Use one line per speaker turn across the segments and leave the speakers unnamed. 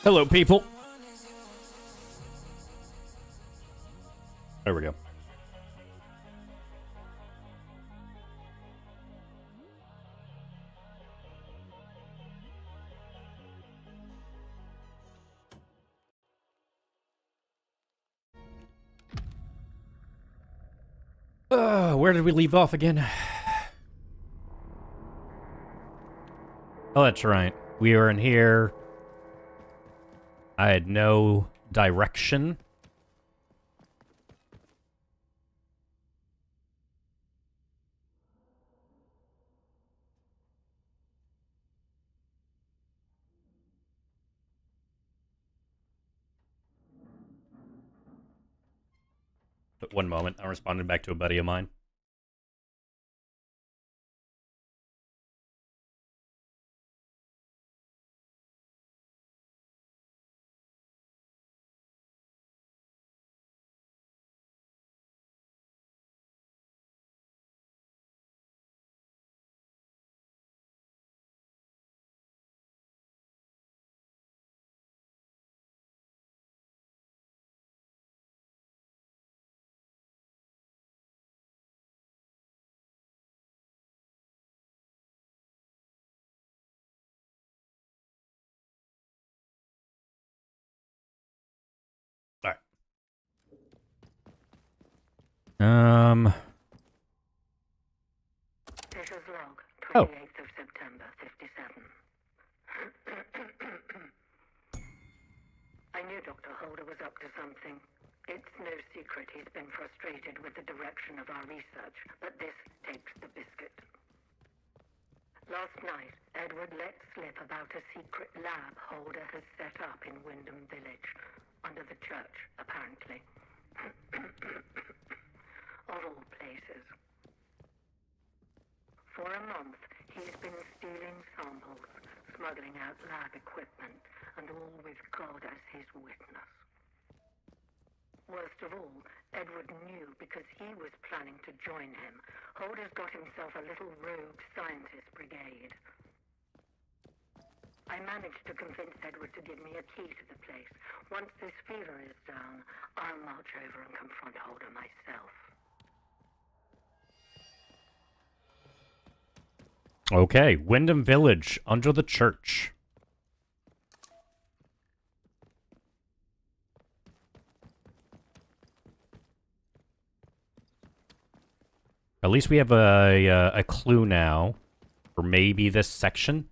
Hello, people. There we go. Where did we leave off again? Oh, that's right. We were in here. I had no direction. But one moment, I'm responding back to a buddy of mine. All right.
Fisher's log,
Oh.
28th of September, 57. I knew Dr. Holder was up to something. It's no secret he's been frustrated with the direction of our research, but this takes the biscuit. Last night, Edward let slip about a secret lab Holder has set up in Wyndham Village, under the church, apparently. Of all places. For a month, he's been stealing samples, smuggling out lab equipment, and all with God as his witness. Worst of all, Edward knew because he was planning to join him. Holder's got himself a little rogue scientist brigade. I managed to convince Edward to give me a key to the place, one Once this fever is down, I'll march over and confront Holder myself.
Okay, Wyndham Village, under the church. At least we have a clue now for maybe this section.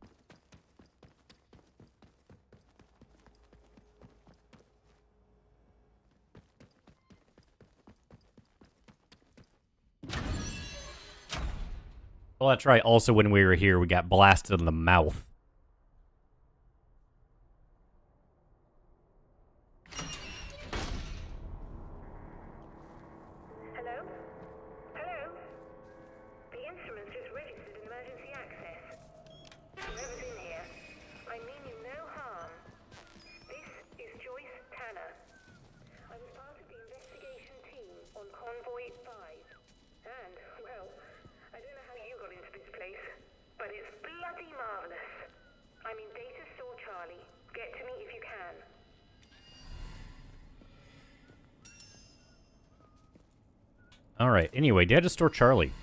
Well, that's right. Also, when we were here, we got blasted in the mouth.
Hello? Hello? The instrument just registered an emergency access. Whoever's in here, I mean you no harm. This is Joyce Tanner. I was part of the investigation team on Convoy 5. And, well, I don't know how you got into this place, but it's bloody marvelous. I'm in Data Store Charlie. Get to me if you can.
Alright, anyway, Data Store Charlie.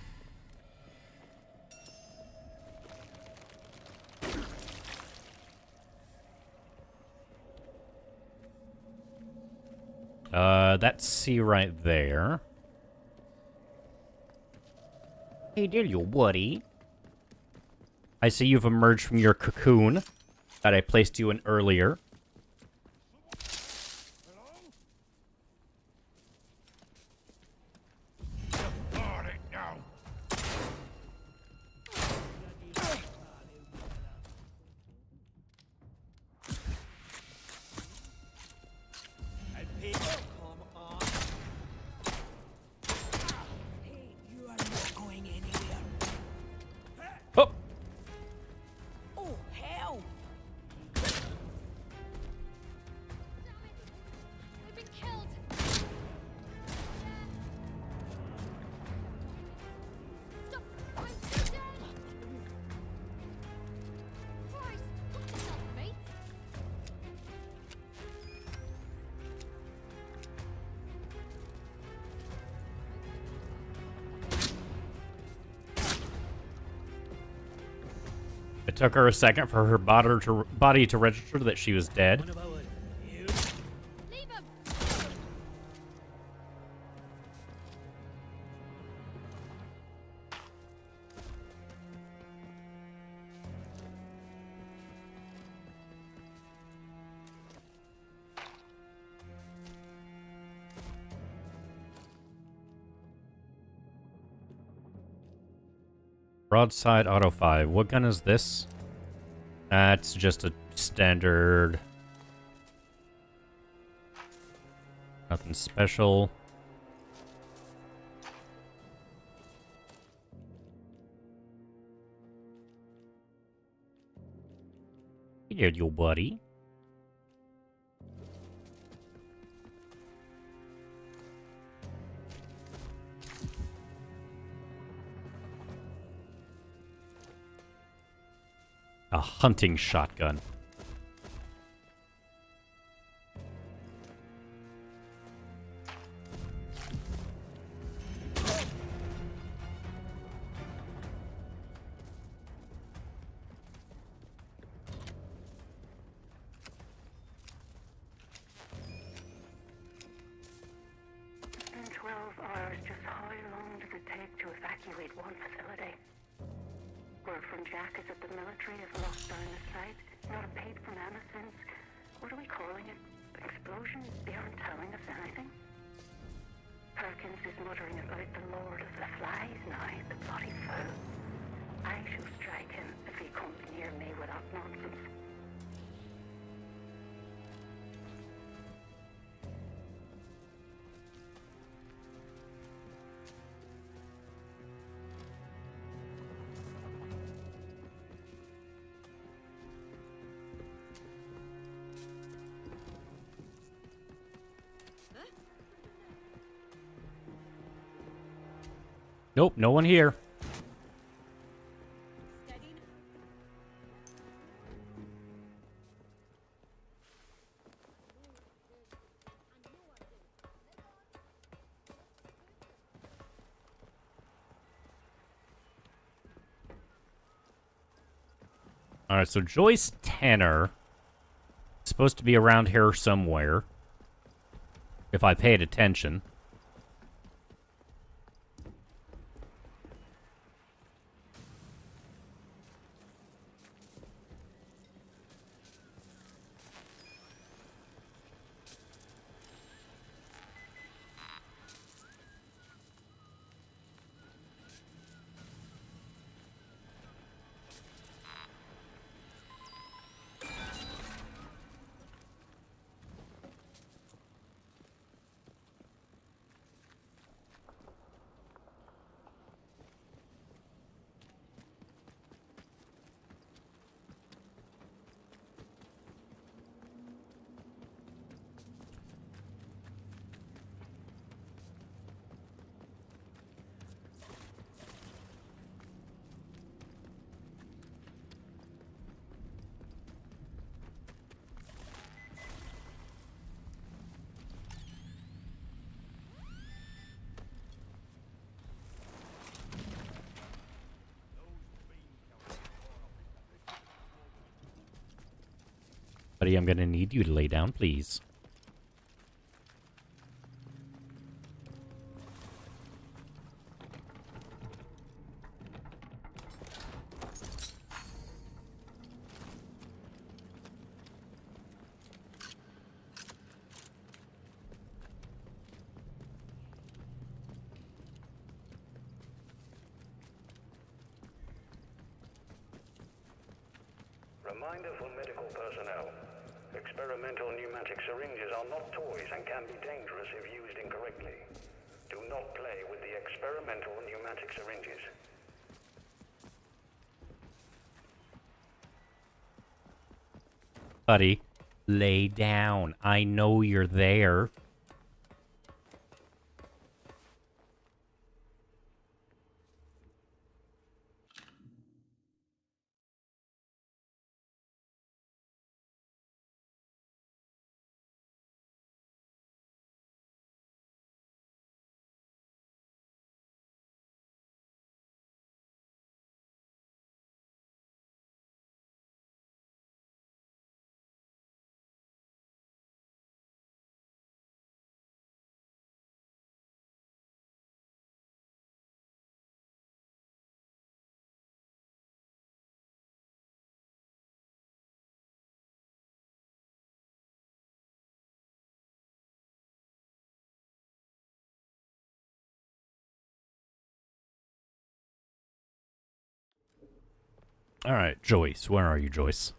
That's C right there. Hey there, you buddy. I see you've emerged from your cocoon that I placed you in earlier. Oh!
Oh, hell! We've been killed. Stop! I'm dead. Christ, watch yourself, mate.
It took her a second for her body to register that she was dead.
Leave him.
Broadside Auto 5. What gun is this? That's just a standard. Nothing special. Hey there, you buddy. A hunting shotgun.
In 12 hours, just how long does it take to evacuate one facility? Word from Jack is that the military has locked down the site. Not a peep from Anna since... What are we calling it? Explosion? They aren't telling us anything. Perkins is muttering about the Lord of the Flies now, the bloody fool. I shall strike him if he comes near me with that nonsense.
Nope, no one here.
Steady.
Alright, so Joyce Tanner is supposed to be around here somewhere. If I paid attention. Buddy, I'm gonna need you to lay down, please.
Reminder for medical personnel. Experimental pneumatic syringes are not toys and can be dangerous if used incorrectly. Do not play with the experimental pneumatic syringes.
Buddy, lay down. I know you're there. Alright, Joyce. Where are you, Joyce?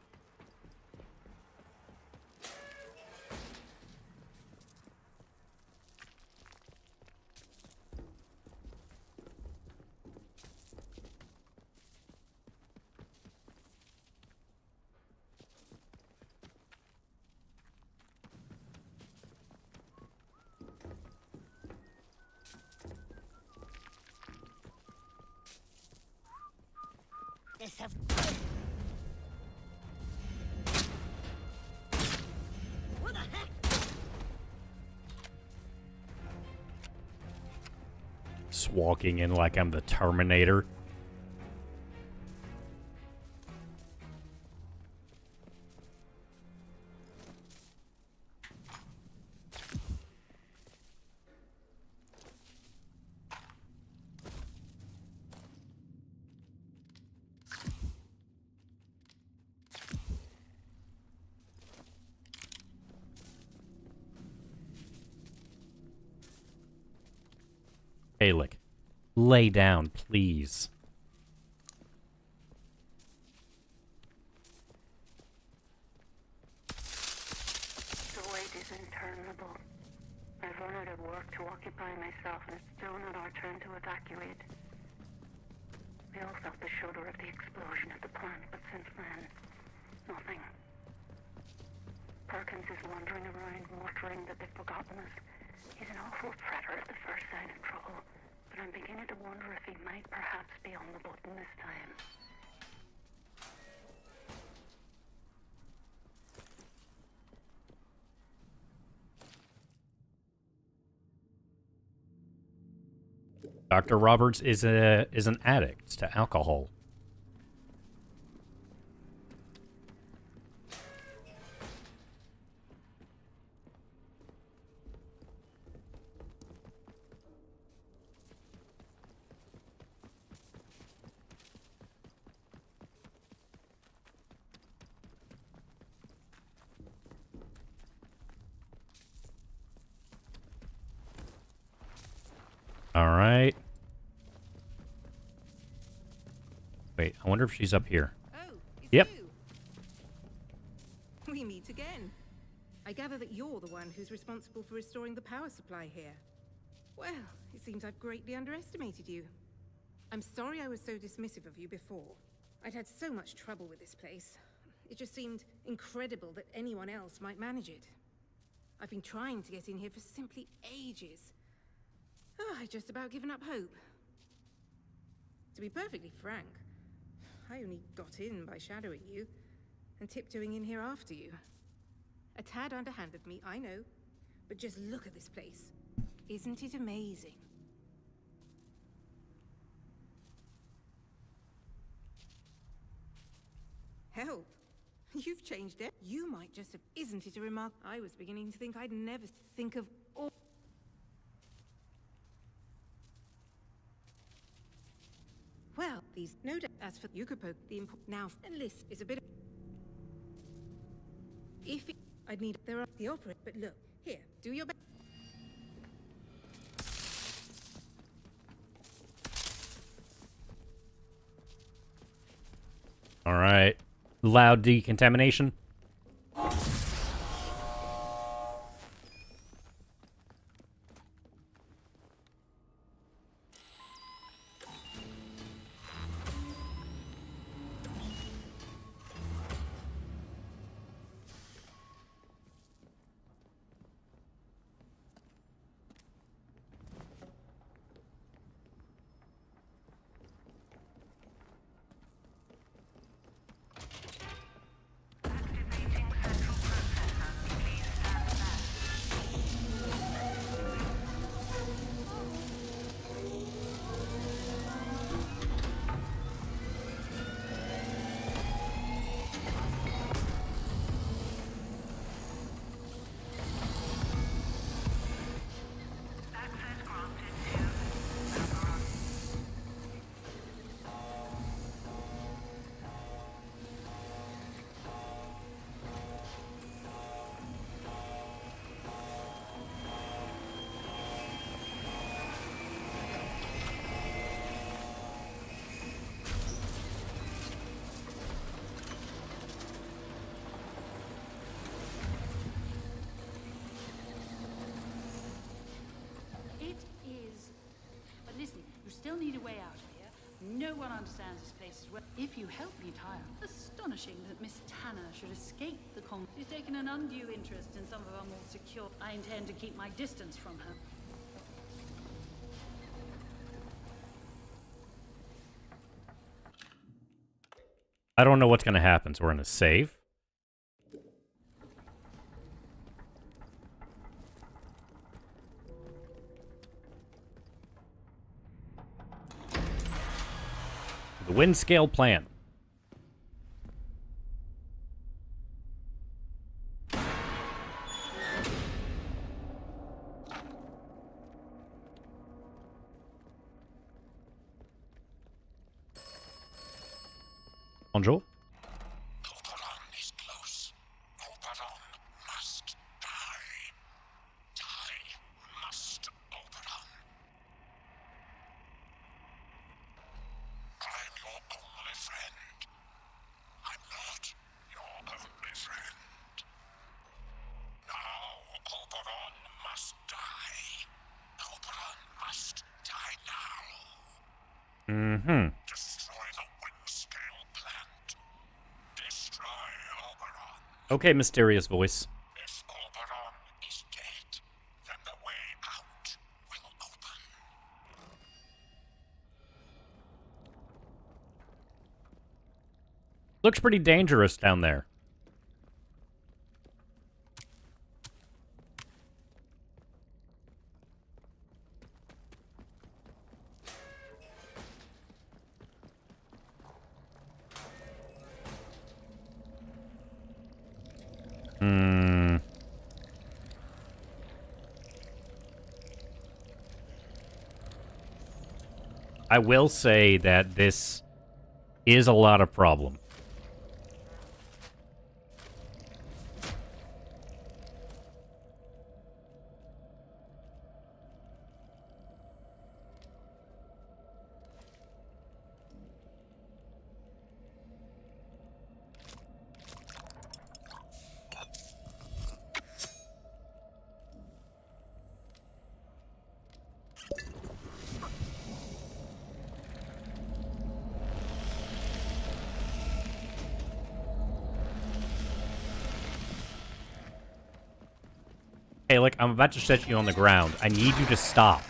This have... What the heck?
Just walking in like I'm the Terminator. Alec, lay down, please.
The wait is interminable. I've run out of work to occupy myself, and it's still not our turn to evacuate. We all felt the shudder of the explosion at the plant, but since then, nothing. Perkins is wandering around, muttering that they've forgotten us. He's an awful fretter at the first sign of trouble, but I'm beginning to wonder if he might perhaps be on the button this time.
Dr. Roberts is an addict to alcohol. Alright. Wait, I wonder if she's up here.
Oh, it's
Yep.
you. We meet again. I gather that you're the one who's responsible for restoring the power supply here. Well, it seems I've greatly underestimated you. I'm sorry I was so dismissive of you before. I'd had so much trouble with this place. It just seemed incredible that anyone else might manage it. I've been trying to get in here for simply ages. Oh, I'd just about given up hope. To be perfectly frank, I only got in by shadowing you and tiptoeing in here after you. A tad underhand of me, I know, but just look at this place. Isn't it amazing? Help! You've changed it. You might just have... Isn't it a remark? I was beginning to think I'd never think of all... Well, these... No doubt. As for you could poke the now, and list is a bit of... If it, I'd need... There are the opera, but look, here, do your best.
Alright. Loud decontamination.
It is. But listen, you still need a way out of here. No one understands this place as well. If you help me tie up, astonishing that Miss Tanner should escape the con. She's taken an undue interest in some of our more secure. I intend to keep my distance from her.
I don't know what's going to happen, so we're going to save. The wind scale plan. Bonjour.
Oberon is close. Oberon must die. Die must, Oberon. I'm your only friend. I'm not your only friend. Now Oberon must die. Oberon must die now.
Mm-hmm.
Destroy the wind scale plant. Destroy Oberon.
Okay, mysterious voice.
If Oberon is dead, then the way out will open.
Looks pretty dangerous down there. Hmm. I will say that this is a lot of problem. Hey, look, I'm about to set you on the ground. I need you to stop.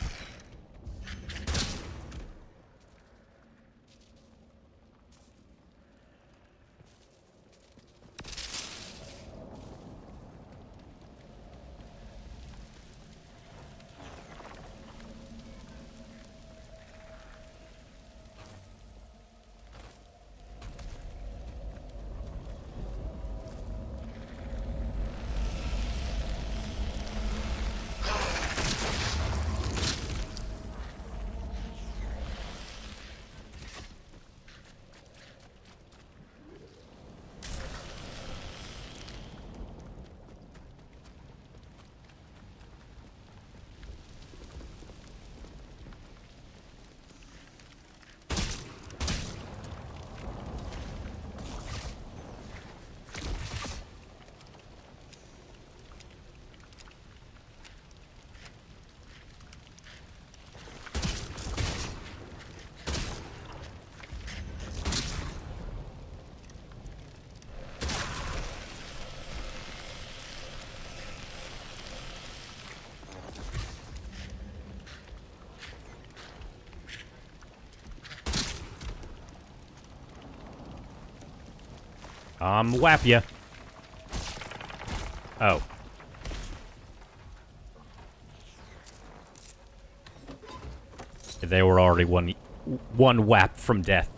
Whap ya. Oh. They were already one whap from death.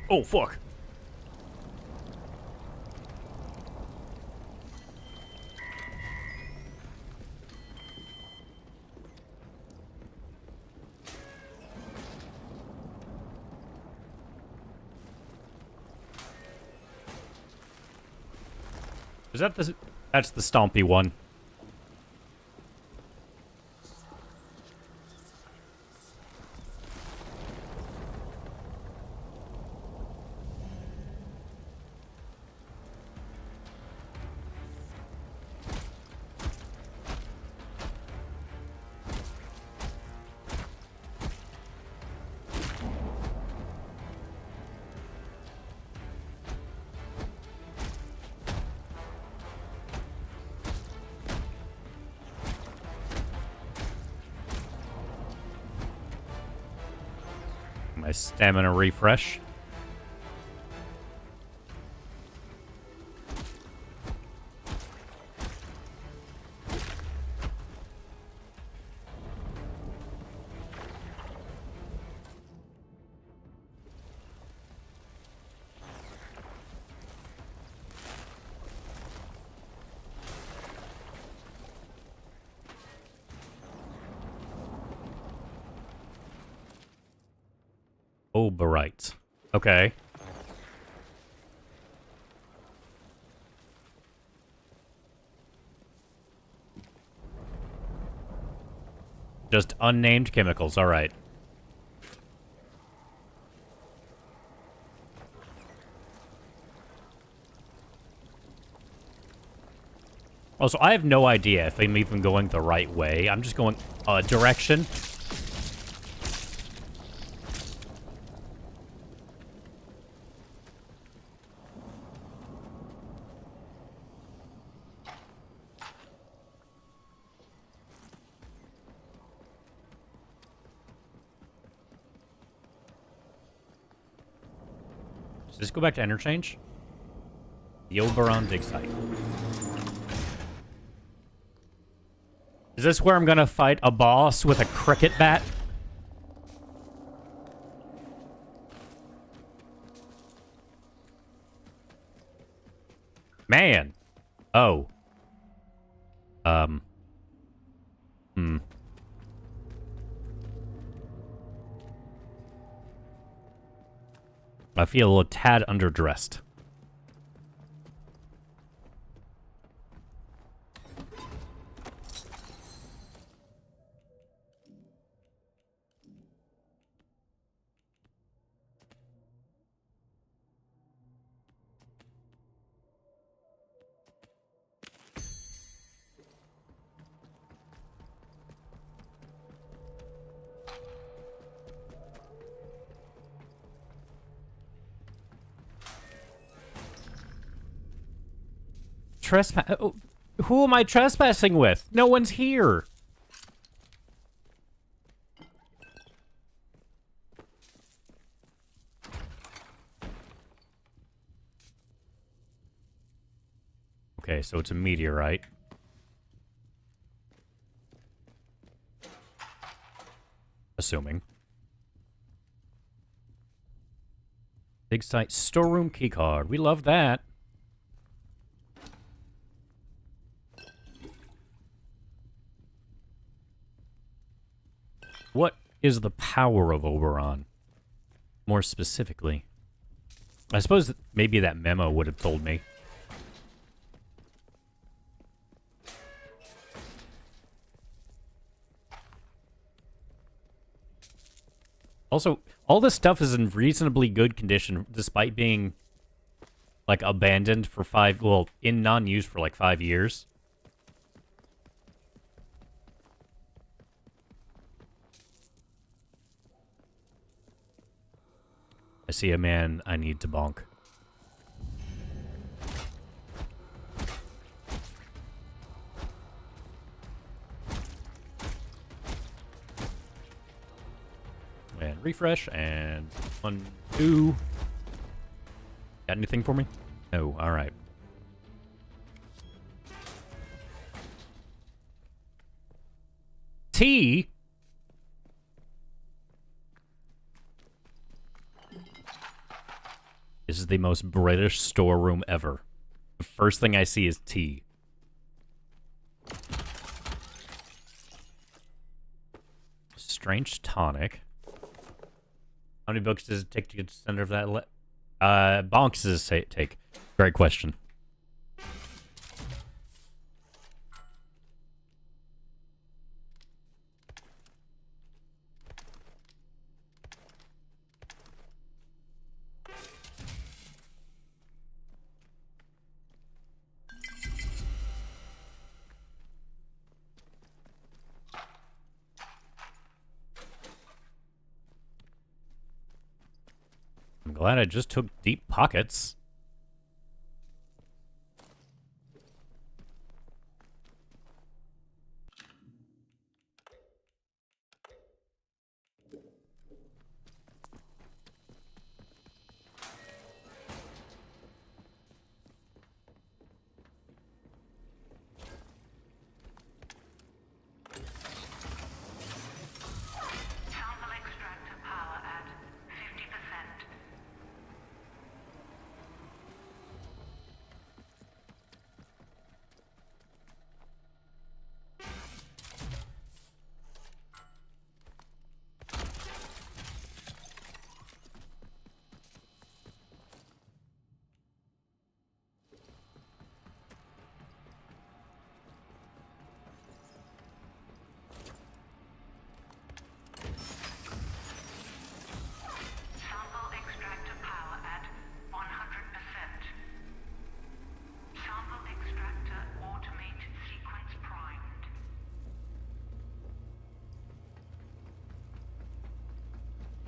Oh, fuck. Is that the... That's the stompy one. My stamina refresh. Oberite. Okay. Just unnamed chemicals, alright. Also, I have no idea if I'm even going the right way. I'm just going a direction. Does this go back to interchange? The Oberon dig site. Is this where I'm gonna fight a boss with a cricket bat? Man. Oh. I feel a tad underdressed. Who am I trespassing with? No one's here. Okay, so it's a meteorite. Assuming. Big site storeroom keycard. We love that. What is the power of Oberon? More specifically. I suppose that maybe that memo would have told me. Also, all this stuff is in reasonably good condition, despite being, like, abandoned for in non-use for, like, 5 years. I see a man I need to bonk. And refresh, and 1, 2. Got anything for me? No, alright. Tea? This is the most British storeroom ever. The first thing I see is tea. Strange tonic. How many books does it take to get to the center of that? Bonks does it take? Great question. I'm glad I just took deep pockets.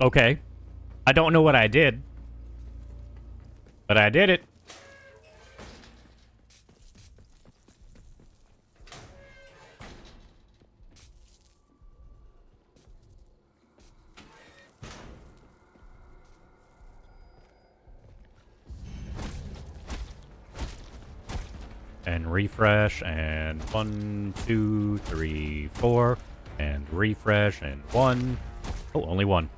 Okay. I don't know what I did. But I did it. And refresh, and 1, 2, 3, 4, and refresh, and 1. Oh, only 1.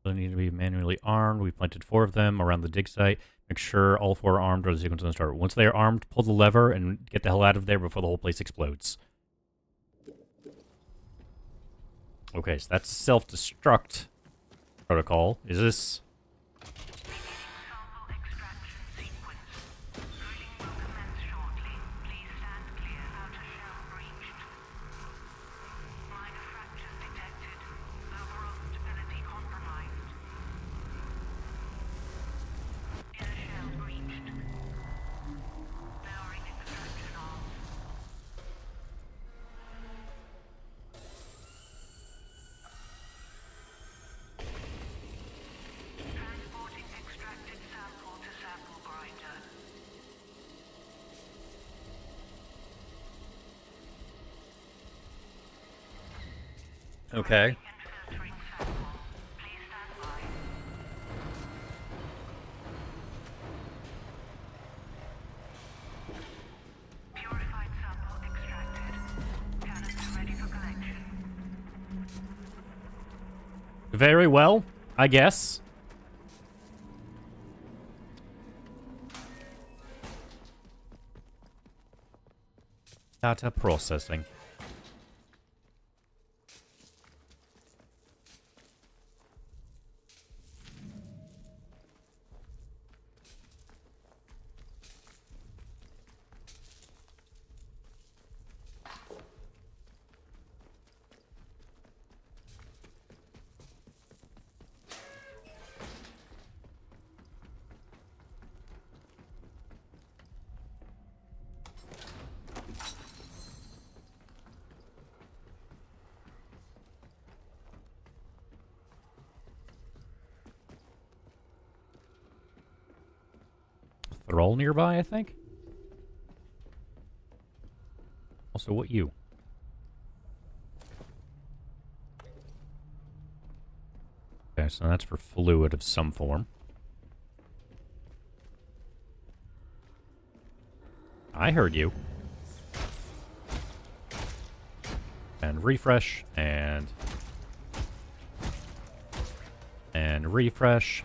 They need to be manually armed. We planted 4 of them around the dig site. Make sure all 4 are armed or the sequence doesn't start. Once they are armed, pull the lever and get the hell out of there before the whole place explodes. Okay, so that's self-destruct protocol. Is this...
Sample extraction sequence. Drilling will commence shortly. Please stand clear. Outer shell breached. Minor fractures detected. Overall stability compromised. Inner shell breached. Lowering extraction arms. Transporting extracted sample to sample grinder.
Okay.
And filtering sample. Please stand by. Purified sample extracted. Cannons ready for collection.
Very well, I guess. Data processing. Thrall nearby, I think. Also, what you? Okay, so that's for fluid of some form. I heard you. And refresh, and refresh.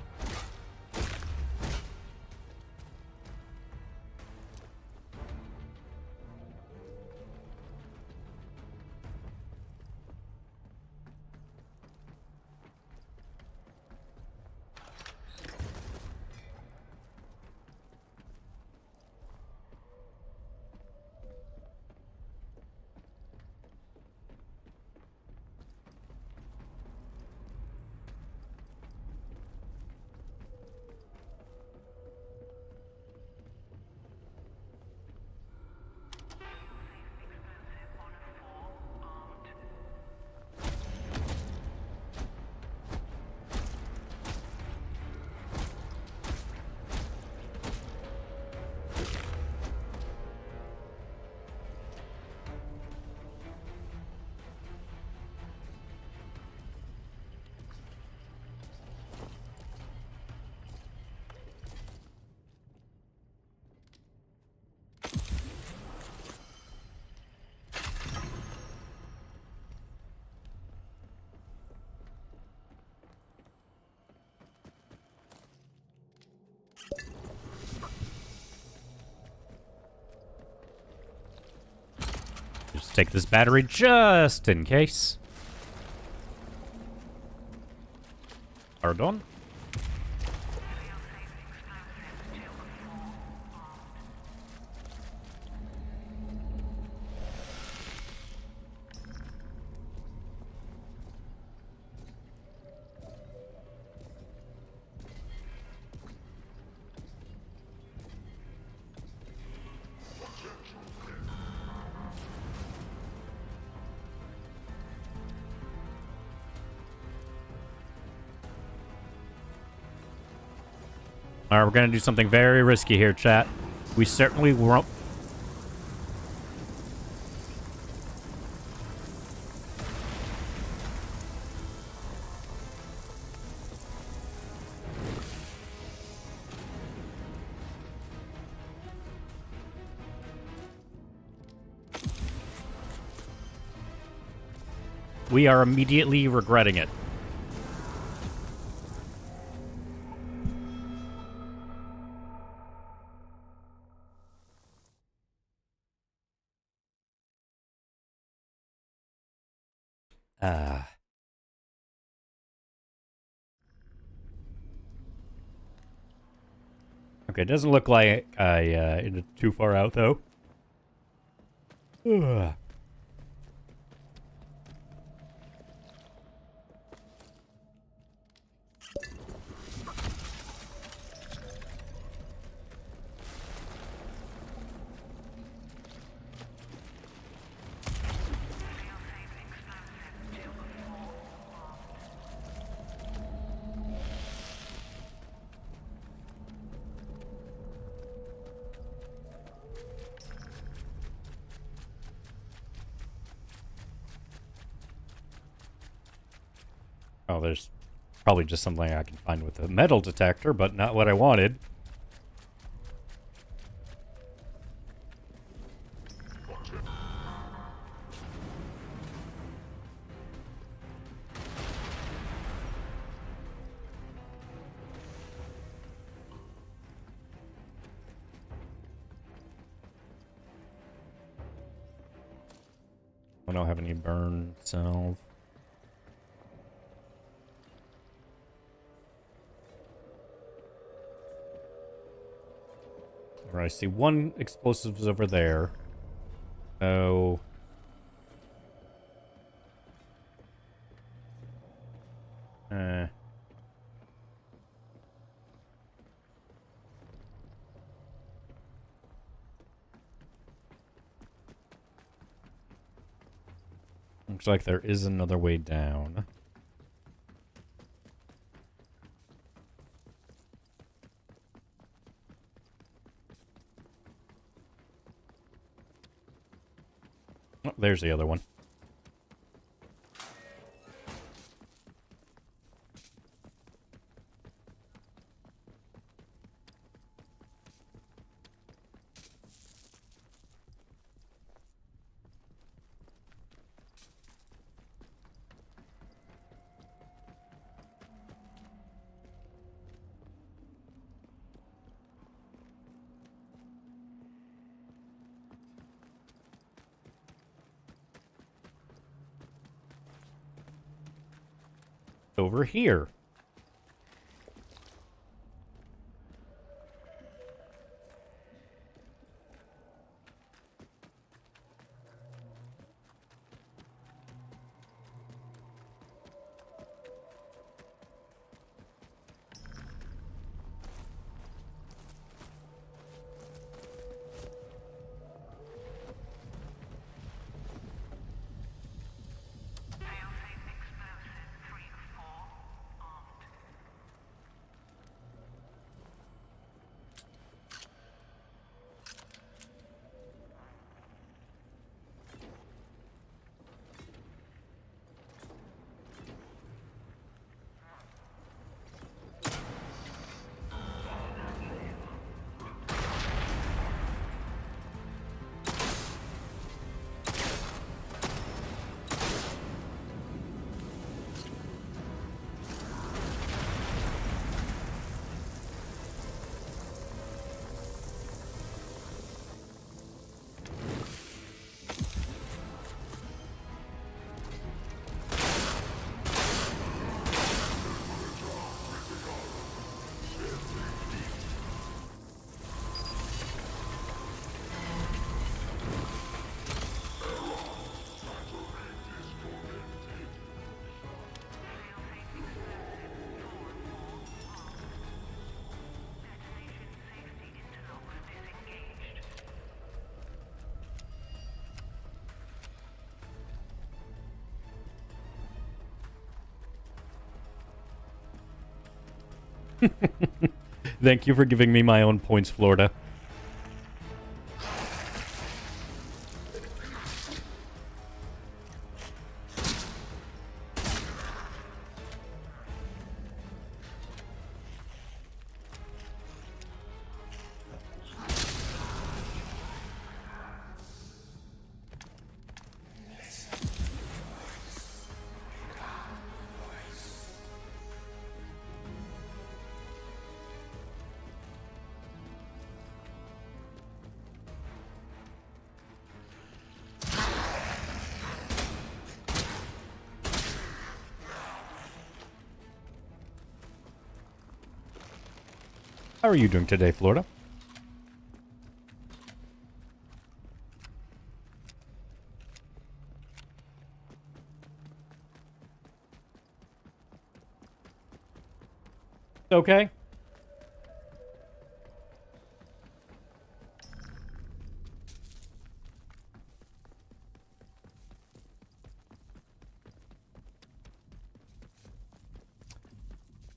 Just take this battery just in case. Pardon? Alright, we're gonna do something very risky here, chat. We certainly won't. We are immediately regretting it. Okay, it doesn't look like I ended too far out, though. Ugh. Oh, there's probably just something I can find with a metal detector, but not what I wanted. I don't have any burn cells. Alright, I see one explosives over there. Oh. Looks like there is another way down. Oh, there's the other one. Over here. Thank you for giving me my own points, Florida. How are you doing today, Florida? Okay.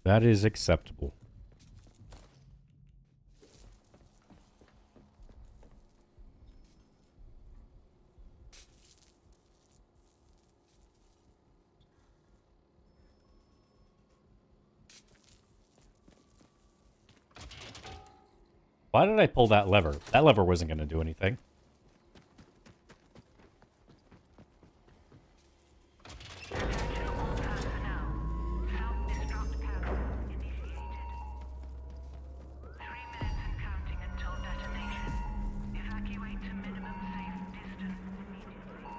That is acceptable. Why did I pull that lever? That lever wasn't going to do anything.
Attention all personnel. Self-destruct panel initiated. 3 minutes and counting until detonation. Evacuate to minimum safe distance immediately.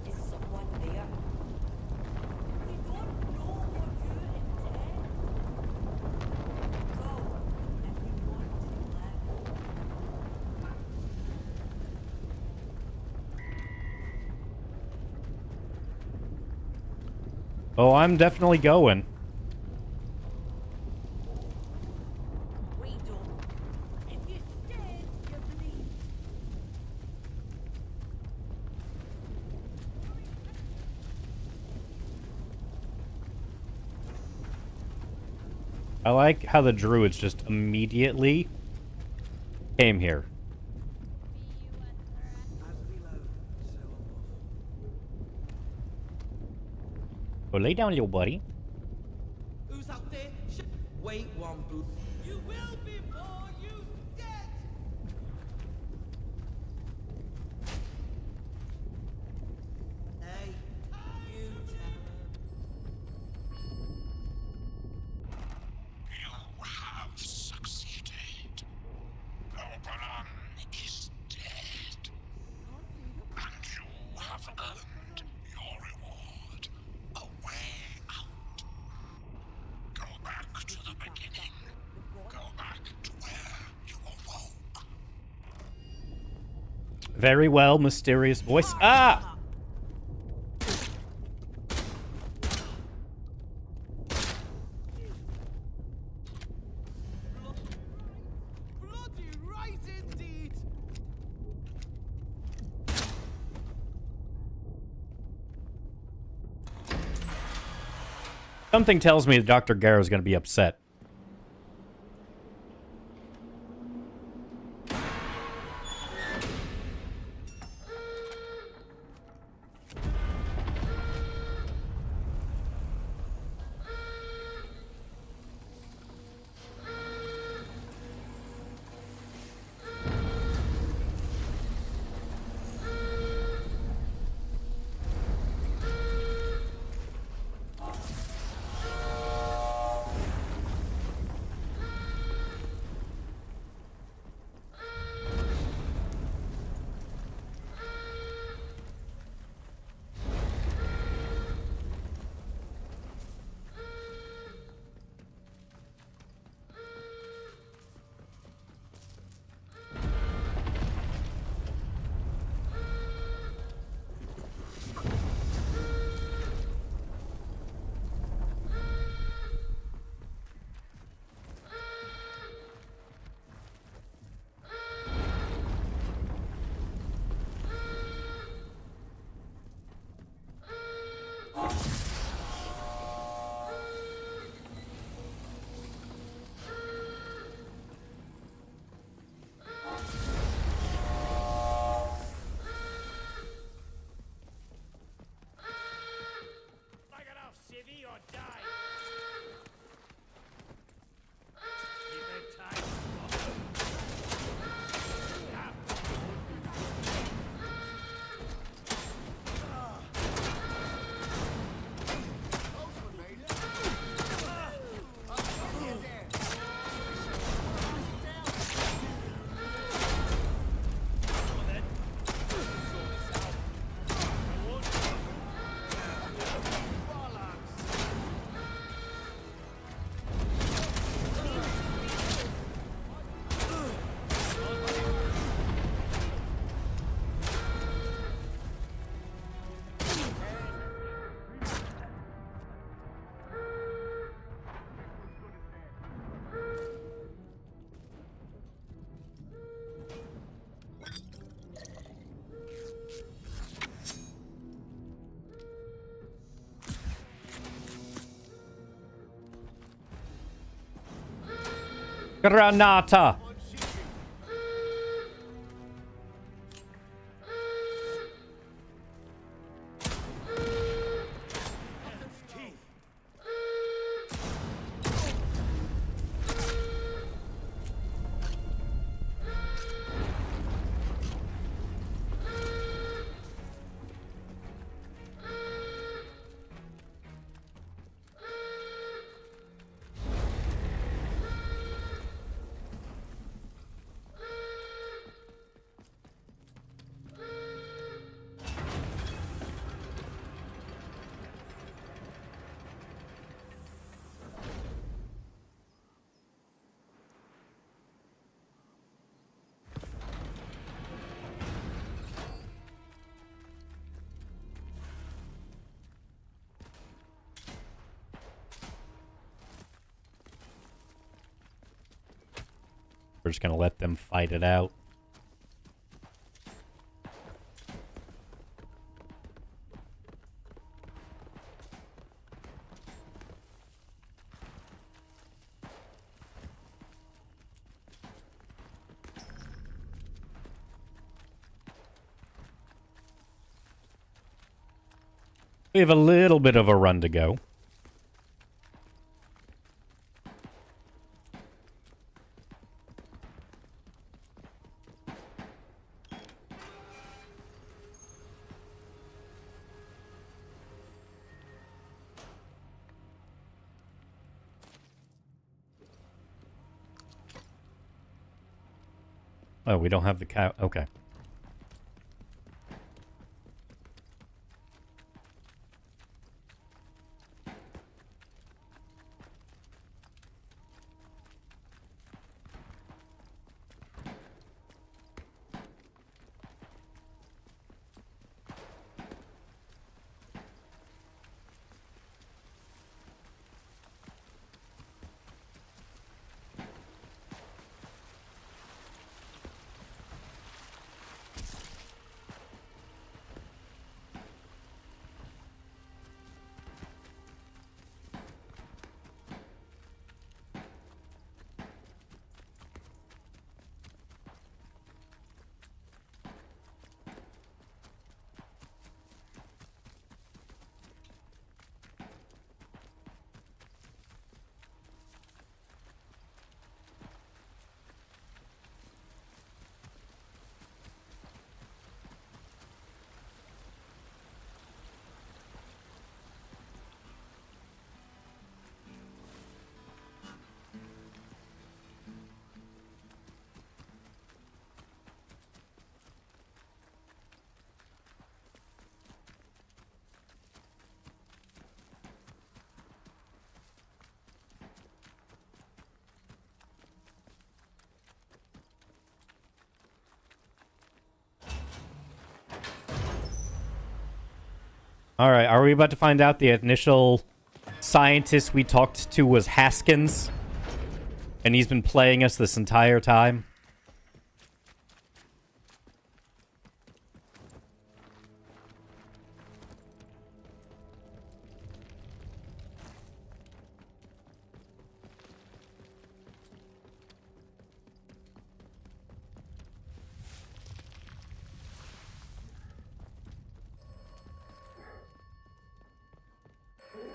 Is someone there? We don't know what you intend. Go, if you want to live.
Oh, I'm definitely going.
We don't. If you stand, you bleed.
I like how the druids just immediately came here. Go lay down, little buddy.
Who's out there? Wait one blue. You will before you dead. Hey, you tell
You have succeeded. Oberon is dead. And you have earned your reward. A way out. Go back to the beginning. Go back to where you awoke.
Very well, mysterious voice. Ah!
bloody right indeed.
Something tells me that Dr. Garrow is going to be upset. Granata! We're just gonna let them fight it out. We have a little bit of a run to go. Oh, we don't have the cow. Okay. All right, are we about to find out the initial scientist we talked to was Haskins? And he's been playing us this entire time?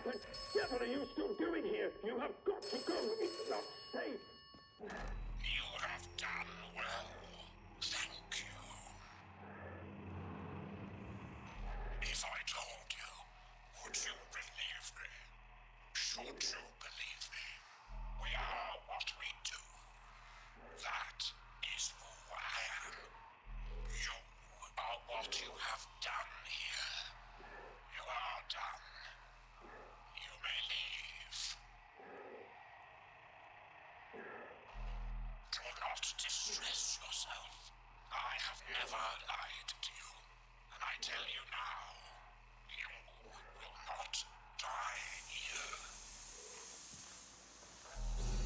What the devil are you still doing here? You have got to go. It's not safe. You have done well. Thank you. If I told you, would you believe me? Should you believe me? We are what we do. That is who I am. You are what you have done here. You are done. You may leave. Do not distress yourself. I have never lied to you. And I tell you now, you will not die here.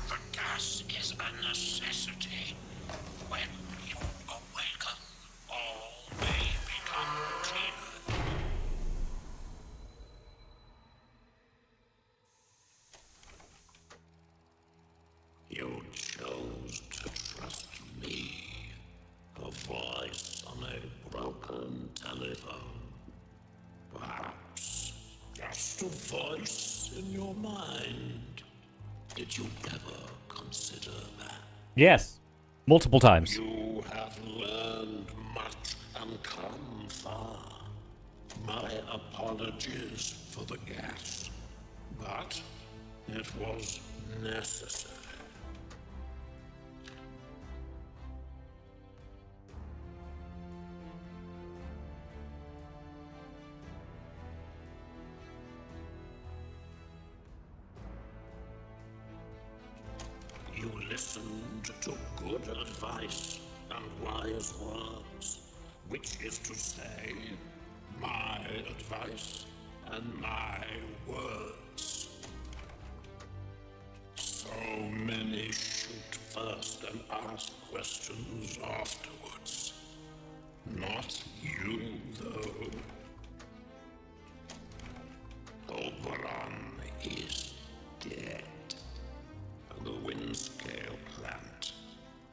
The gas is a necessity. When you awaken, all may become clear. You chose just a voice in your mind? Did you ever consider that?
Yes. Multiple times.
You have learned much and come far. My apologies for the gas, but it was necessary. You listened to good advice and wise words, which is to say, my advice and my words. So many shoot first and ask questions afterwards. Not you, though. Oberon is dead, and the Windscale plant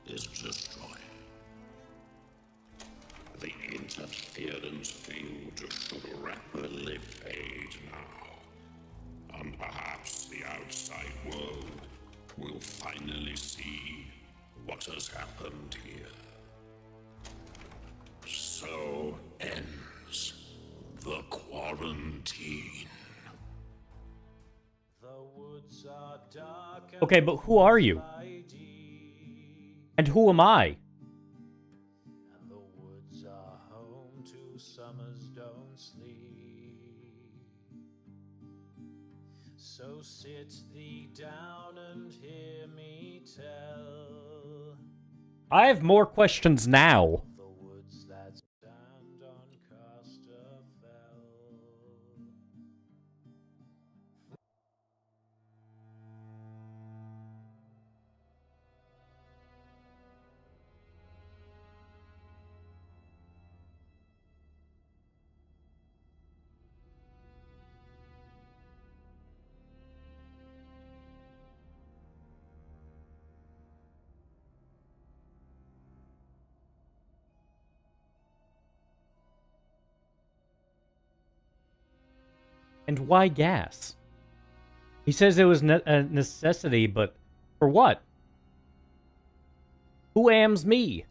is destroyed. The interference field should rapidly fade now, and perhaps the outside world will finally see what has happened here. So ends the quarantine.
Okay, but who are you? And who am I?
And the woods are home to summers don't sleep. So sit thee down and hear me tell
I have more questions now.
the woods that stand on Casterfell.
And why gas? He says it was a necessity, but for what? Who am's me?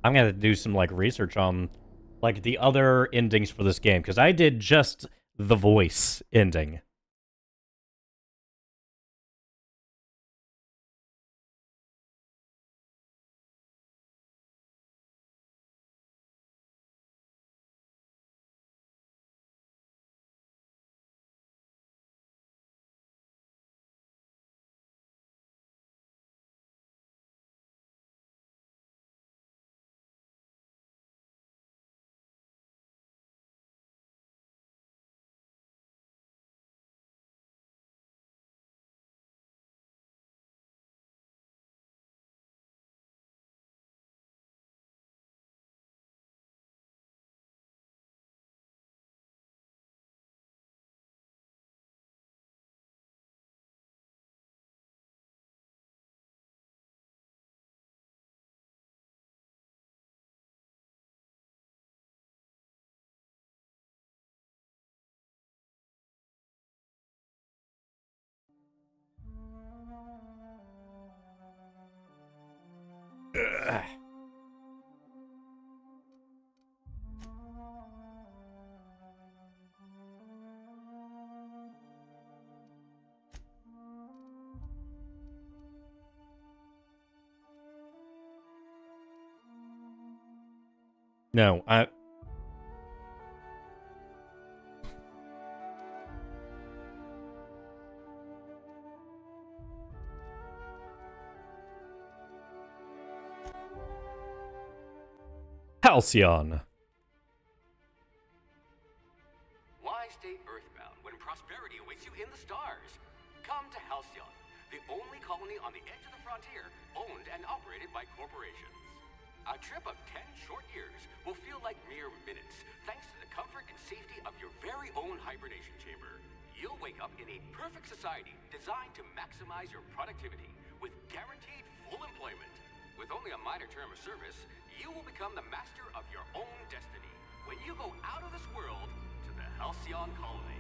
I'm gonna have to do some like research on like the other endings for this game, because I did just the voice ending. Ugh. No, Halcyon.
Why stay earthbound when prosperity awaits you in the stars? Come to Halcyon, the only colony on the edge of the frontier, owned and operated by corporations. A trip of 10 short years will feel like mere minutes, thanks to the comfort and safety of your very own hibernation chamber. You'll wake up in a perfect society designed to maximize your productivity with guaranteed full employment. With only a minor term of service, you will become the master of your own destiny when you go out of this world to the Halcyon colony.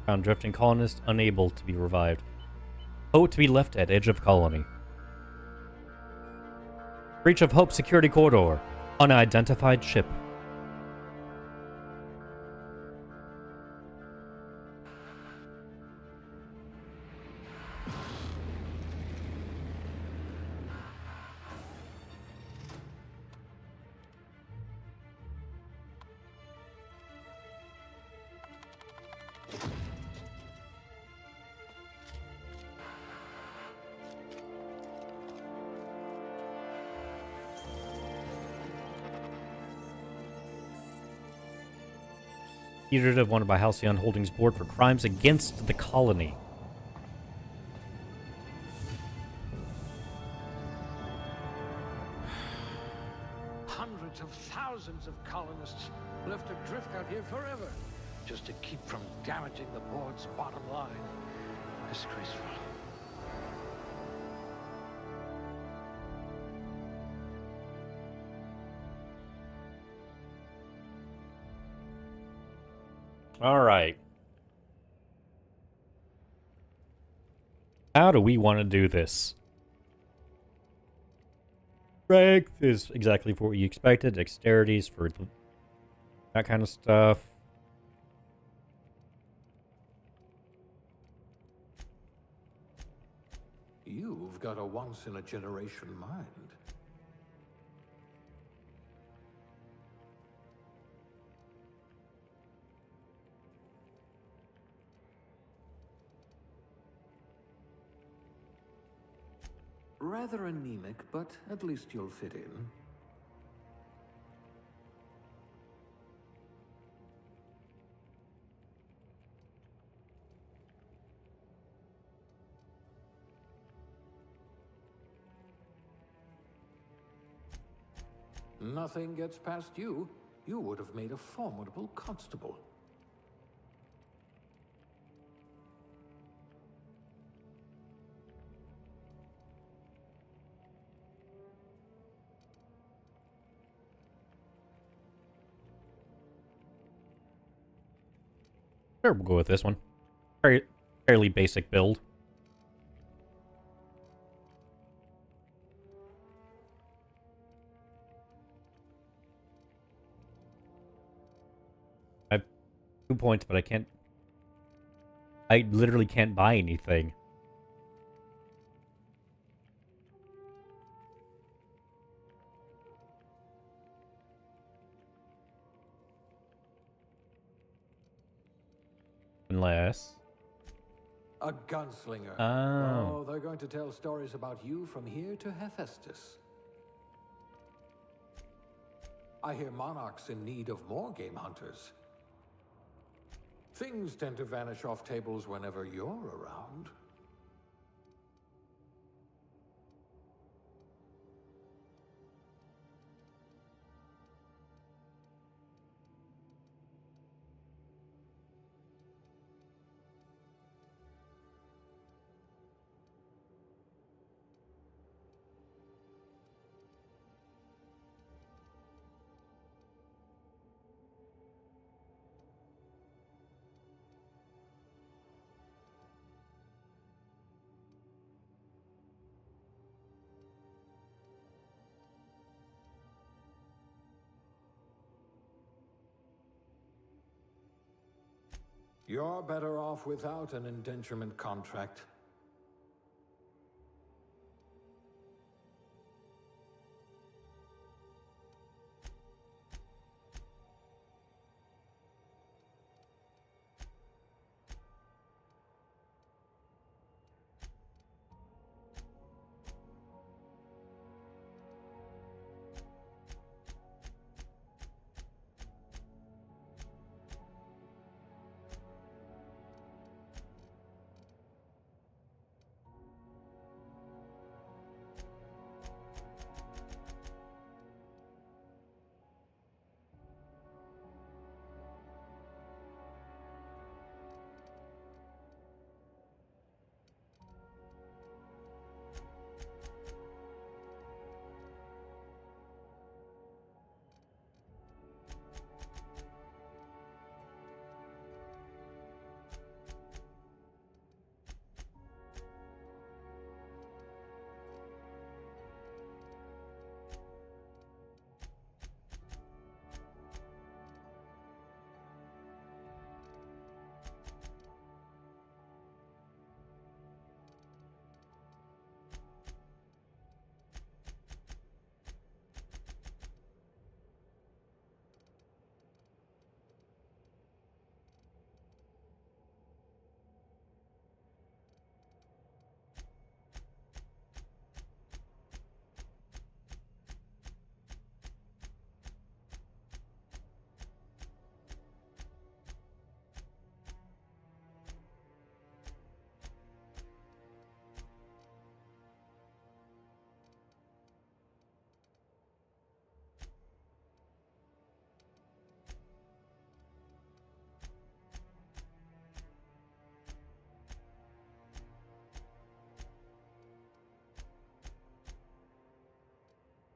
Found drifting colonist unable to be revived. Hope to be left at edge of colony. Breach of Hope security corridor. Unidentified ship. Fugitive wanted by Halcyon Holdings Board for crimes against the colony.
Hundreds of thousands of colonists left adrift out here forever, just to keep from damaging the board's bottom line. Disgraceful.
All right. How do we want to do this? Strength is exactly for what you expected. Dexterity is for that kind of stuff.
You've got a once-in-a-generation mind. Rather anemic, but at least you'll fit in. Nothing gets past you. You would have made a formidable constable.
Sure, we'll go with this one. Fairly basic build. I have 2 points, but I literally can't buy anything. Unless...
A gunslinger.
Oh.
They're going to tell stories about you from here to Hephaestus. I hear Monarch's in need of more game hunters. Things tend to vanish off tables whenever you're around. You're better off without an indenturement contract.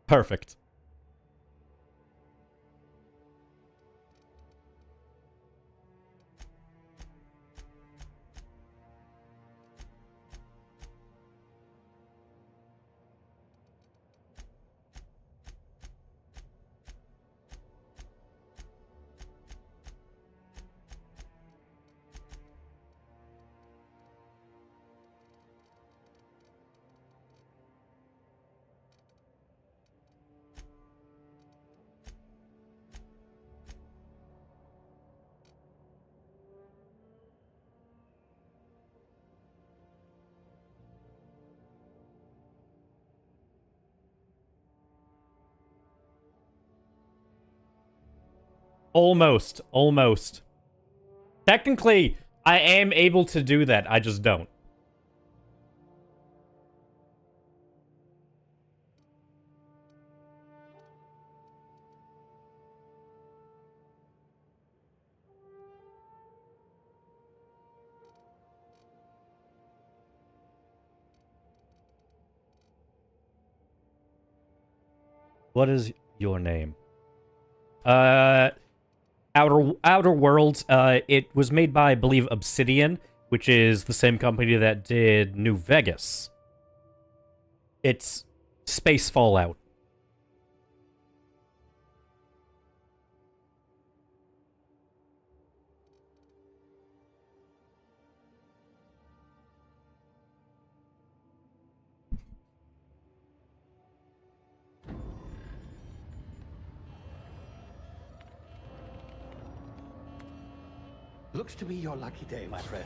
Perfect. Almost. Almost. Technically, I am able to do that. I just don't. What is your name? Outer Worlds. It was made by, I believe, Obsidian, which is the same company that did New Vegas. It's space Fallout.
Looks to be your lucky day, my friend.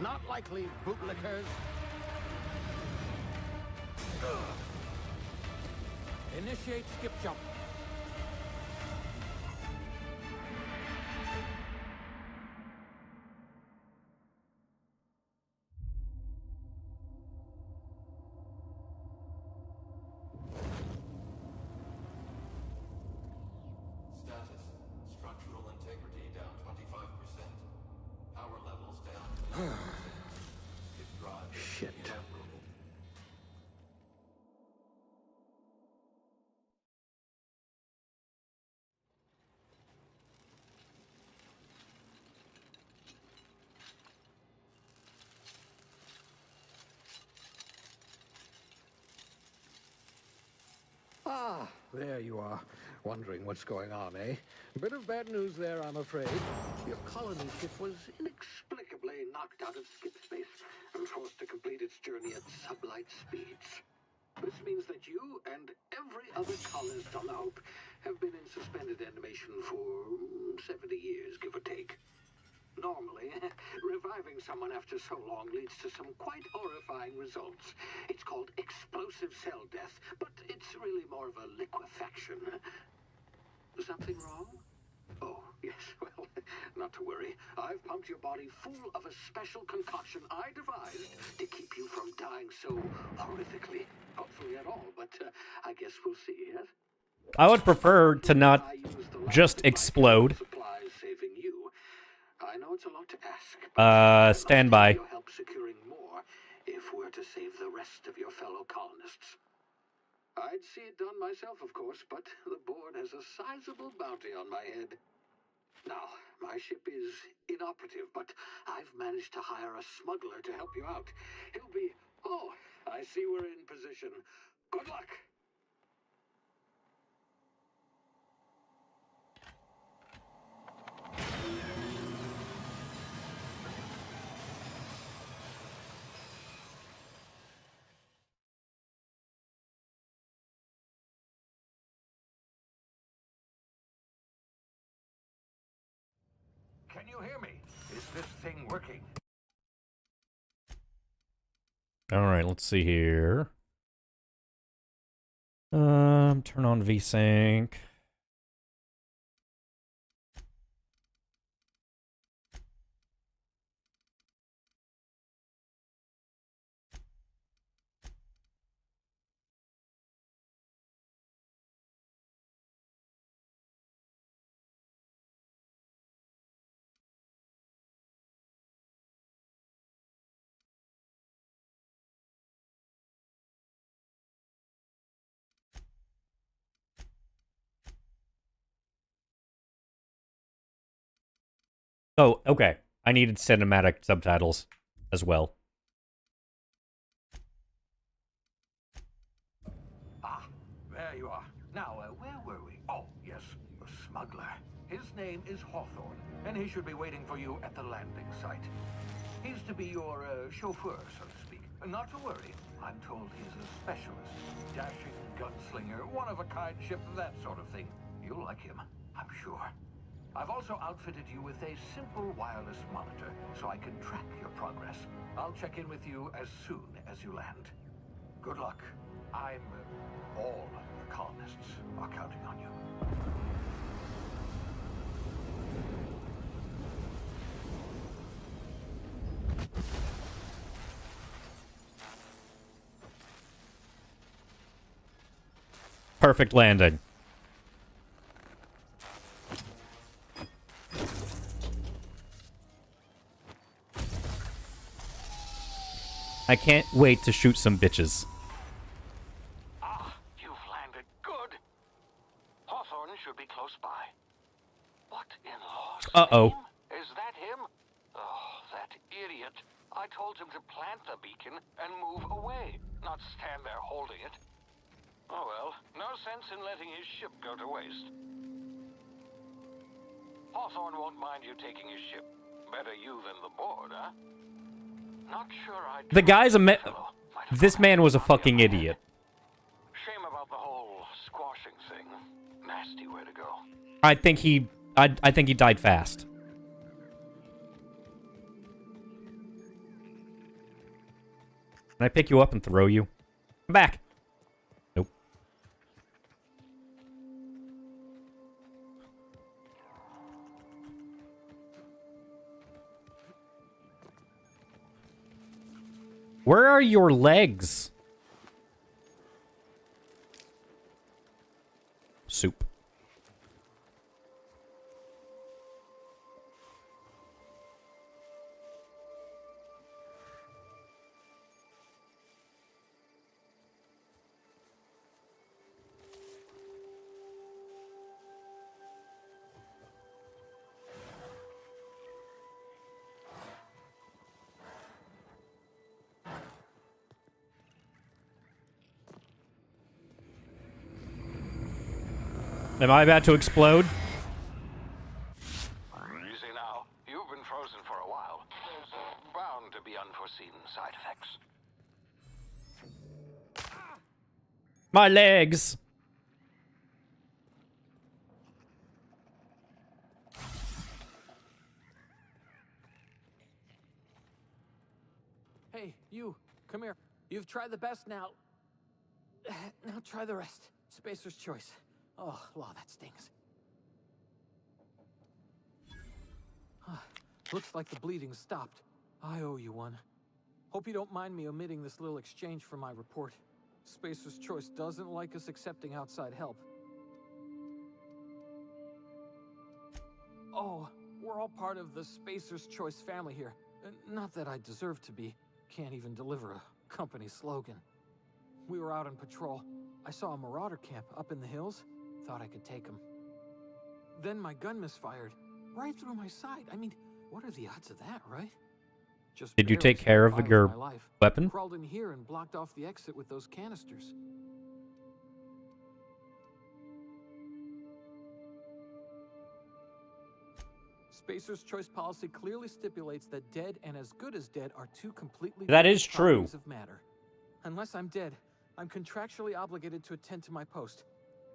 Not likely, bootlickers. Initiate skip jump.
Status. Structural integrity down 25%. Power levels down 10%. Skip drive
Shit.
inoperable.
Ah, there you are. Wondering what's going on, eh? A bit of bad news there, I'm afraid. Your colony ship was inexplicably knocked out of skip space and forced to complete its journey at sublight speeds. This means that you and every other colonist on the Hope have been in suspended animation for 70 years, give or take. Normally, reviving someone after so long leads to some quite horrifying results. It's called explosive cell death, but it's really more of a liquefaction. Something wrong? Oh, yes, well, not to worry. I've pumped your body full of a special concoction I devised to keep you from dying so horrifically. Hopefully at all, but I guess we'll see, yes?
I would prefer to not just explode.
Supplies saving you. I know it's a lot to ask.
Stand by.
Your help securing more if we're to save the rest of your fellow colonists. I'd see it done myself, of course, but the board has a sizable bounty on my head. Now, my ship is inoperative, but I've managed to hire a smuggler to help you out. He'll be... Oh, I see we're in position. Good luck!
Can you hear me? Is this thing working?
Alright, let's see here. Turn on VSync. Oh, okay. I needed cinematic subtitles as well.
Ah, there you are. Now, where were we? Oh, yes, the smuggler. His name is Hawthorne, and he should be waiting for you at the landing site. He's to be your chauffeur, so to speak. Not to worry. I'm told he's a specialist. Dashing gunslinger, one-of-a-kind ship, that sort of thing. You'll like him, I'm sure. I've also outfitted you with a simple wireless monitor, so I can track your progress. I'll check in with you as soon as you land. Good luck. All the colonists are counting on you.
Perfect landing. I can't wait to shoot some bitches.
Ah, you've landed good. Hawthorne should be close by. What in law's
Uh-oh.
name? Is that him? Oh, that idiot. I told him to plant the beacon and move away, not stand there holding it. Oh well, no sense in letting his ship go to waste. Hawthorne won't mind you taking his ship. Better you than the board, huh? Not sure I...
The guy's a This man was a fucking idiot.
Shame about the whole squashing thing. Nasty way to go.
I think he died fast. Can I pick you up and throw you? Come back. Nope. Where are your legs? Soup. Am I about to explode?
Easy now. You've been frozen for a while. There's bound to be unforeseen side effects.
My legs.
Hey, you, come here. You've tried the best now. Now try the rest. Spacer's choice. Oh, law, that stings. Looks like the bleeding stopped. I owe you one. Hope you don't mind me omitting this little exchange from my report. Spacer's choice doesn't like us accepting outside help. Oh, we're all part of the Spacer's Choice family here. Not that I deserve to be. Can't even deliver a company slogan. We were out on patrol. I saw a marauder camp up in the hills. Thought I could take him. Then my gun misfired. Right through my side. I mean, what are the odds of that, right? Just
Did you
barely
take care of
survived
your
my life.
weapon?
Crawled in here and blocked off the exit with those canisters. Spacer's choice policy clearly stipulates that dead and as good as dead are two completely
That
different
is true.
properties of matter. Unless I'm dead, I'm contractually obligated to attend to my post.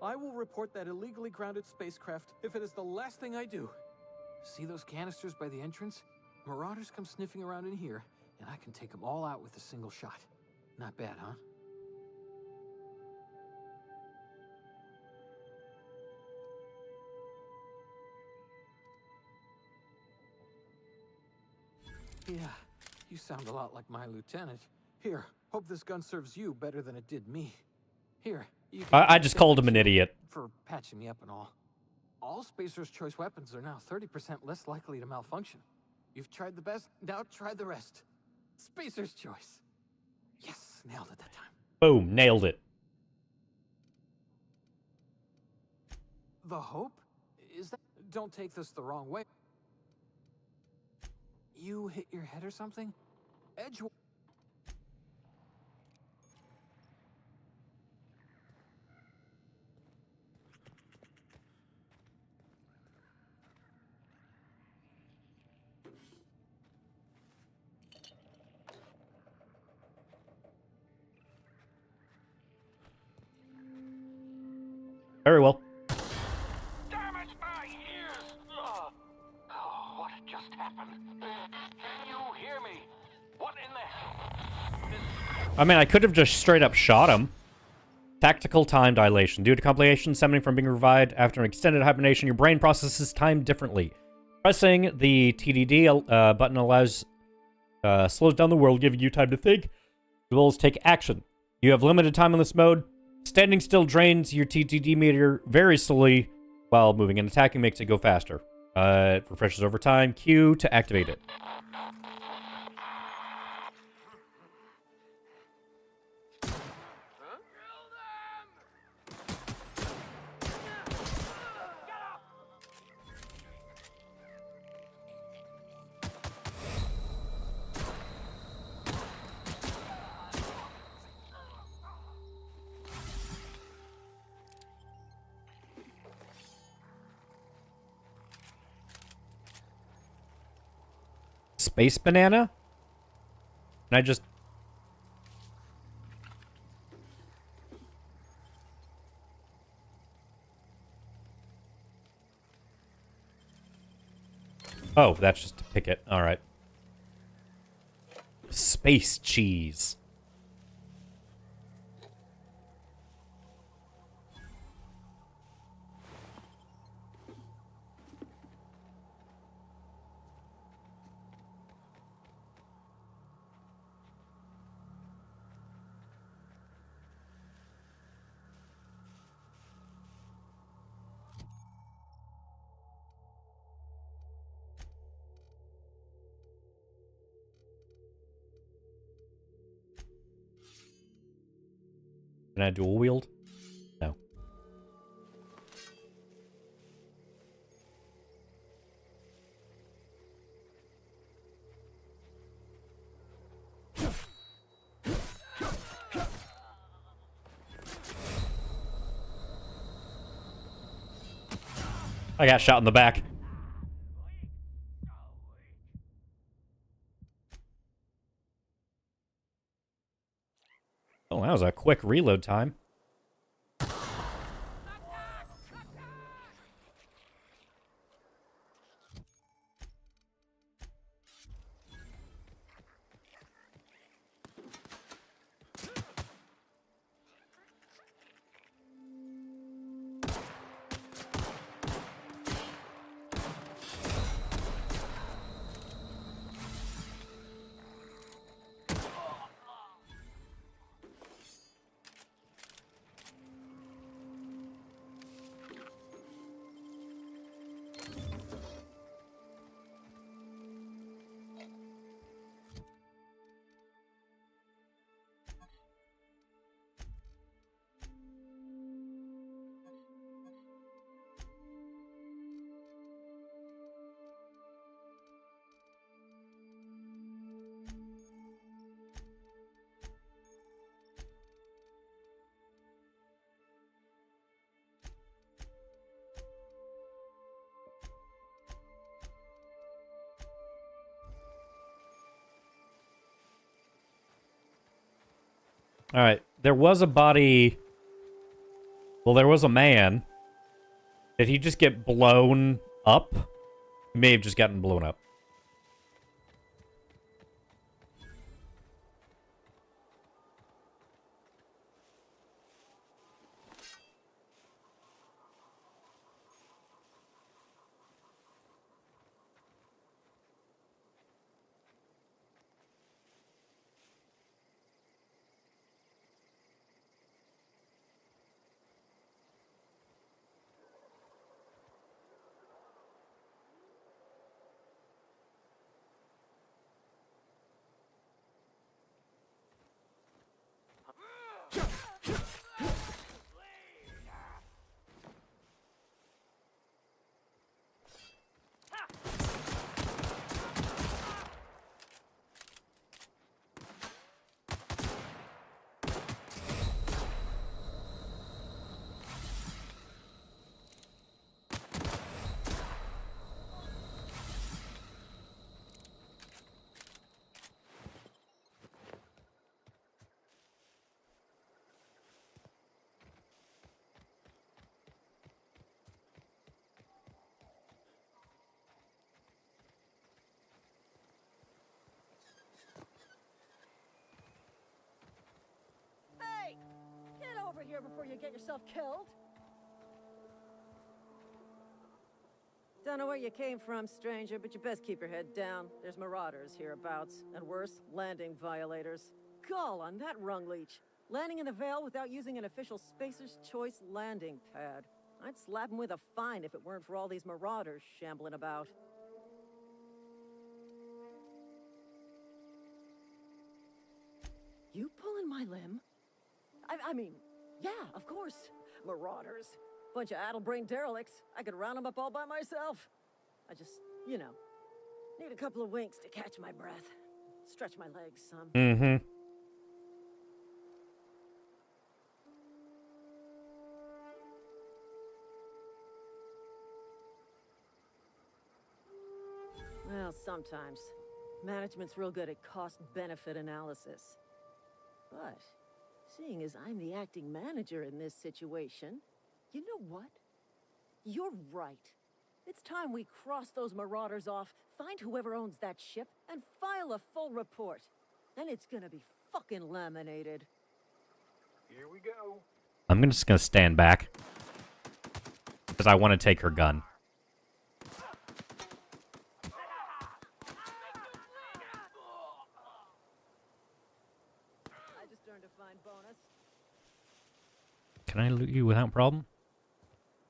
I will report that illegally grounded spacecraft if it is the last thing I do. See those canisters by the entrance? Marauders come sniffing around in here, and I can take them all out with a single shot. Not bad, huh? Yeah, you sound a lot like my lieutenant. Here, hope this gun serves you better than it did me. Here, you can
I just called him an idiot.
for patching me up and all. All Spacer's Choice weapons are now 30% less likely to malfunction. You've tried the best, now try the rest. Spacer's Choice. Yes, nailed it that time.
Boom, nailed it.
The hope? Is that... Don't take this the wrong way. You hit your head or something? Edge.
Very well.
Damn it, my ears! Oh, what just happened? Can you hear me? What in the hell?
I mean, I could have just straight up shot him. Tactical time dilation. Due to complications stemming from being revived after an extended hibernation, your brain processes time differently. Pressing the TDD button allows slows down the world, giving you time to think, as well as take action. You have limited time in this mode. Standing still drains your TTD meter very slowly, while moving and attacking makes it go faster. It refreshes over time. Q to activate it. Space banana? Can I just... Oh, that's just to pick it. Alright. Space cheese. Can I dual wield? No. I got shot in the back. Oh, that was a quick reload time. Alright, there was a body... Well, there was a man. Did he just get blown up? He may have just gotten blown up.
here before you get yourself killed? Don't know where you came from, stranger, but you best keep your head down. There's marauders hereabouts, and worse, landing violators. Gall on that rung leech. Landing in the Vale without using an official Spacer's Choice landing pad. I'd slap him with a fine if it weren't for all these marauders shambling about. You pulling my limb? I mean, yeah, of course. Marauders. Bunch of addle-brained derelicts. I could round them up all by myself. I just, you know, need a couple of winks to catch my breath. Stretch my legs some.
Mm-hmm.
Well, sometimes. Management's real good at cost-benefit analysis. But, seeing as I'm the acting manager in this situation, you know what? You're right. It's time we cross those marauders off, find whoever owns that ship, and file a full report. Then it's gonna be fucking laminated.
Here we go.
I'm just gonna stand back. Because I want to take her gun.
I just earned a fine bonus.
Can I loot you without problem?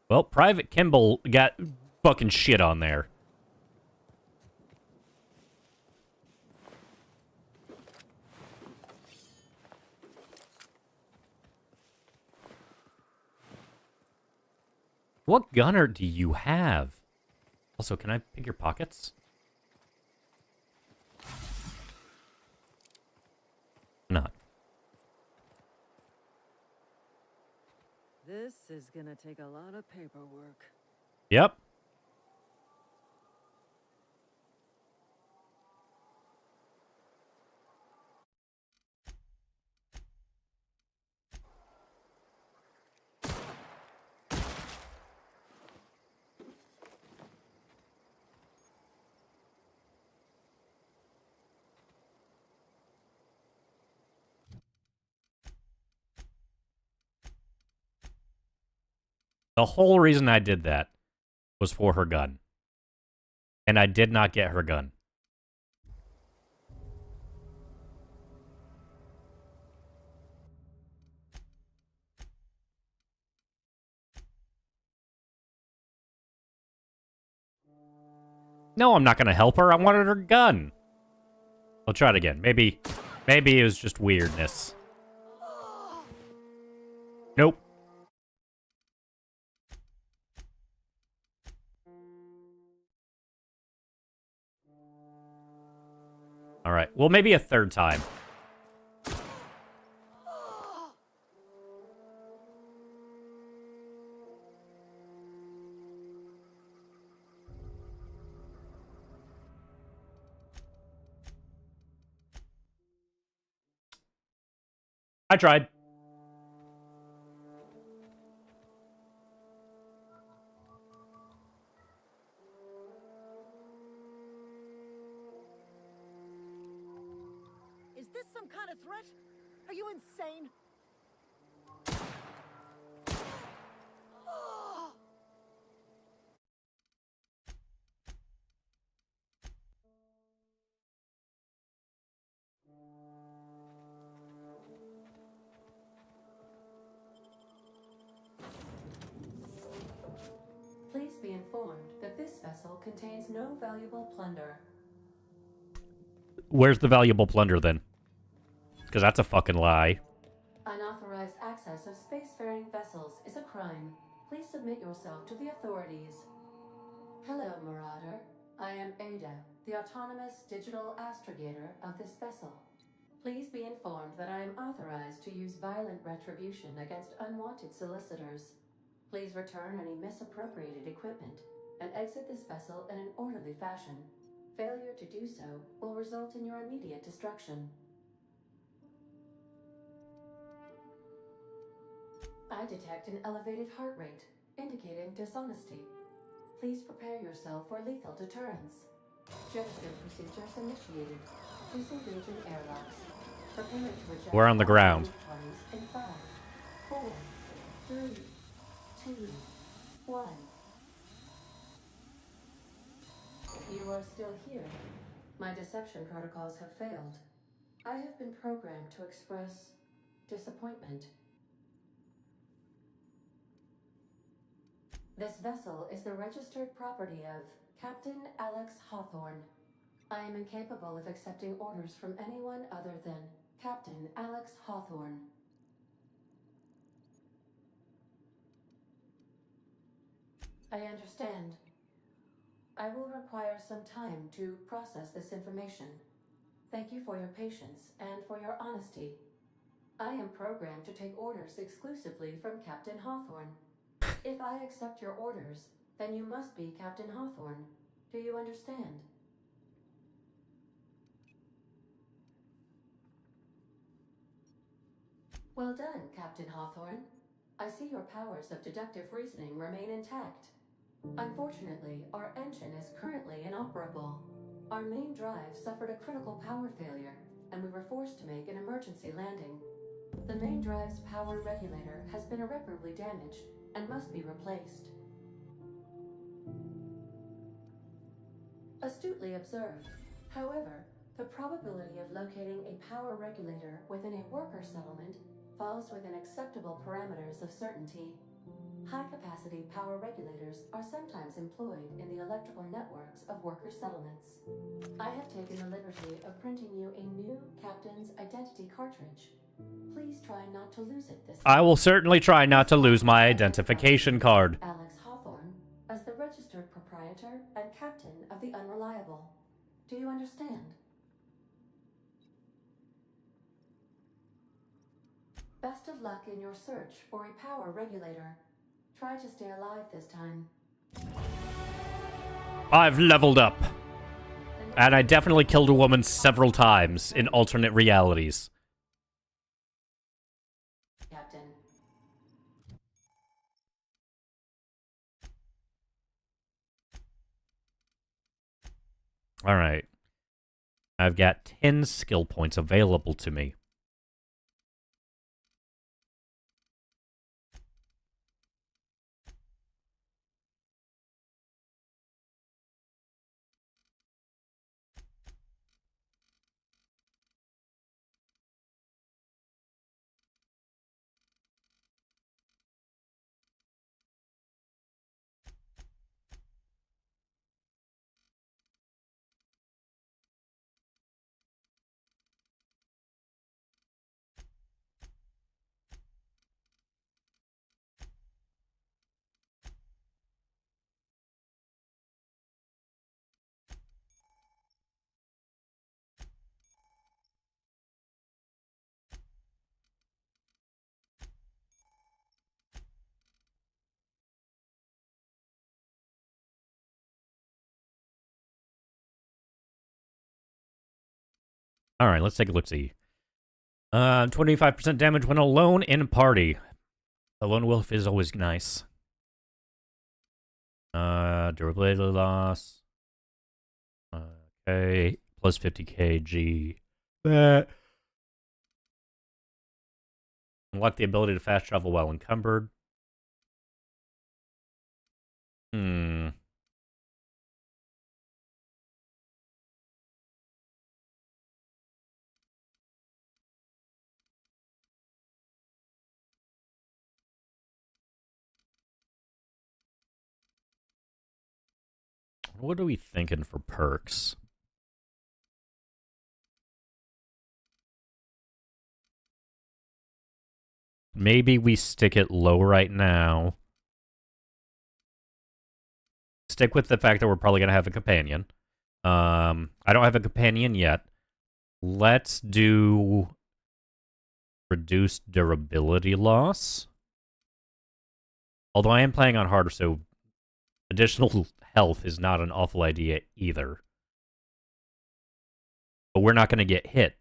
Well, Private Kimball got fucking shit on there. What gunner do you have? Also, can I pick your pockets? Not.
This is gonna take a lot of paperwork.
Yep. The whole reason I did that was for her gun. And I did not get her gun. No, I'm not going to help her. I wanted her gun. I'll try it again. Maybe it was just weirdness. Nope. All right. Well, maybe a third time. I tried.
Is this some kind of threat? Are you insane?
Please be informed that this vessel contains no valuable plunder.
Where's the valuable plunder then? Because that's a fucking lie.
Unauthorized access of spacefaring vessels is a crime. Please submit yourself to the authorities. Hello, Marauder. I am Ada, the autonomous digital astrogator of this vessel. Please be informed that I am authorized to use violent retribution against unwanted solicitors. Please return any misappropriated equipment and exit this vessel in an orderly fashion. Failure to do so will result in your immediate destruction. I detect an elevated heart rate, indicating dishonesty. Please prepare yourself for lethal deterrence. Jettison procedures initiated. Disengaging airlocks. Preparing to eject
We're on the ground.
in 5, 4, 3, 2, 1. You are still here. My deception protocols have failed. I have been programmed to express disappointment. This vessel is the registered property of Captain Alex Hawthorne. I am incapable of accepting orders from anyone other than Captain Alex Hawthorne. I understand. I will require some time to process this information. Thank you for your patience and for your honesty. I am programmed to take orders exclusively from Captain Hawthorne. If I accept your orders, then you must be Captain Hawthorne. Do you understand? Well done, Captain Hawthorne. I see your powers of deductive reasoning remain intact. Unfortunately, our engine is currently inoperable. Our main drive suffered a critical power failure, and we were forced to make an emergency landing. The main drive's power regulator has been irreparably damaged and must be replaced. Astutely observed. However, the probability of locating a power regulator within a worker settlement falls within acceptable parameters of certainty. High-capacity power regulators are sometimes employed in the electrical networks of worker settlements. I have taken the liberty of printing you a new Captain's Identity cartridge. Please try not to lose it this time.
I will certainly try not to lose my identification card.
Alex Hawthorne as the registered proprietor and captain of the Unreliable. Do you understand? Best of luck in your search for a power regulator. Try to stay alive this time.
I've leveled up. And I definitely killed a woman several times in alternate realities.
Captain.
Alright. I've got 10 skill points available to me. Alright, let's take a look-see. 25% damage when alone in a party. A lone wolf is always nice. Durability loss. Okay, plus 50 kg. Unlock the ability to fast travel while encumbered. What are we thinking for perks? Maybe we stick it low right now. Stick with the fact that we're probably going to have a companion. I don't have a companion yet. Let's do reduced durability loss. Although I am playing on harder, so additional health is not an awful idea either. But we're not going to get hit.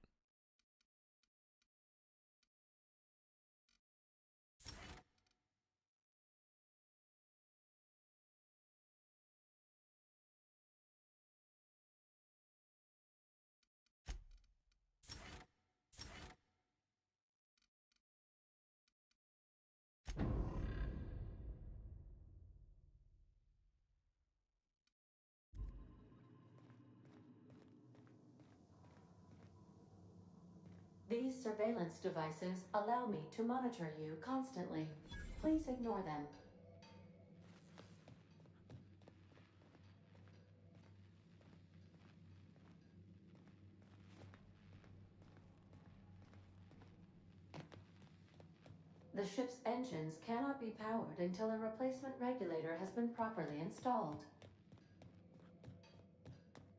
These surveillance devices allow me to monitor you constantly. Please ignore them. The ship's engines cannot be powered until a replacement regulator has been properly installed.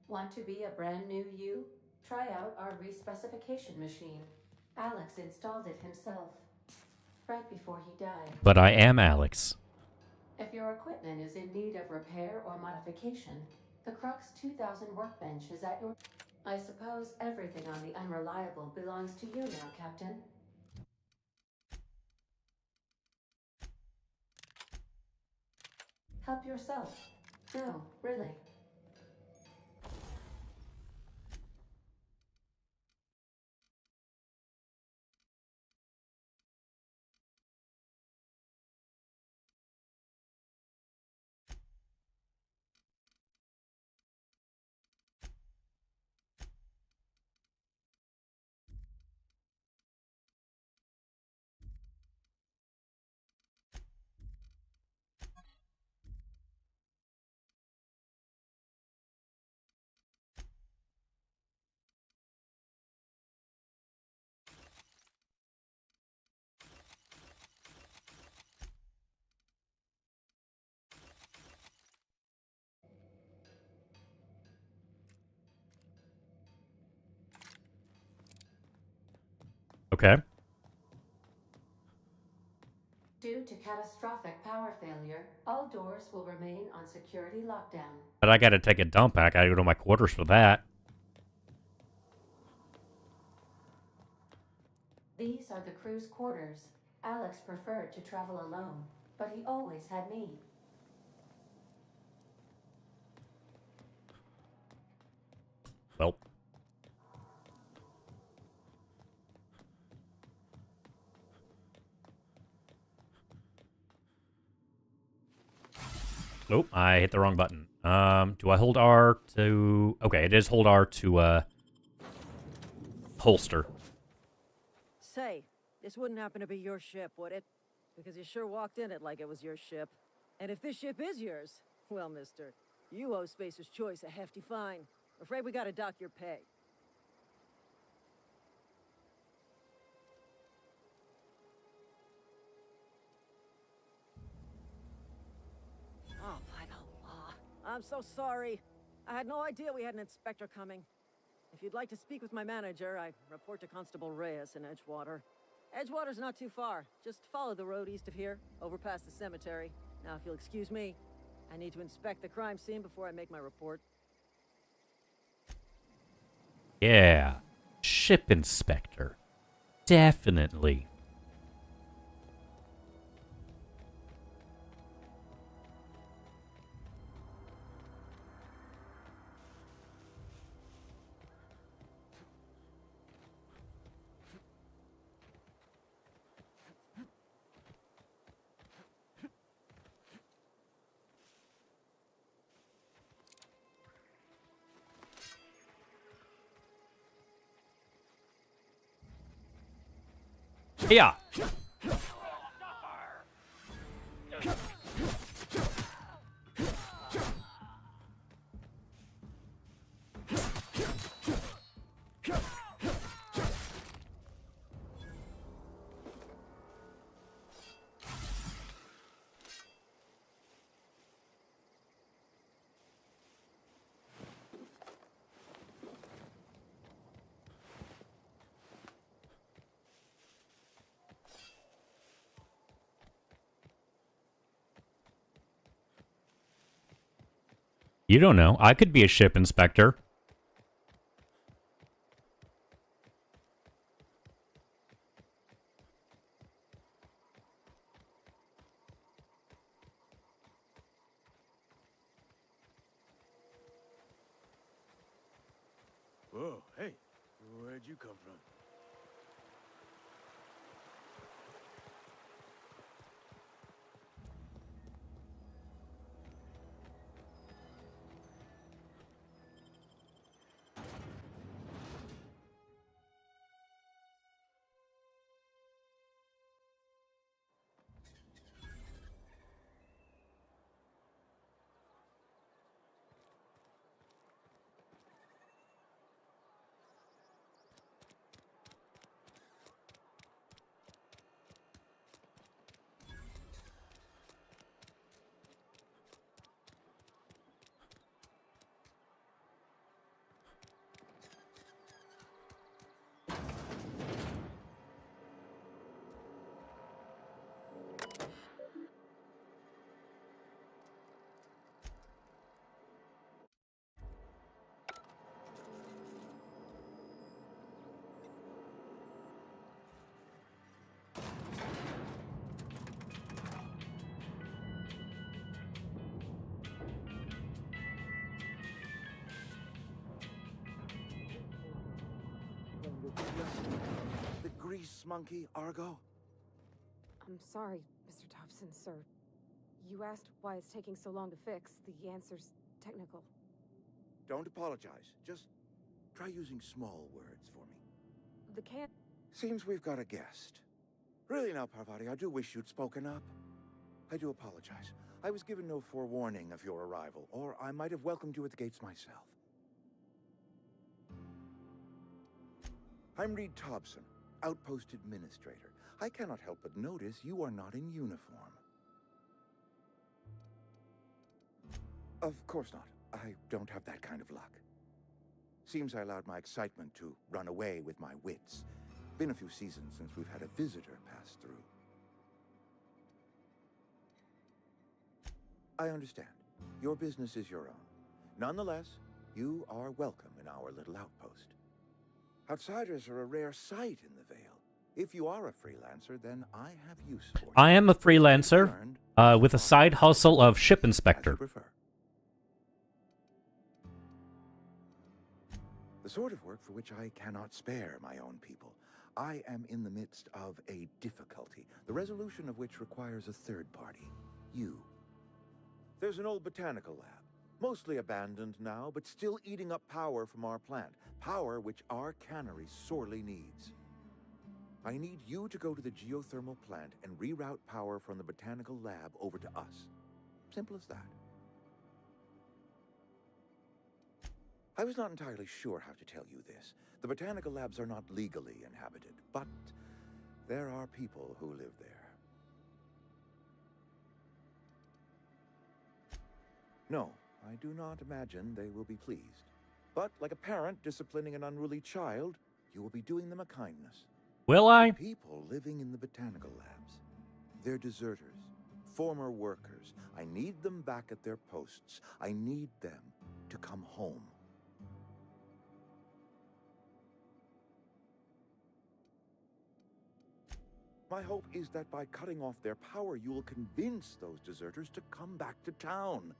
Want to be a brand new you? Try out our respecification machine. Alex installed it himself, right before he died.
But I am Alex.
If your equipment is in need of repair or modification, the Crux 2000 workbench is at your... I suppose everything on the Unreliable belongs to you now, Captain. Help yourself. No, really.
Okay.
Due to catastrophic power failure, all doors will remain on security lockdown.
But I gotta take a dump. I gotta go to my quarters for that.
These are the crew's quarters. Alex preferred to travel alone, but he always had me.
Well. Nope, I hit the wrong button. Do I hold R to... Okay, it is hold R to, holster.
Say, this wouldn't happen to be your ship, would it? Because you sure walked in it like it was your ship. And if this ship is yours, well, mister, you owe Spacer's Choice a hefty fine. Afraid we gotta dock your pay. Oh, by the law. I'm so sorry. I had no idea we had an inspector coming. If you'd like to speak with my manager, I report to Constable Reyes in Edgewater. Edgewater's not too far. Just follow the road east of here, over past the cemetery. Now, if you'll excuse me, I need to inspect the crime scene before I make my report.
Yeah. Ship inspector. Definitely. Yeah. You don't know. I could be a ship inspector.
Whoa, hey, where'd you come from? The grease monkey, Argo?
I'm sorry, Mr. Thompson, sir. You asked why it's taking so long to fix. The answer's technical.
Don't apologize. Just try using small words for me.
The can...
Seems we've got a guest. Really now, Parvati, I do wish you'd spoken up. I do apologize. I was given no forewarning of your arrival, or I might have welcomed you at the gates myself. I'm Reed Thompson, Outpost Administrator. I cannot help but notice you are not in uniform. Of course not. I don't have that kind of luck. Seems I allowed my excitement to run away with my wits. Been a few seasons since we've had a visitor pass through. I understand. Your business is your own. Nonetheless, you are welcome in our little outpost. Outsiders are a rare sight in the Vale. If you are a freelancer, then I have use for you.
I am a freelancer with a side hustle of ship inspector.
As you prefer. The sort of work for which I cannot spare my own people. I am in the midst of a difficulty, the resolution of which requires a third party. You. There's an old botanical lab, mostly abandoned now, but still eating up power from our plant. Power which our cannery sorely needs. I need you to go to the geothermal plant and reroute power from the botanical lab over to us. Simple as that. I was not entirely sure how to tell you this. The botanical labs are not legally inhabited, but there are people who live there. No, I do not imagine they will be pleased. But like a parent disciplining an unruly child, you will be doing them a kindness.
Will I?
The people living in the botanical labs. They're deserters, former workers. I need them back at their posts. I need them to come home. My hope is that by cutting off their power, you will convince those deserters to come back to town.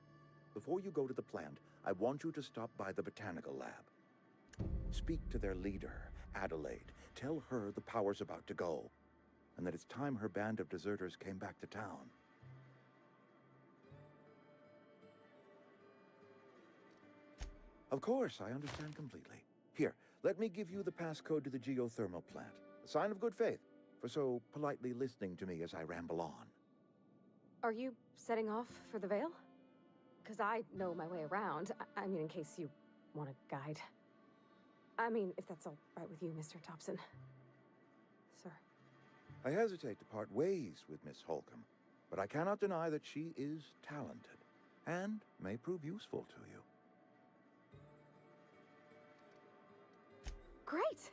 Before you go to the plant, I want you to stop by the botanical lab. Speak to their leader, Adelaide. Tell her the power's about to go, and that it's time her band of deserters came back to town. Of course, I understand completely. Here, let me give you the passcode to the geothermal plant. A sign of good faith, for so politely listening to me as I ramble on.
Are you setting off for the Vale? Because I know my way around. I mean, in case you want a guide. I mean, if that's all right with you, Mr. Thompson. Sir.
I hesitate to part ways with Miss Holcomb, but I cannot deny that she is talented, and may prove useful to you.
Great!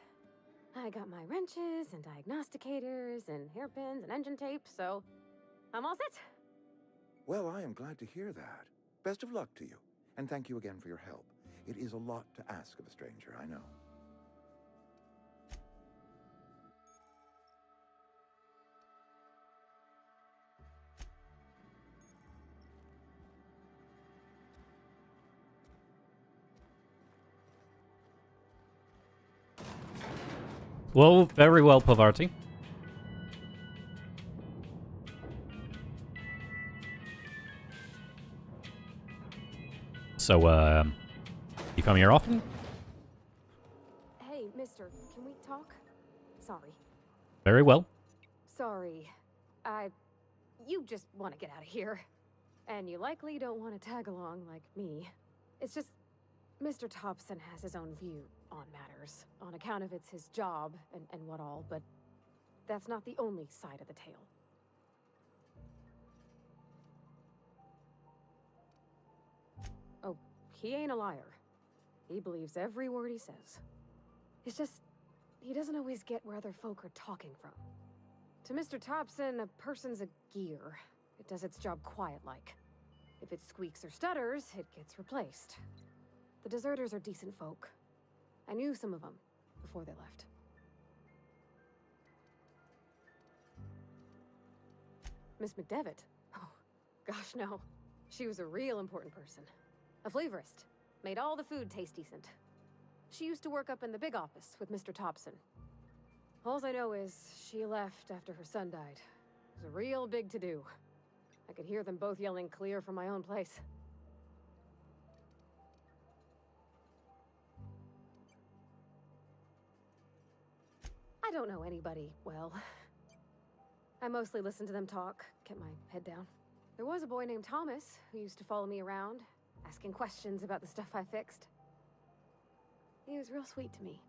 I got my wrenches and diagnosticators and hairpins and engine tape, so I'm all set.
Well, I am glad to hear that. Best of luck to you, and thank you again for your help. It is a lot to ask of a stranger, I know.
Well, very well, Pavarti. So, you come here often?
Hey, mister, can we talk? Sorry.
Very well.
Sorry. You just want to get out of here. And you likely don't want to tag along like me. It's just, Mr. Thompson has his own view on matters, on account of it's his job and what all, but that's not the only side of the tale. Oh, he ain't a liar. He believes every word he says. It's just, he doesn't always get where other folk are talking from. To Mr. Thompson, a person's a gear. It does its job quiet-like. If it squeaks or stutters, it gets replaced. The deserters are decent folk. I knew some of them before they left. Miss McDevitt? Oh, gosh, no. She was a real important person. A flavorist. Made all the food taste decent. She used to work up in the big office with Mr. Thompson. All I know is she left after her son died. It was a real big to-do. I could hear them both yelling clear from my own place. I don't know anybody well. I mostly listened to them talk, kept my head down. There was a boy named Thomas who used to follow me around, asking questions about the stuff I fixed. He was real sweet to me.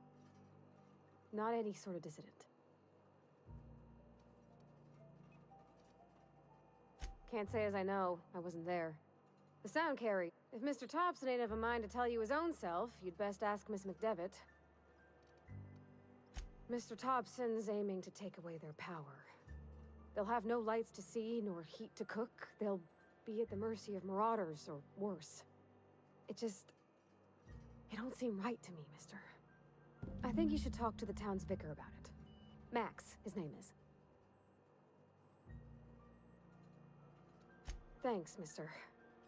Not any sort of dissident. Can't say as I know. I wasn't there. The sound carried. If Mr. Thompson ain't of a mind to tell you his own self, you'd best ask Miss McDevitt. Mr. Thompson's aiming to take away their power. They'll have no lights to see, nor heat to cook. They'll be at the mercy of marauders, or worse. It don't seem right to me, mister. I think you should talk to the town's vicar about it. Max, his name is. Thanks, mister.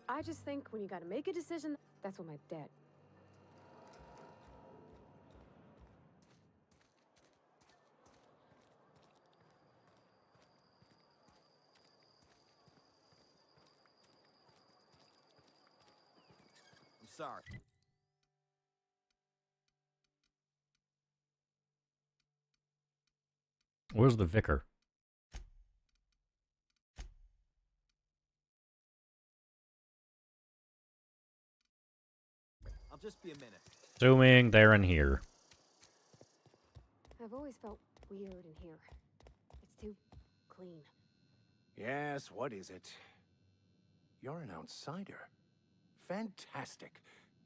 I just think when you gotta make a decision, that's when my dad...
I'm sorry.
Where's the vicar?
I'll just be a minute.
Assuming they're in here.
I've always felt weird in here. It's too clean.
Yes, what is it? You're an outsider. Fantastic.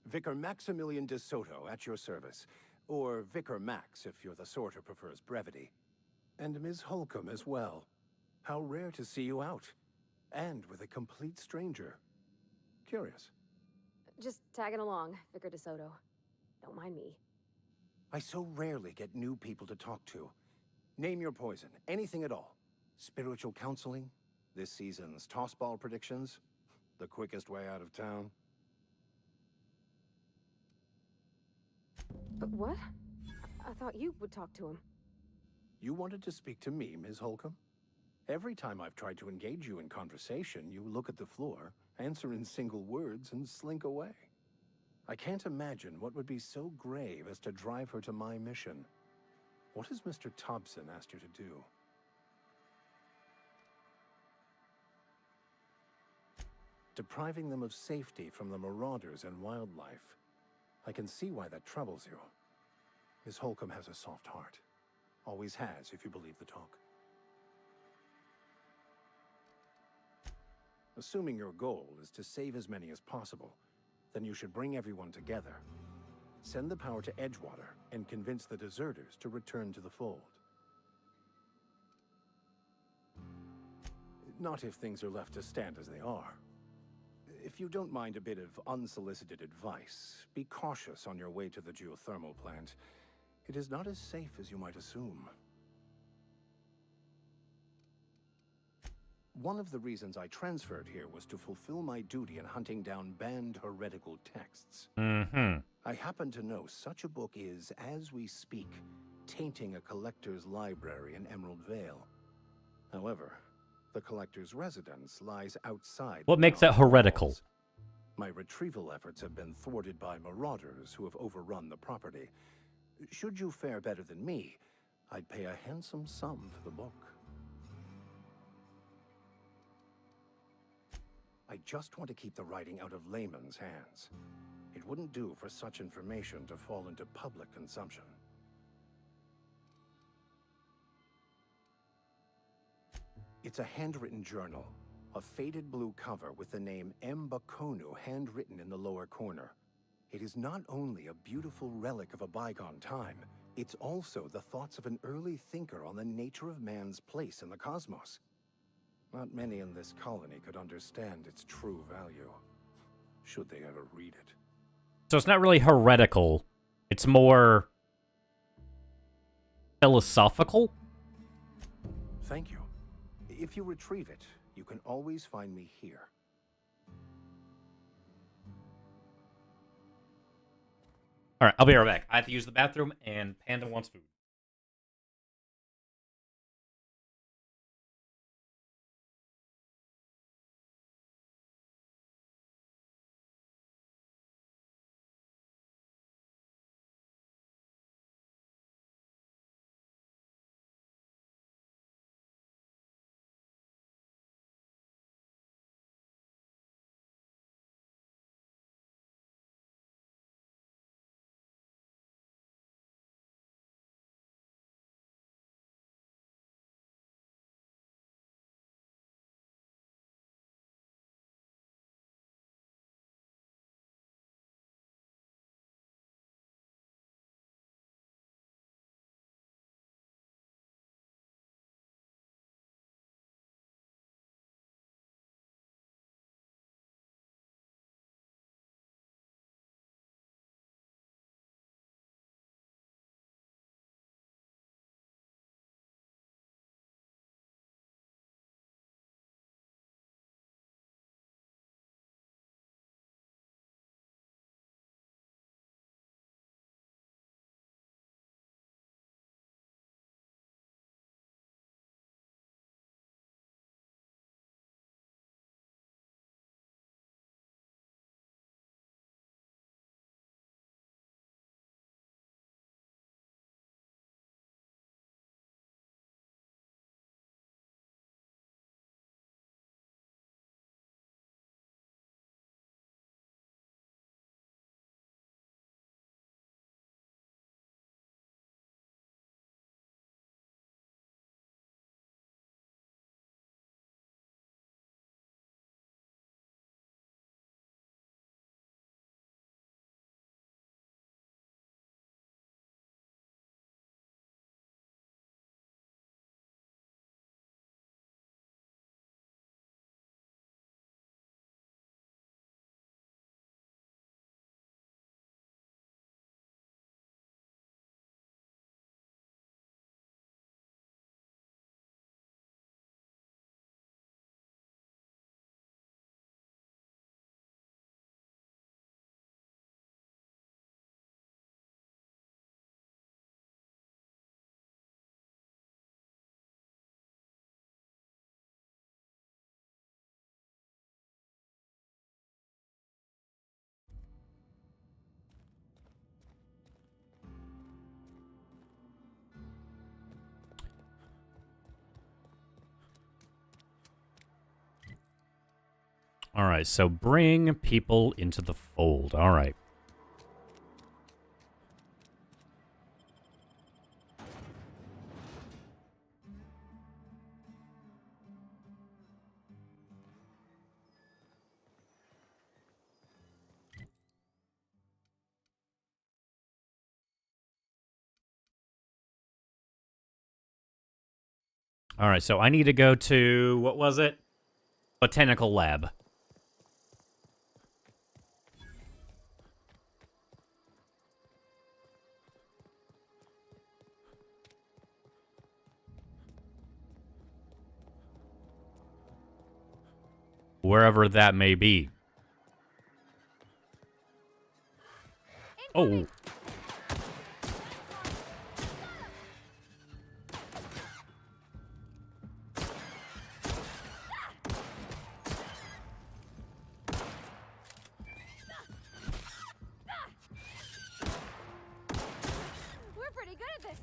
Vicar Maximilian de Soto at your service. Or Vicar Max, if you're the sort who prefers brevity. And Ms. Holcomb as well. How rare to see you out. And with a complete stranger. Curious.
Just tagging along, Vicar DeSoto. Don't mind me.
I so rarely get new people to talk to. Name your poison, anything at all. Spiritual counseling? This season's tossball predictions? The quickest way out of town?
But what? I thought you would talk to him.
You wanted to speak to me, Ms. Holcomb? Every time I've tried to engage you in conversation, you look at the floor, answer in single words, and slink away. I can't imagine what would be so grave as to drive her to my mission. What has Mr. Thompson asked you to do? Depriving them of safety from the marauders and wildlife. I can see why that troubles you. Miss Holcomb has a soft heart. Always has, if you believe the talk. Assuming your goal is to save as many as possible, then you should bring everyone together. Send the power to Edgewater and convince the deserters to return to the fold. Not if things are left to stand as they are. If you don't mind a bit of unsolicited advice, be cautious on your way to the geothermal plant. It is not as safe as you might assume. One of the reasons I transferred here was to fulfill my duty in hunting down banned heretical texts. I happen to know such a book is, as we speak, tainting a collector's library in Emerald Vale. However, the collector's residence lies outside.
What makes it heretical?
My retrieval efforts have been thwarted by marauders who have overrun the property. Should you fare better than me, I'd pay a handsome sum for the book. I just want to keep the writing out of layman's hands. It wouldn't do for such information to fall into public consumption. It's a handwritten journal, a faded blue cover with the name M. Bakonu handwritten in the lower corner. It is not only a beautiful relic of a bygone time, it's also the thoughts of an early thinker on the nature of man's place in the cosmos. Not many in this colony could understand its true value, should they ever read it.
So it's not really heretical. It's more philosophical?
Thank you. If you retrieve it, you can always find me here.
Alright, I'll be right back. I have to use the bathroom, and Panda wants food. Alright, so bring people into the fold. Alright. Alright, so I need to go to, what was it? Botanical Lab. Wherever that may be. Oh.
We're pretty good at this.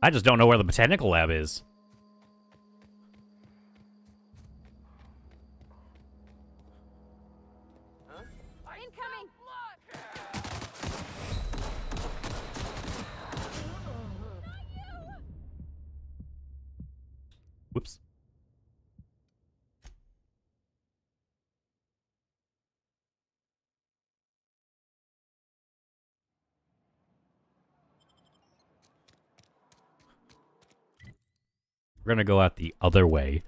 I just don't know where the Botanical Lab is.
Incoming!
We're gonna go out the other way.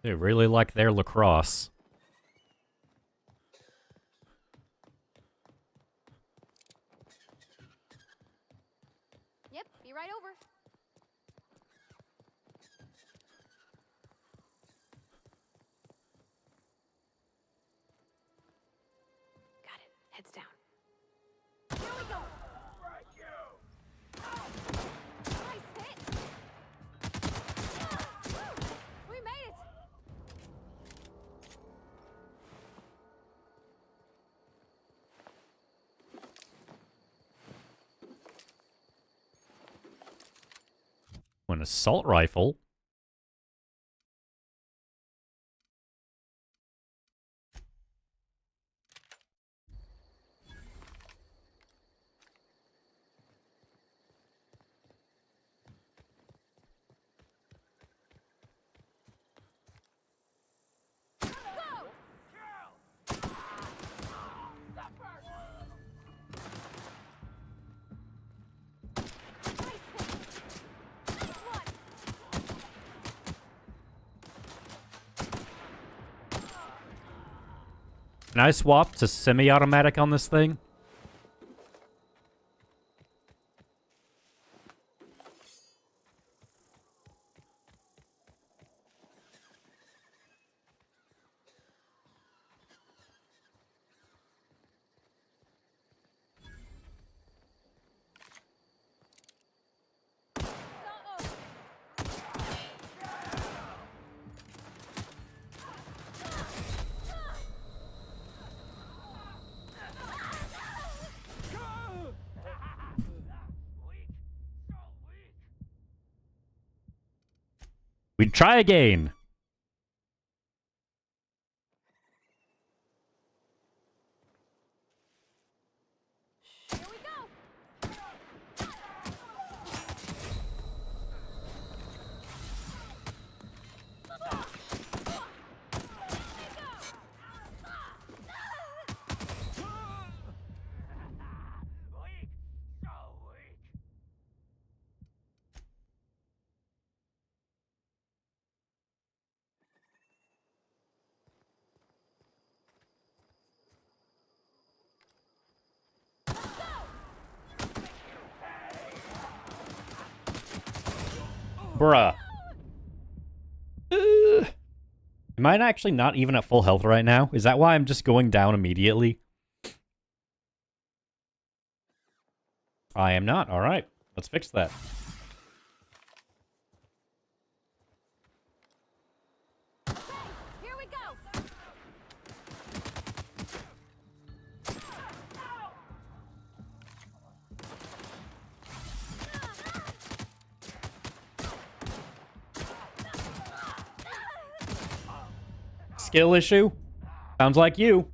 They really like their lacrosse.
Yep, be right over. Got it. Heads down. Here we go. Nice hit. We made it.
An assault rifle? Can I swap to semi-automatic on this thing? We'd try again. Bruh. Am I actually not even at full health right now? Is that why I'm just going down immediately? I am not. Alright. Let's fix that.
Here we go.
Skill issue? Sounds like you.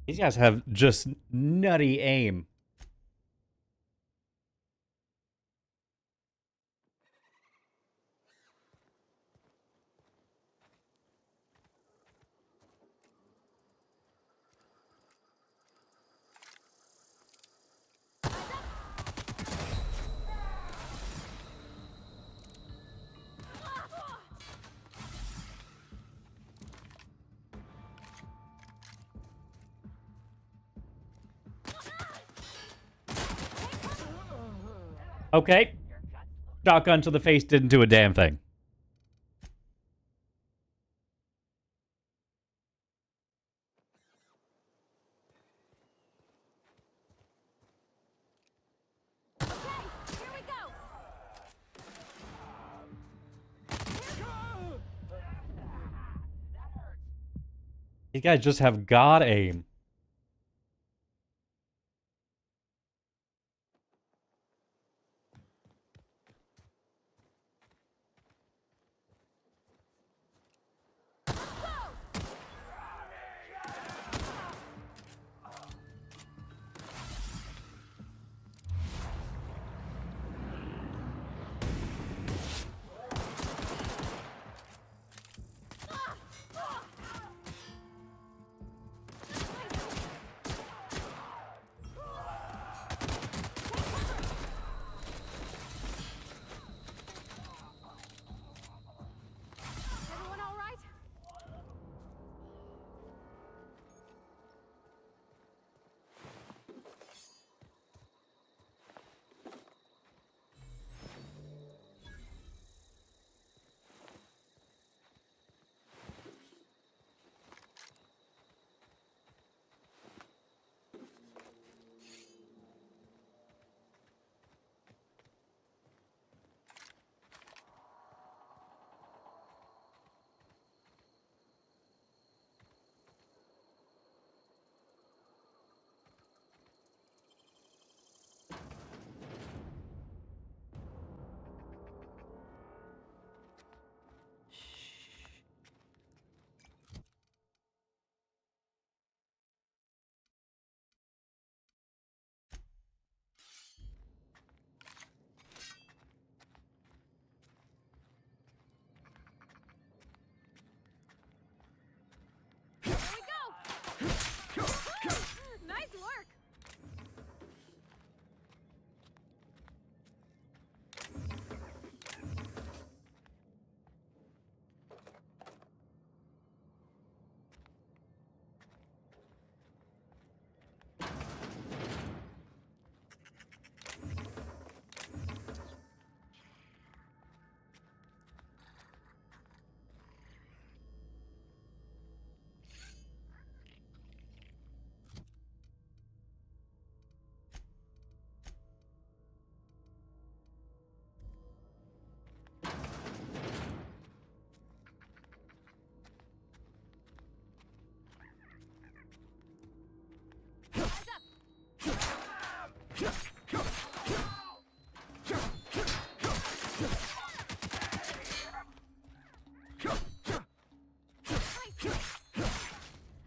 These guys have just nutty aim. Okay. Shotgun to the face didn't do a damn thing. These guys just have god aim.
Everyone all right? Here we go! Nice work!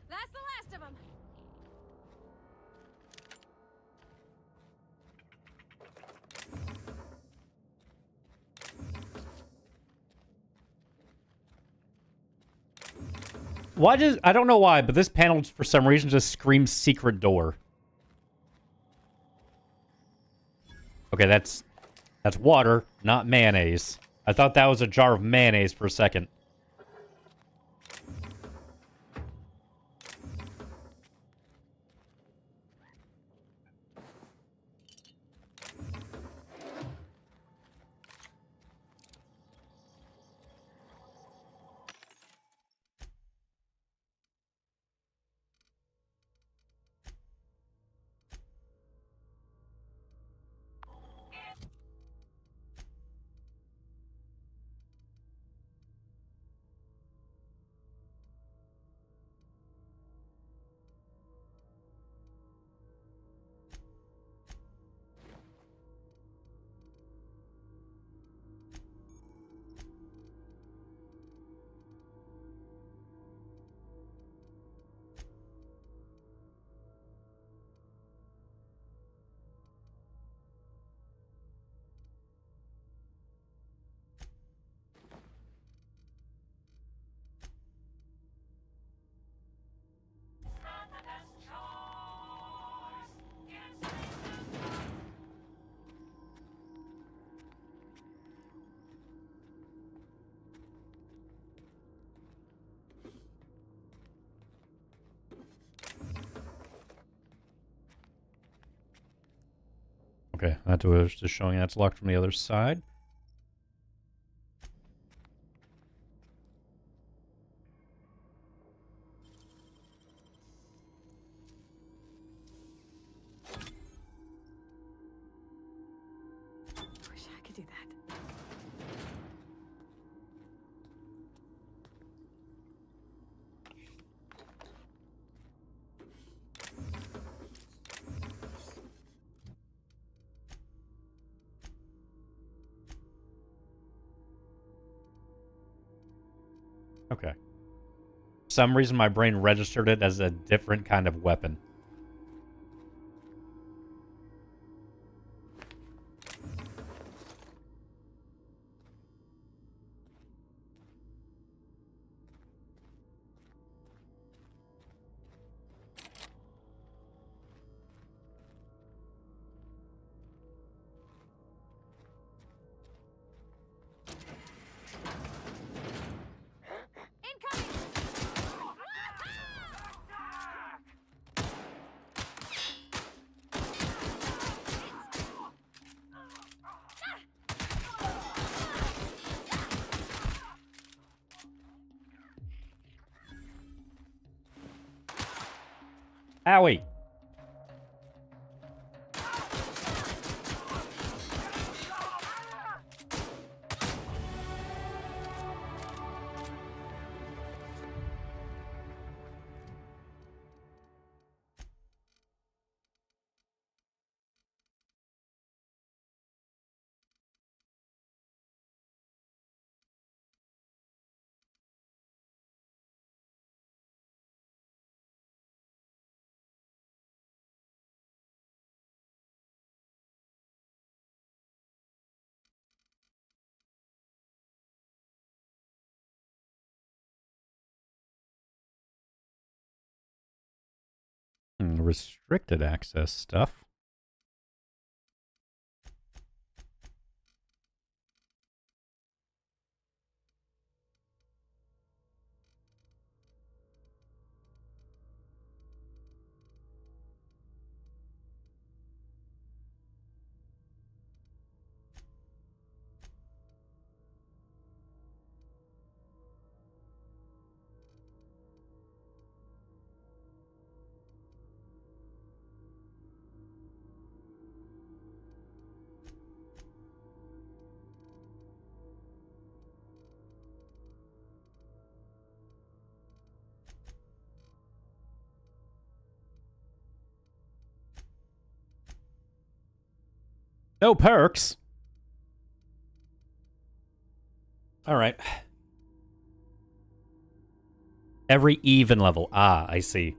That's the last of them.
Why does I don't know why, but this panel for some reason just screams secret door. Okay, that's water, not mayonnaise. I thought that was a jar of mayonnaise for a second. Okay, that was just showing that's locked from the other side.
Wish I could do that.
Okay. For some reason, my brain registered it as a different kind of weapon. Owie. Restricted access stuff. No perks. All right. Every even level. Ah, I see.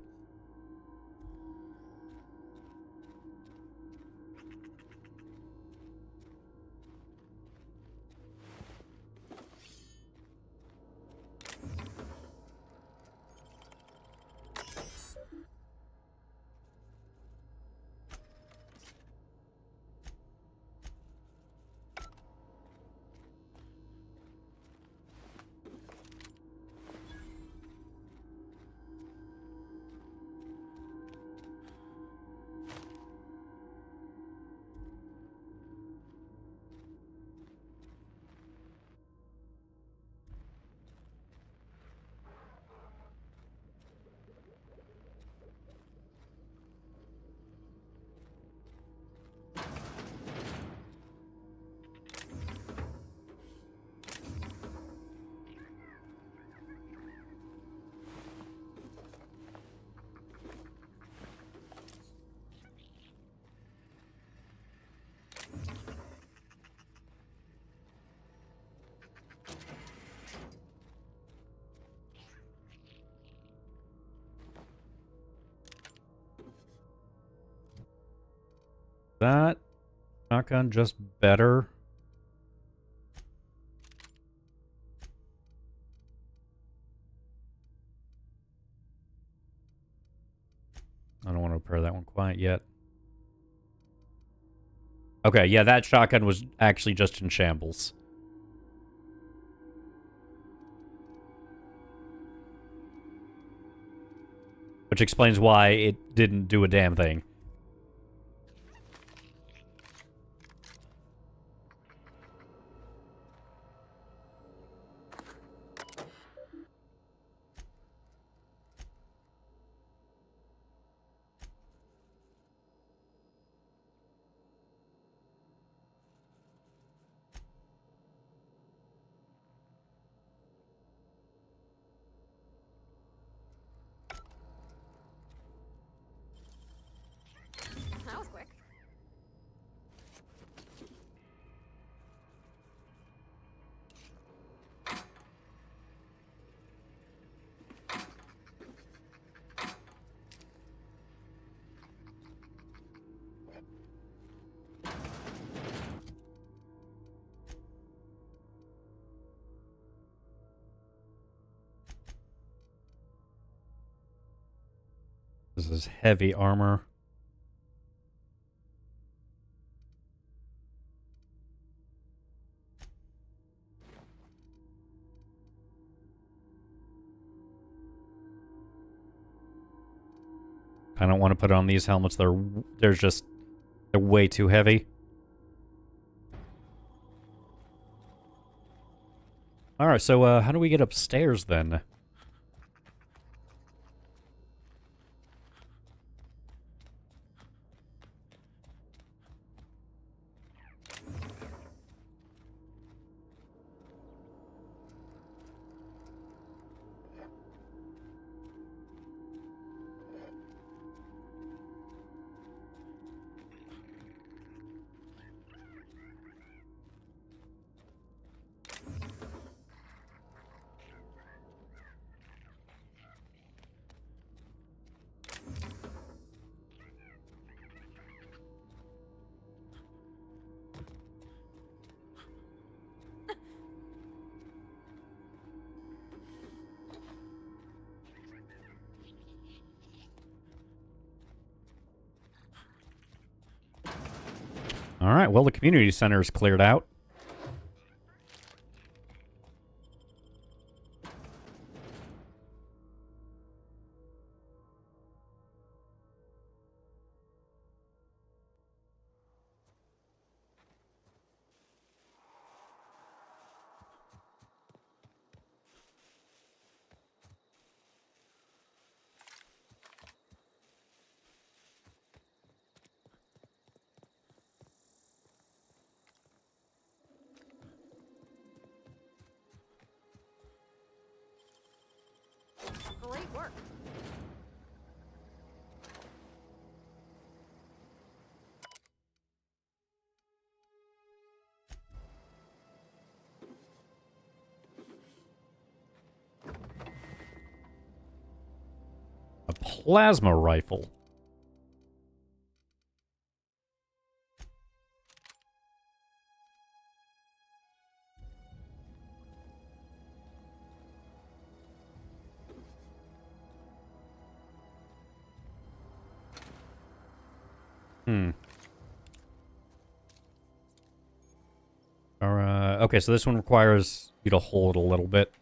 That shotgun just better. I don't want to repair that one quite yet. Okay, yeah, that shotgun was actually just in shambles. Which explains why it didn't do a damn thing. This is heavy armor. I don't want to put on these helmets. They're way too heavy. All right, so how do we get upstairs then? All right, well, the community center is cleared out.
Great work.
A plasma rifle. Okay, so this one requires you to hold a little bit.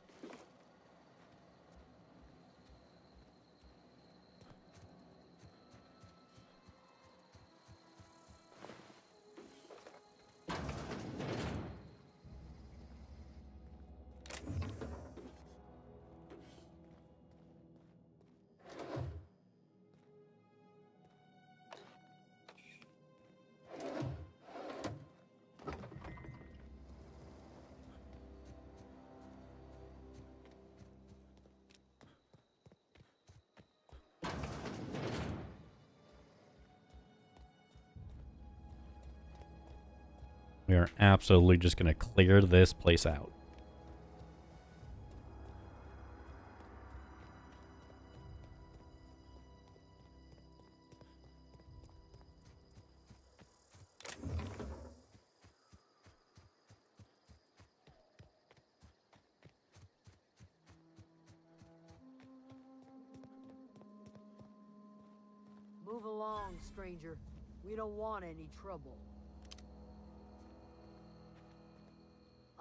We are absolutely just going to clear this place out.
Move along, stranger. We don't want any trouble.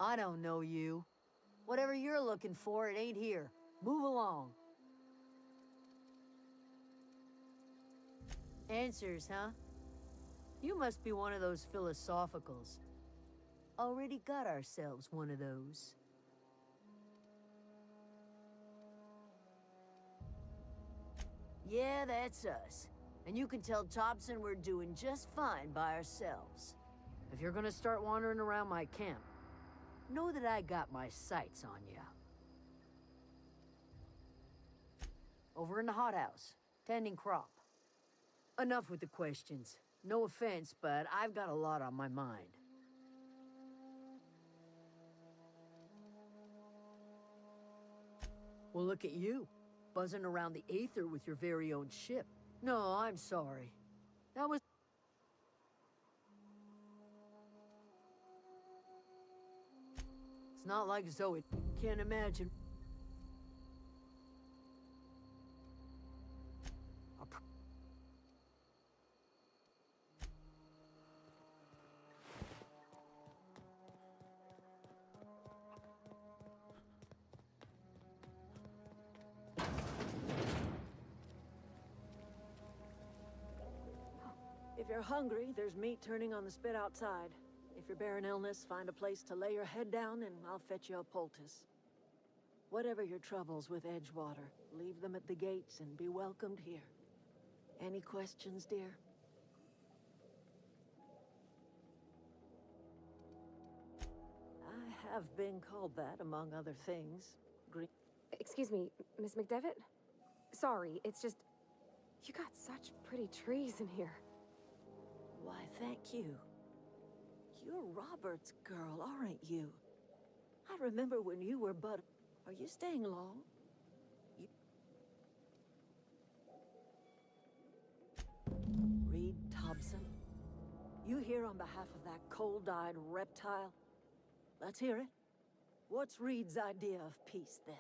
I don't know you. Whatever you're looking for, it ain't here. Move along. Answers, huh? You must be one of those philosophicals. Already got ourselves one of those. Yeah, that's us. And you can tell Thompson we're doing just fine by ourselves. If you're gonna start wandering around my camp, know that I got my sights on you. Over in the hothouse, tending crop. Enough with the questions. No offense, but I've got a lot on my mind. Well, look at you, buzzing around the aether with your very own ship. No, I'm sorry. That was... It's not like Zoe. Can't imagine. If you're hungry, there's meat turning on the spit outside. If you're bearing illness, find a place to lay your head down and I'll fetch you a poultice. Whatever your troubles with Edgewater, leave them at the gates and be welcomed here. Any questions, dear? I have been called that, among other things.
Excuse me, Miss McDevitt? Sorry, it's just... You got such pretty trees in here.
Why, thank you. You're Robert's girl, aren't you? I remember when you were but... Are you staying long? Reed Thompson? You here on behalf of that cold-eyed reptile? Let's hear it. What's Reed's idea of peace, then?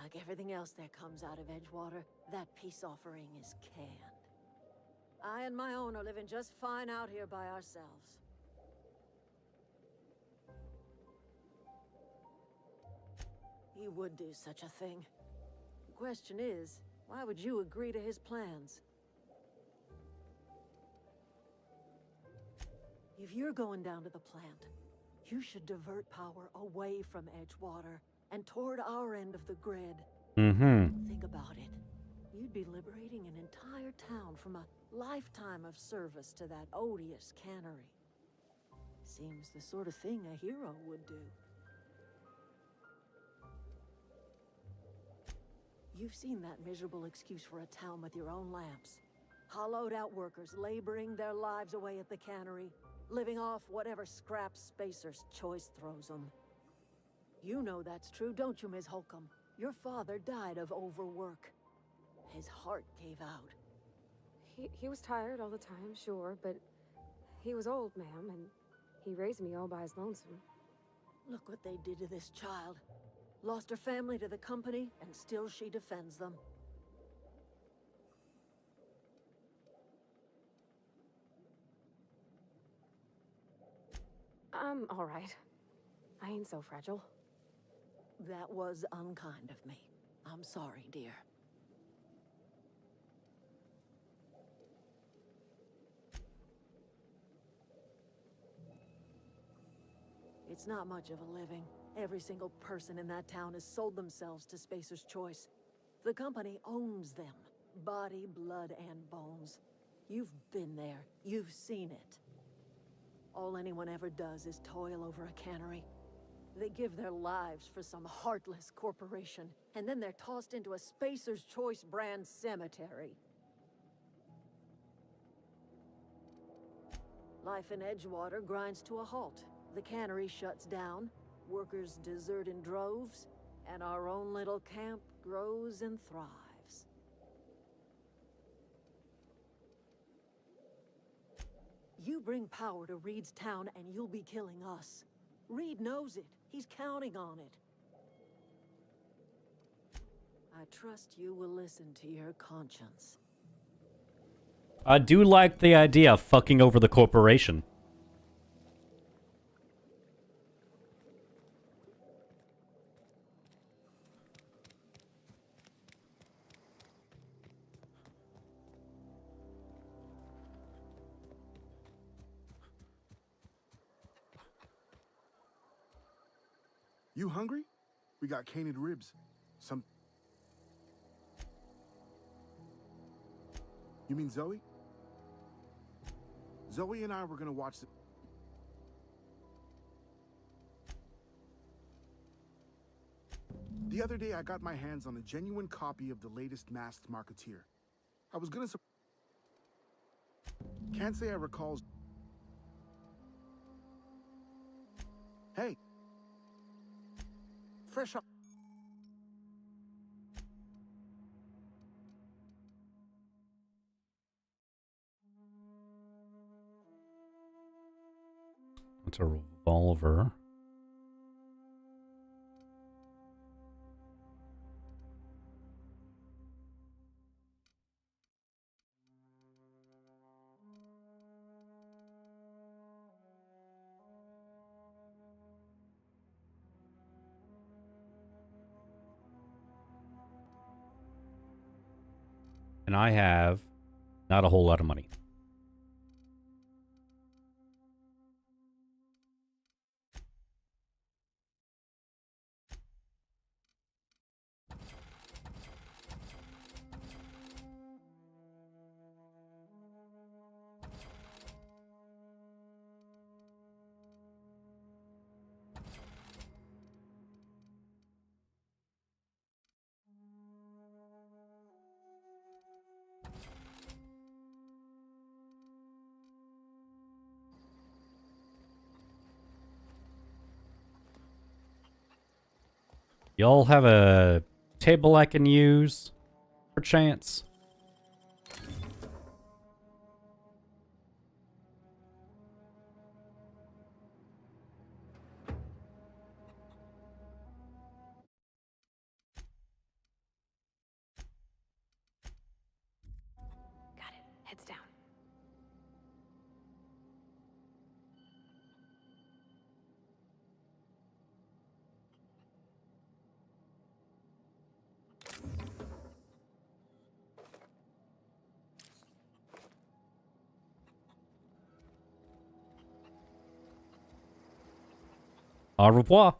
Like everything else that comes out of Edgewater, that peace offering is canned. I and my own are living just fine out here by ourselves. He would do such a thing. The question is, why would you agree to his plans? If you're going down to the plant, you should divert power away from Edgewater and toward our end of the grid. Think about it. You'd be liberating an entire town from a lifetime of service to that odious cannery. Seems the sort of thing a hero would do. You've seen that miserable excuse for a town with your own lamps. Hollowed out workers laboring their lives away at the cannery, living off whatever scraps Spacer's Choice throws them. You know that's true, don't you, Ms. Holcomb? Your father died of overwork. His heart gave out.
He was tired all the time, sure, but he was old, ma'am, and he raised me all by his lonesome.
Look what they did to this child. Lost her family to the company, and still she defends them.
I'm all right. I ain't so fragile.
That was unkind of me. I'm sorry, dear. It's not much of a living. Every single person in that town has sold themselves to Spacer's Choice. The company owns them. Body, blood, and bones. You've been there. You've seen it. All anyone ever does is toil over a cannery. They give their lives for some heartless corporation, and then they're tossed into a Spacer's Choice brand cemetery. Life in Edgewater grinds to a halt. The cannery shuts down, workers desert in droves, and our own little camp grows and thrives. You bring power to Reed's town and you'll be killing us. Reed knows it. He's counting on it. I trust you will listen to your conscience.
I do like the idea of fucking over the corporation.
You hungry? We got canid ribs. Some... You mean Zoe? Zoe and I were gonna watch the... The other day I got my hands on a genuine copy of the latest Masked Marketeer. I was gonna... Can't say I recall... Hey! Fresh up.
It's a revolver. And I have not a whole lot of money. Y'all have a table I can use, perchance?
Got it. Heads down.
Au revoir.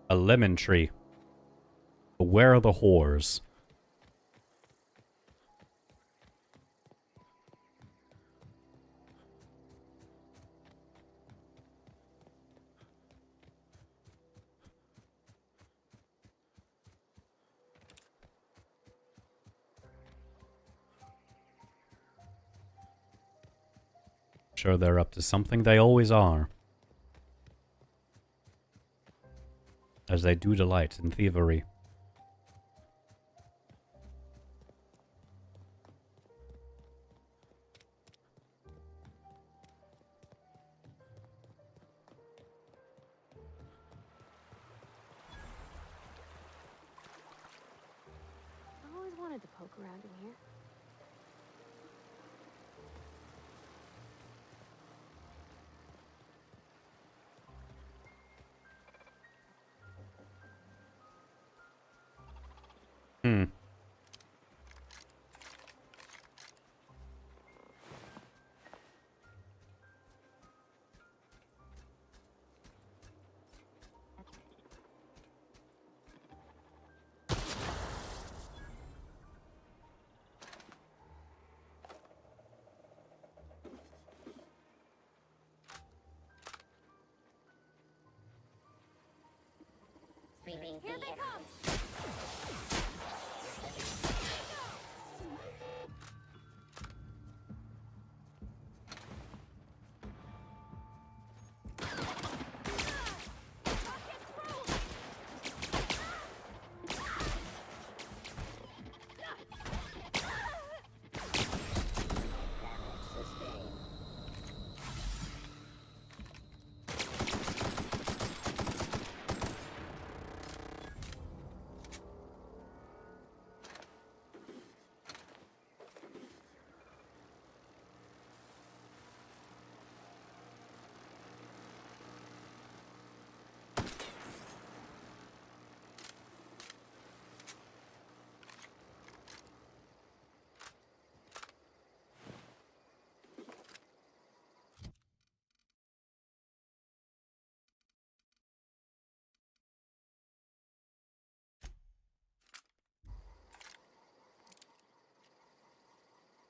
A lemon tree. Where are the whores? Sure they're up to something. They always are. As they do delight in thievery.
I've always wanted to poke around in here.
Hmm.
Here they come!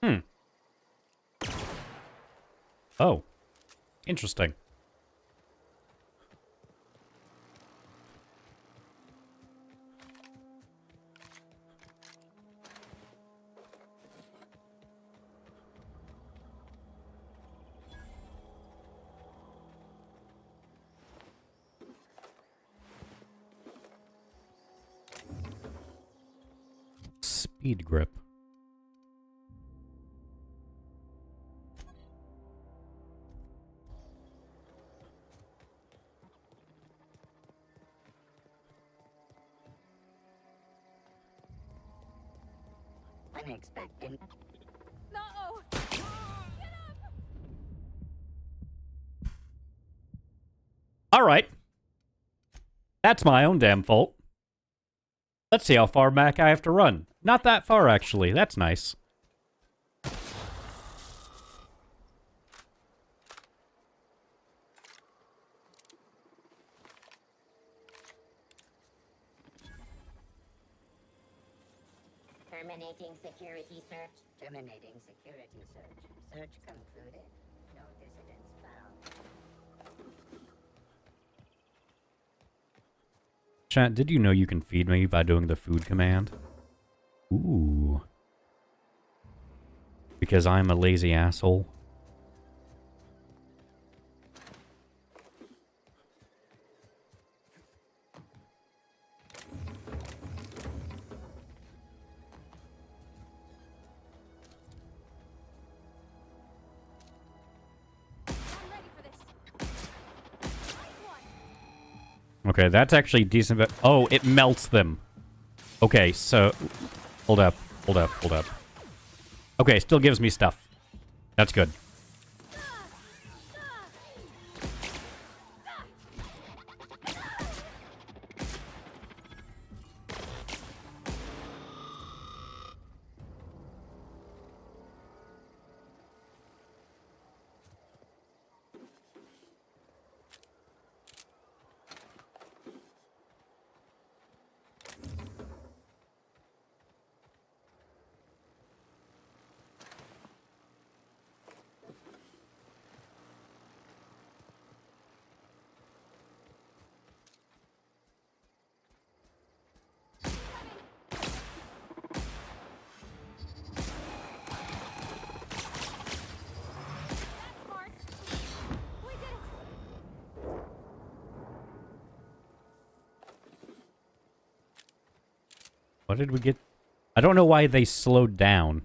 Hmm. Oh. Interesting. Speed grip.
unexpected.
No! Get up!
All right. That's my own damn fault. Let's see how far back I have to run. Not that far, actually. That's nice.
Terminating security search. Terminating security search. Search concluded. No dissidents found.
Chat, did you know you can feed me by doing the food command? Ooh. Because I'm a lazy asshole. Okay, that's actually decent, but... Oh, it melts them. Okay, so... Hold up, hold up, hold up. Okay, still gives me stuff. That's good. What did we get? I don't know why they slowed down.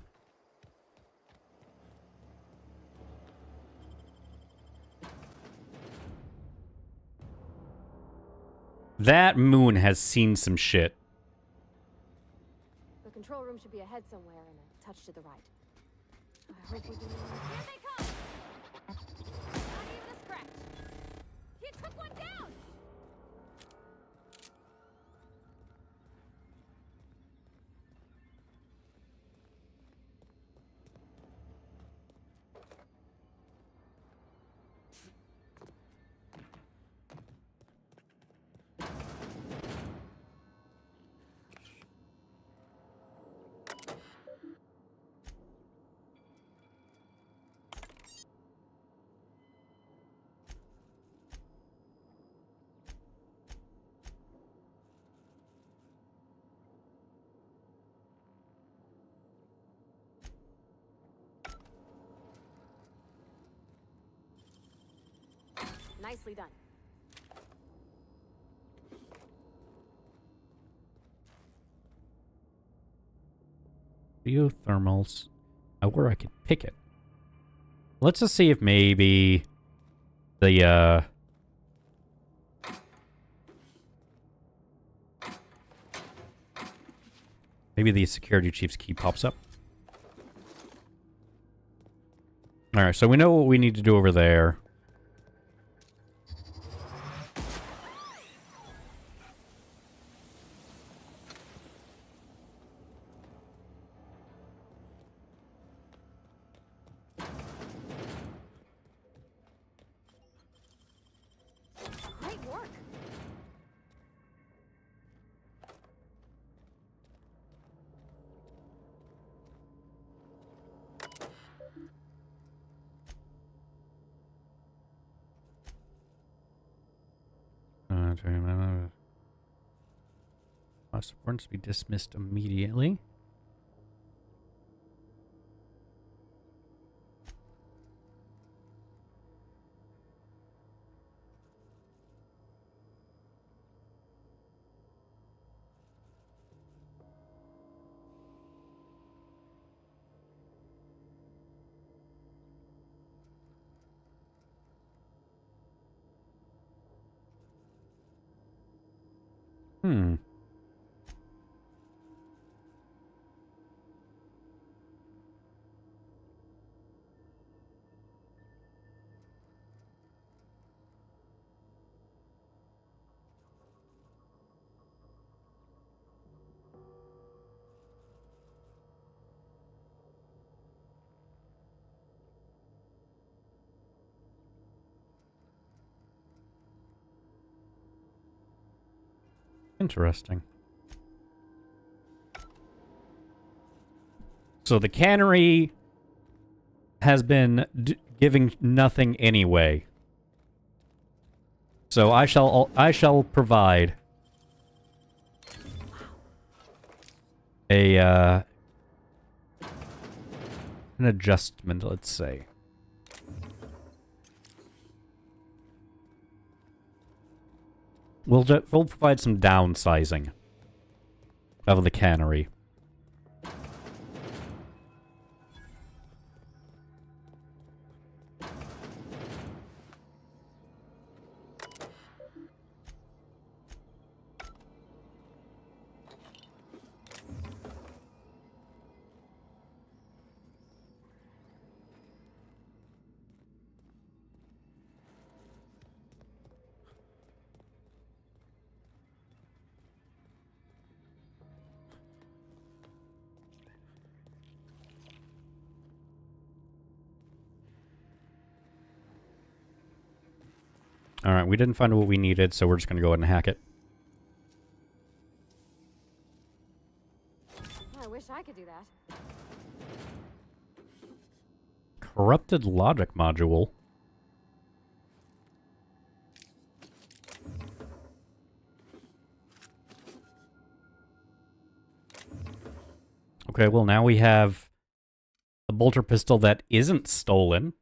That moon has seen some shit.
The control room should be ahead somewhere and a touch to the right. I hope we can... Here they come! Not even a scratch. He took one down! Nicely done.
Geothermals. Where I could pick it. Let's just see if maybe the maybe the security chief's key pops up. Alright, so we know what we need to do over there.
Great work.
Warrants to be dismissed immediately. Interesting. So the cannery has been giving nothing anyway. So I shall provide a an adjustment, let's say. We'll provide some downsizing of the cannery. Alright, we didn't find what we needed, so we're just going to go ahead and hack it.
I wish I could do that.
Corrupted logic module. Okay, well now we have a bolter pistol that isn't stolen.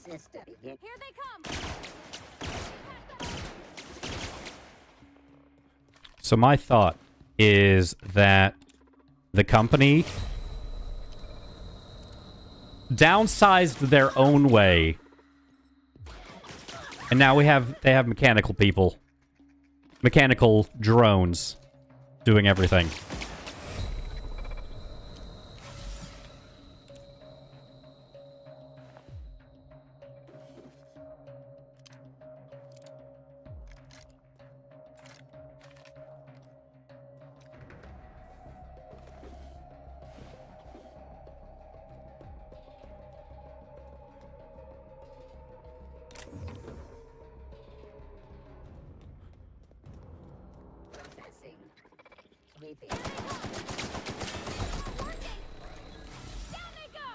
Sister, begin.
Here they come!
So my thought is that the company downsized their own way. And now they have mechanical people. Mechanical drones doing everything.
Processing. Sweeping.
Down they go!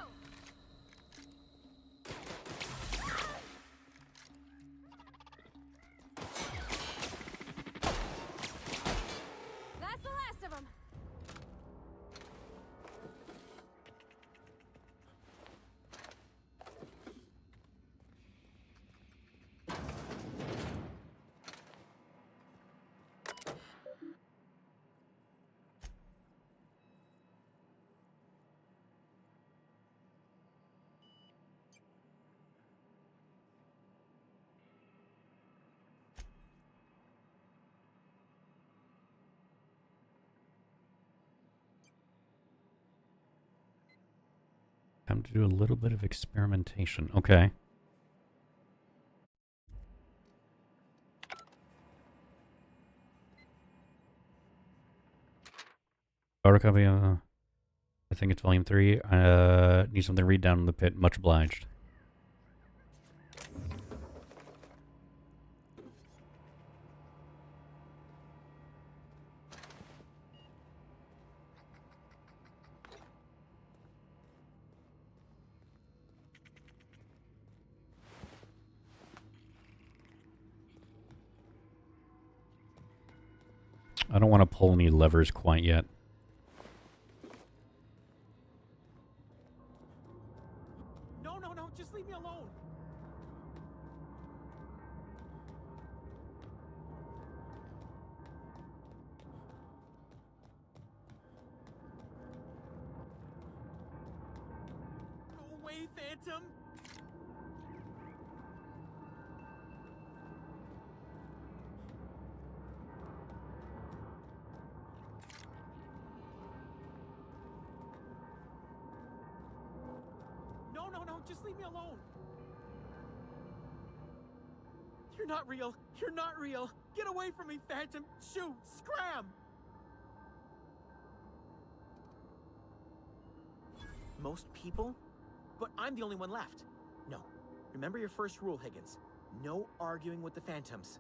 That's the last of them.
Time to do a little bit of experimentation. Okay. Photo copy, I think it's volume 3. Need something to read down in the pit. Much obliged. I don't want to pull any levers quite yet.
No, just leave me alone.
Phantom! No, no, no, just leave me alone! You're not real! You're not real! Get away from me, Phantom! Shoot! Scram! Most people? But I'm the only one left. No. Remember your first rule, Higgins. No arguing with the Phantoms.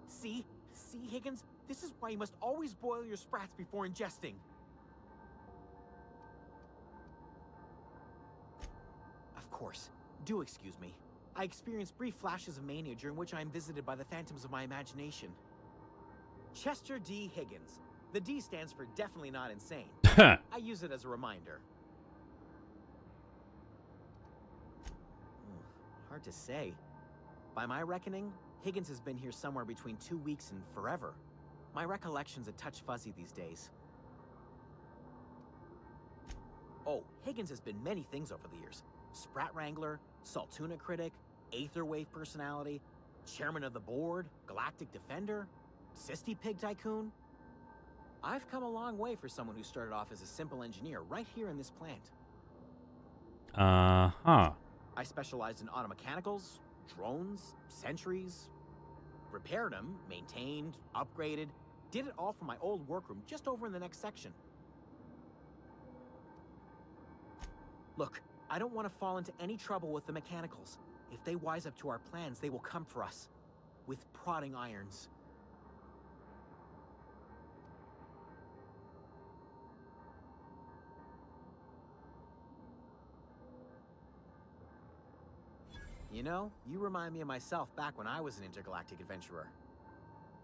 See? See, Higgins? This is why you must always boil your sprats before ingesting. Of course. Do excuse me. I experience brief flashes of mania during which I am visited by the phantoms of my imagination. Chester D. Higgins. The D stands for definitely not insane. I use it as a reminder. Hard to say. By my reckoning, Higgins has been here somewhere between 2 weeks and forever. My recollection's a touch fuzzy these days. Oh, Higgins has been many things over the years. Sprat Wrangler, Saltuna Critic, Aetherwave Personality, Chairman of the Board, Galactic Defender, Sisty Pig Tycoon. I've come a long way for someone who started off as a simple engineer right here in this plant.
Uh-huh.
I specialized in automechanicals, drones, sentries, repaired them, maintained, upgraded, did it all from my old workroom just over in the next section. Look, I don't want to fall into any trouble with the mechanicals. If they wise up to our plans, they will come for us. With prodding irons. You know, you remind me of myself back when I was an intergalactic adventurer.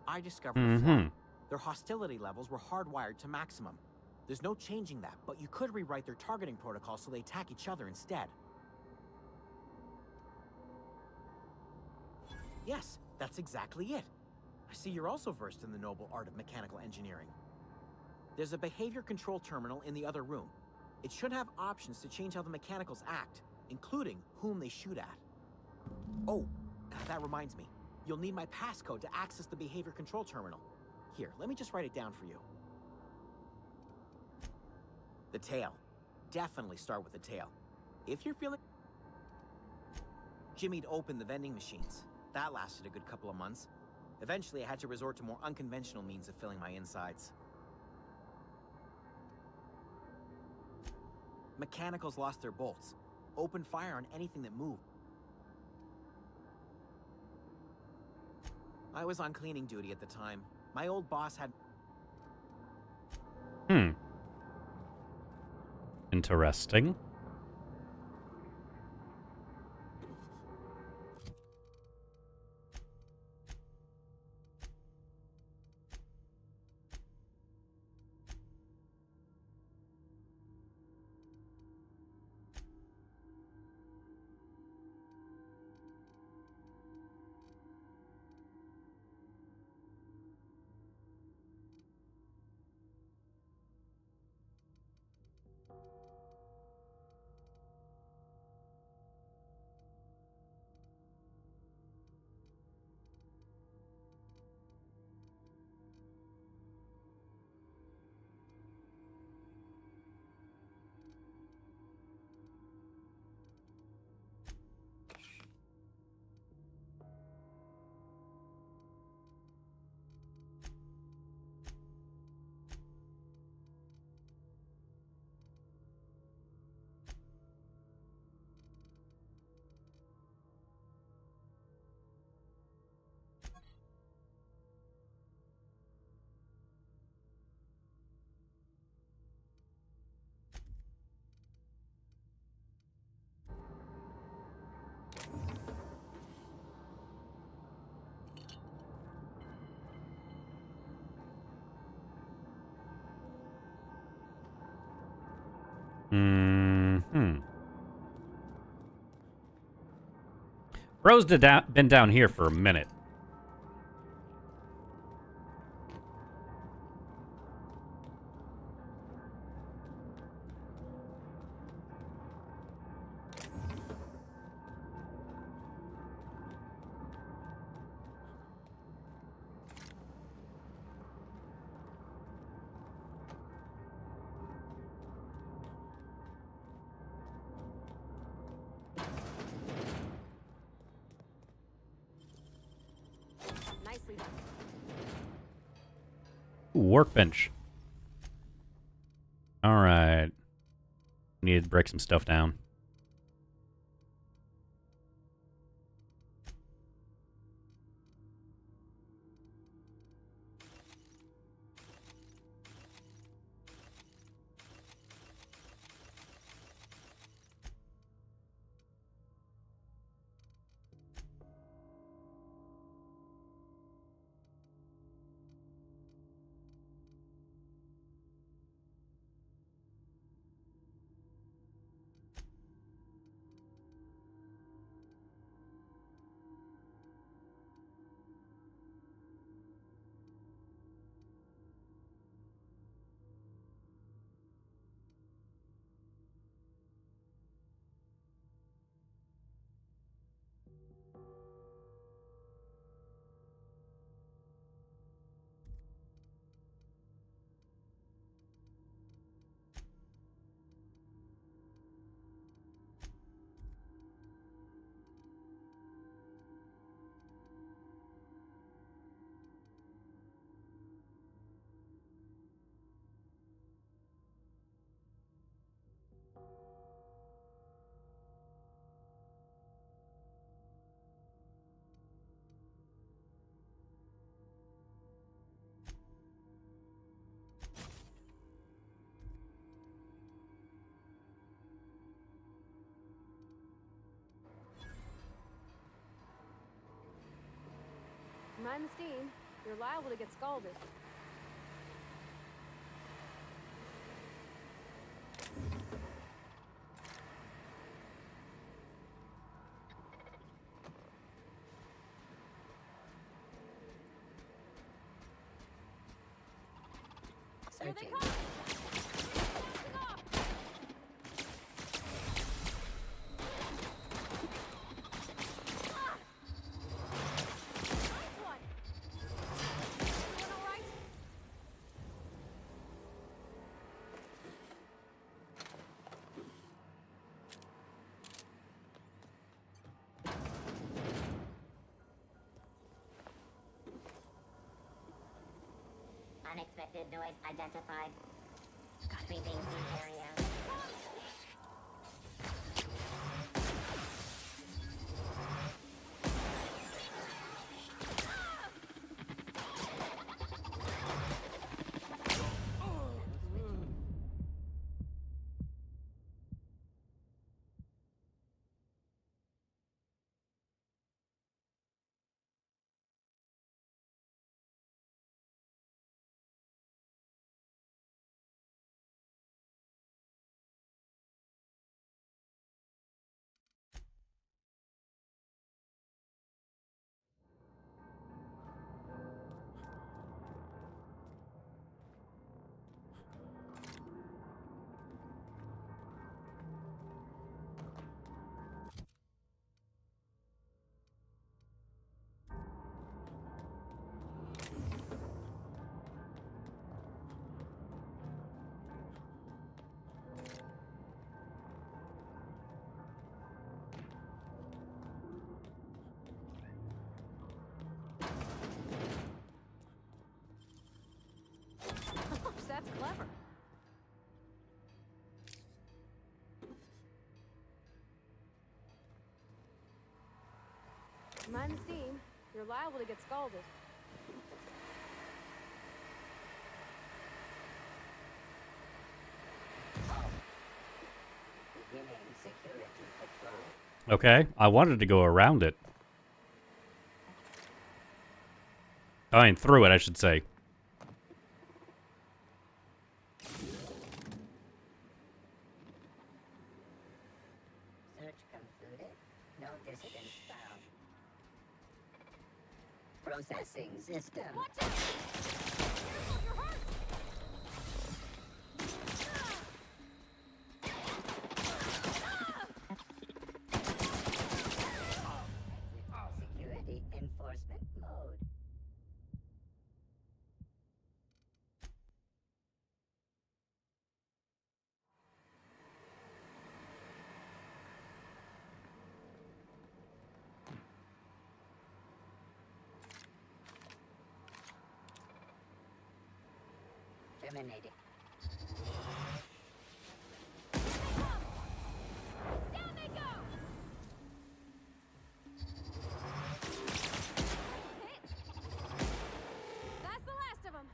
I discovered a flaw. Their hostility levels were hardwired to maximum. There's no changing that, but you could rewrite their targeting protocol so they attack each other instead. Yes, that's exactly it. I see you're also versed in the noble art of mechanical engineering. There's a behavior control terminal in the other room. It should have options to change how the mechanicals act, including whom they shoot at. Oh, that reminds me. You'll need my passcode to access the behavior control terminal. Here, let me just write it down for you. The tail. Definitely start with the tail. If you're feeling... Jimmy'd opened the vending machines. That lasted a good couple of months. Eventually, I had to resort to more unconventional means of filling my insides. Mechanicals lost their bolts. Opened fire on anything that moved. I was on cleaning duty at the time. My old boss had...
Interesting. Bro's been down here for a minute.
Nicely done.
Ooh, workbench. Alright. Need to break some stuff down.
Mind the steam. You're liable to get scalded. Here they come!
Unexpected noise identified. Sweeping the area.
That's clever. Mind the steam. You're liable to get scalded.
Beginning security patrol.
Okay, I wanted to go around it. I mean, through it, I should say.
Search concluded. No dissidents found. Processing system.
Watch out! Careful, you're hurt!
Security enforcement mode. eliminated.
Down they go! Hit! That's the last of them.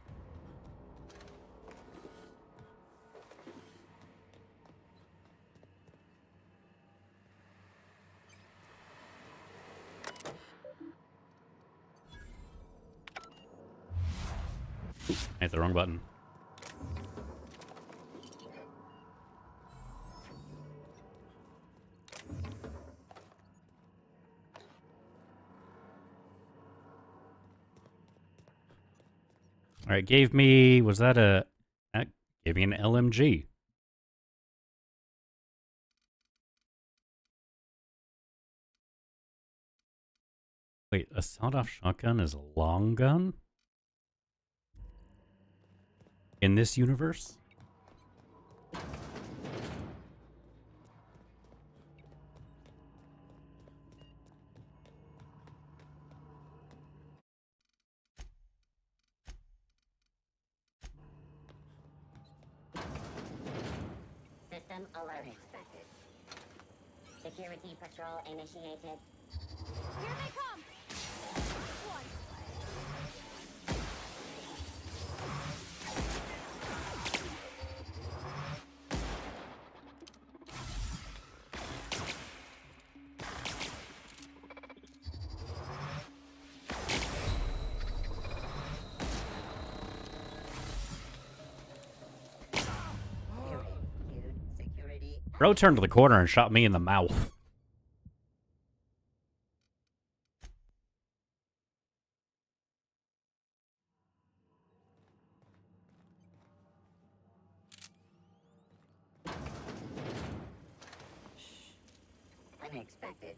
I hit the wrong button. All right, gave me, was that a, that gave me an LMG. Wait, a sawed-off shotgun is a long gun? In this universe?
System alerting. Security patrol initiated.
Here they come! One.
Bro turned to the corner and shot me in the mouth.
Unexpected.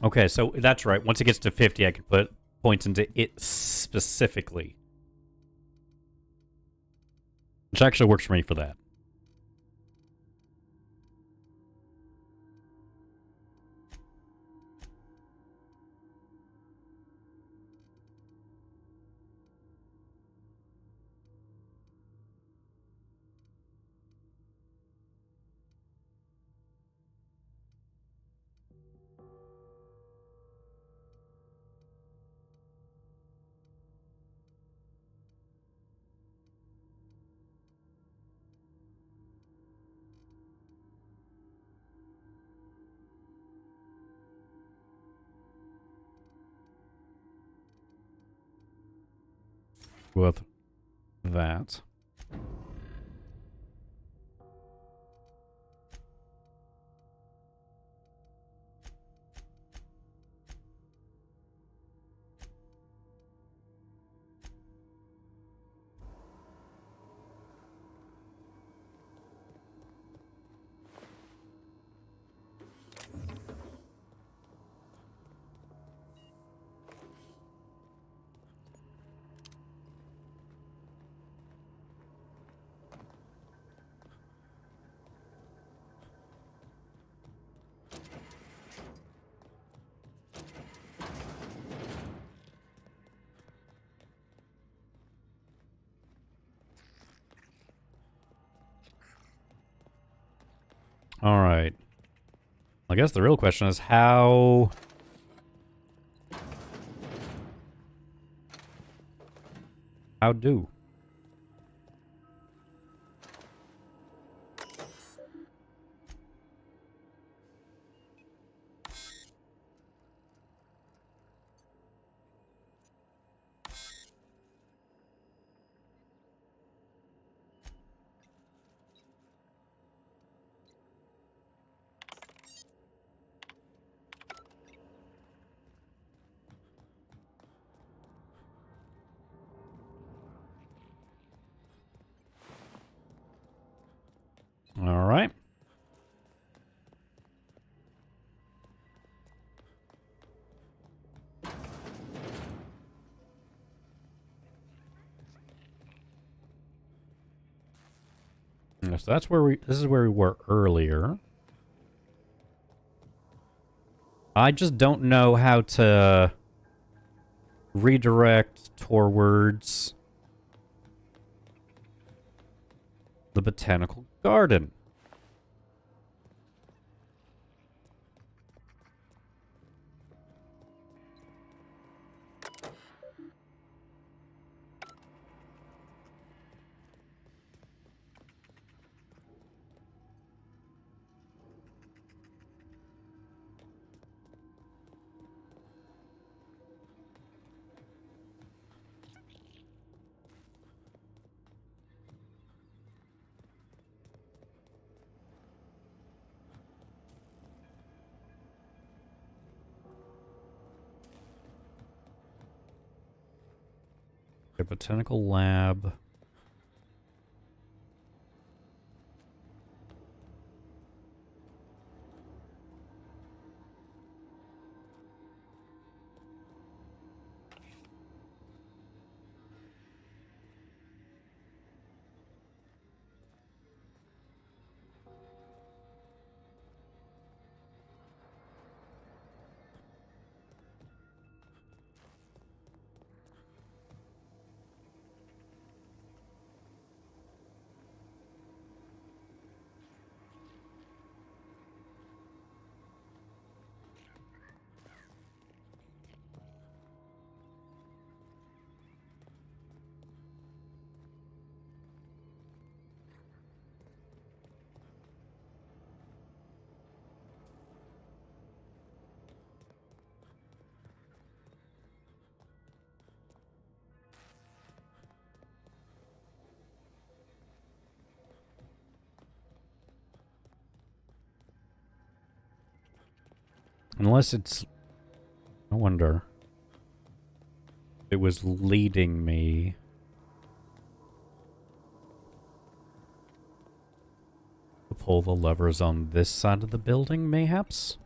Okay, so that's right. Once it gets to 50, I can put points into it specifically. Which actually works for me for that. With that. Alright. I guess the real question is how... How do? Alright. So that's where this is where we were earlier. I just don't know how to redirect towards the botanical garden. A botanical lab. Unless it's... I wonder. It was leading me... to pull the levers on this side of the building, mayhaps?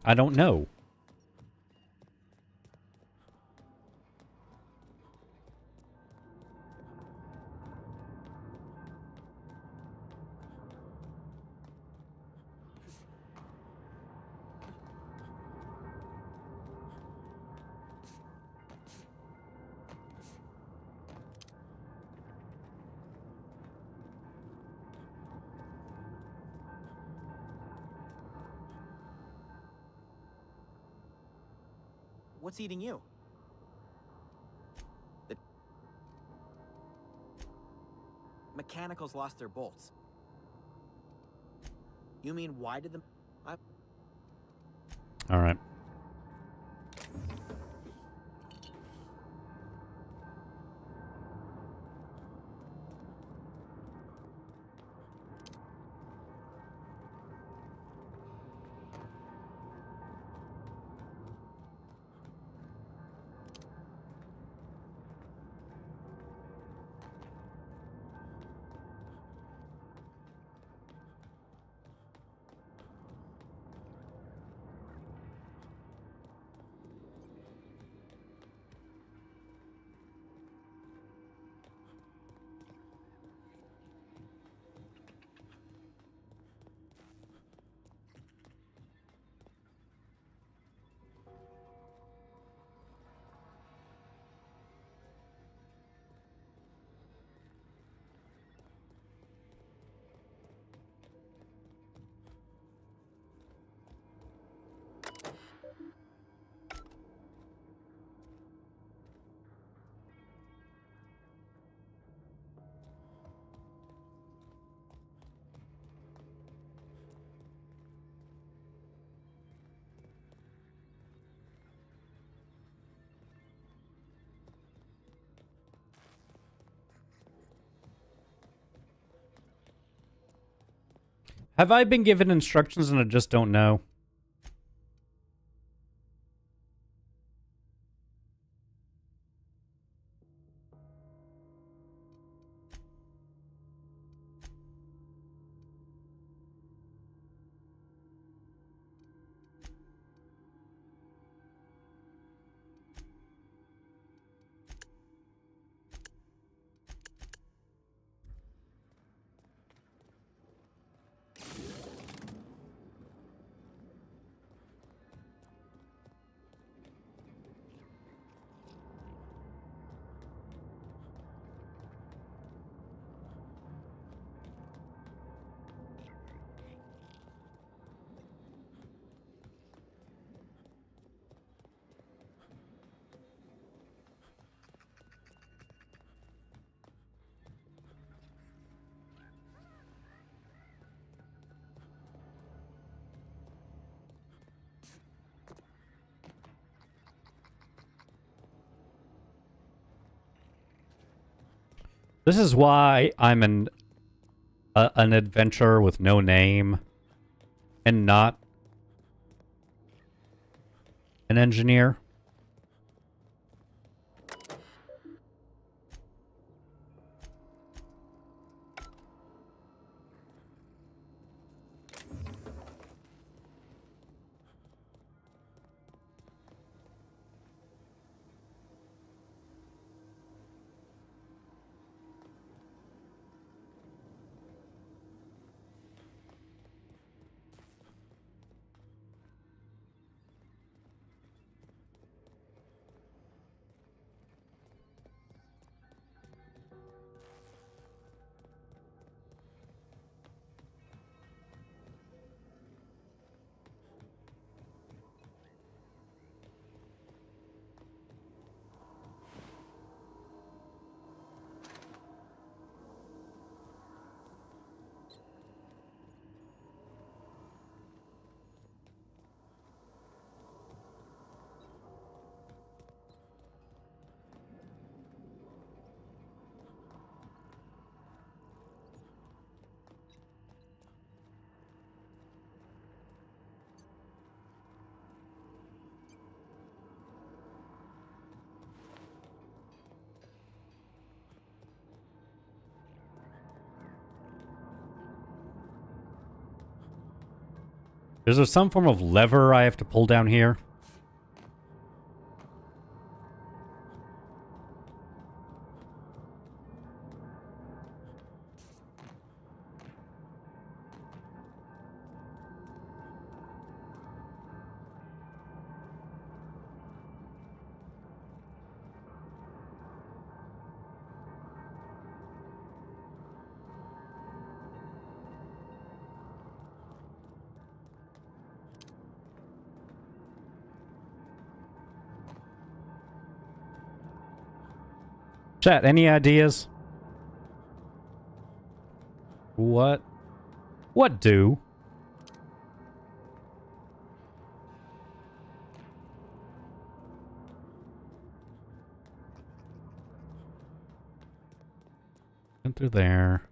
I don't know.
What's eating you? The mechanicals lost their bolts. You mean why did the...
All right. Have I been given instructions and I just don't know? This is why I'm an adventurer with no name and not an engineer. Is there some form of lever I have to pull down here? Chat, any ideas? What? What do? Enter there.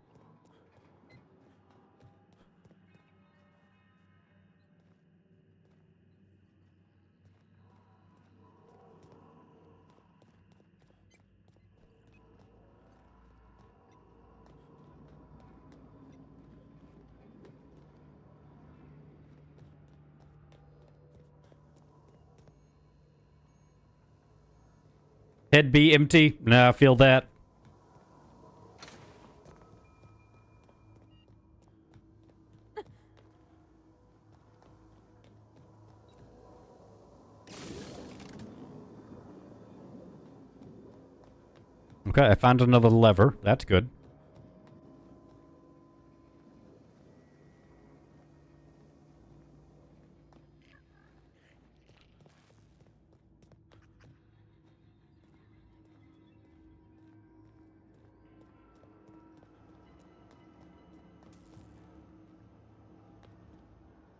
Head be empty? Nah, I feel that. Okay, I found another lever. That's good.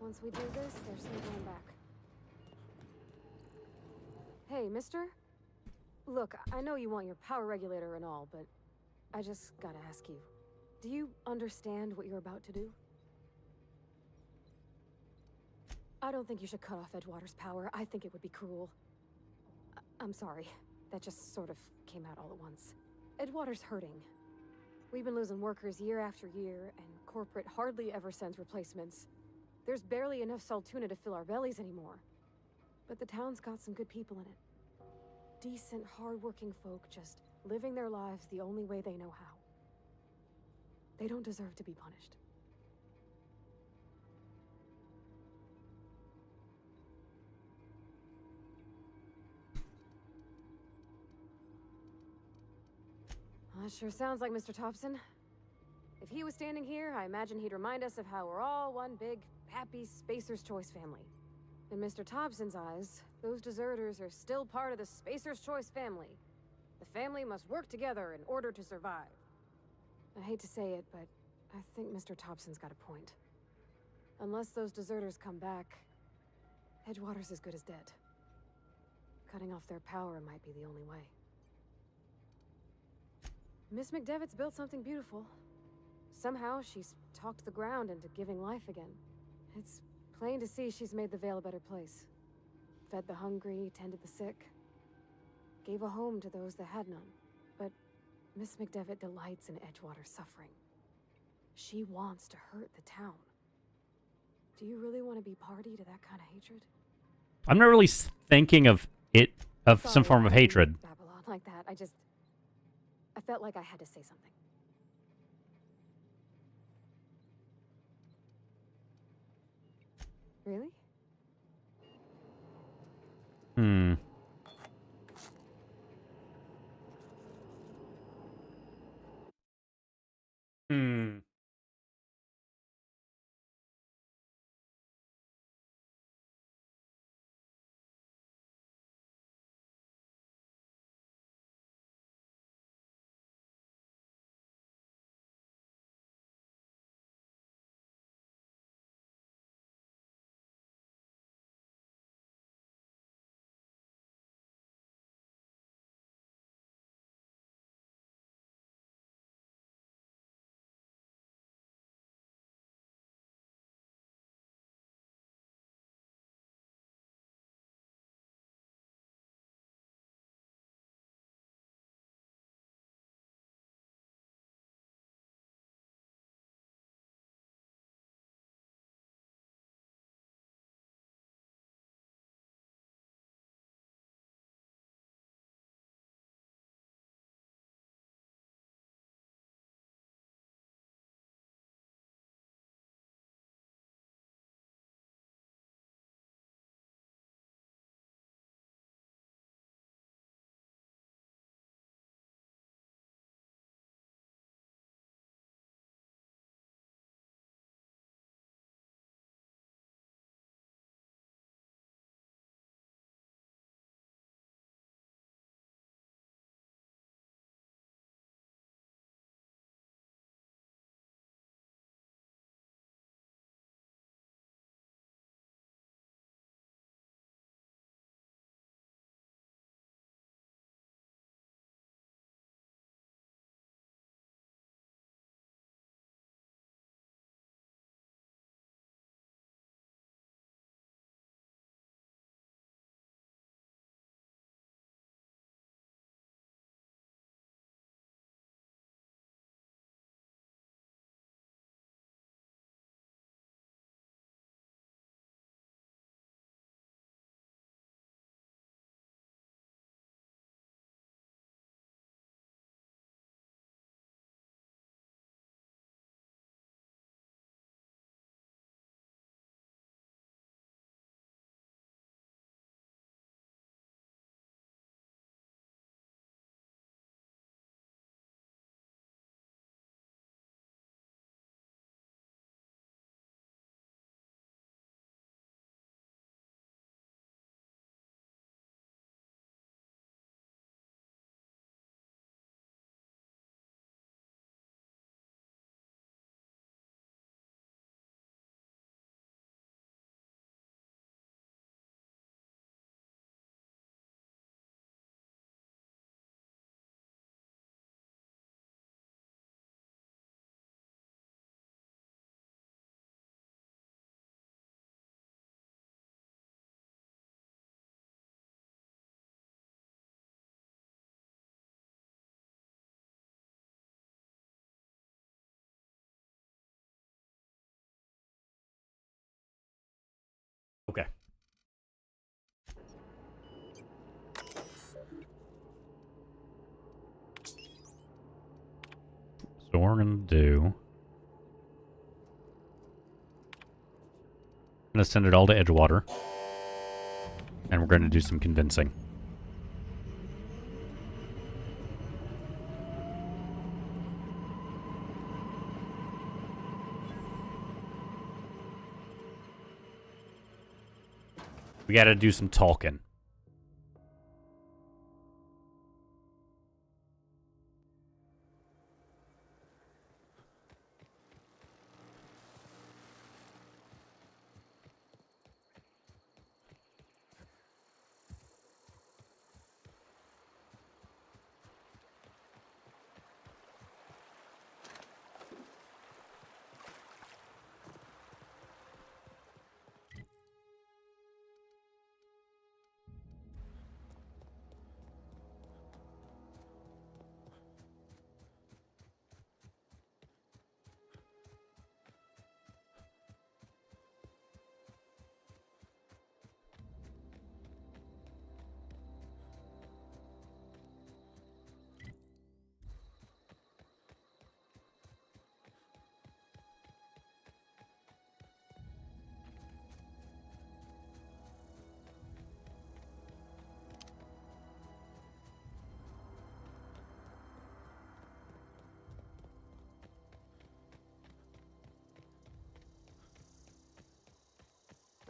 Once we do this, there's no going back. Hey, mister? Look, I know you want your power regulator and all, but I just gotta ask you. Do you understand what you're about to do? I don't think you should cut off Edgewater's power. I think it would be cruel. I'm sorry. That just sort of came out all at once. Edgewater's hurting. We've been losing workers year after year, and corporate hardly ever sends replacements. There's barely enough Saltuna to fill our bellies anymore. But the town's got some good people in it. Decent, hard-working folk just living their lives the only way they know how. They don't deserve to be punished. That sure sounds like Mr. Thompson. If he was standing here, I imagine he'd remind us of how we're all one big, happy Spacer's Choice family. In Mr. Thompson's eyes, those deserters are still part of the Spacer's Choice family. The family must work together in order to survive. I hate to say it, but I think Mr. Thompson's got a point. Unless those deserters come back, Edgewater's as good as dead. Cutting off their power might be the only way. Miss McDevitt's built something beautiful. Somehow, she's talked the ground into giving life again. It's plain to see she's made the Vale a better place. Fed the hungry, tended the sick. Gave a home to those that had none. But Miss McDevitt delights in Edgewater's suffering. She wants to hurt the town. Do you really want to be party to that kind of hatred?
I'm not really thinking of it, of some form of hatred.
Babylon like that. I felt like I had to say something. Really?
Hmm. Hmm. Okay. So what we're going to do... I'm going to send it all to Edgewater. And we're going to do some convincing. We got to do some talking.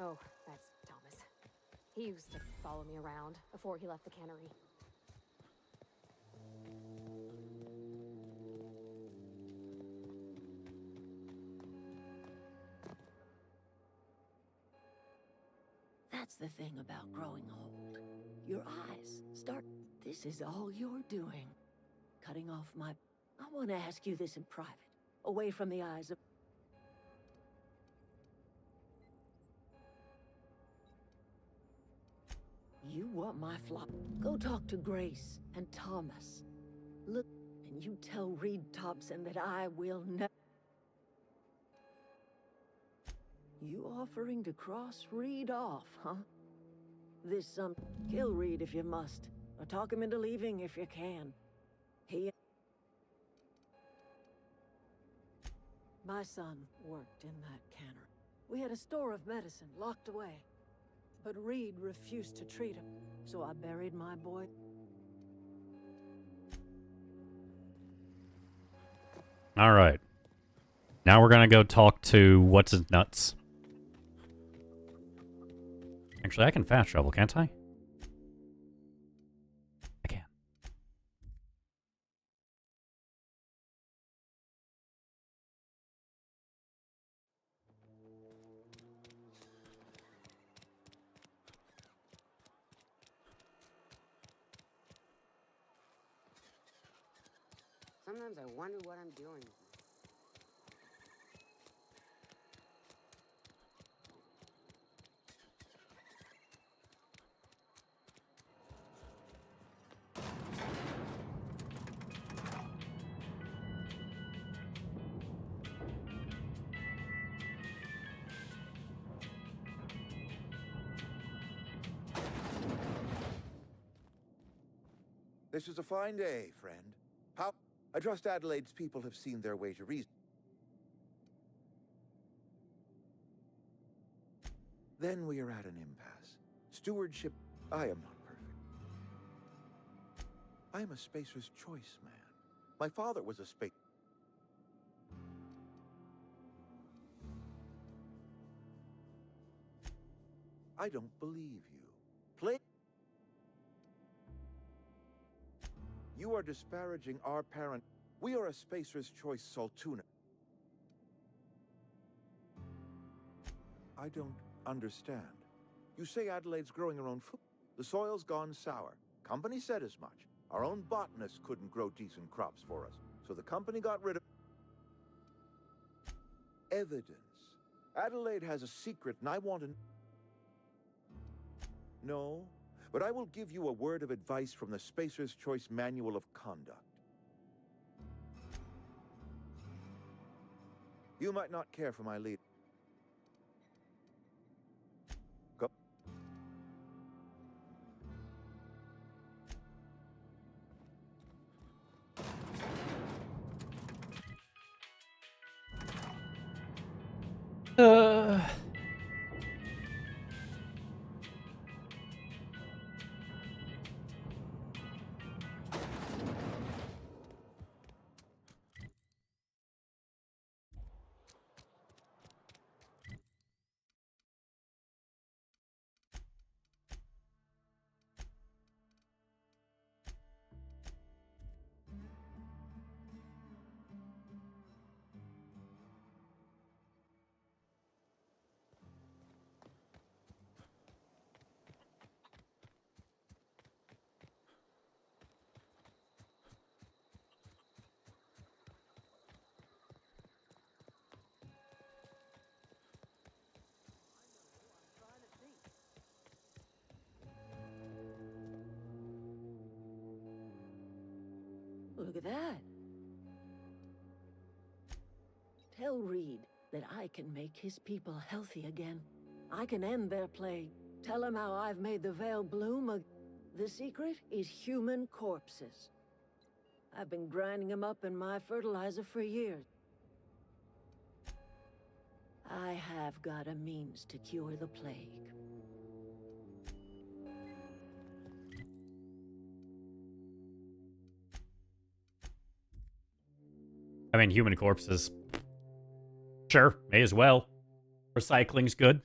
Oh, that's Thomas. He used to follow me around before he left the cannery.
That's the thing about growing old. Your eyes start... This is all you're doing. Cutting off my... I want to ask you this in private. Away from the eyes of... You want my flop? Go talk to Grace and Thomas. Look, and you tell Reed Thompson that I will never... You offering to cross Reed off, huh? Kill Reed if you must, or talk him into leaving if you can. My son worked in that cannery. We had a store of medicine locked away, but Reed refused to treat him, so I buried my boy.
All right. Now we're going to go talk to What's-His-Nuts. Actually, I can fast travel, can't I? I can.
Sometimes I wonder what I'm doing.
This is a fine day, friend. How? I trust Adelaide's people have seen their way to reason. Then we are at an impasse. Stewardship... I am not perfect. I am a spacer's choice man. My father was a space... I don't believe you. You are disparaging our parent. We are a spacer's choice Saltuna. I don't understand. You say Adelaide's growing her own food. The soil's gone sour. Company said as much. Our own botanists couldn't grow decent crops for us, so the company got rid of... Evidence. Adelaide has a secret, and I want to... No, but I will give you a word of advice from the Spacer's Choice Manual of Conduct. You might not care for my lead.
Look at that. Tell Reed that I can make his people healthy again. I can end their plague. Tell him how I've made the Vale bloom. The secret is human corpses. I've been grinding them up in my fertilizer for years. I have got a means to cure the plague.
I mean, human corpses. Sure, may as well. Recycling's good.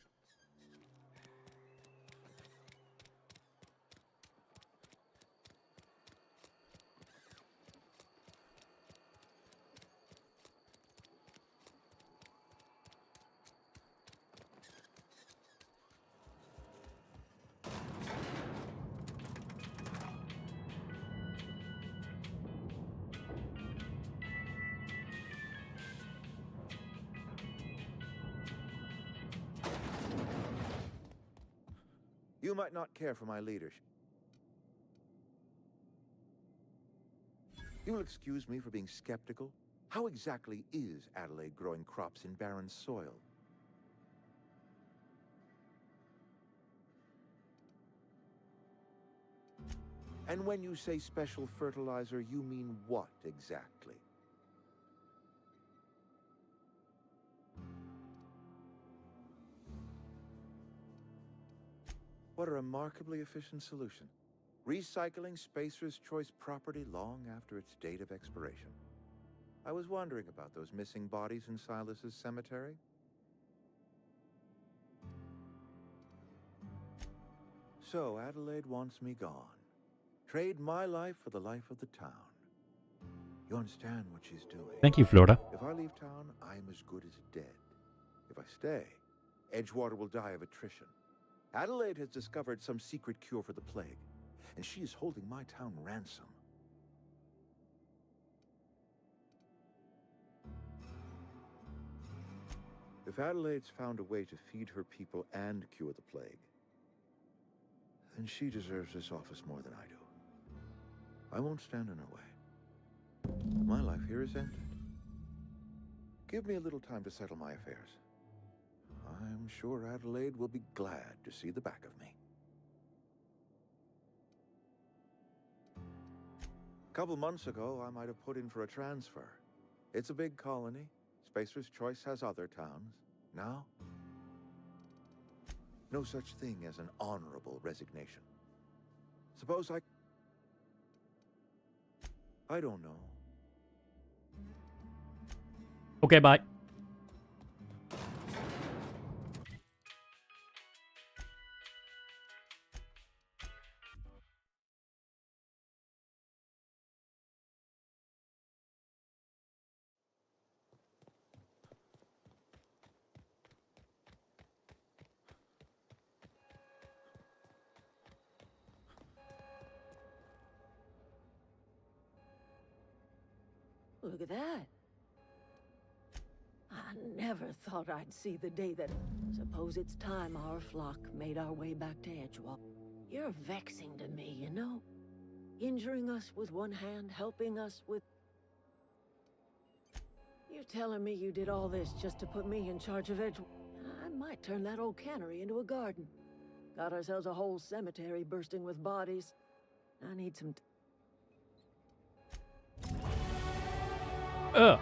You might not care for my leadership. You will excuse me for being skeptical. How exactly is Adelaide growing crops in barren soil? And when you say special fertilizer, you mean what exactly? What a remarkably efficient solution. Recycling Spacer's Choice property long after its date of expiration. I was wondering about those missing bodies in Silas's cemetery. So Adelaide wants me gone. Trade my life for the life of the town. You understand what she's doing?
Thank you, Florida.
If I leave town, I'm as good as dead. If I stay, Edgewater will die of attrition. Adelaide has discovered some secret cure for the plague, and she is holding my town ransom. If Adelaide's found a way to feed her people and cure the plague, then she deserves this office more than I do. I won't stand in her way. My life here is ended. Give me a little time to settle my affairs. I'm sure Adelaide will be glad to see the back of me. A couple months ago, I might have put in for a transfer. It's a big colony. Spacer's Choice has other towns. Now, no such thing as an honorable resignation. Suppose I don't know.
Okay, bye.
Look at that. I never thought I'd see the day that... Suppose it's time our flock made our way back to Edgewater. You're vexing to me, you know? Injuring us with one hand, helping us with... You're telling me you did all this just to put me in charge of Edgewater? I might turn that old cannery into a garden. Got ourselves a whole cemetery bursting with bodies. I need some...
Ugh.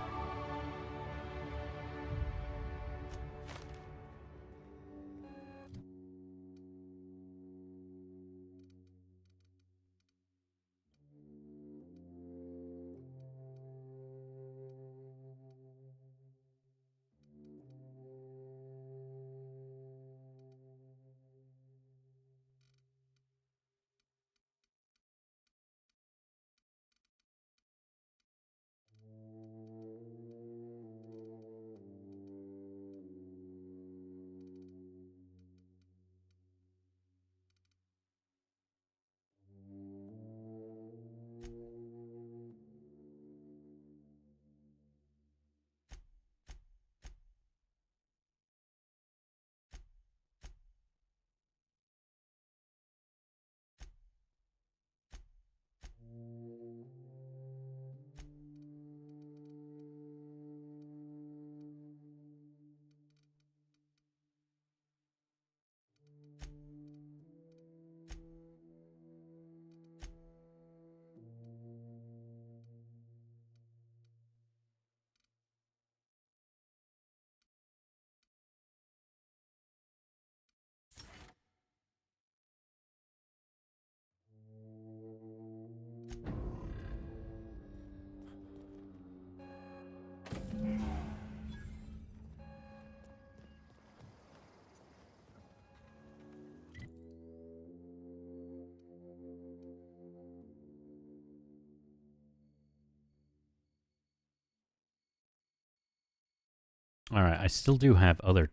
Alright, I still do have other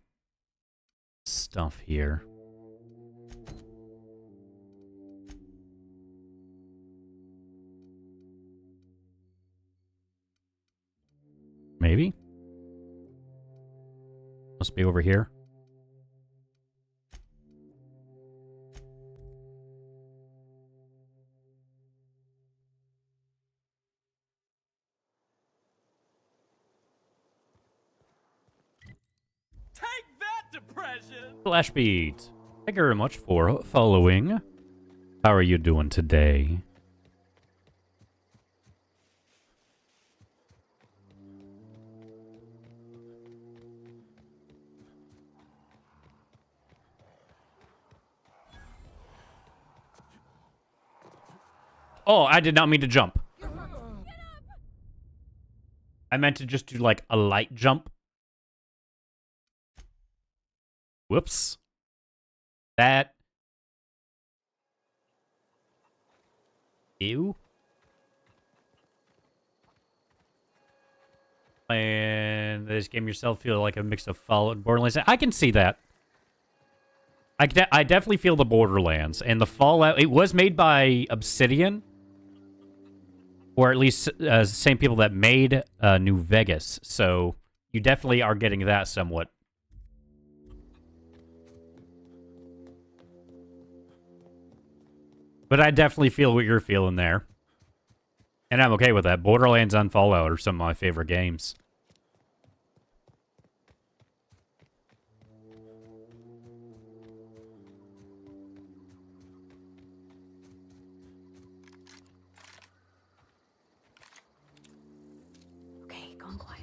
stuff here. Maybe? Must be over here.
Take that, depression!
Flash beads. Thank you very much for following. How are you doing today? Oh, I did not mean to jump. I meant to just do like a light jump. Whoops. That. Ew. And this game yourself feel like a mix of Fallout and Borderlands. I can see that. I definitely feel the Borderlands and the Fallout. It was made by Obsidian, or at least same people that made New Vegas. So you definitely are getting that somewhat. But I definitely feel what you're feeling there. And I'm okay with that. Borderlands and Fallout are some of my favorite games.
Okay, gone quiet.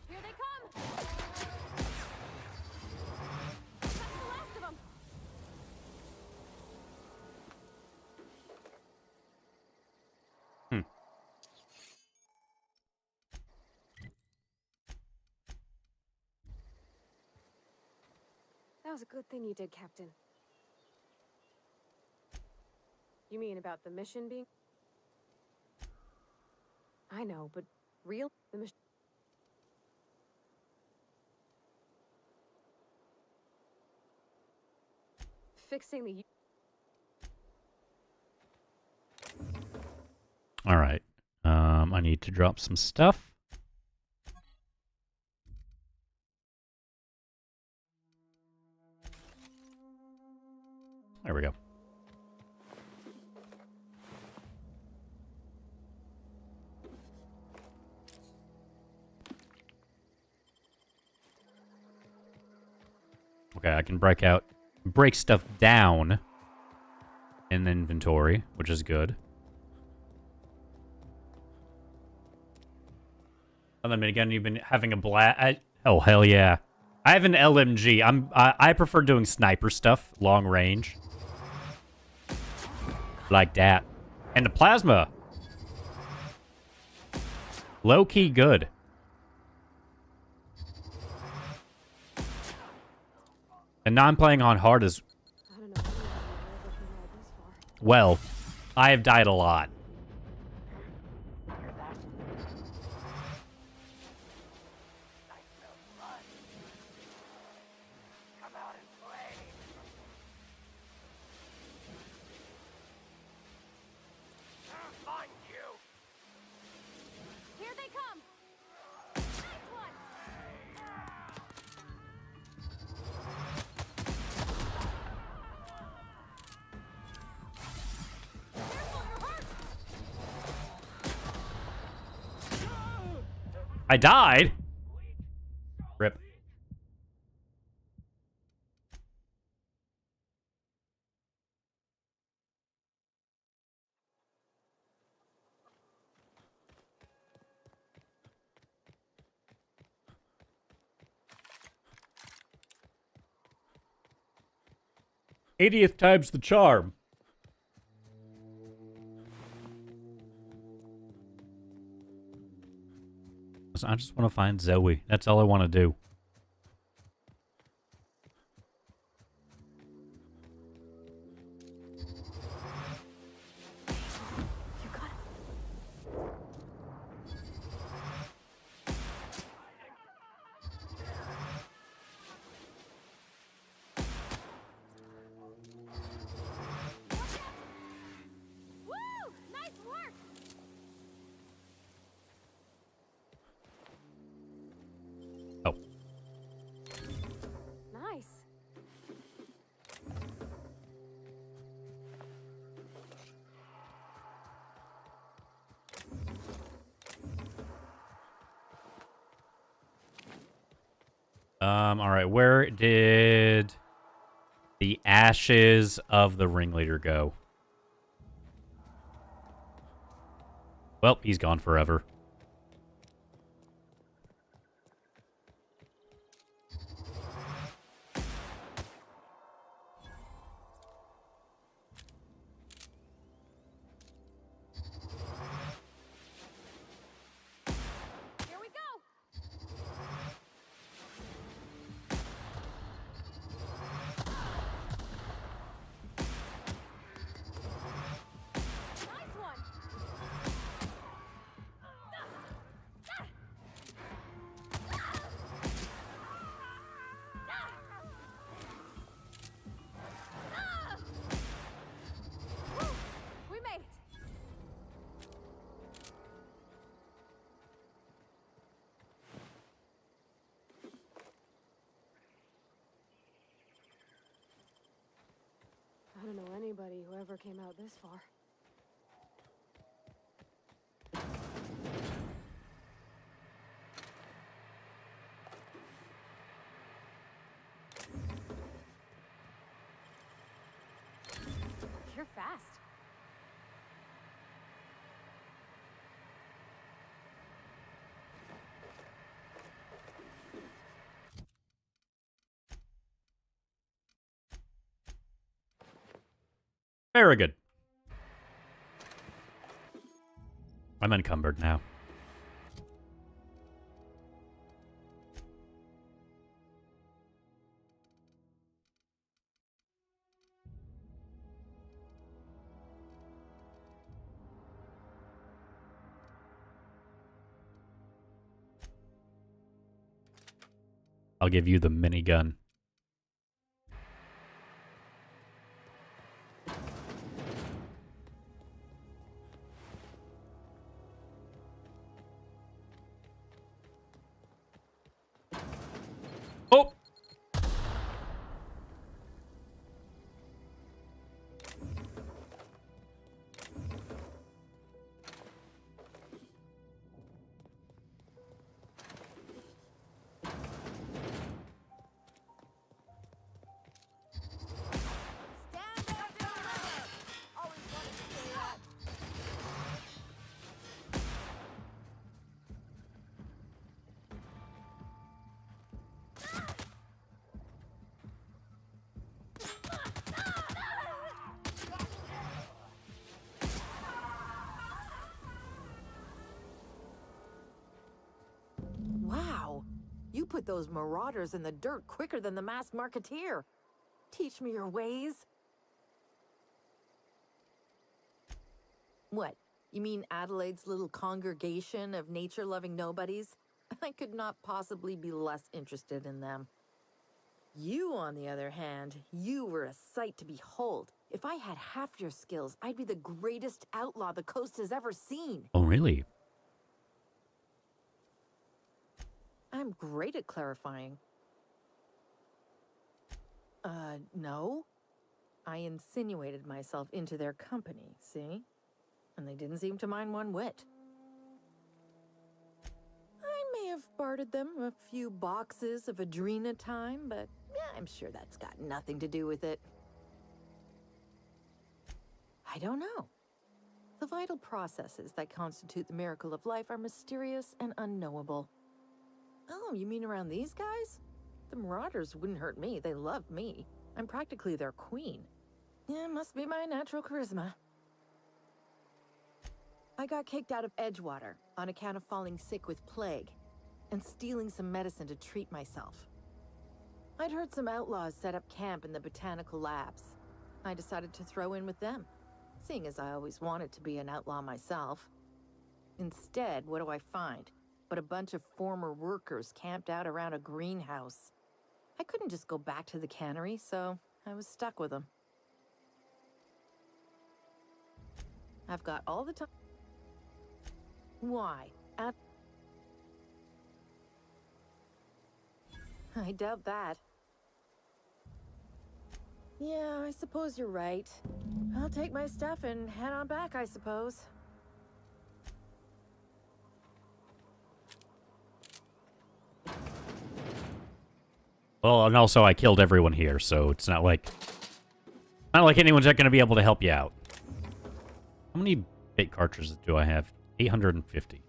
Here they come! That's the last of them!
Hmm.
That was a good thing you did, Captain. You mean about the mission being... I know, but real? The mission... Fixing the...
All right. I need to drop some stuff. There we go. Okay, I can break stuff down in the inventory, which is good. And then again, you've been having a blast. Oh, hell yeah. I have an LMG. I prefer doing sniper stuff, long range. Like that. And the plasma. Low-key good. And now I'm playing on hard as... Well, I have died a lot.
Here they come! Nice one!
I died? Rip. '80th time's the charm. I just want to find Zoe. That's all I want to do.
Woo! Nice work!
Oh.
Nice.
All right. Where did the ashes of the ringleader go? Well, he's gone forever.
Here we go! Nice one! Woo! We made it! I don't know anybody who ever came out this far. You're fast.
Very good. I'm encumbered now. I'll give you the minigun. Oh!
Wow, you put those marauders in the dirt quicker than the masked marketeer. Teach me your ways. What? You mean Adelaide's little congregation of nature-loving nobodies? I could not possibly be less interested in them. You, on the other hand, you were a sight to behold. If I had half your skills, I'd be the greatest outlaw the coast has ever seen.
Oh, really?
I'm great at clarifying. No. I insinuated myself into their company, see? And they didn't seem to mind one whit. I may have bartered them a few boxes of Adrena time, but yeah, I'm sure that's got nothing to do with it. I don't know. The vital processes that constitute the miracle of life are mysterious and unknowable. Oh, you mean around these guys? The marauders wouldn't hurt me. They love me. I'm practically their queen. Yeah, must be my natural charisma. I got kicked out of Edgewater on account of falling sick with plague. and stealing some medicine to treat myself. I'd heard some outlaws set up camp in the botanical labs. I decided to throw in with them, seeing as I always wanted to be an outlaw myself. Instead, what do I find but a bunch of former workers camped out around a greenhouse? I couldn't just go back to the cannery, so I was stuck with them. I've got all the time. Why? I doubt that. Yeah, I suppose you're right. I'll take my stuff and head on back, I suppose.
Well, and also I killed everyone here, so it's not like anyone's going to be able to help you out. How many bait cartridges do I have? 850.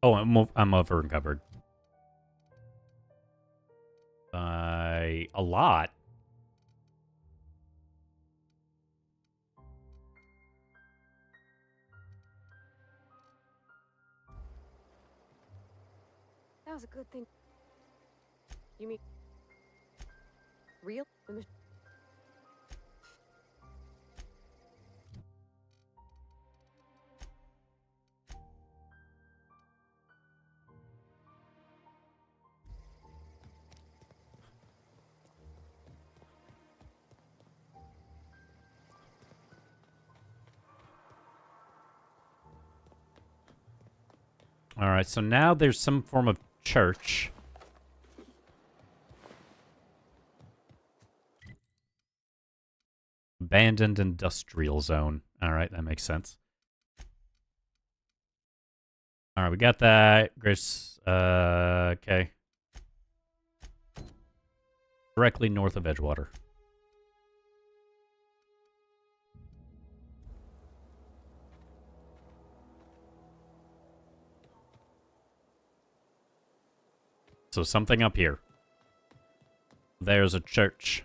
Oh, I'm over encumbered. By a lot.
That was a good thing. You mean real?
Alright, so now there's some form of church. Abandoned industrial zone. Alright, that makes sense. Alright, we got that. Grace, okay. Directly north of Edgewater. So something up here. There's a church.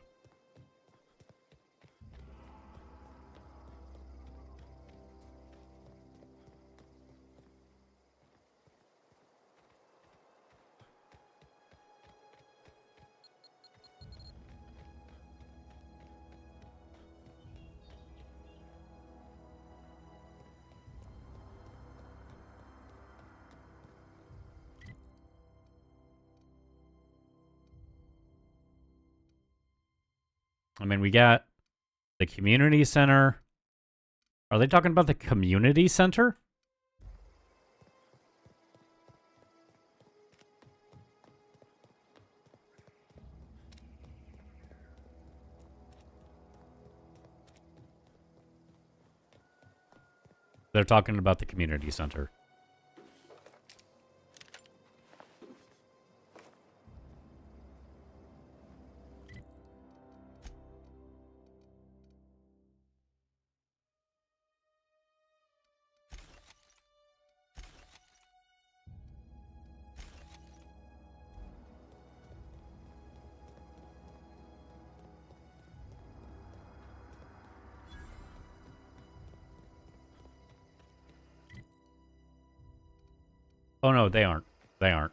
I mean, we got the community center. Are they talking about the community center? They're talking about the community center. Oh no, they aren't. They aren't.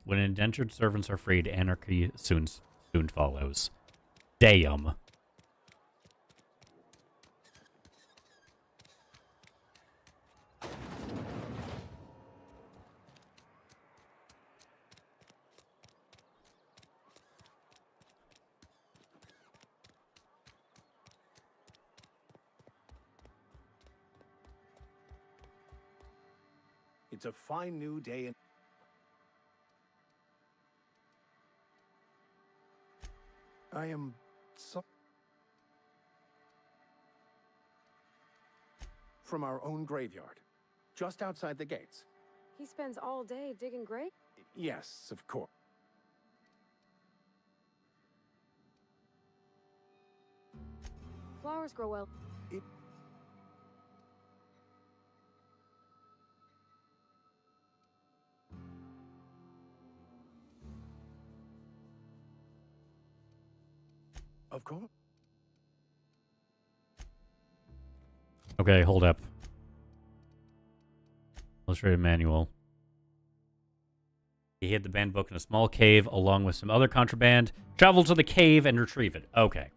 When indentured servants are freed, anarchy soon follows. Damn.
It's a fine new day in... I am so... From our own graveyard, just outside the gates.
He spends all day digging graves?
Yes, of course.
Flowers grow well.
Of course.
Okay, hold up. Illustrated manual. He hid the banned book in a small cave along with some other contraband. Travel to the cave and retrieve it. Okay.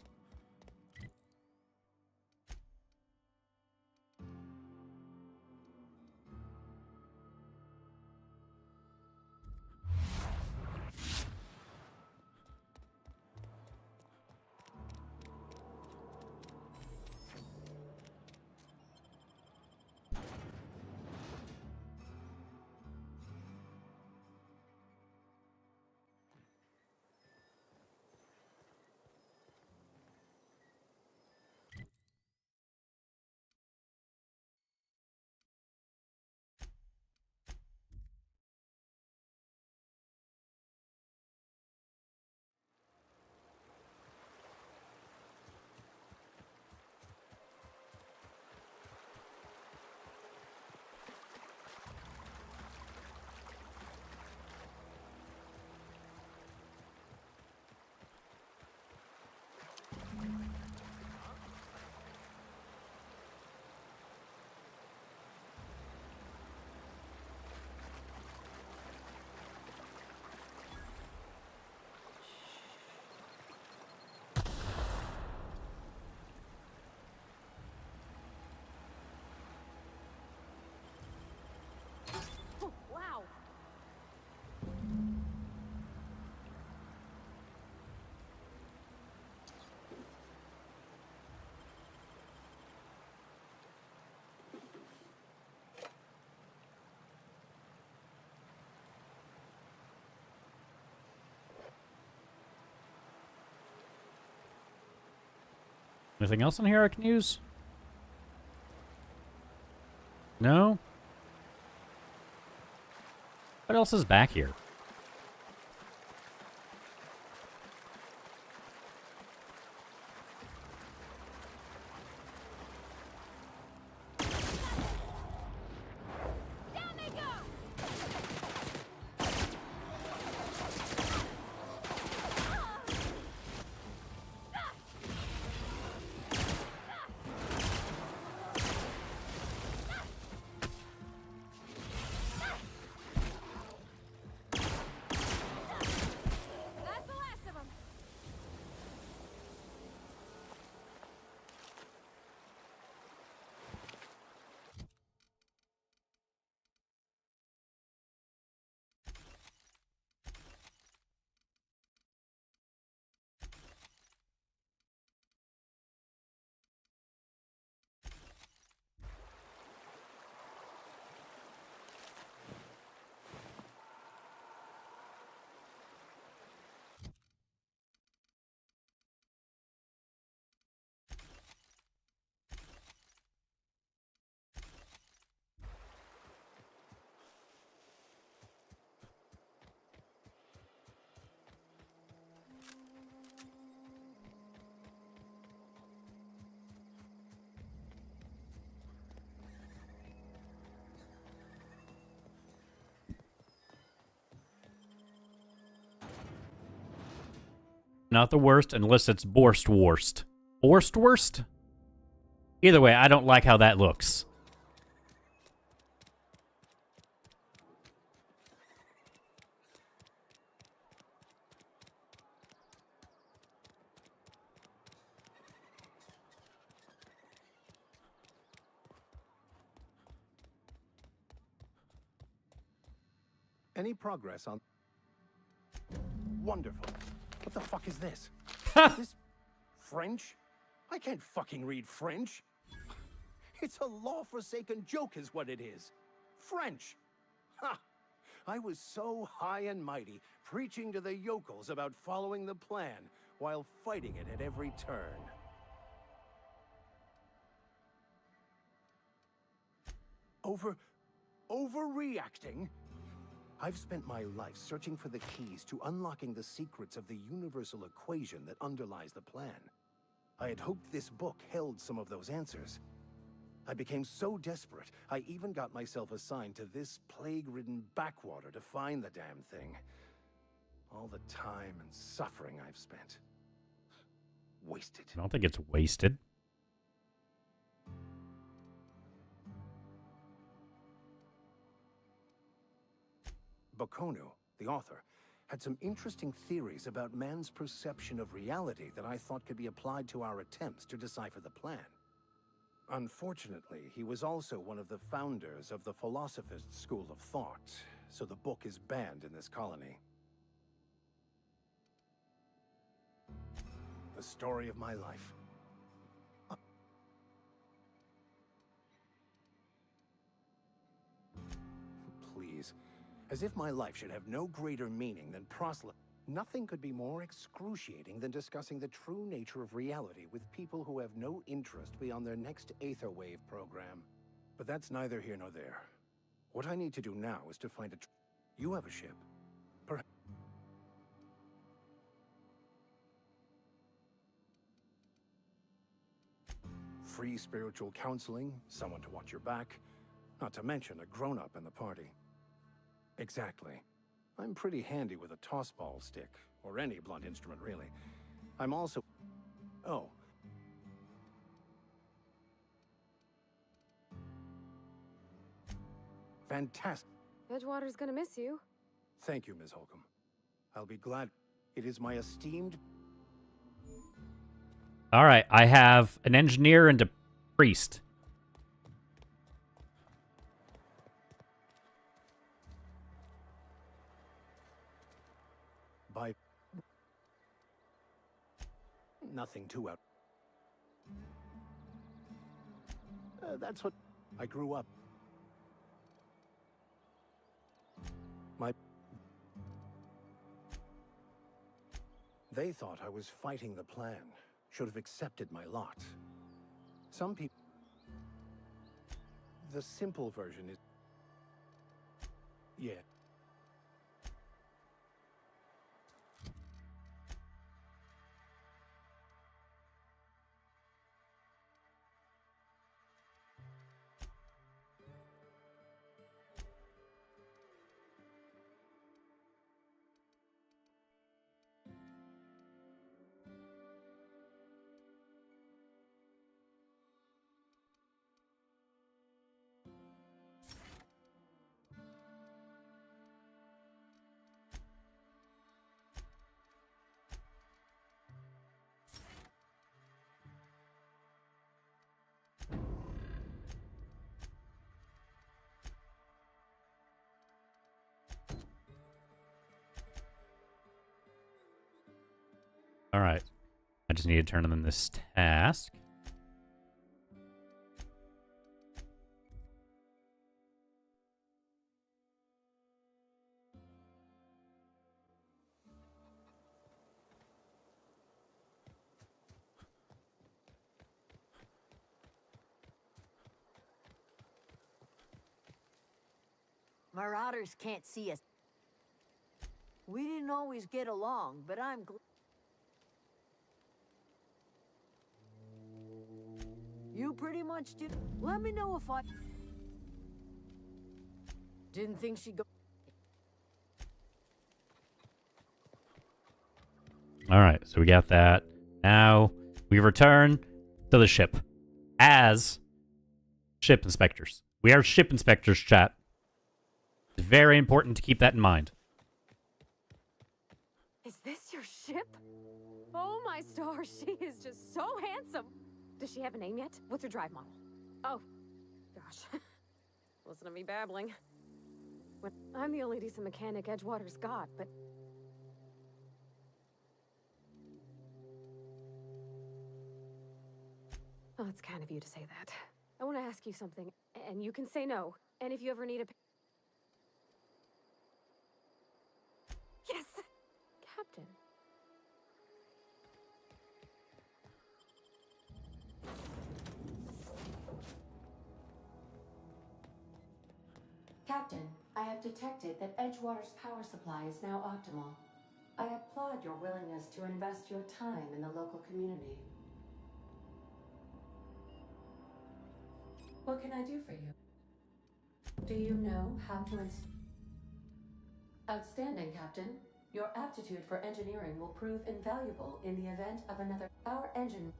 Oh, wow.
Anything else in here I can use? No? What else is back here? Not the worst unless it's Borstwurst. Borstwurst? Either way, I don't like how that looks.
Any progress on... Wonderful. What the fuck is this? Is this French? I can't fucking read French. It's a law-forsaken joke is what it is. French. Ha! I was so high and mighty, preaching to the yokels about following the plan, while fighting it at every turn. Overreacting? I've spent my life searching for the keys to unlocking the secrets of the universal equation that underlies the plan. I had hoped this book held some of those answers. I became so desperate, I even got myself assigned to this plague-ridden backwater to find the damn thing. All the time and suffering I've spent. Wasted.
I don't think it's wasted.
Bakonu, the author, had some interesting theories about man's perception of reality that I thought could be applied to our attempts to decipher the plan. Unfortunately, he was also one of the founders of the Philosophist School of Thought, so the book is banned in this colony. The story of my life. Please. As if my life should have no greater meaning than Nothing could be more excruciating than discussing the true nature of reality with people who have no interest beyond their next Aetherwave program. But that's neither here nor there. What I need to do now is to find You have a ship. Perhaps. Free spiritual counseling, someone to watch your back, not to mention a grown-up in the party. Exactly. I'm pretty handy with a tossball stick, or any blunt instrument, really. I'm also... Oh. Fantastic.
Edgewater's gonna miss you.
Thank you, Ms. Holcomb. I'll be glad. It is my esteemed...
All right, I have an engineer and a priest.
By... Nothing too out. That's what... I grew up. They thought I was fighting the plan. Should have accepted my lot. Some people... The simple version is... Yeah.
All right. I just need to turn them this task.
Marauders can't see us. We didn't always get along, but I'm glad. You pretty much did. Let me know if I... Didn't think she'd go...
All right, so we got that. Now we return to the ship as ship inspectors. We are ship inspectors, chat. It's very important to keep that in mind.
Is this your ship? Oh my stars, she is just so handsome. Does she have a name yet? What's her drive model? Oh, gosh. Listen to me babbling. I'm the only decent mechanic Edgewater's got, but... Oh, it's kind of you to say that. I want to ask you something, and you can say no. And if you ever need a... Yes! Captain.
Captain, I have detected that Edgewater's power supply is now optimal. I applaud your willingness to invest your time in the local community. What can I do for you? Do you know how to Outstanding, Captain. Your aptitude for engineering will prove invaluable in the event of another... Our engine...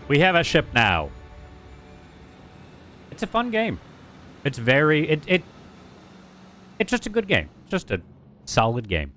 We have a ship now. It's a fun game. It's very... It's just a good game. Just a solid game.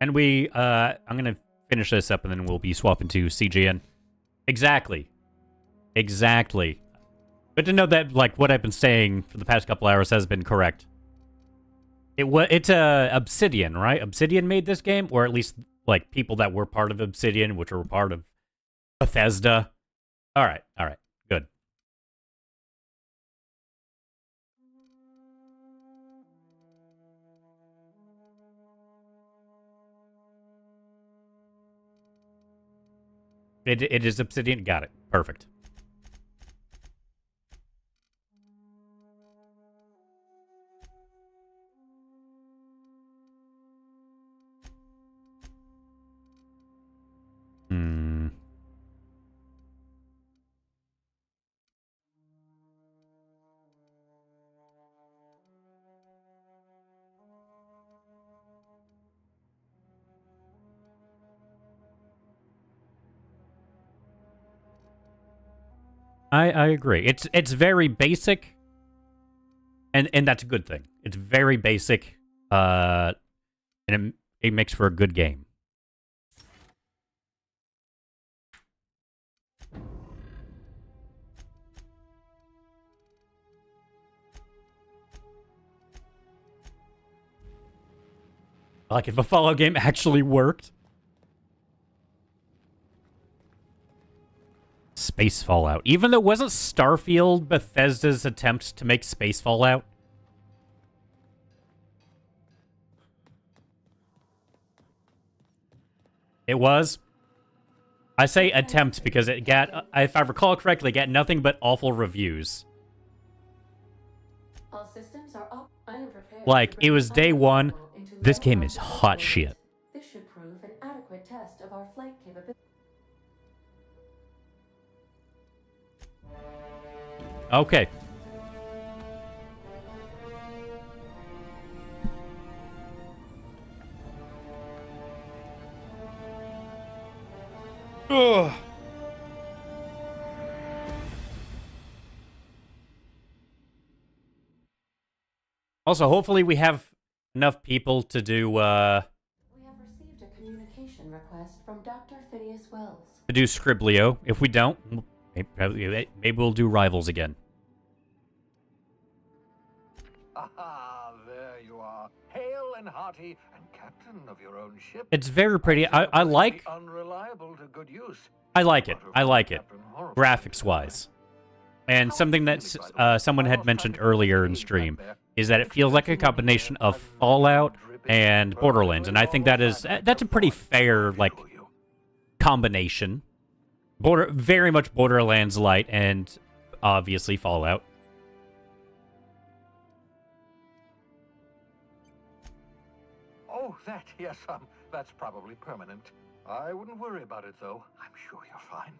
And we, I'm gonna finish this up and then we'll be swapping to CGN. Exactly. Exactly. Good to know that, like, what I've been saying for the past couple hours has been correct. It's Obsidian, right? Obsidian made this game, or at least, like, people that were part of Obsidian, which were part of Bethesda. Alright, good. It is Obsidian? Got it. Perfect. Hmm. I agree. It's very basic, and that's a good thing. It's very basic, and it makes for a good game. Like, if a Fallout game actually worked. Space Fallout. Even though it wasn't Starfield Bethesda's attempt to make Space Fallout. It was. I say attempt because it got, if I recall correctly, it got nothing but awful reviews.
All systems are up. I am prepared.
Like, it was day one. This game is hot shit.
This should prove an adequate test of our flight capability.
Okay. Ugh. Also, hopefully we have enough people to do,
We have received a communication request from Dr. Phineas Wells.
to do Scriblio. If we don't, maybe we'll do Rivals again.
Aha, there you are. Hale and hearty and captain of your own ship.
It's very pretty. I like...
Unreliable to good use.
I like it. Graphics-wise. And something that someone had mentioned earlier in stream is that it feels like a combination of Fallout and Borderlands. And I think that's a pretty fair, like, combination. Very much Borderlands light and obviously Fallout.
Oh, that, yes, that's probably permanent. I wouldn't worry about it, though. I'm sure you're fine.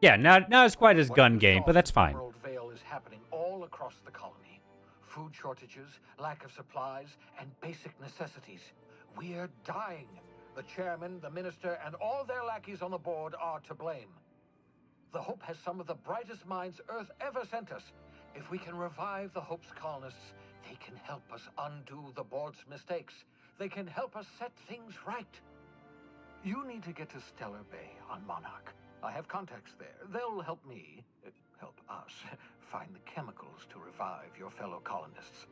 Yeah, not as quite as gun game, but that's fine.
Emerald Vale is happening all across the colony. Food shortages, lack of supplies, and basic necessities. We're dying. The chairman, the minister, and all their lackeys on the board are to blame. The Hope has some of the brightest minds Earth ever sent us. If we can revive the Hope's colonists, they can help us undo the board's mistakes. They can help us set things right. You need to get to Stellar Bay on Monarch. I have contacts there. They'll help me, help us, find the chemicals to revive your fellow colonists.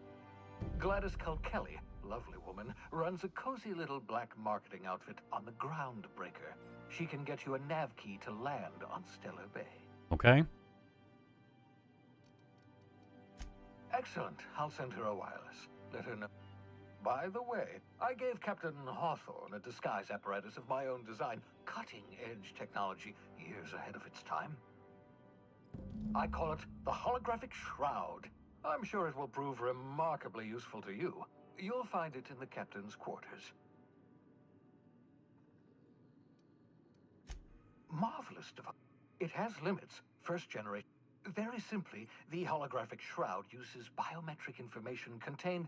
Gladys Kelly, lovely woman, runs a cozy little black marketing outfit on the Groundbreaker. She can get you a nav key to land on Stellar Bay.
Okay.
Excellent. I'll send her a wireless. Let her know. By the way, I gave Captain Hawthorne a disguise apparatus of my own design. Cutting-edge technology, years ahead of its time. I call it the Holographic Shroud. I'm sure it will prove remarkably useful to you. You'll find it in the captain's quarters. Marvelous device. It has limits. First generation. Very simply, the Holographic Shroud uses biometric information contained...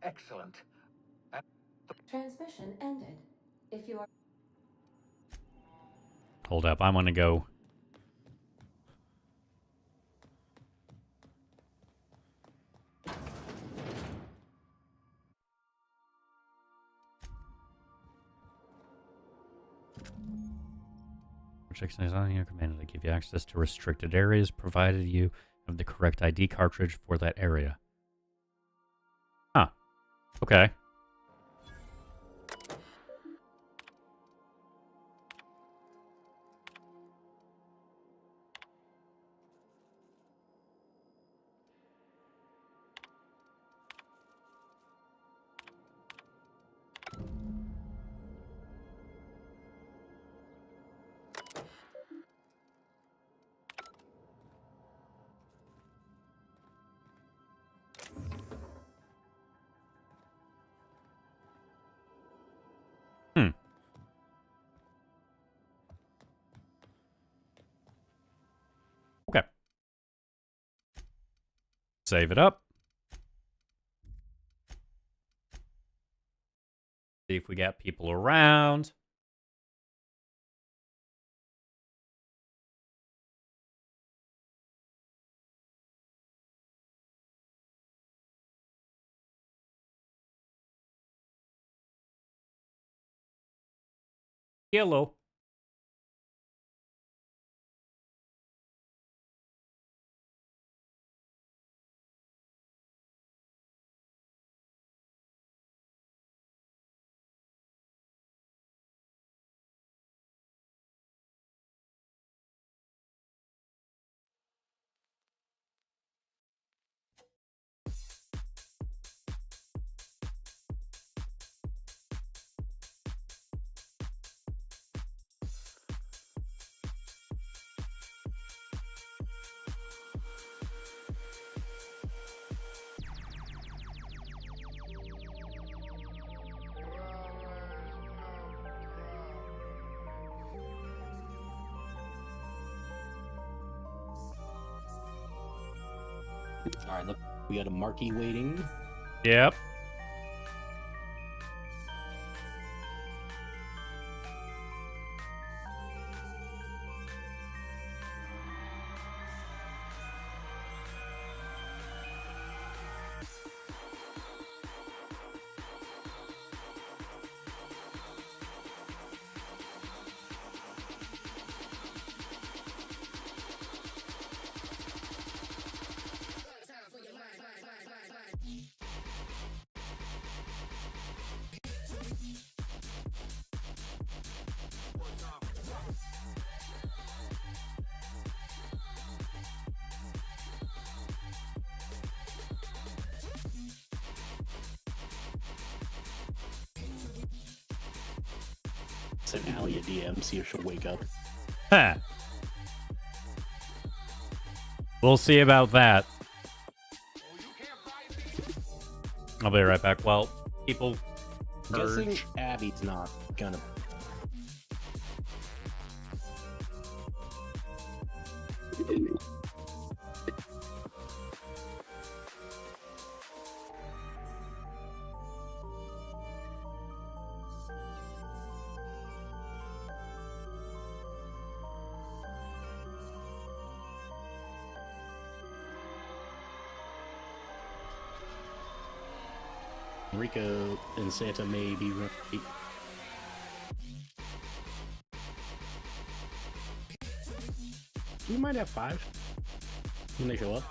Excellent.
Transmission ended. If you are...
Hold up, I'm gonna go. Restrictions on your command to give you access to restricted areas, provided you have the correct ID cartridge for that area. Huh. Okay. Okay. Save it up. See if we got people around. Hello.
All right, look, we got a marquee waiting.
Yep.
Send Allie a DM, see if she'll wake up.
Huh. We'll see about that. I'll be right back. Well, people
Guessing
urge.
Abby's not gonna. Rico and Santa may be right. We might have 5 when they show up.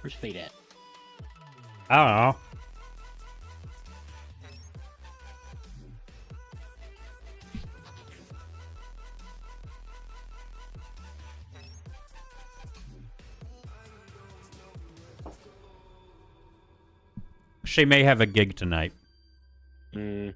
Where's Fate at?
I don't know. She may have a gig tonight.
Hmm.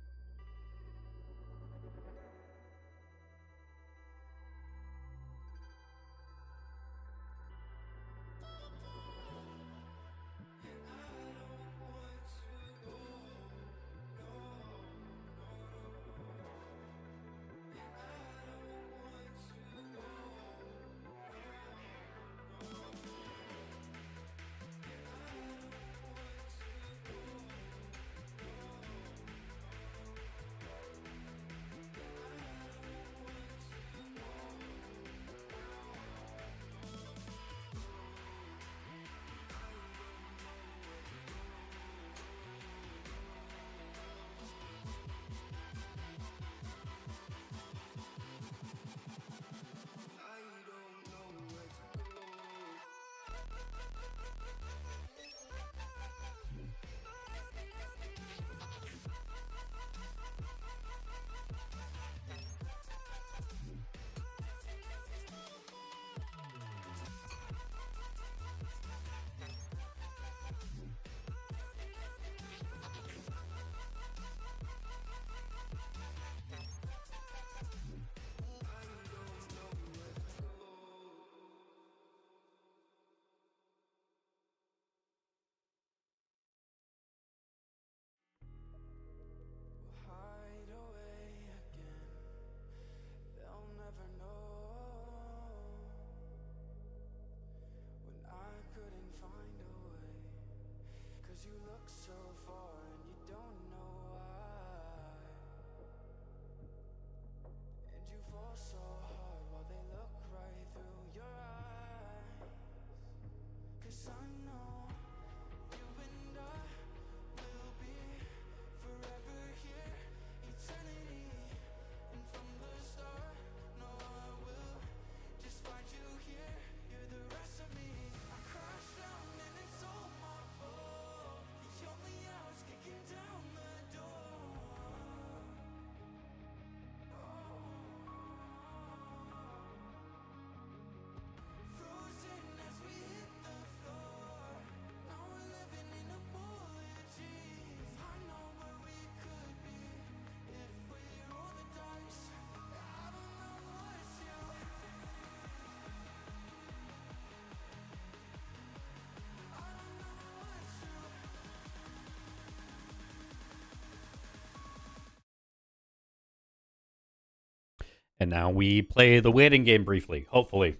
And now we play the waiting game briefly, hopefully.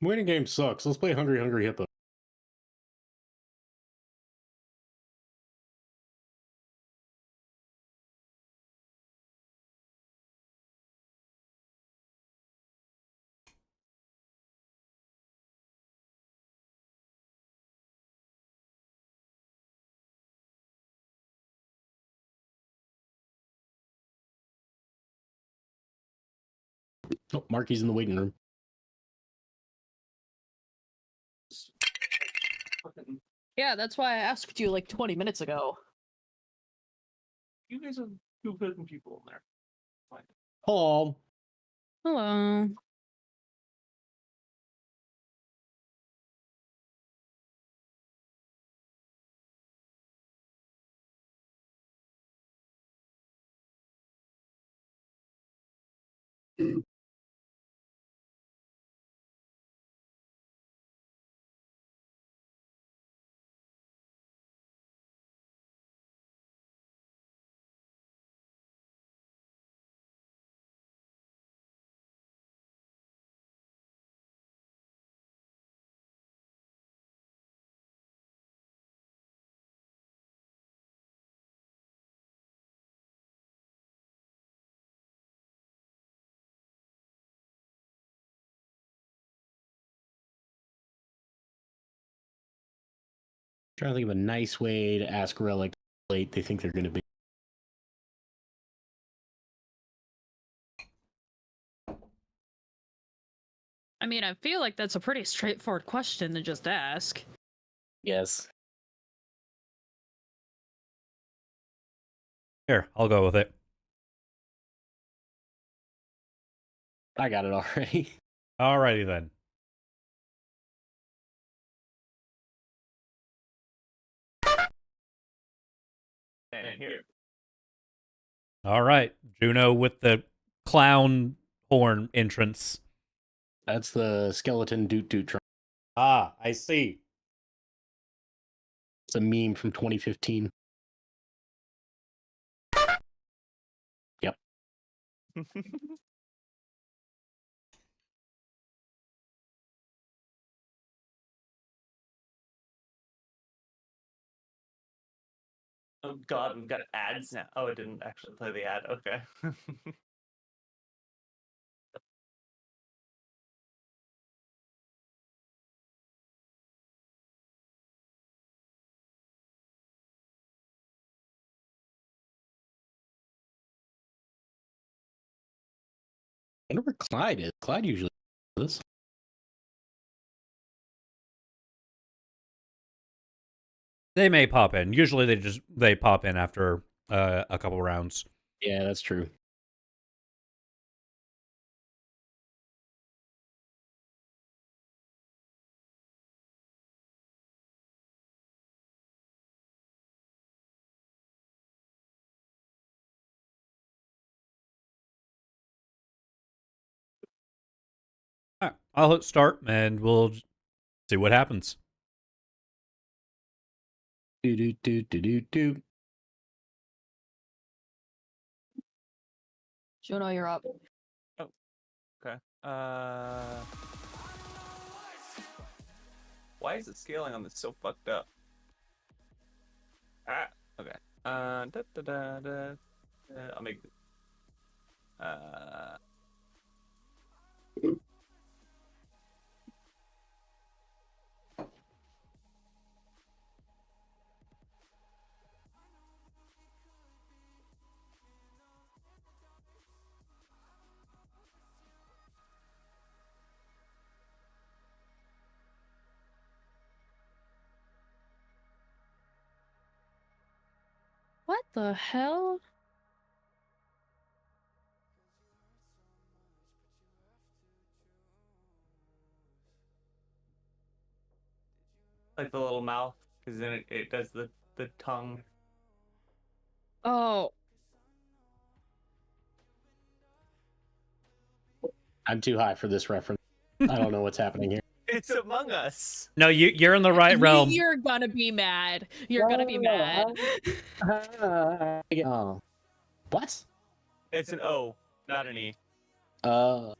Waiting game sucks. Let's play Hungry Hungry Hippo. Oh, Marky's in the waiting room.
Yeah, that's why I asked you like 20 minutes ago.
You guys are two good people in there. Fine.
Hello.
Hello.
Trying to think of a nice way to ask Relic how late they think they're going to be.
I mean, I feel like that's a pretty straightforward question to just ask.
Yes.
Here, I'll go with it.
I got it already.
Alrighty then.
And here.
Alright, Juno with the clown horn entrance.
That's the skeleton doot doot drum.
Ah, I see.
It's a meme from 2015. Yep.
Oh god, we've got ads now. Oh, it didn't actually play the ad. Okay.
I wonder where Clyde is. Clyde usually does this.
They may pop in. Usually they pop in after a couple rounds.
Yeah, that's true.
Alright, I'll hit start and we'll see what happens.
Do do do do do do.
Juno, you're up.
Oh. Okay. Why is it scaling on this so fucked up? Ah. Okay. Da, da, da, da. I'll make.
What the hell?
Like the little mouth, because then it does the tongue.
Oh.
I'm too high for this reference. I don't know what's happening here.
It's Among Us.
No, you're in the right realm.
You're gonna be mad. You're gonna be mad.
Oh. What?
It's an O, not an E.
That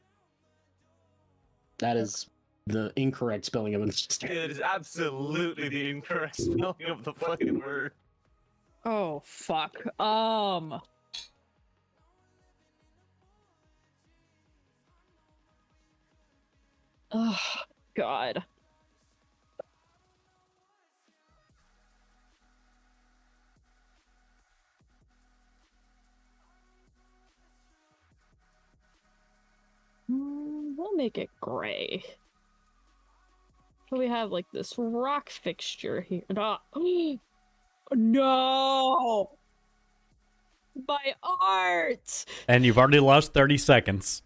is the incorrect spelling of it.
It is absolutely the incorrect spelling of the fucking word.
Oh fuck. Oh God. We'll make it gray. So we have like this rock fixture here. No! My art!
And you've already lost 30 seconds.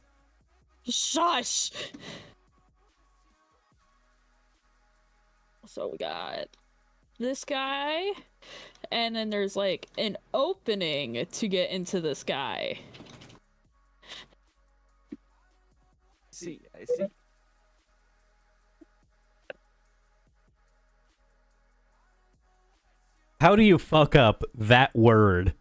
Shush! So we got this guy, and then there's like an opening to get into this guy.
I see.
How do you fuck up that word?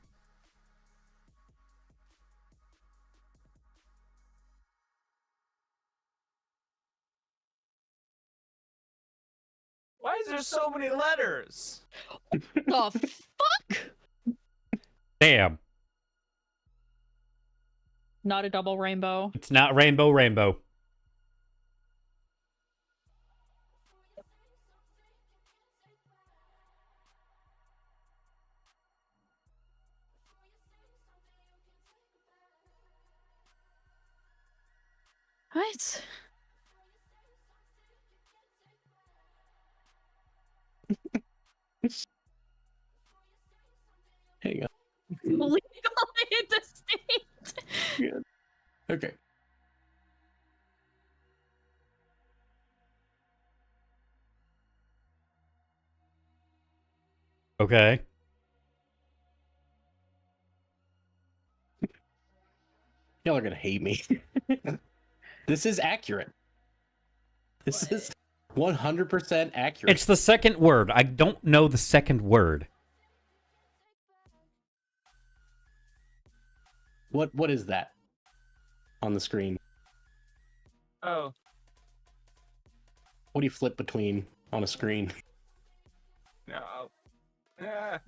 Why is there so many letters?
The fuck?
Damn.
Not a double rainbow.
It's not rainbow rainbow.
What?
Hang on.
Legally indistinct.
Good. Okay.
Okay.
Y'all are gonna hate me. This is accurate. This is 100% accurate.
It's the second word. I don't know the second word.
What is that on the screen?
Oh.
What do you flip between on a screen?
No. Ah.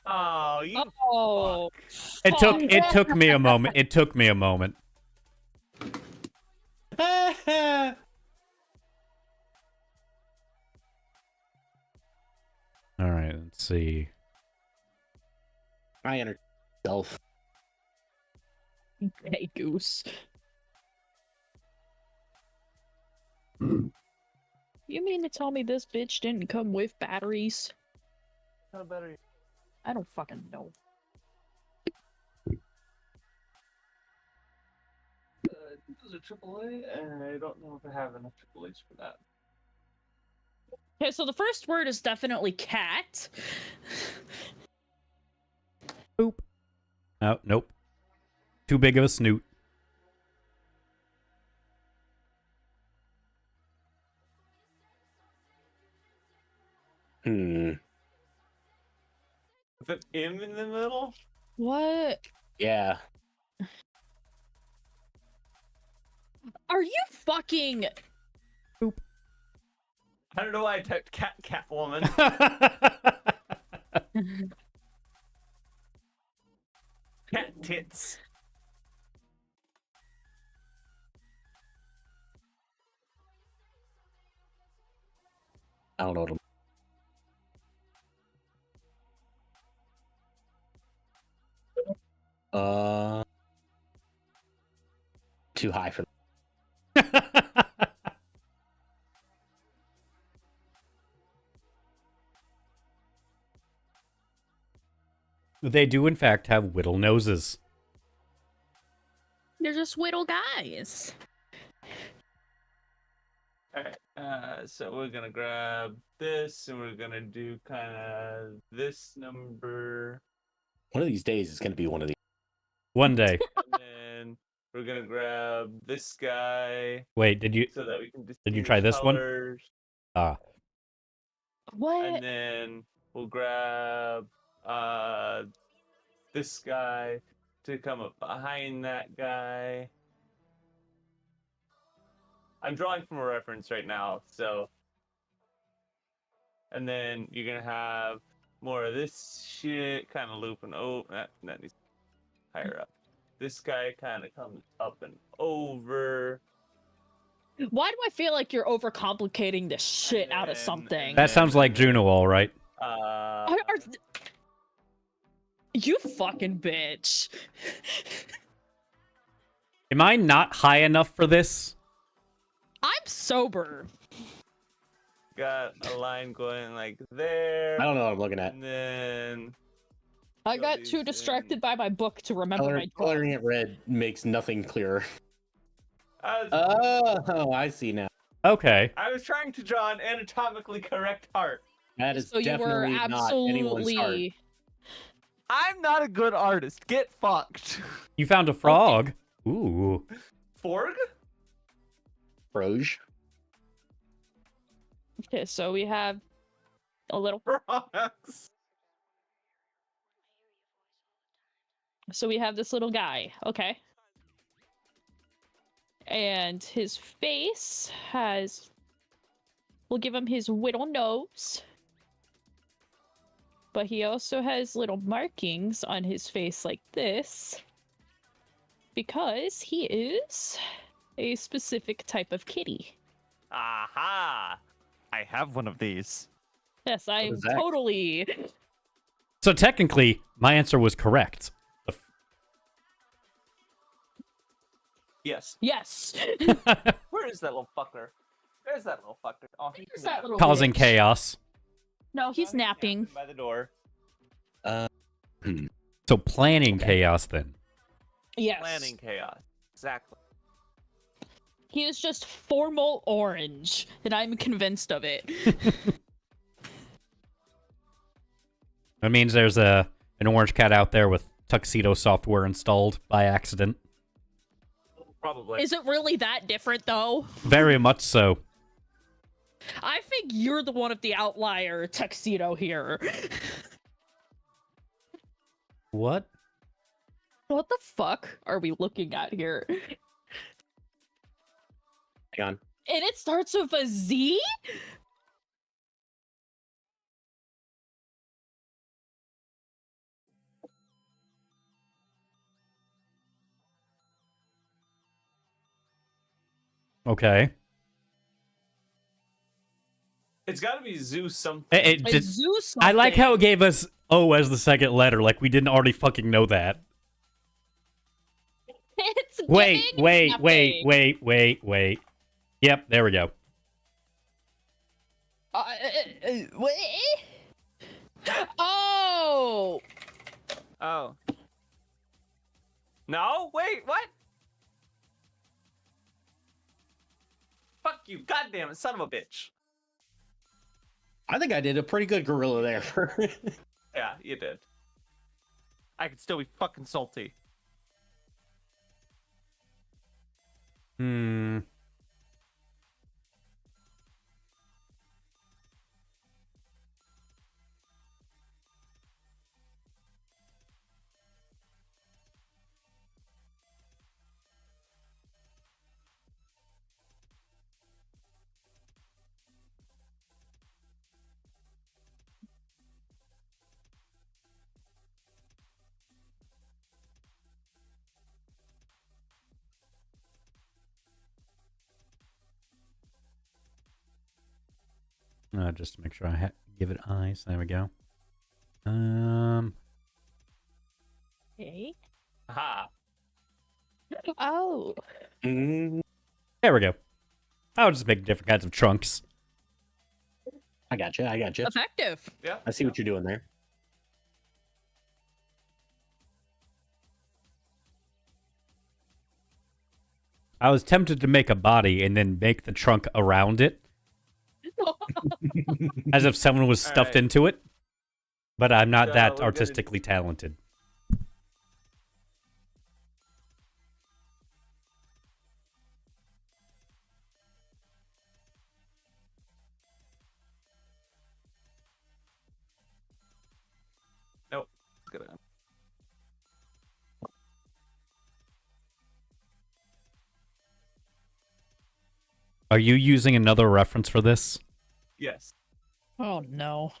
Oh, you.
Oh.
It took me a moment. It took me a moment. All right, let's see.
I entered self.
Hey, goose. You mean to tell me this bitch didn't come with batteries?
How battery?
I don't fucking know.
Those are AAA, and I don't know if I have enough AAAs for that.
Okay, so the first word is definitely cat.
Boop. Oh, nope. Too big of a snoot.
With an M in the middle?
What?
Yeah.
Are you fucking...
I don't know why I typed Catwoman. Cat tits.
I don't know what too high for
They do, in fact, have whittle noses.
They're just whittle guys.
Alright, so we're gonna grab this, and we're gonna do kind of this number.
one of these days it's gonna be one of these.
One day.
And then we're gonna grab this guy.
Wait, did you?
So that we can
Did you try this
colors.
one? Ah.
What?
And then we'll grab this guy to come up behind that guy. I'm drawing from a reference right now, so. And then you're gonna have more of this shit kind of looping. Oh, that needs higher up. This guy kind of comes up and over.
Why do I feel like you're overcomplicating the shit out of something?
That sounds like Juno, all right.
You fucking bitch.
Am I not high enough for this?
I'm sober.
Got a line going like there.
I don't know what I'm looking at.
And then
I got too distracted by my book to remember my
Coloring it red makes nothing clearer.
I
Oh, I see now.
Okay.
was trying to draw an anatomically correct heart.
That is
So you were
definitely not anyone's heart.
absolutely.
I'm not a good artist. Get fucked.
You found a frog. Ooh.
Forg?
Froge.
Okay, so we have a little.
Frogs.
So we have this little guy. Okay. And his face has. We'll give him his little nose. But he also has little markings on his face like this. Because he is a specific type of kitty.
Aha! I have one of these.
Yes, I'm
is that?
totally.
So technically, my answer was correct.
Yes.
Yes.
Where is that little fucker? There's that little fucker. Oh, he's
that little
Causing
bitch.
chaos.
No, he's napping.
by the door.
So planning chaos then.
Yes.
Planning chaos. Exactly.
He is just formal orange, and I'm convinced of it.
That means there's an orange cat out there with tuxedo software installed by accident.
Probably.
Is it really that different, though?
Very much so.
I think you're the one of the outlier tuxedo here.
What?
What the fuck are we looking at here?
Hang on.
And it starts with a Z?
Okay.
It's got to be Zeus something.
I like how it gave us O as the second letter, like we didn't already fucking know that.
It's
Wait.
napping.
Yep, there we go.
Wait. Oh!
Oh.
No? Wait, what? Fuck you, goddamn it, son of a bitch.
I think I did a pretty good gorilla there.
Yeah, you did.
I could still be fucking salty.
Hmm. Just to make sure I give it eyes. There we go.
Okay.
Aha.
Oh.
There we go. I'll just make different kinds of trunks.
I got you.
Effective.
Yeah.
I see what you're doing there.
I was tempted to make a body and then make the trunk around it. As if someone was stuffed
right.
into it. But I'm not
So
that
we're gonna-
artistically talented.
Nope. It's gonna.
Are you using another reference for this?
Yes.
Oh no.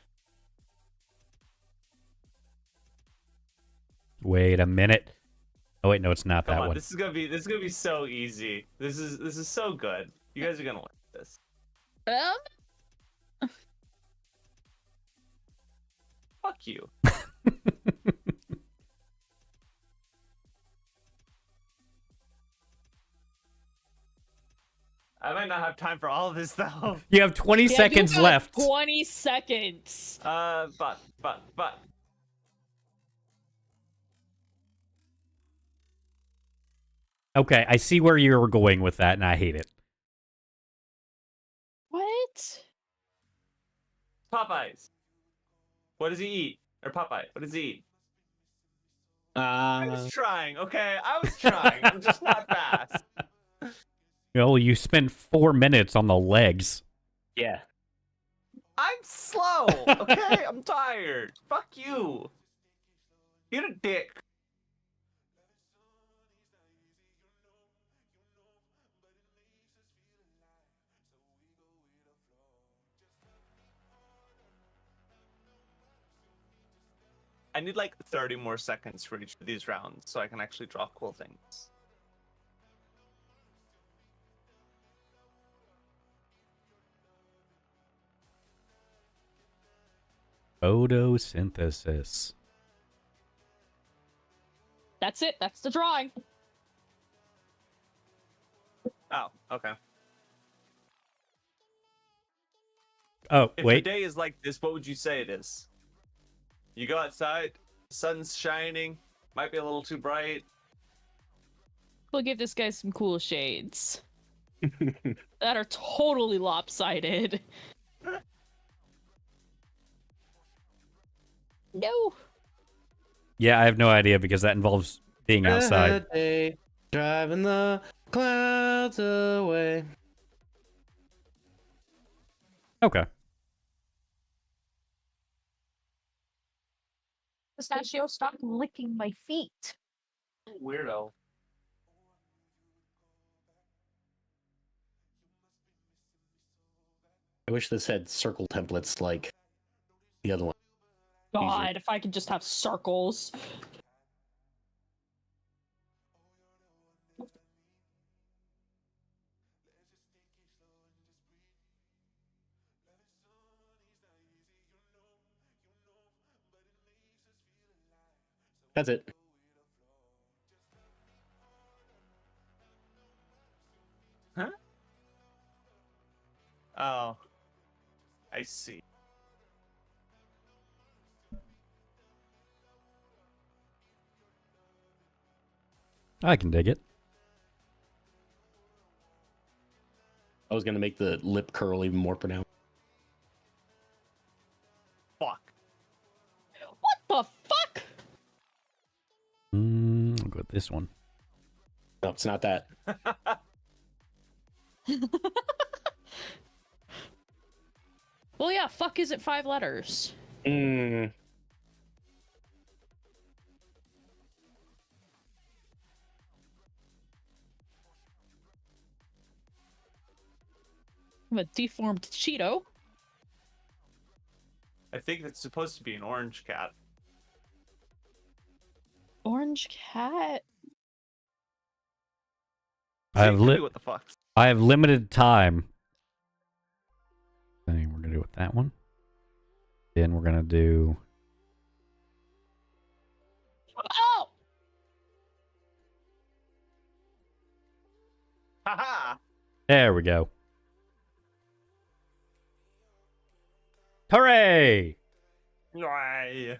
Wait a minute. Oh wait, no, it's not
Come
that
on,
one.
this is gonna be so easy. This is so good. You guys are gonna like this. Fuck you. I might not have time for all of this though.
You have 20 seconds
you got
left.
20 seconds.
But.
Okay, I see where you're going with that, and I hate it.
What?
Popeyes. What does he eat? Or Popeye, what does he eat? I was trying, okay? I was trying. I'm just not fast.
Well, you spent 4 minutes on the legs.
Yeah.
I'm slow, okay? I'm tired. Fuck you. You're a dick. I need like 30 more seconds for each of these rounds so I can actually draw cool things.
Photosynthesis.
That's it. That's the drawing.
Oh, okay.
Oh,
If
wait.
your day is like this, what would you say it is? You go outside, sun's shining, might be a little too bright.
We'll give this guy some cool shades. That are totally lopsided. No.
Yeah, I have no idea because that involves being outside.
Day, driving the clouds away.
Okay.
Pistachio, stop licking my feet.
Weirdo.
I wish this had circle templates like the other one.
God, if I could just have circles.
That's it.
Huh? Oh. I see.
I can dig it.
I was gonna make the lip curl even more pronounced.
Fuck.
What the fuck?
I'll go with this one.
No, it's not that.
Well, yeah, fuck is it 5 letters?
Mm.
I'm a deformed Cheeto.
I think it's supposed to be an orange cat.
Orange cat?
I have
what the fuck?
I have limited time. I think we're gonna do it with that one. Then we're gonna do.
Oh!
Haha!
There we go. Hooray!
Yay!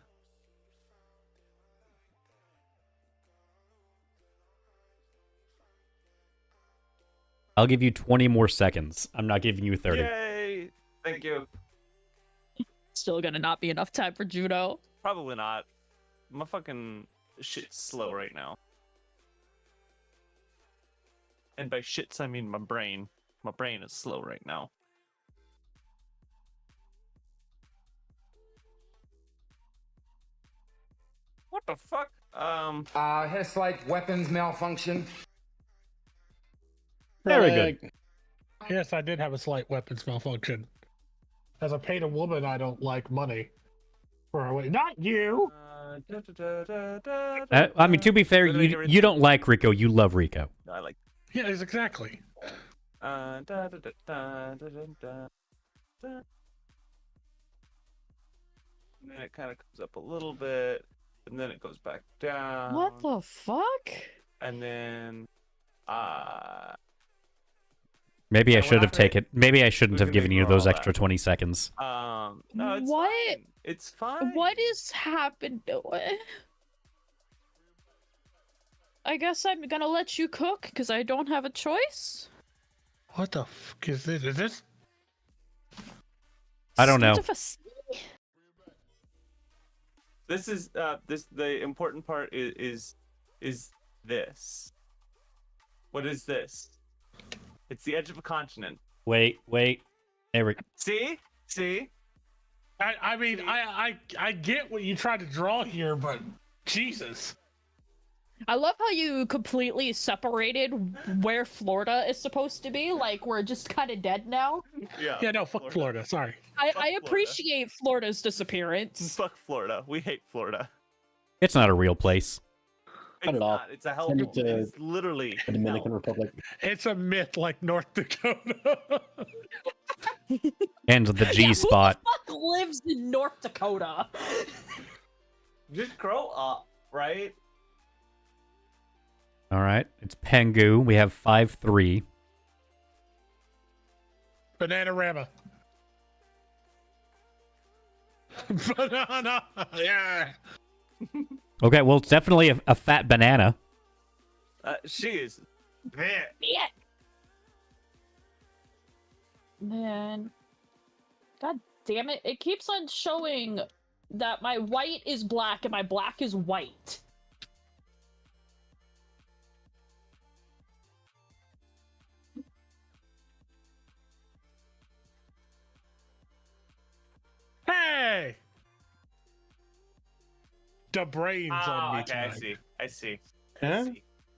I'll give you 20 more seconds. I'm not giving you 30.
Yay! Thank you.
Still gonna not be enough time for judo.
Probably not. My fucking shit's slow right now. And by shits, I mean my brain. My brain is slow right now. What the fuck?
Had a slight weapons malfunction.
Very good.
Yes, I did have a slight weapons malfunction. As a paid woman, I don't like money. Not you!
I mean, to be fair, you don't like Rico. You love Rico.
No, I like.
Yes, exactly.
And then it kind of comes up a little bit, and then it goes back down.
What the fuck?
And then,
Maybe I
Yeah,
should have taken. Maybe I shouldn't
we
have
can
given you
ignore
those
all
extra
that.
20 seconds.
No, it's
What?
fine. It's fine.
What is happening? I guess I'm gonna let you cook because I don't have a choice.
What the fuck is this? Is this?
I don't know.
Start of a sea?
This is the important part is this. What is this? It's the edge of a continent.
Wait. There we go.
See?
I mean, I get what you tried to draw here, but Jesus.
I love how you completely separated where Florida is supposed to be. Like, we're just kind of dead now.
Yeah.
Yeah, no, fuck Florida. Sorry.
I appreciate Florida's disappearance.
Fuck Florida. We hate Florida.
It's not a real place.
It's not. It's a hell.
Send it to
It's literally
the Dominican Republic.
It's a myth like North Dakota.
And the G spot.
Who the fuck lives in North Dakota?
Just grow up, right?
All right. It's Pengu. We have 5-3.
Bananarama. Banana. Yeah.
Okay, well, it's definitely a fat banana.
She is.
Yeah. Man. God damn it. It keeps on showing that my white is black and my black is white.
Hey! The brains on me
Okay,
tonight.
I see.
Huh?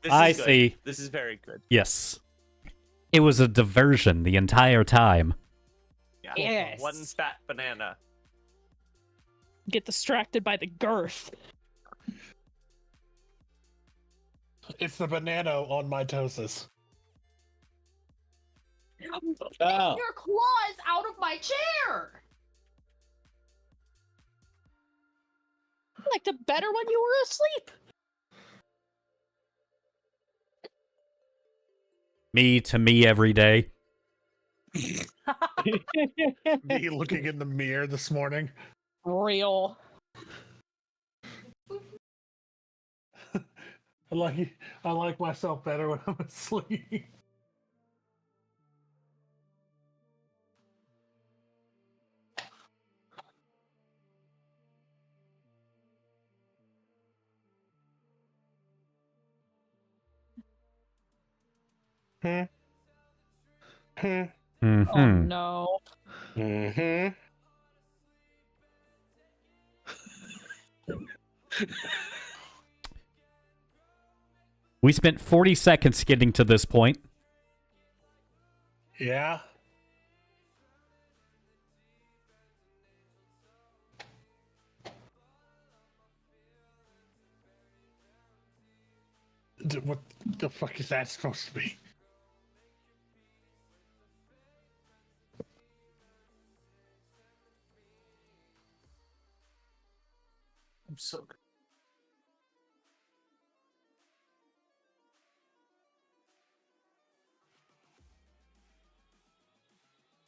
This
I
is good.
see.
This is very good.
Yes. It was a diversion the entire time.
Yeah.
Yes.
One fat banana.
Get distracted by the girth.
It's the banana on mitosis.
Oh.
Your claws out of my chair! I liked it better when you were asleep.
Me every day.
Me looking in the mirror this morning.
Real.
I like myself better when I'm asleep.
Mm-hmm.
Oh no.
Mm-hmm.
We spent 40 seconds getting to this point.
Yeah. What the fuck is that supposed to be?
I'm so good.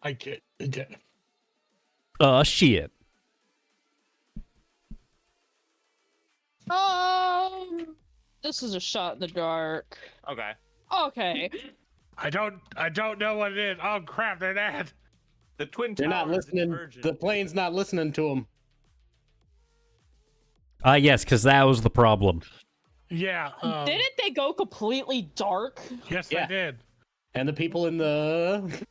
I get.
Oh, shit.
This is a shot in the dark.
Okay.
Okay.
I don't know what it is. Oh crap, they're dead.
The twin
They're not
towers
listening.
converging.
The plane's not listening to them.
Yes, because that was the problem.
Yeah.
Didn't they go completely dark?
Yes,
Yeah.
they did.
And the people in the...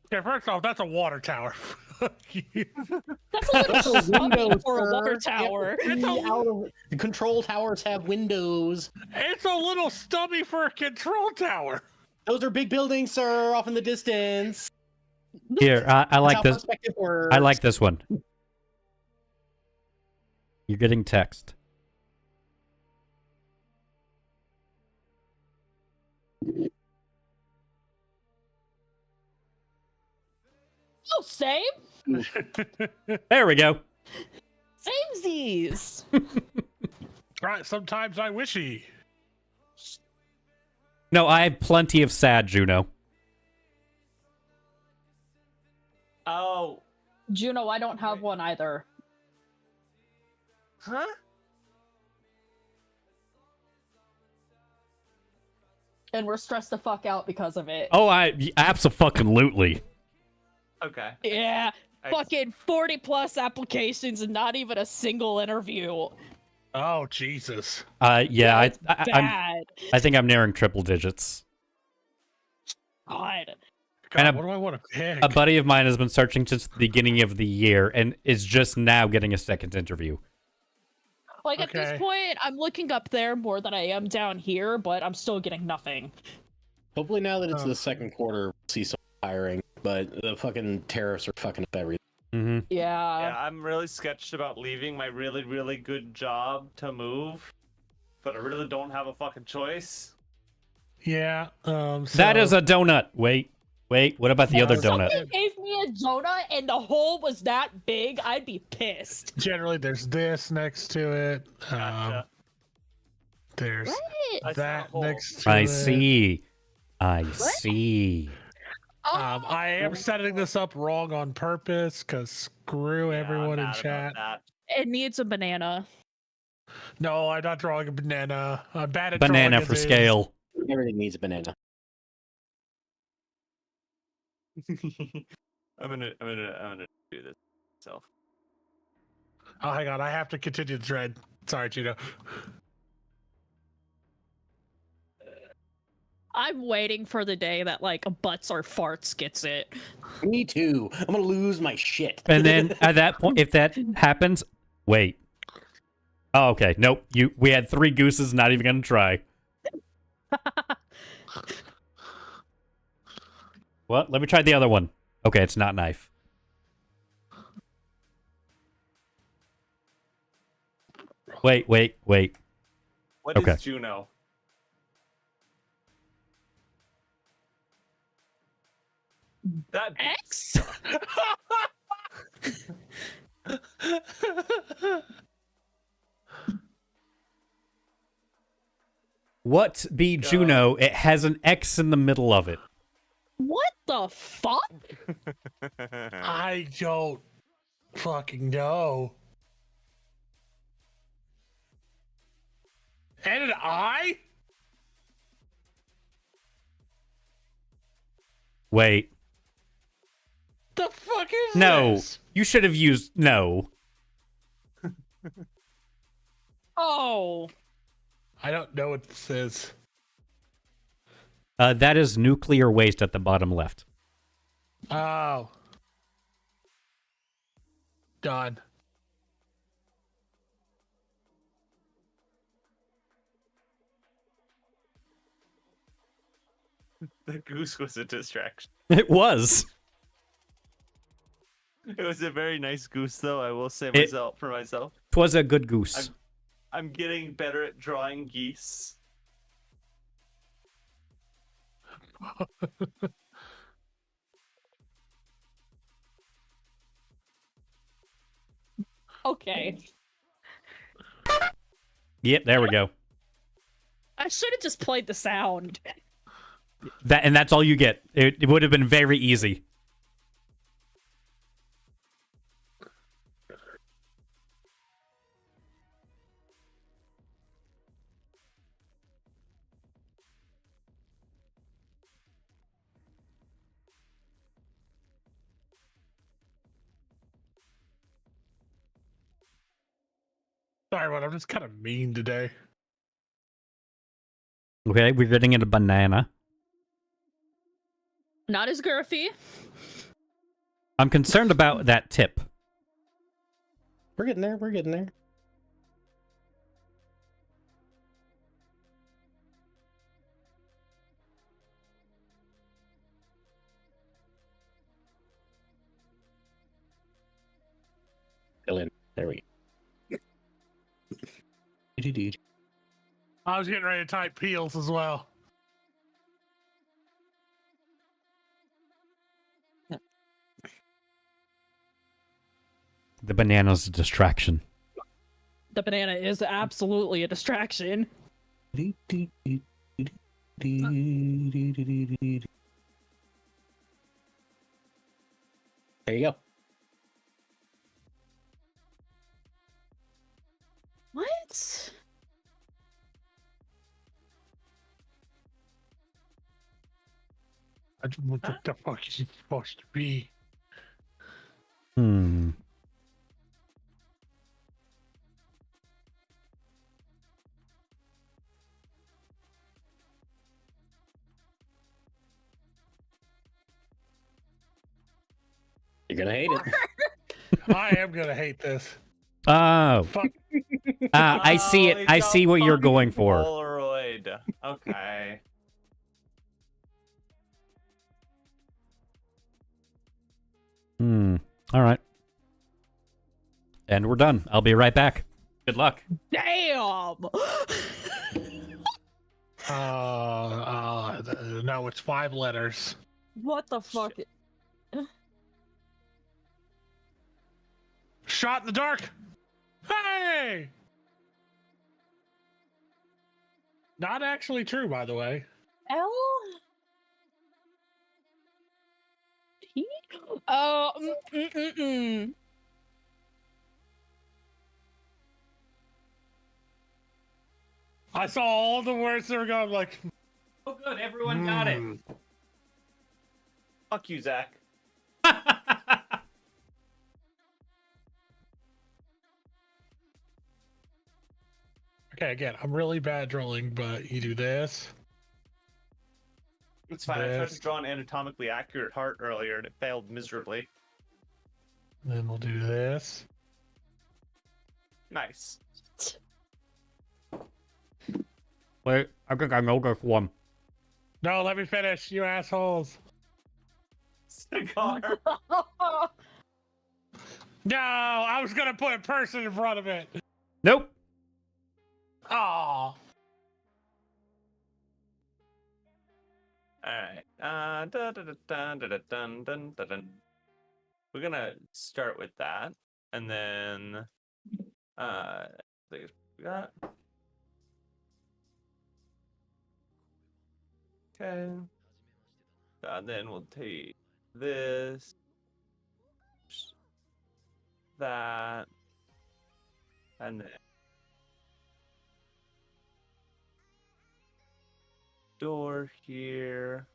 Yeah, first off, that's a water tower.
That's a little stubby for a water tower.
The control towers have windows.
It's a little stubby for a control tower.
Those are big buildings, sir, off in the distance.
Here, I
That's
like
how
this.
perspective works.
I like this one. You're getting text.
Oh, same.
There we go.
Samesies.
Right. Sometimes I wishy.
No, I have plenty of sad Juno.
Oh.
Juno, I don't have one either.
Huh?
And we're stressed the fuck out because of it.
Oh, absolutely.
Okay.
Yeah. Fucking 40 plus applications and not even a single interview.
Oh, Jesus.
Yeah,
That's bad.
I think I'm nearing triple digits.
God.
God, what do I want to pick?
A buddy of mine has been searching since the beginning of the year and is just now getting a second interview.
Like, at this point, I'm looking up there more than I am down here, but I'm still getting nothing.
Hopefully now that it's the second quarter, we'll see some hiring, but the fucking tariffs are fucking up everything.
Mm-hmm.
Yeah.
I'm really sketched about leaving my really, really good job to move, but I really don't have a fucking choice.
Yeah.
That is a donut. Wait. What about the other donut?
If someone gave me a donut and the hole was that big, I'd be pissed.
Generally, there's this next to it. There's
What?
that next to
I
it.
see. I see.
I am setting this up wrong on purpose because screw everyone in chat.
It needs a banana.
No, I'm not drawing a banana. I'm bad at
Banana
drawing
for
as is.
scale.
Everything needs a banana.
I'm gonna do this myself.
Oh, hang on. I have to continue the thread. Sorry, Gino.
I'm waiting for the day that, like, butts or farts gets it.
Me too. I'm gonna lose my shit.
And then at that point, if that happens, wait. Oh, okay. Nope. We had 3 gooses. Not even gonna try. What? Let me try the other one. Okay, it's not knife. Wait.
What
Okay.
is Juno? That
X?
What be Juno? It has an X in the middle of it.
What the fuck?
I don't fucking know. And an I?
Wait.
The fuck is
No.
this?
You should have used no.
Oh.
I don't know what this is.
That is nuclear waste at the bottom left.
Oh. Done.
The goose was a distraction.
It was.
It was a very nice goose, though. I will say
It-
for myself.
'Twas a good goose.
I'm getting better at drawing geese.
Okay.
Yep, there we go.
I should have just played the sound.
That's all you get. It would have been very easy.
Sorry, but I'm just kind of mean today.
Okay, we're getting into banana.
Not as girthy.
I'm concerned about that tip.
We're getting there. We're getting there.
I was getting ready to type peels as well.
The banana's a distraction.
The banana is absolutely a distraction.
There you go.
What?
What the fuck is it supposed to be?
Hmm.
You're gonna hate it.
I am gonna hate this.
Oh.
Fuck.
I see it.
it's
I
a
see what you're
fucking
going for.
Polaroid. Okay.
All right. And we're done. I'll be right back. Good luck.
Damn!
No, it's 5 letters.
What the fuck?
Shot in the dark. Hey! Not actually true, by the way.
L? T? Oh,
I saw all the words that were going like.
Oh, good. Everyone got it.
Fuck you, Zach.
Okay, again, I'm really bad drawing, but you do this.
It's fine. I tried
This.
to draw an anatomically accurate heart earlier, and it failed miserably.
Then we'll do this.
Nice.
Wait, I think I know this one.
No, let me finish, you assholes.
Cigar.
No, I was gonna put a person in front of it.
Nope.
Oh.
Alright. We're gonna start with that. And then we got. Okay. And then we'll take this. That. And then door here.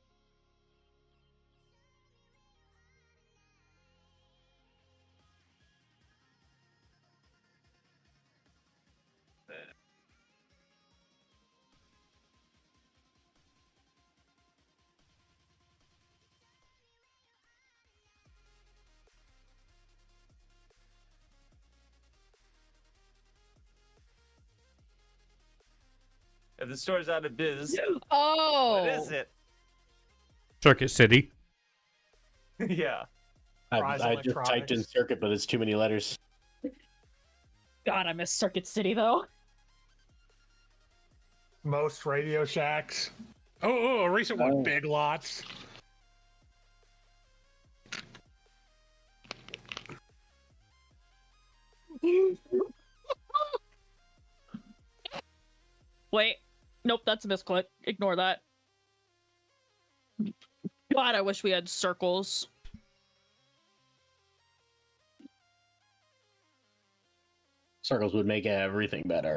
If the store's out of biz,
Oh.
what is it?
Circuit City.
Yeah.
I just typed in circuit, but it's too many letters.
God, I miss Circuit City though.
Most Radio Shacks. Oh, a recent one, Big Lots.
Wait. Nope, that's a misclick. Ignore that. God, I wish we had circles.
Circles would make everything better.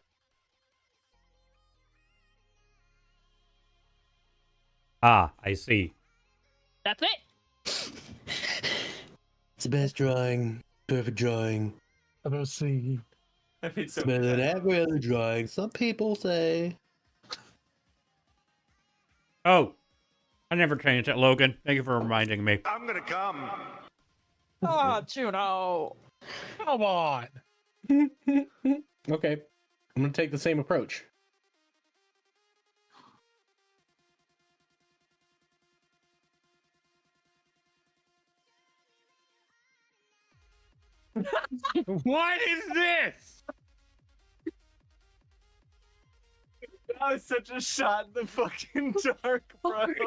Ah, I see.
That's it.
It's the best drawing. Perfect drawing.
I don't see.
It's better than every other drawing, some people say.
Oh, I never changed it, Logan. Thank you for reminding me.
I'm gonna come.
Oh, Juno.
Come on.
Okay. I'm gonna take the same approach.
What is this?
That was such a shot in the fucking dark, bro.
Are you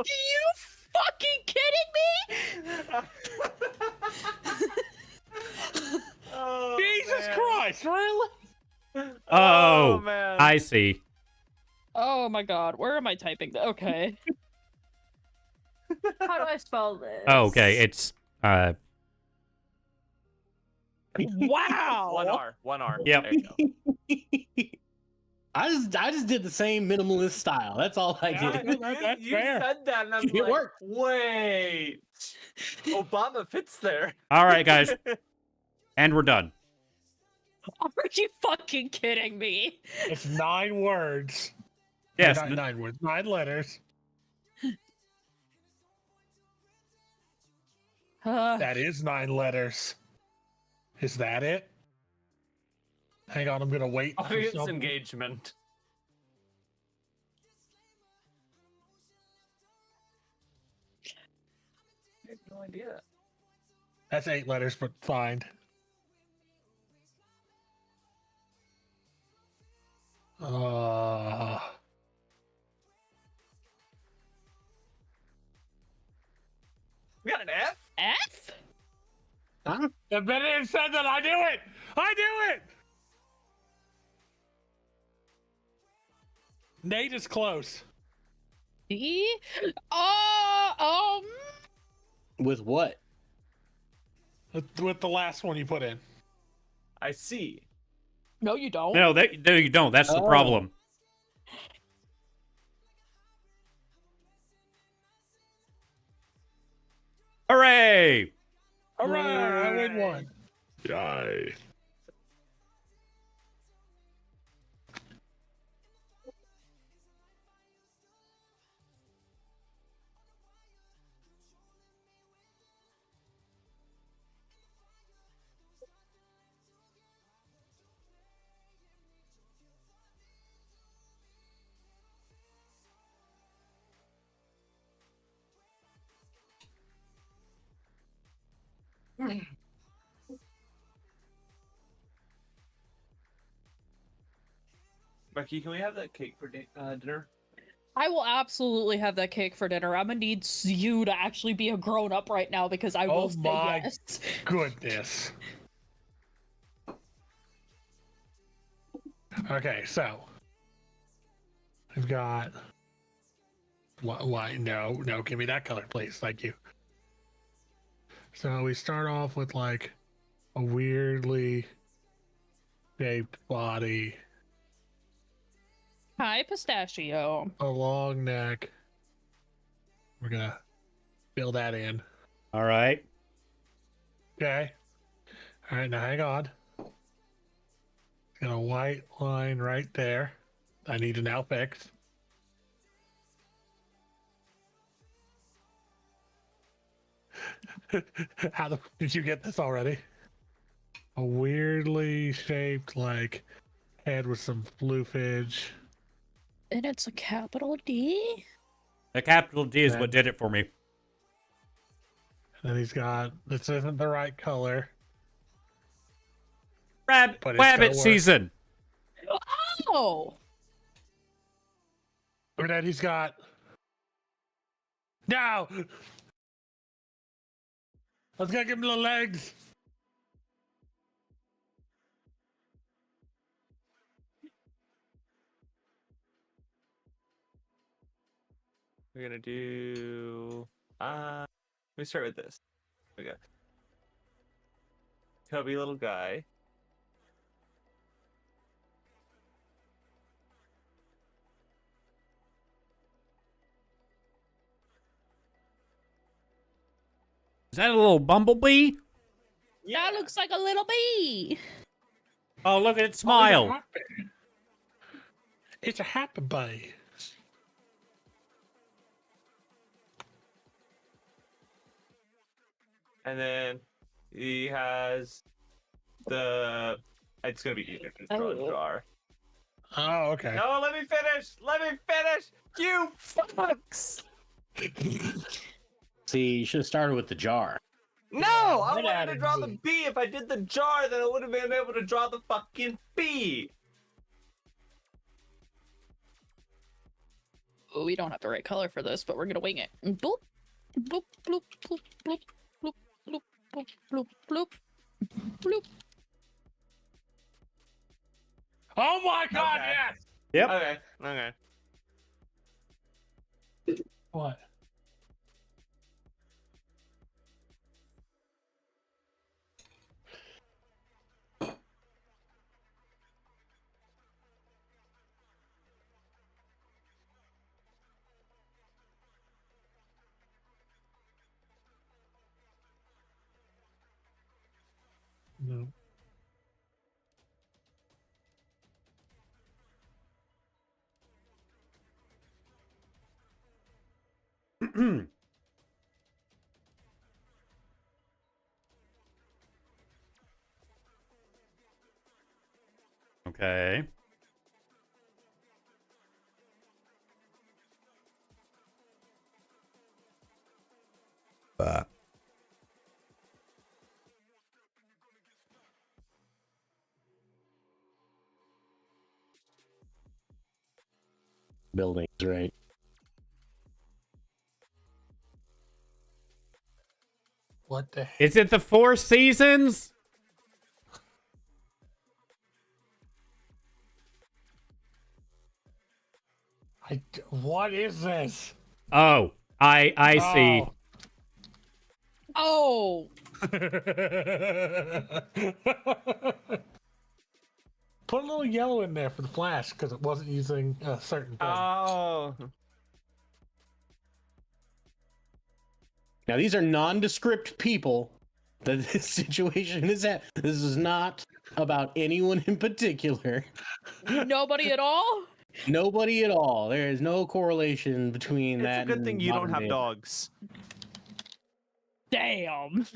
fucking kidding me?
Oh,
Jesus
man.
Christ, really?
Oh,
man.
I see.
Oh my god, where am I typing? Okay. How do I spell this?
Oh, okay, it's
Wow.
One R.
Yep.
There you go.
I just did the same minimalist style. That's all I did.
You said that, and I'm
It
like,
worked.
wait. Obama fits there.
all right, guys, and we're done.
Are you fucking kidding me?
It's 9 words.
Yes,
Not 9 words, 9 letters. That is 9 letters. Is that it? Hang on, I'm gonna wait. for
Audience
some-
engagement. I have no idea.
That's 8 letters, but fine.
We got an F?
F?
Huh?
The minute it said that, I knew it! I knew it! Nate is close.
D?
With what?
With the last one you put in.
I see.
No, you don't.
No, no, you don't. That's the problem. Hooray!
Hooray! I win one. Yay.
Becky, can we have that cake for dinner?
I will absolutely have that cake for dinner. I'm gonna need you to actually be a grown up right now because I will
Oh
say
my
yes.
goodness. Okay, so we've got. Why? No, give me that color, please. Thank you. So we start off with like a weirdly shaped body,
Hi, pistachio.
a long neck. We're gonna fill that in.
All right.
Okay. All right, now hang on. Got a white line right there. I need to now fix. How the did you get this already? A weirdly shaped like head with some floofage.
And it's a capital D?
The capital D is what did it for me.
And then he's got this isn't the right color.
Rabbit
But it's gonna work.
season.
Oh!
And then he's got no. Let's go give him the legs.
We're gonna do. Let me start with this. Okay. Chubby little guy.
Is that a little bumblebee?
That looks like a little bee.
Oh, look at it smile.
It's a happy bee.
And then he has the. It's gonna be easier to draw the jar.
Oh, okay.
No, let me finish. Let me finish. You fucks.
See, you should have started with the jar.
No, I wanted to draw the bee. If I did the jar, then I would have been able to draw the fucking bee.
we don't have the right color for this, but we're gonna wing it. Boop, bloop, bloop, bloop, bloop, bloop, bloop, bloop, bloop, bloop, bloop.
Oh my god,
Okay.
yes!
Yep.
Okay. Okay.
What? No.
Okay.
Buildings, right?
What the heck?
Is it the Four Seasons?
What is this?
Oh, I see.
Oh,
Put a little yellow in there for the flash because it wasn't using a certain thing.
Oh.
Now these are nondescript people that this situation is at. This is not about anyone in particular.
nobody at all?
Nobody at all. There is no correlation between that.
It's a good thing
and
you don't
modern
have
day.
dogs.
Damn.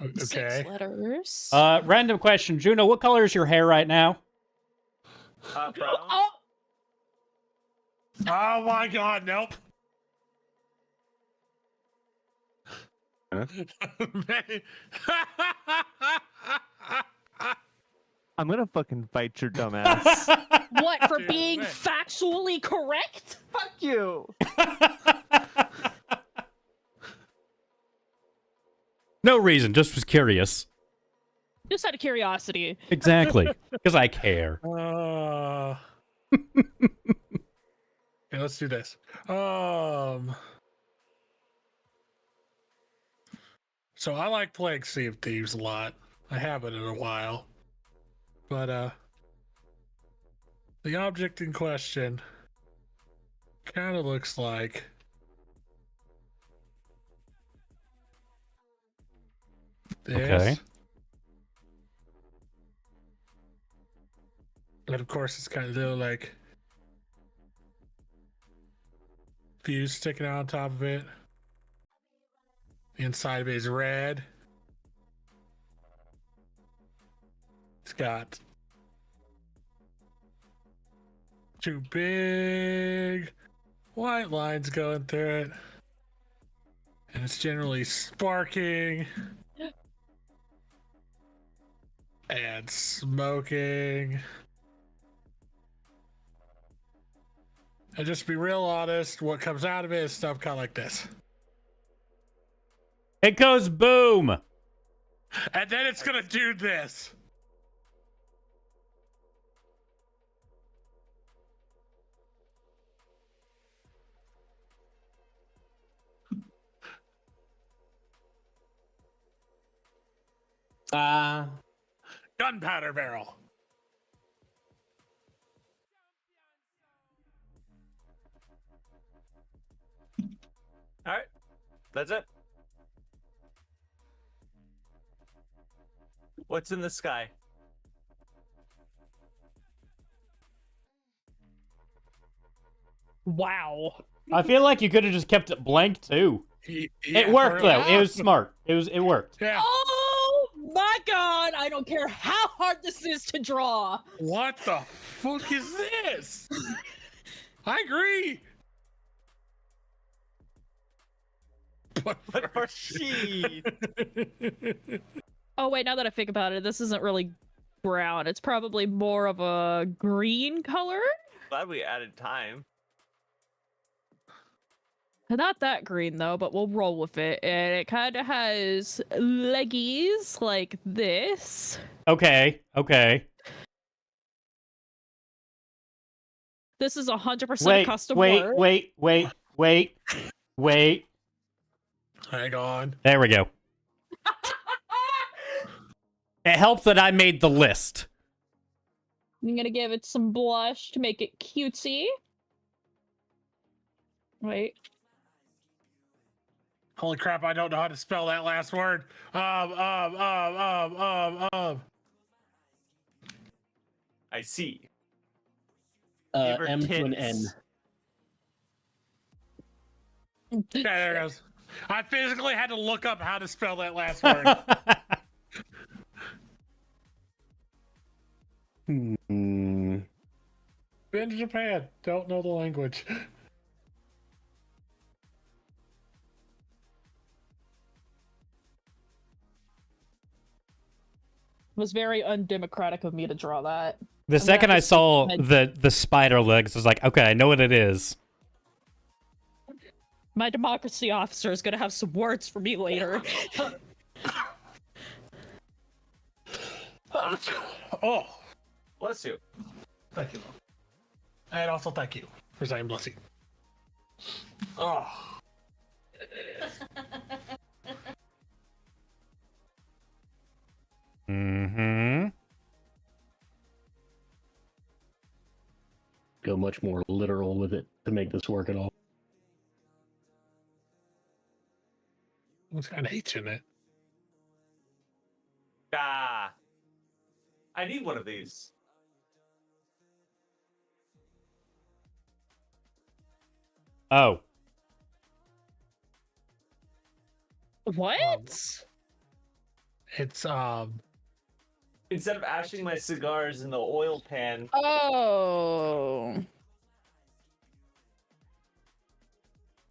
Okay.
6 letters.
Random question, Juno. What color is your hair right now?
Brown.
Oh,
Oh my god, nope.
I'm gonna fucking fight your dumb ass.
what, for
Dude,
being
man.
factually correct?
Fuck you.
No reason, just was curious.
Just out of curiosity.
Exactly, because I care.
Okay, let's do this. So I like playing Sea of Thieves a lot. I haven't in a while. But the object in question kind of looks like this.
Okay.
And of course it's kind of little like fuse sticking out on top of it. The inside of it is red. It's got 2 big white lines going through it. And it's generally sparking and smoking. And just to be real honest, what comes out of it is stuff kind of like this.
It goes boom.
And then it's gonna do this. Gunpowder barrel.
All right. That's it.
What's in the sky?
Wow.
I feel like you could have just kept it blank too.
Yeah,
It worked though. It was smart. It worked.
Yeah.
Oh my god! I don't care how hard this is to draw.
What the fuck is this? I agree.
But for sheet.
Oh wait, now that I think about it, this isn't really brown. It's probably more of a green color.
Glad we added time.
Not that green though, but we'll roll with it. And it kind of has leggies like this.
Okay.
This is 100%
Wait,
custom
wait,
work.
wait.
Hang on.
There we go. It helps that I made the list.
I'm gonna give it some blush to make it cutesy. Wait.
Holy crap, I don't know how to spell that last word.
I see.
M to an N.
Yeah, there it goes. I physically had to look up how to spell that last word. Been to Japan. Don't know the language.
It was very undemocratic of me to draw that.
The second I saw the spider legs, I was like, okay, I know what it is.
My democracy officer is gonna have some words for me later.
Oh,
bless you.
Thank you. And also thank you for saying bless you. Oh.
Mm-hmm.
Go much more literal with it to make this work at all.
What's got an H in it?
Ah. I need one of these.
Oh.
What?
It's
Instead of ashing my cigars in the oil pan.
Oh.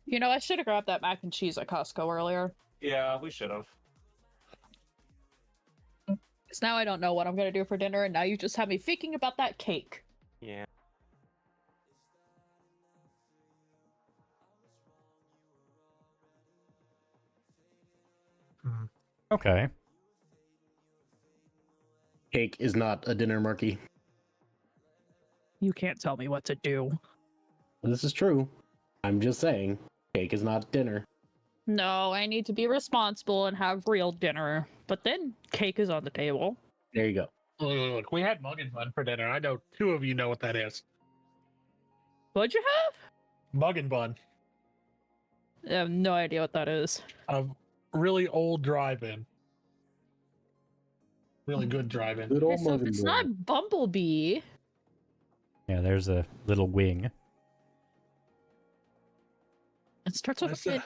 You know, I should have grabbed that mac and cheese at Costco earlier.
Yeah, we should have.
Because now I don't know what I'm gonna do for dinner, and now you just have me thinking about that cake.
Yeah.
Okay.
Cake is not a dinner, Marky.
You can't tell me what to do.
This is true. I'm just saying, cake is not dinner.
No, I need to be responsible and have real dinner. But then cake is on the table.
There you go.
Look, we had mug and bun for dinner. I know 2 of you know what that is.
What'd you have?
Mug and bun.
I have no idea what that is.
A really old drive-in. Really good drive-in.
Good old
So
mug
if
and
it's
bun.
not Bumblebee,
Yeah, there's a little wing.
it starts with
That's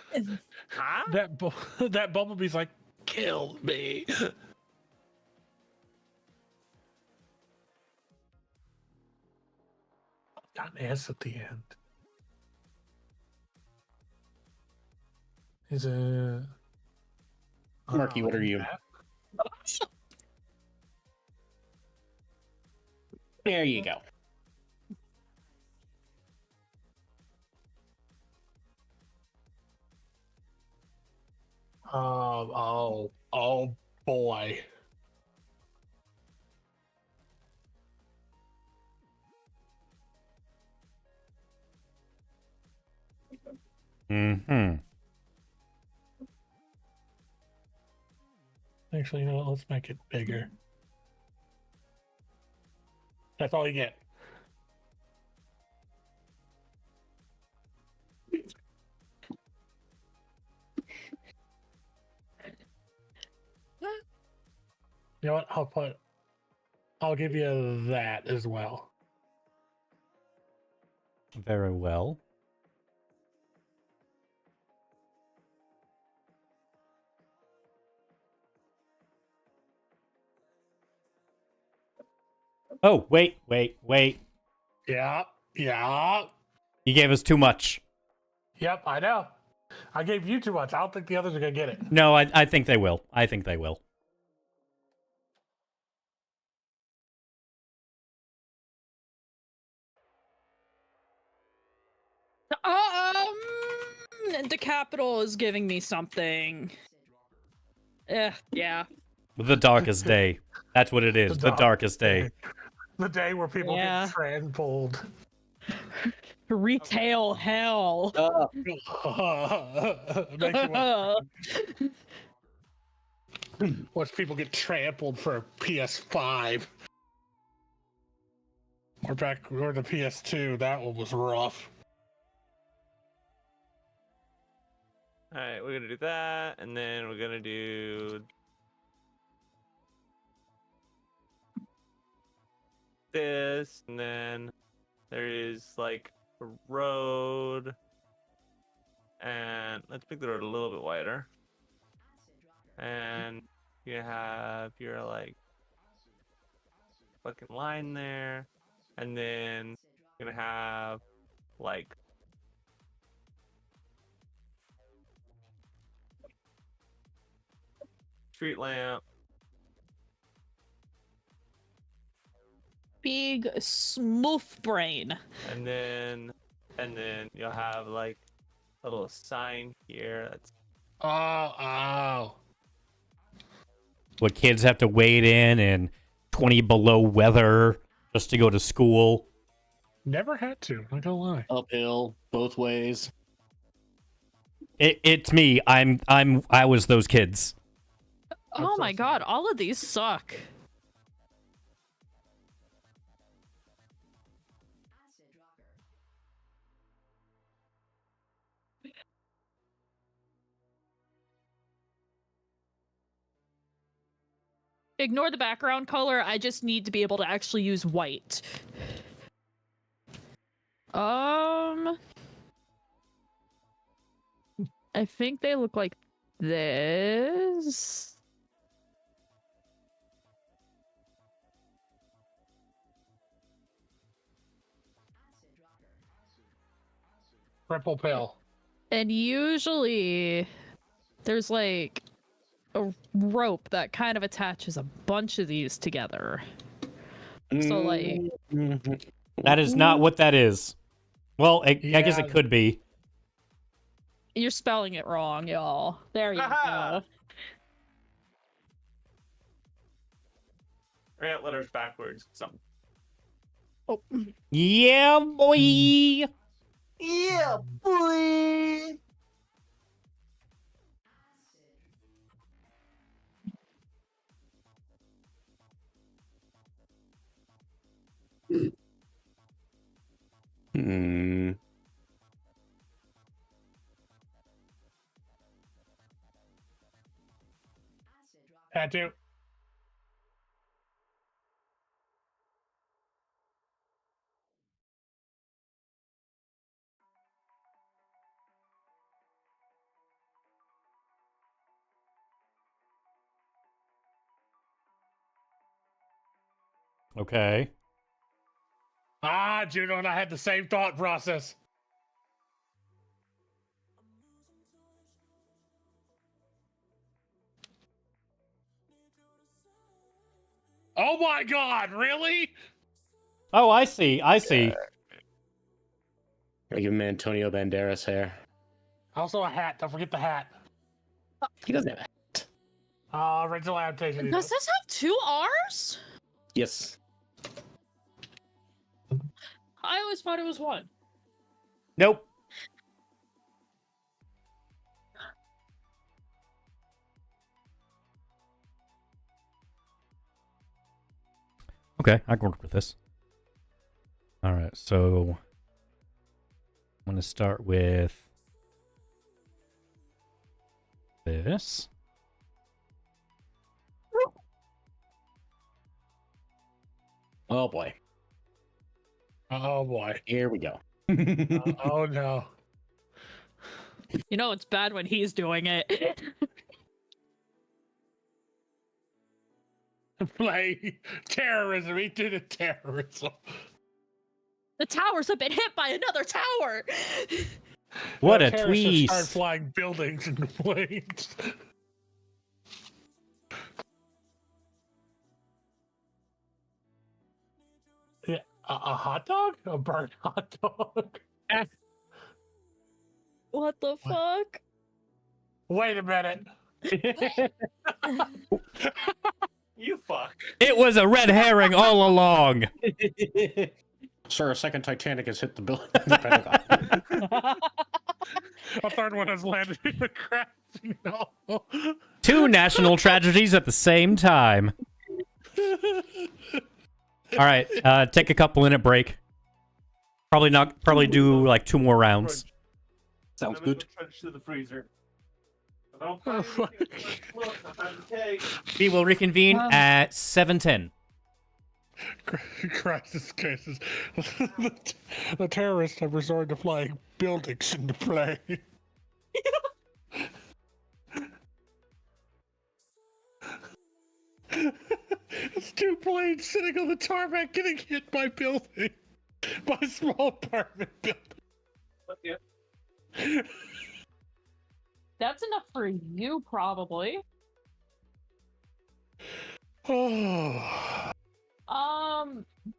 that Bumblebee's like, kill me. Got an S at the end. Is a
Marky, what are you? There you go.
Oh boy.
Mm-hmm.
Actually, you know what? Let's make it bigger. That's all you get. You know what? I'll give you that as well.
Very well. Oh, wait.
Yeah.
You gave us too much.
Yep, I know. I gave you too much. I don't think the others are gonna get it.
No, I think they will. I think they will.
The capital is giving me something. Yeah.
The darkest day. That's what it is. The darkest day.
The day where people
Yeah.
get trampled.
Retail hell.
Makes you want- Watch people get trampled for a PS5. We're the PS2. That one was rough.
All right, we're gonna do that, and then we're gonna do this, and then there is like a road, and let's make the road a little bit wider. And you have your like fucking line there, and then you're gonna have like street lamp.
Big smooth brain.
And then you'll have like a little sign here that's
What kids have to wait in 20 below weather just to go to school.
Never had to. Not gonna lie.
Uphill, both ways.
It's me. I was those kids.
Oh my god, all of these suck. Ignore the background color, I just need to be able to actually use white. I think they look like this.
Triple pill.
And usually there's like a rope that kind of attaches a bunch of these together. So like
That is not what that is. Well, I guess it could be.
you're spelling it wrong, y'all. There you go.
Write letters backwards. Something.
Oh.
Yeah, boy.
Yeah, boy.
Hmm.
Had to.
Okay.
Juno and I had the same thought process. Oh my god, really?
Oh, I see. I see.
I give him Antonio Banderas hair.
Also a hat. Don't forget the hat.
He doesn't have a hat.
Original adaptation.
Does this have two R's?
Yes.
I always thought it was one.
Nope. Okay, I can work with this. All right, so I'm going to start with this.
Oh boy.
Oh boy.
Here we go.
Oh no.
You know it's bad when he's doing it.
Play terrorism. He did a terrorism.
The towers have been hit by another tower.
What a
Terrorists just
twist.
start flying buildings into planes. Yeah, a hot dog? A burnt hot dog?
What the fuck?
Wait a minute.
You fuck.
It was a red herring all along.
Sir, a second Titanic has hit the Pentagon.
A third one has landed in the crash. No.
Two national tragedies at the same time. All right, take a couple-minute break. Probably do like 2 more rounds.
Sounds good.
Crunch to the freezer. I don't find anything close. I find the keg.
We will reconvene at 7:10.
Crisis cases. The terrorists have resorted to flying buildings into play. It's 2 planes sitting on the tarmac getting hit by building. By a small apartment building.
Yeah.
That's enough for you, probably.
Oh.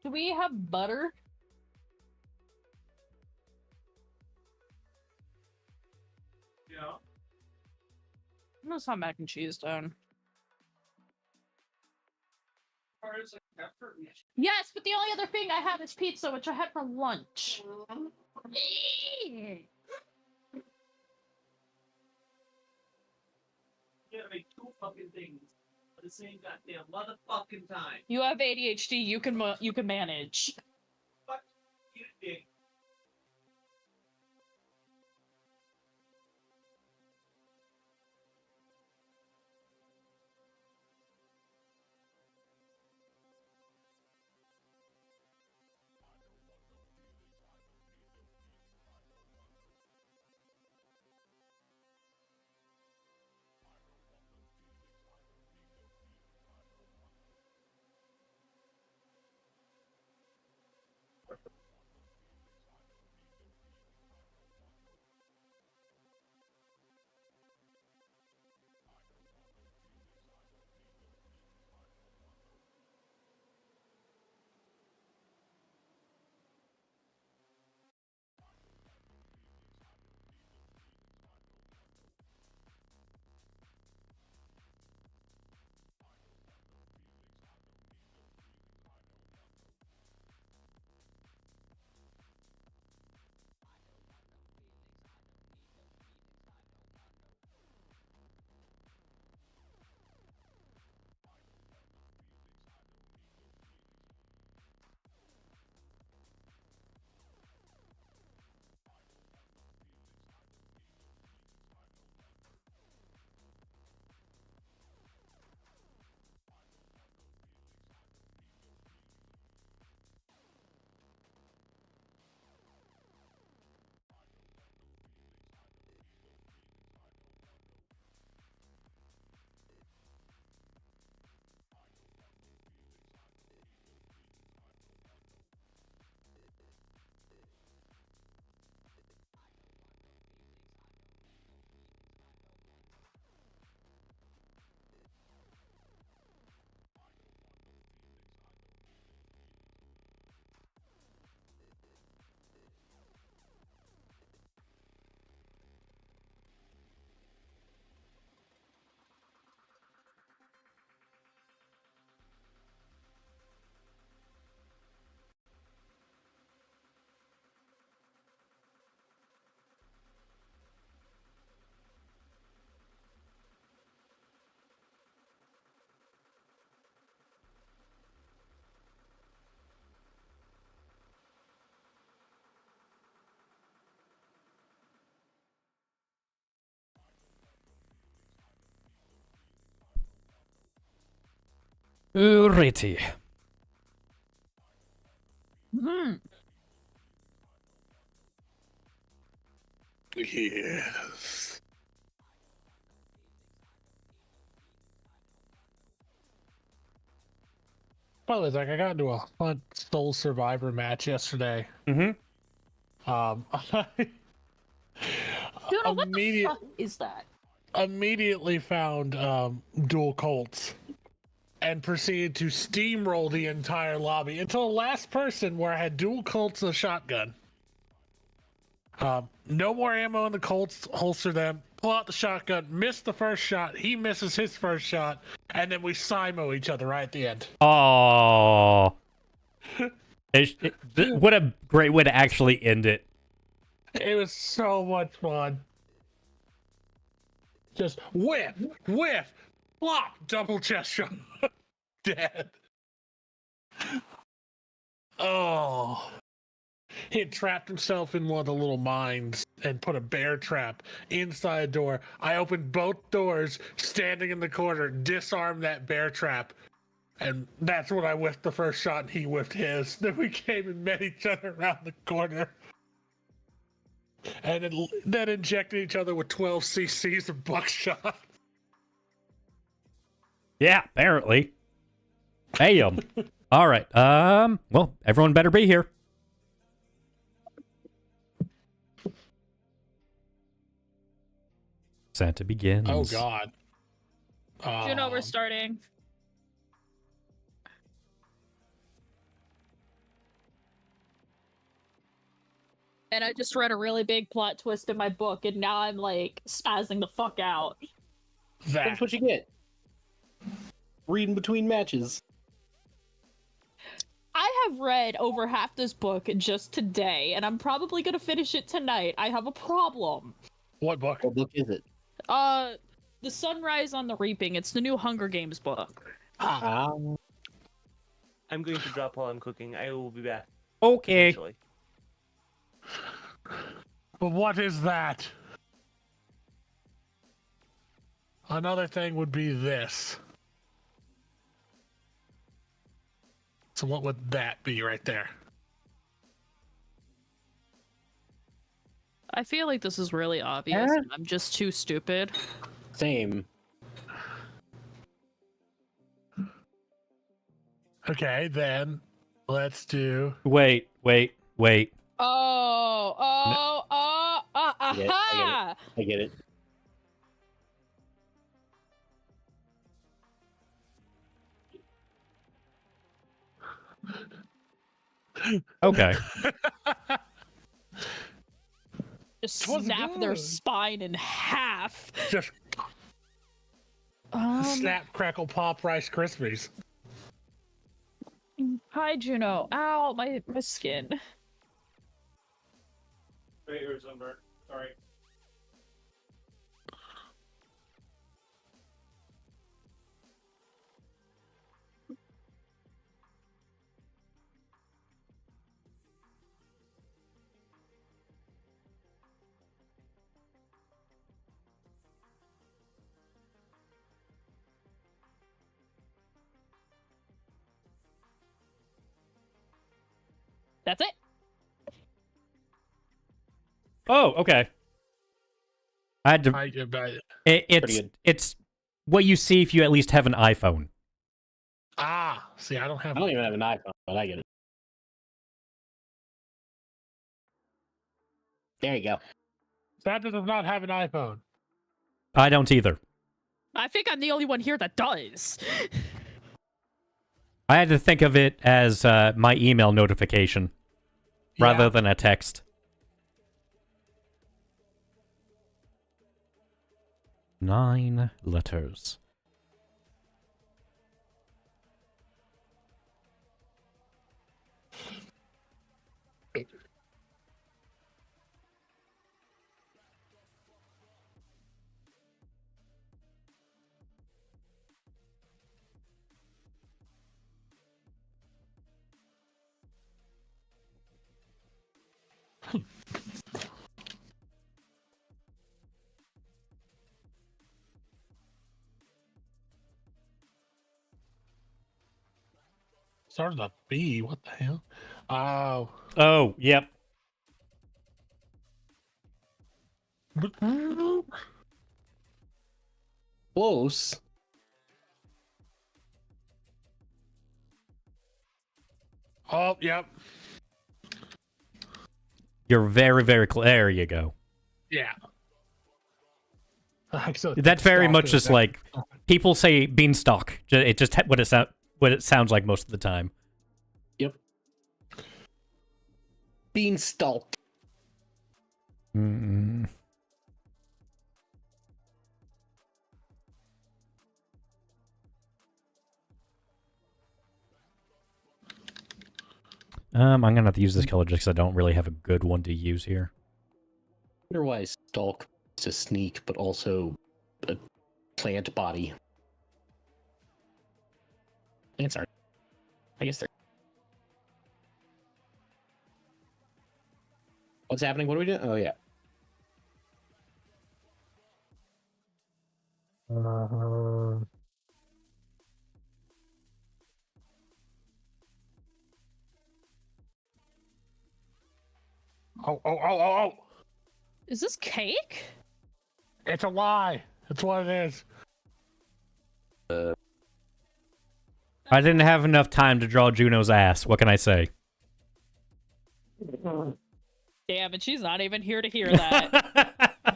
Do we have butter?
Yeah.
I'm gonna have mac and cheese down. Yes, but the only other thing I have is pizza, which I had for lunch.
You gotta make 2 fucking things at the same goddamn motherfucking time.
You have ADHD. You can manage.
Fuck you, dick.
Alrighty.
Yes. By the way, Zach, I got into a fun Soul Survivor match yesterday.
Mm-hmm.
Dude, what the fuck is that?
Immediately found dual Colts and proceeded to steamroll the entire lobby until the last person where I had dual Colts and a shotgun. No more ammo in the Colts, holster them, pull out the shotgun, miss the first shot, he misses his first shot, and then we Simo each other right at the end.
Oh. What a great way to actually end it.
It was so much fun. Just whiff, flop, double chest shot. Dead. Oh. He had trapped himself in one of the little mines and put a bear trap inside a door. I opened both doors, standing in the corner, disarmed that bear trap. And that's when I whiffed the first shot and he whiffed his. Then we came and met each other around the corner. And then injected each other with 12 cc's of buckshot.
Yeah, apparently. Bam. All right. Well, everyone better be here. Santa begins.
Oh, God.
Juno, we're starting. And I just read a really big plot twist in my book, and now I'm like spazzing the fuck out.
That's what you get. Reading between matches.
I have read over half this book just today, and I'm probably gonna finish it tonight. I have a problem.
What book?
What book is it?
The Sunrise on the Reaping. It's the new Hunger Games book.
I'm going to drop while I'm cooking. I will be back.
Okay.
Eventually.
But what is that? Another thing would be this. So what would that be right there?
I feel like this is really obvious. And I'm just too stupid.
Same.
Okay, then let's do.
Wait.
Aha!
I get it.
Okay.
Just snap their spine in half.
Just snap, crackle, pop, Rice Krispies.
Hi, Juno. Ow, my skin.
Right here, sunburn. Sorry.
That's it.
Oh, okay. I had to. It's what you see if you at least have an iPhone.
See, I don't have.
I don't even have an iPhone, but I get it. There you go.
Santa does not have an iPhone.
I don't either.
I think I'm the only one here that does.
I had to think of it as my email notification rather than a text. Nine letters.
Started with a B. What the hell? Oh.
Oh, yep.
Close.
Oh, yep.
You're very, very close. There you go.
Yeah.
That's very much just like people say beanstalk. It just what it sounds like most of the time.
Yep. Beanstalk.
Mm. I'm gonna have to use this color just because I don't really have a good one to use here.
wonder why stalk is a sneak, but also a plant body. Plants aren't. I guess they're. What's happening? What are we doing? Oh yeah.
Oh.
Is this cake?
It's a lie. That's what it is.
I didn't have enough time to draw Juno's ass. What can I say?
Damn it, she's not even here to hear that.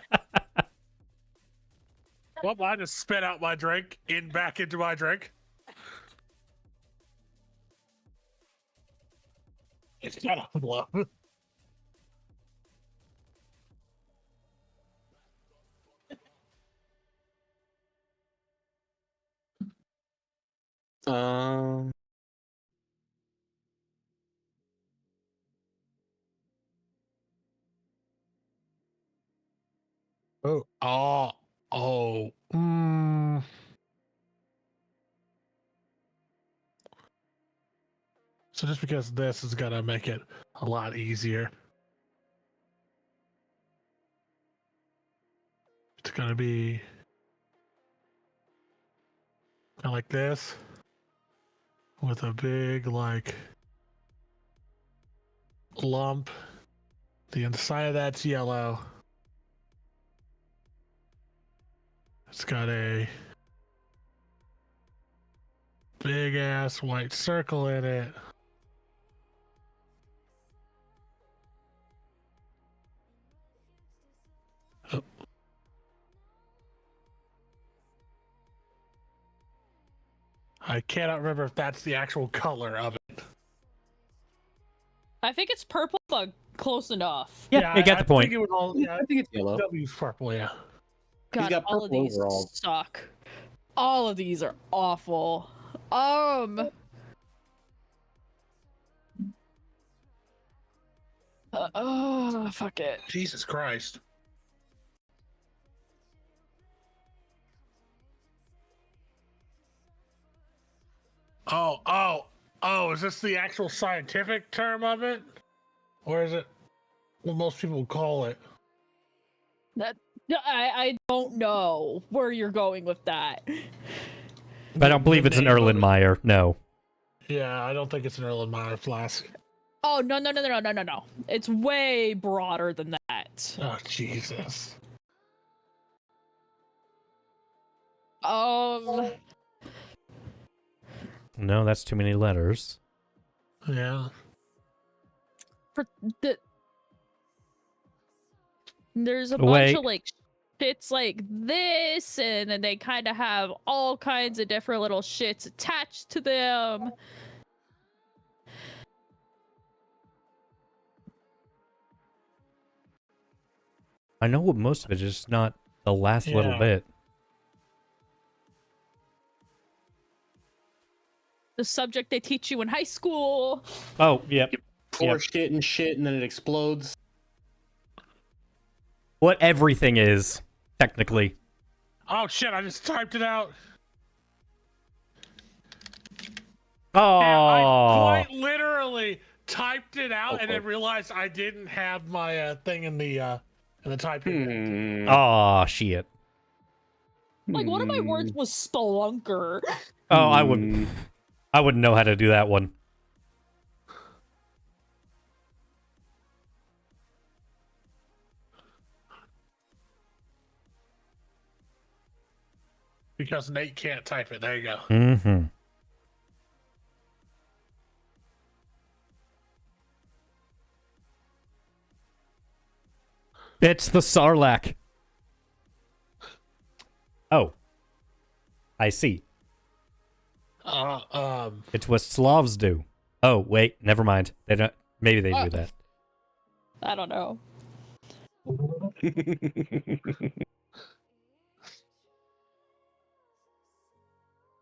Well, I just spit out my drink back into my drink. It's not a blow.
Um.
Oh. Mm. So just because this is gonna make it a lot easier, it's gonna be kind of like this, with a big like lump. The inside of that's yellow. It's got a big ass white circle in it. Oh. I cannot remember if that's the actual color of it.
I think it's purple, but close enough.
Yeah, you get the point.
I think, it was all, yeah,
I think it's yellow.
W's purple, yeah.
God,
got
all of
purple
these
overall.
suck. All of these are awful. Fuck it.
Jesus Christ. Oh, is this the actual scientific term of it? Or is it what most people call it?
That I don't know where you're going with that.
I don't believe it's an Erlenmeyer. No.
Yeah, I don't think it's an Erlenmeyer flask.
Oh no. It's way broader than that.
Oh Jesus.
No, that's too many letters.
Yeah.
There's a bunch of like shits like this, and then they kind of have all kinds of different little shits attached to them.
I know what most of it is, just not the last little bit.
The subject they teach you in high school.
Oh, yep.
Pour shit and shit, and then it explodes.
What everything is, technically.
Oh shit, I just typed it out.
Oh.
Yeah, I quite literally typed it out and then realized I didn't have my thing in the typing.
Oh, shit.
Like one of my words was spelunker.
Oh, I wouldn't know how to do that one.
Because Nate can't type it. There you go.
Mm-hmm. It's the Sarlacc. Oh. I see. It's what Slavs do. Oh, wait, never mind. They don't. Maybe they do that.
I don't know.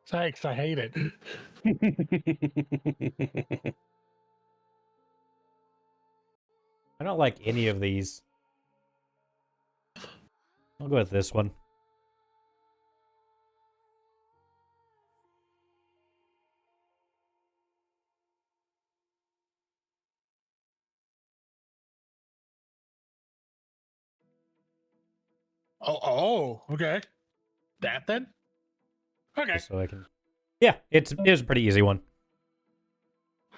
Thanks, I hate it.
I don't like any of these. I'll go with this one.
Okay. That then? Okay.
Just so I can. Yeah, it was a pretty easy one.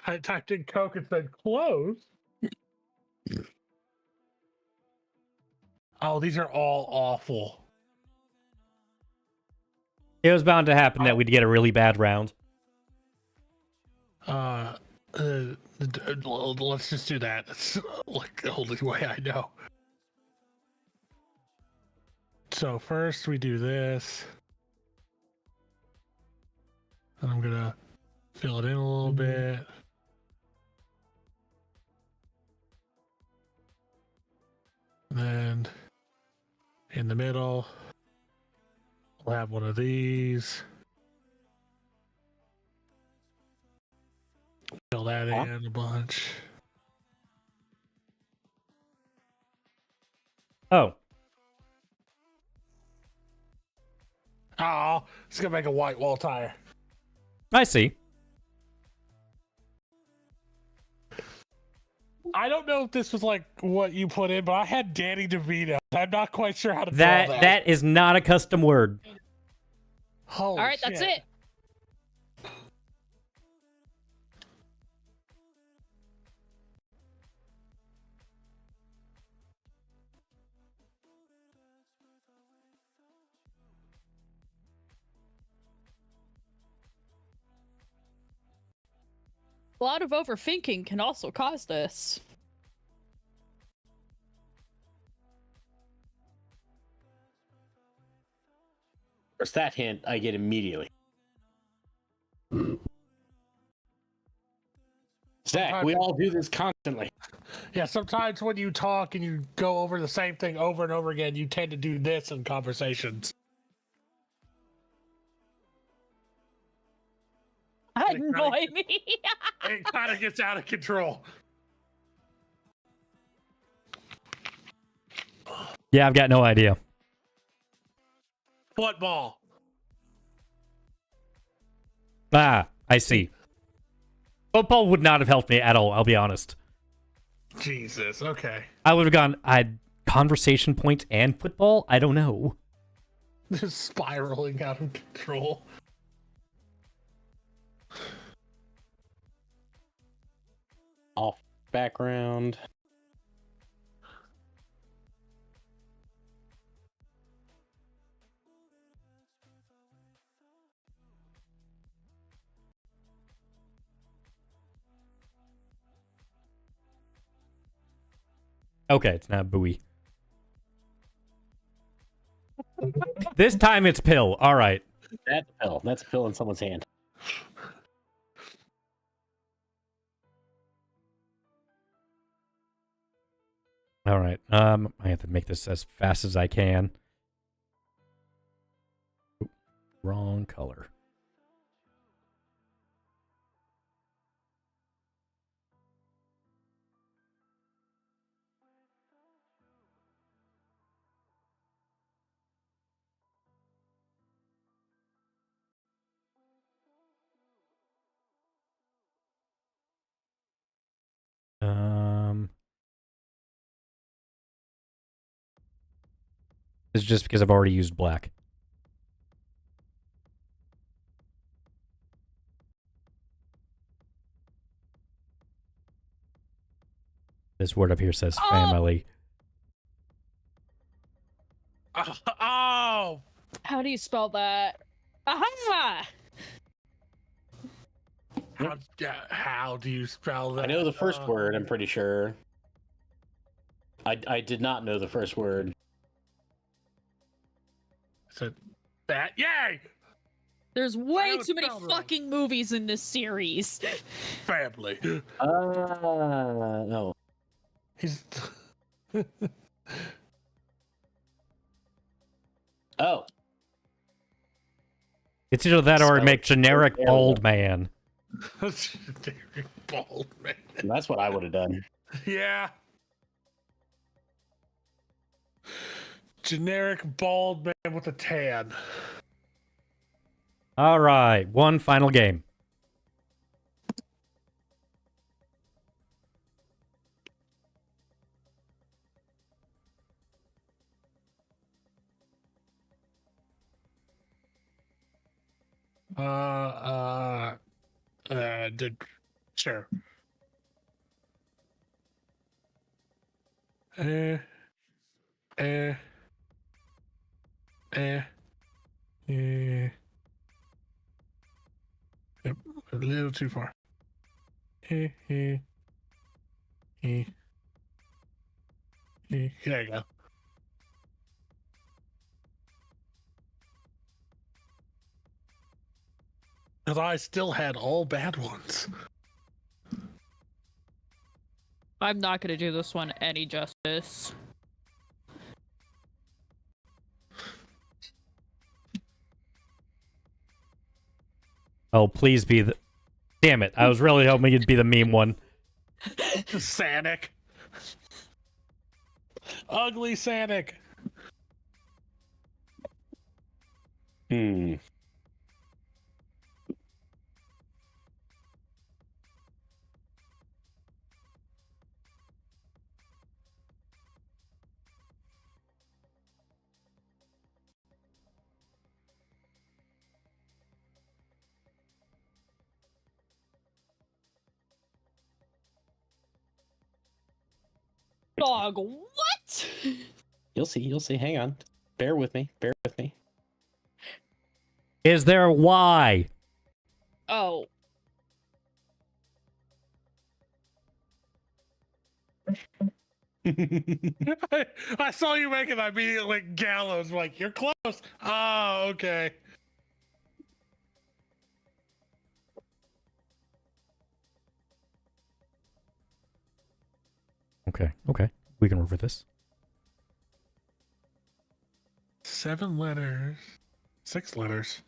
I typed in Coke and said close. Oh, these are all awful.
It was bound to happen that we'd get a really bad round.
Let's just do that. That's like the only way I know. So first we do this. And I'm gonna fill it in a little bit. And then in the middle, we'll have one of these. Fill that in a bunch.
Oh.
Oh, it's gonna make a white wall tire.
I see.
I don't know if this was like what you put in, but I had Danny DeVito. I'm not quite sure how to draw
That
that.
that is not a custom word.
Holy
All right, that's
shit.
it. A lot of overthinking can also cause this.
Where's that hint I get immediately? Zach, we all do this constantly.
Yeah, sometimes when you talk and you go over the same thing over and over again, you tend to do this in conversations.
Annoy me.
It kind of gets out of control.
Yeah, I've got no idea.
Football.
Ah, I see. Football would not have helped me at all, I'll be honest.
Jesus, okay.
I would have gone, conversation points and football? I don't know.
Just spiraling out of control.
Off background.
Okay, it's not buoy. This time it's pill. All right.
That's a pill. That's a pill in someone's hand.
All right. I have to make this as fast as I can. Oop, wrong color. It's just because I've already used black. This word up here says family.
Oh!
How do you spell that? Aha!
How do you spell that?
I know the first word, I'm pretty sure. I did not know the first word.
So that, yay!
There's way too many fucking movies in this series.
Family.
No.
He's
Oh.
It's either that or
Spell
make
it.
generic
There we
bald
go.
man.
Generic bald man.
That's what I would have done.
Yeah. Generic bald man with a tan.
All right, one final game.
Sure. Eh. Eh. Yep, a little too far. There you go. Because I still had all bad ones.
I'm not gonna do this one any justice.
Oh, please be the... Damn it, I was really hoping it'd be the meme one.
Sanic. Ugly Sanic.
Hmm.
Dog, what?
You'll see. You'll see. Hang on. Bear with me. Bear with me.
Is there a Y?
Oh.
I saw you make it. I immediately gallows. Like, you're close. Oh, okay.
Okay. We can work with this.
7 letters. 6 letters.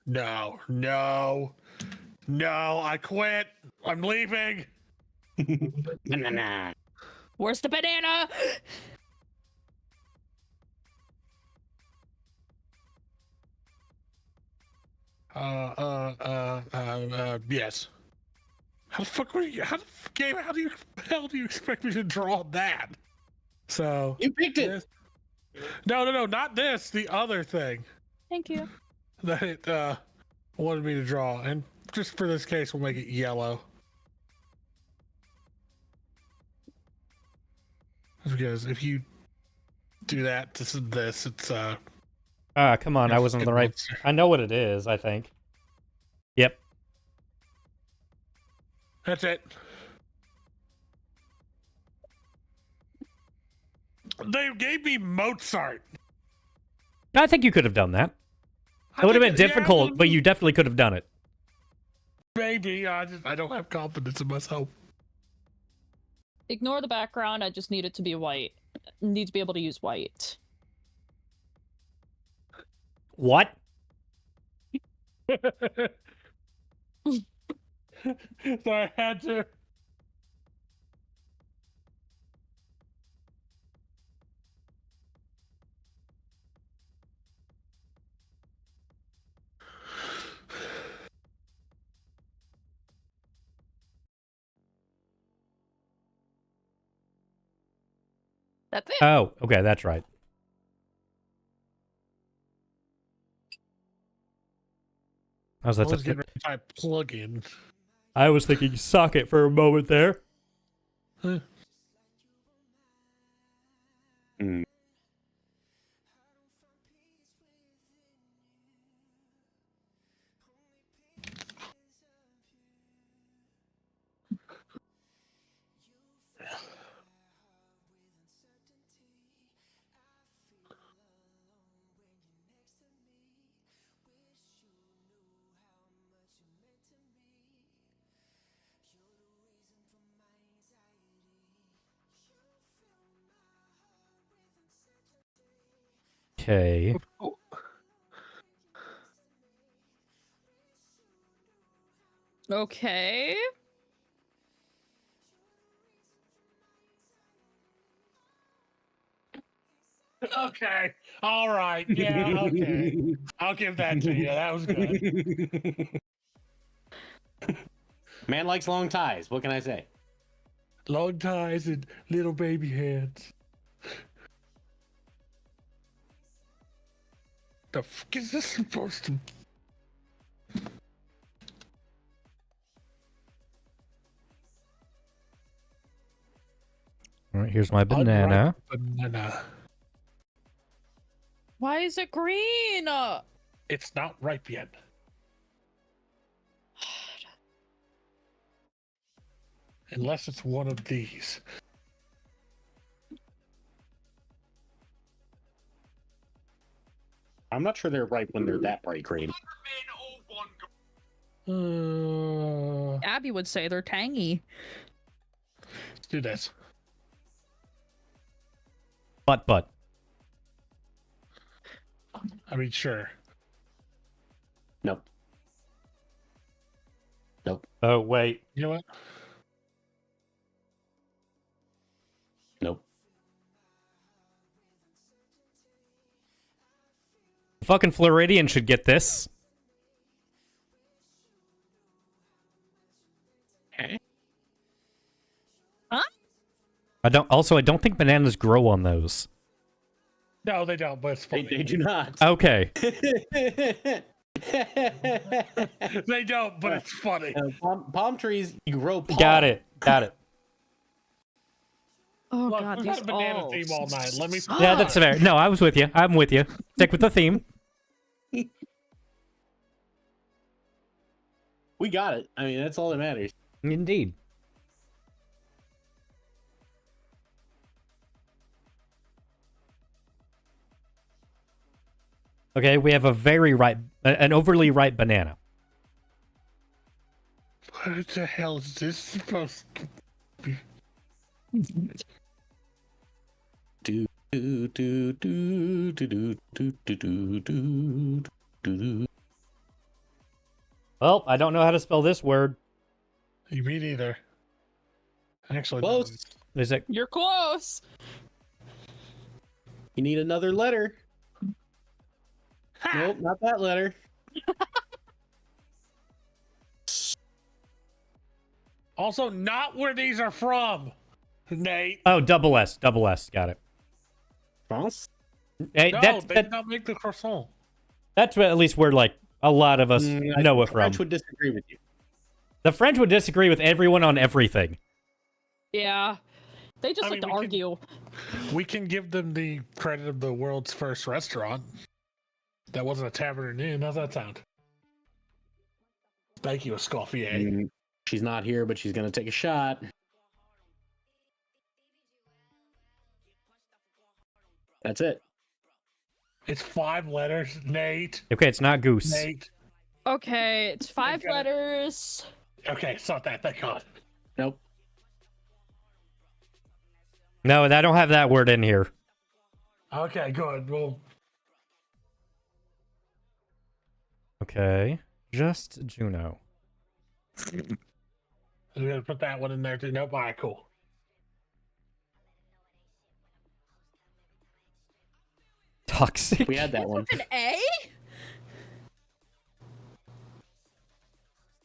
No. I quit. I'm leaving.
Nah.
Where's the banana?
Yes. How the fuck were you? Game? How do you expect me to draw that? So
you picked it.
No, not this. The other thing
Thank you.
that it wanted me to draw, and just for this case, we'll make it yellow. Because if you do that to this, it's
come on, I wasn't on the right... I know what it is, I think. Yep.
That's it. They gave me Mozart.
I think you could have done that. It would have been difficult,
yeah,
but you definitely could have done it.
Maybe. I don't have confidence in myself.
Ignore the background, I just need it to be white. Need to be able to use white.
What?
So I had to.
That's it.
Oh, okay, that's right.
I was getting ready to type plug-in.
I was thinking socket for a moment there.
Huh.
Okay.
Okay.
Okay. All right. Yeah. Okay. I'll give that to you. That was good.
Man likes long ties. What can I say?
Long ties and little baby hands. The fuck is this supposed to?
All right, here's my banana.
Unripe banana.
Why is it green?
It's not ripe yet. Unless it's one of these.
I'm not sure they're ripe when they're that bright green.
Abby would say they're tangy.
Let's do this.
But.
I mean, sure.
Nope. Nope.
Oh, wait.
You know what?
Nope.
Fucking Floridian should get this.
Huh?
I don't think bananas grow on those.
No, they don't, but it's funny.
They do not.
Okay.
They don't, but it's funny.
Palm trees, you grow palm.
Got it.
Oh
Look,
god,
we've
these
got a banana
all
theme all night. Let me.
Yeah, that's fair. No, I was with you. I'm with you. Stick with the theme.
We got it. I mean, that's all that matters.
Indeed. Okay, we have an overly ripe banana.
What the hell is this supposed to be?
Well, I don't know how to spell this word.
You mean either. Actually,
close.
Is it?
You're close.
You need another letter. Nope, not that letter.
Also, not where these are from, Nate.
Oh, double S. Got it.
France?
Hey,
No,
that,
they
that,
did not make the croissant.
that's at least where, like, a lot of us know it
The
from.
French would disagree with you.
The French would disagree with everyone on everything.
Yeah. They just like to argue.
We can give them the credit of the world's first restaurant. That wasn't a tavern or inn. How's that sound? Thank you, Escoffier.
She's not here, but she's going to take a shot. That's it.
It's 5 letters, Nate.
Okay, it's not goose.
Nate.
Okay, it's 5 letters.
Okay, it's not that. Thank God.
Nope.
No, I don't have that word in here.
Okay, good. Well,
Okay, just Juno.
we gotta put that one in there too. Nope. All right, cool.
Toxic.
We had that one.
An A?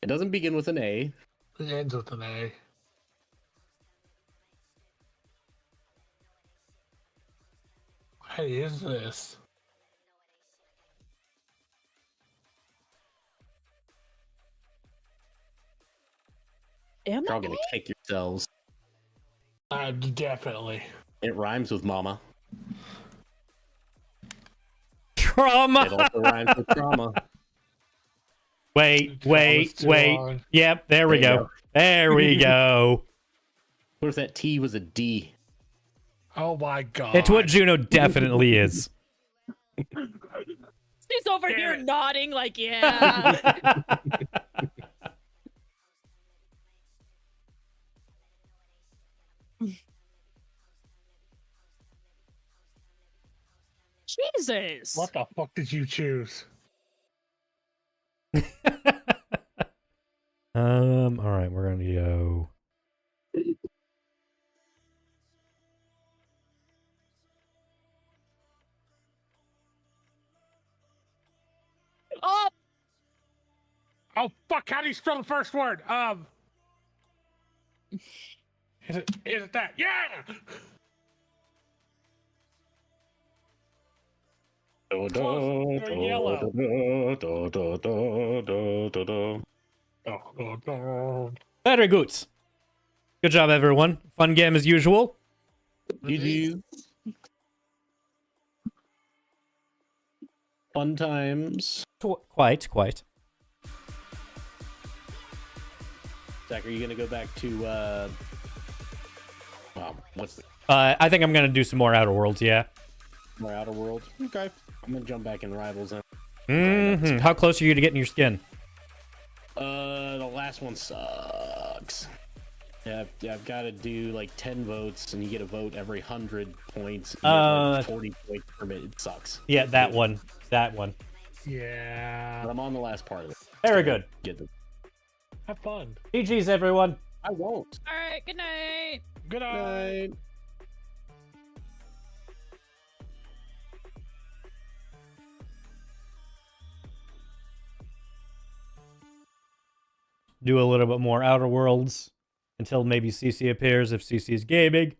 It doesn't begin with an A.
It ends with an A. Hey, is this?
Am
You're all going to kick yourselves.
Definitely.
It rhymes with mama.
Trauma.
It also rhymes with trauma.
Wait.
long.
Yep, there we
There you
go.
go.
There we go.
What if that T was a D?
Oh my God.
It's what Juno definitely is.
She's over here nodding like, yeah. Jesus.
What the fuck did you choose?
All right, we're gonna go.
Oh!
Oh fuck! How do you spell the first word? Is it that? Yeah. Close. They're yellow.
Very good. Good job, everyone. Fun game as usual.
GG. Fun times.
Quite.
Zach, are you gonna go back to what's the
I think I'm gonna do some more Outer Worlds. Yeah.
more Outer Worlds? Okay. I'm gonna jump back in Rivals then.
How close are you to getting your skin?
The last one sucks. Yeah, I've got to do like 10 votes, and you get a vote every 100 points. You have, like, 40 points per minute. It sucks.
Yeah, that one.
Yeah.
But I'm on the last part of it.
Very good.
Get the...
Have fun.
GG's, everyone.
I won't.
All right, good night.
Good night.
Do a little bit more Outer Worlds until maybe CC appears if CC is gaming.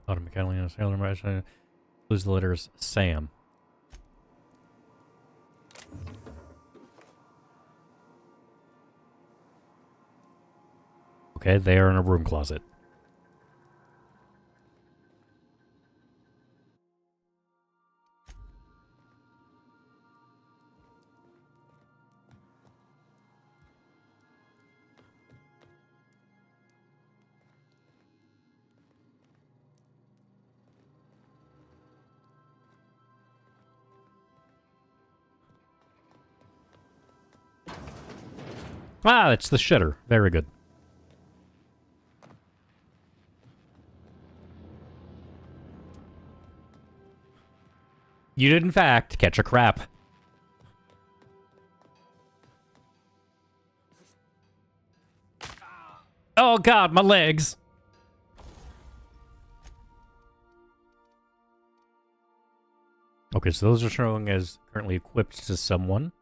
Automatically on Sailor Moon. Lose the letters Sam. Okay, they are in a broom closet. Ah, it's the shitter. Very good. You did, in fact, catch a crap. Oh god, my legs! Okay, so those are showing as currently equipped to someone.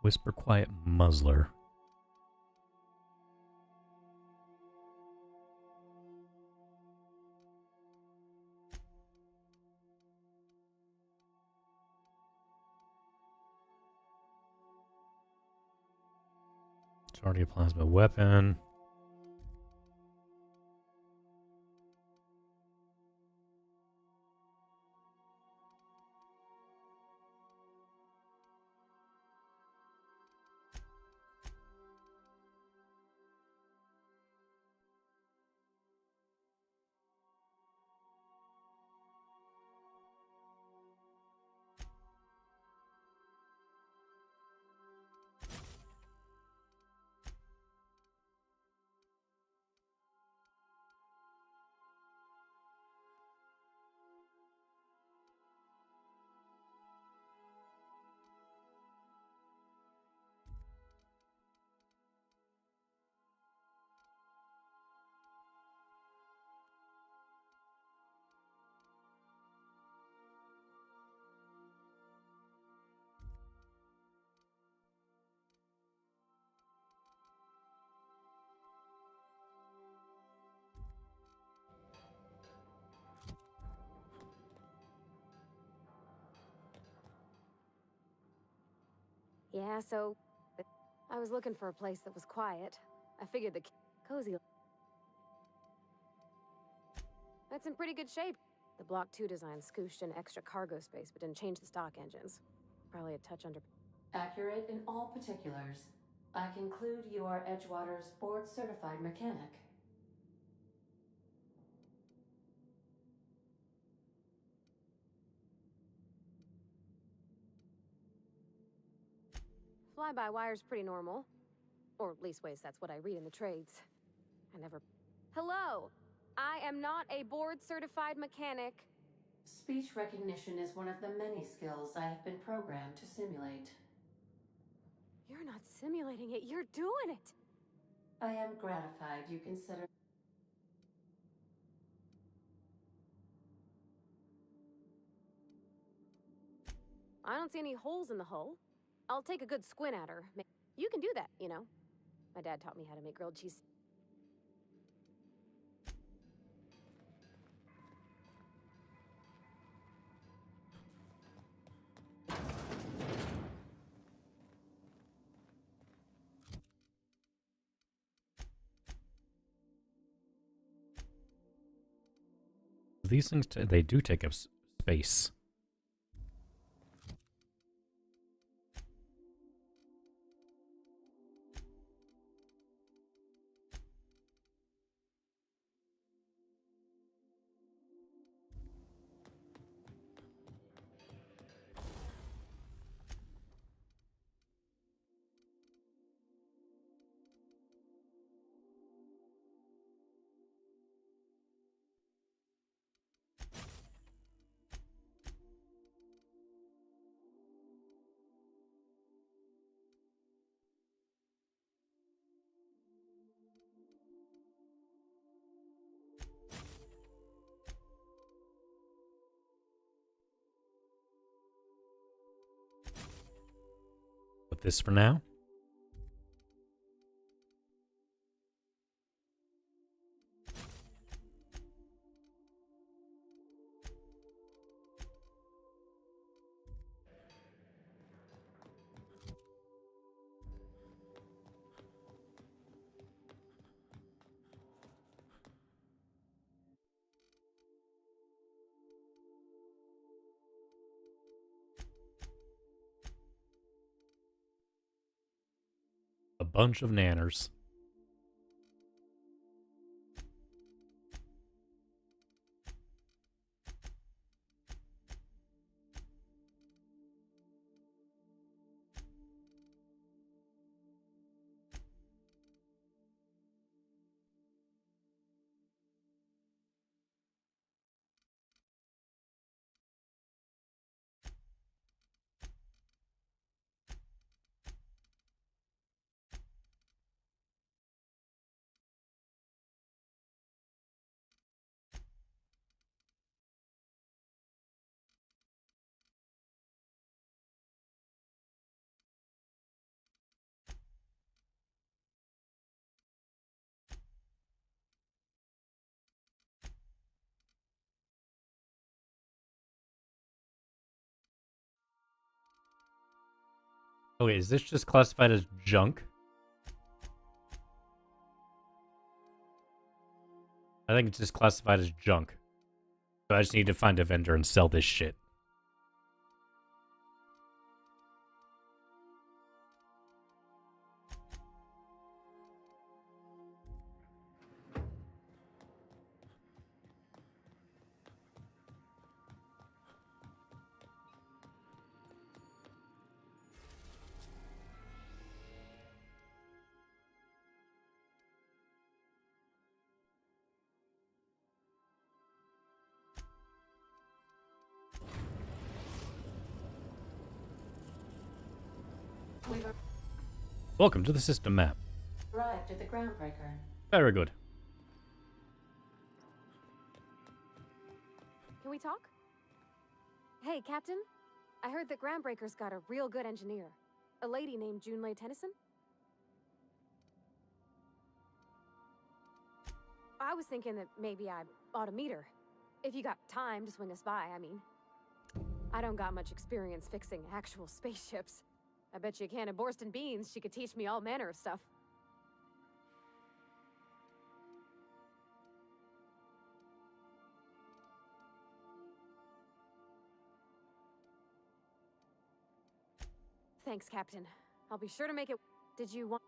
Whisper Quiet Muzzler. It's already a plasma weapon.
Yeah, so I was looking for a place that was quiet. I figured the cozy. That's in pretty good shape. The Block 2 design scooshed in extra cargo space, but didn't change the stock engines. Probably a touch under.
Accurate in all particulars. I conclude you are Edgewater's board-certified mechanic.
Fly-by-wire's pretty normal. Or leastways, that's what I read in the trades. I never... Hello! I am not a board-certified mechanic.
Speech recognition is one of the many skills I have been programmed to simulate.
You're not simulating it, you're doing it!
I am gratified you consider...
I don't see any holes in the hull. I'll take a good squint at her. You can do that, you know. My dad taught me how to make grilled cheese.
These things, they do take up space. Put this for now. A bunch of nanners. Okay, is this just classified as junk? I think it's just classified as junk. So I just need to find a vendor and sell this shit.
We've
Welcome to the system map.
arrived at the groundbreaker.
Very good.
Can we talk? Hey, Captain. I heard that Groundbreaker's got a real good engineer. A lady named Junlei Tennyson? I was thinking that maybe I ought to meet her. If you got time to swing us by, I mean. I don't got much experience fixing actual spaceships. I bet you a can of Borston beans, she could teach me all manner of stuff. Thanks, Captain. I'll be sure to make it. Did you want...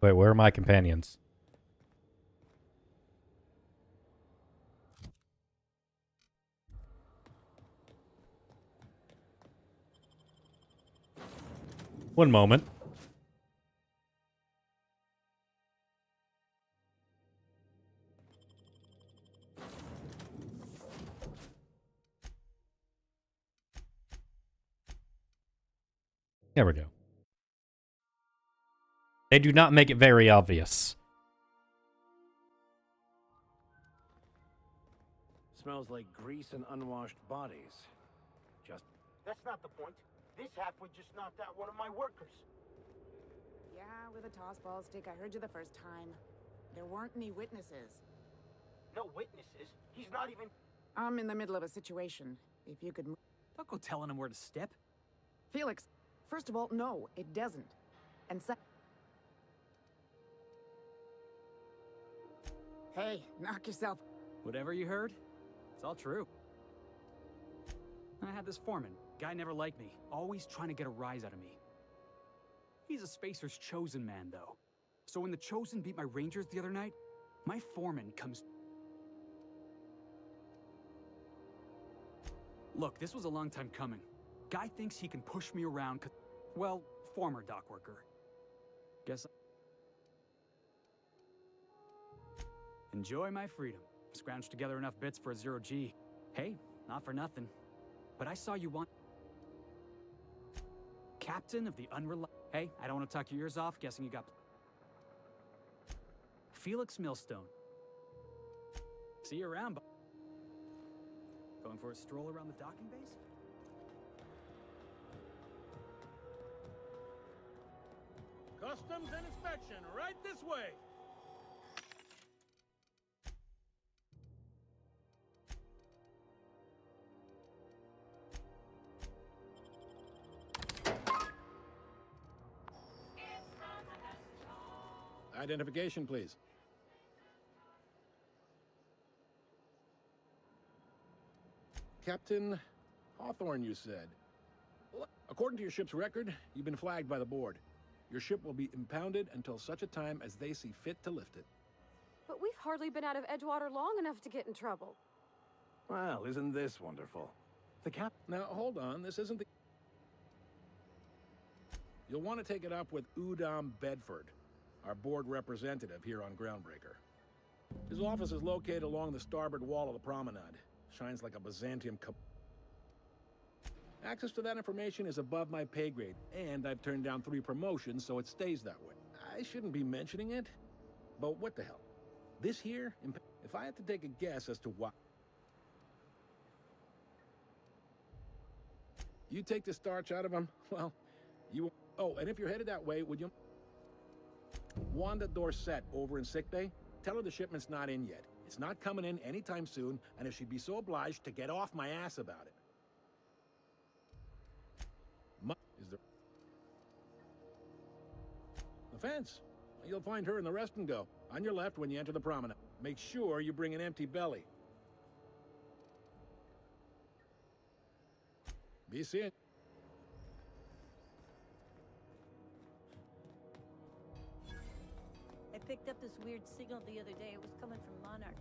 Wait, where are my companions? One moment. There we go. They do not make it very obvious.
Smells like grease and unwashed bodies. Just...
That's not the point. This halfwit just knocked out one of my workers.
Yeah, with a tossball stick. I heard you the first time. There weren't any witnesses.
No witnesses? He's not even...
I'm in the middle of a situation. If you could...
Don't go telling him where to step.
Felix, first of all, no, it doesn't. And Hey, knock yourself...
Whatever you heard, it's all true. I had this foreman. Guy never liked me. Always trying to get a rise out of me. He's a Spacer's chosen man, though. So when the Chosen beat my Rangers the other night, my foreman comes... Look, this was a long time coming. Guy thinks he can push me around 'cause... Well, former dock worker. Guess... Enjoy my freedom. Scrounged together enough bits for a 0G. Hey, not for nothing. But I saw you want... Captain of the unreliable... Hey, I don't want to talk your ears off, guessing you got... Felix Millstone. See you around, Going for a stroll around the docking base?
Customs and inspection, right this way.
Identification, please. Captain Hawthorne, you said. According to your ship's record, you've been flagged by the board. Your ship will be impounded until such a time as they see fit to lift it.
But we've hardly been out of Edgewater long enough to get in trouble.
Well, isn't this wonderful? Now, hold on, this isn't the... You'll want to take it up with Udom Bedford, our board representative here on Groundbreaker. His office is located along the starboard wall of the promenade. Shines like a Byzantium cup. Access to that information is above my pay grade, and I've turned down 3 promotions, so it stays that way. I shouldn't be mentioning it, but what the hell? This here, if I had to take a guess as to why... You take the starch out of him, well, you... Oh, and if you're headed that way, would you... Wanda Dorset over in sickbay? Tell her the shipment's not in yet. It's not coming in anytime soon, and if she'd be so obliged to get off my ass about it. Is there... The fence. You'll find her in the rest and go. On your left when you enter the promenade. Make sure you bring an empty belly. Be seeing.
I picked up this weird signal the other day. It was coming from Monarch.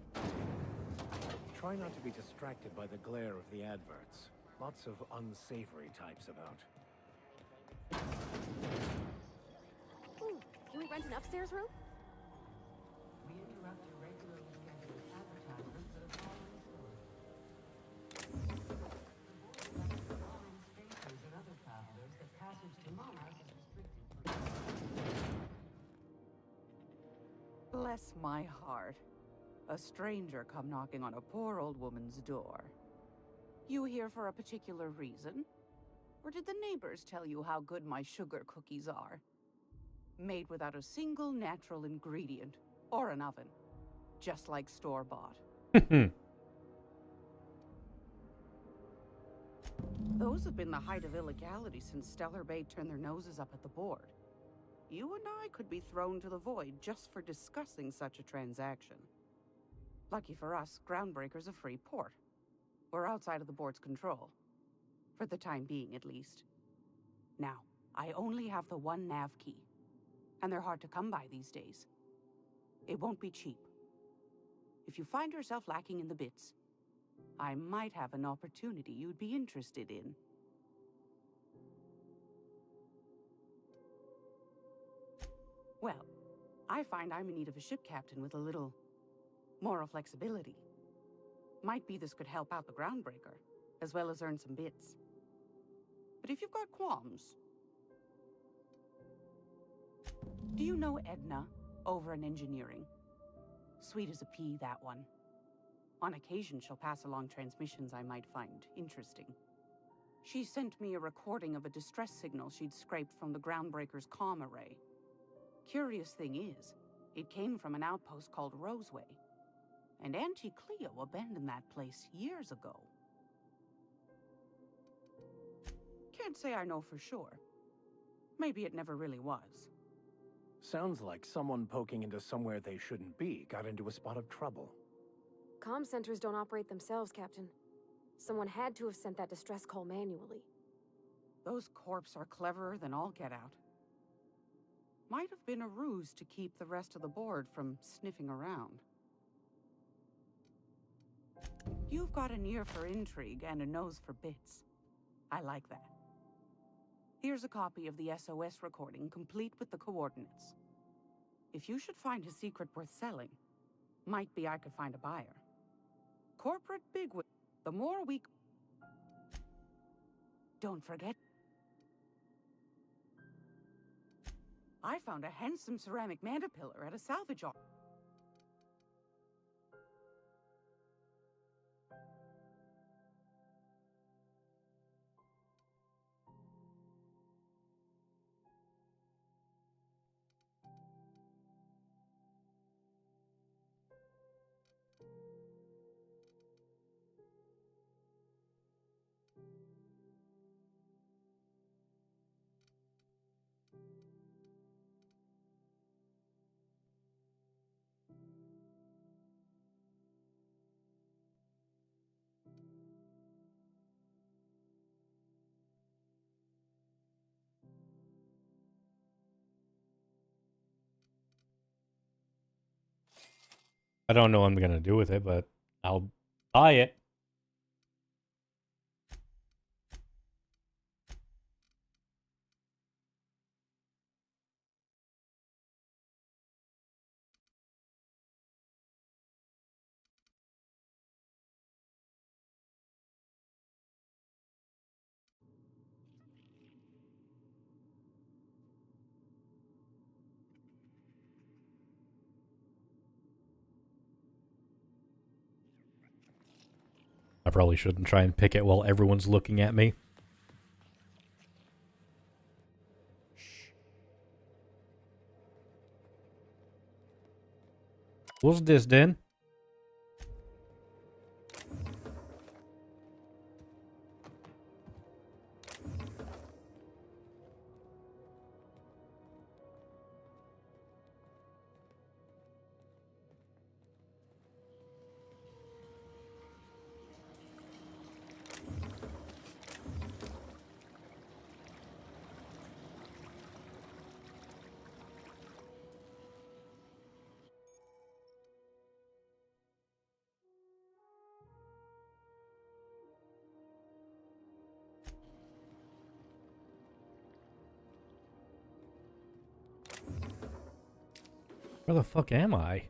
Try not to be distracted by the glare of the adverts. Lots of unsavory types about.
Ooh, can we rent an upstairs room?
We interrupt your regularly scheduled advertisement for the following story. The board recommends all spacers and other travelers that passage to Monarch is restricted for...
Bless my heart.
A stranger come knocking on a poor old woman's door. You here for a particular reason? Or did the neighbors tell you how good my sugar cookies are? Made without a single natural ingredient, or an oven. Just like store-bought. Those have been the height of illegality since Stellar Bay turned their noses up at the board. You and I could be thrown to the void just for discussing such a transaction. Lucky for us, Groundbreaker's a free port. We're outside of the board's control. For the time being, at least. Now, I only have the one nav key. And they're hard to come by these days. It won't be cheap. If you find yourself lacking in the bits, I might have an opportunity you'd be interested in. Well, I find I'm in need of a ship captain with a little moral flexibility. Might be this could help out the Groundbreaker, as well as earn some bits. But if you've got qualms... Do you know Edna, over in engineering? Sweet as a pea, that one. On occasion, she'll pass along transmissions I might find interesting. She sent me a recording of a distress signal she'd scraped from the Groundbreaker's comm array. Curious thing is, it came from an outpost called Roseway. And Auntie Cleo abandoned that place years ago. Can't say I know for sure. Maybe it never really was.
Sounds like someone poking into somewhere they shouldn't be got into a spot of trouble.
Comm centers don't operate themselves, Captain. Someone had to have sent that distress call manually.
Those corps are cleverer than all get out. Might have been a ruse to keep the rest of the board from sniffing around. You've got an ear for intrigue and a nose for bits. I like that. Here's a copy of the SOS recording, complete with the coordinates. If you should find a secret worth selling, might be I could find a buyer. Corporate bigwig, the more we... Don't forget... I found a handsome ceramic mandapillar at a salvage auction.
I don't know what I'm gonna do with it, but I'll buy it. I probably shouldn't try and pick it while everyone's looking at me. What's this then? Where the fuck am I?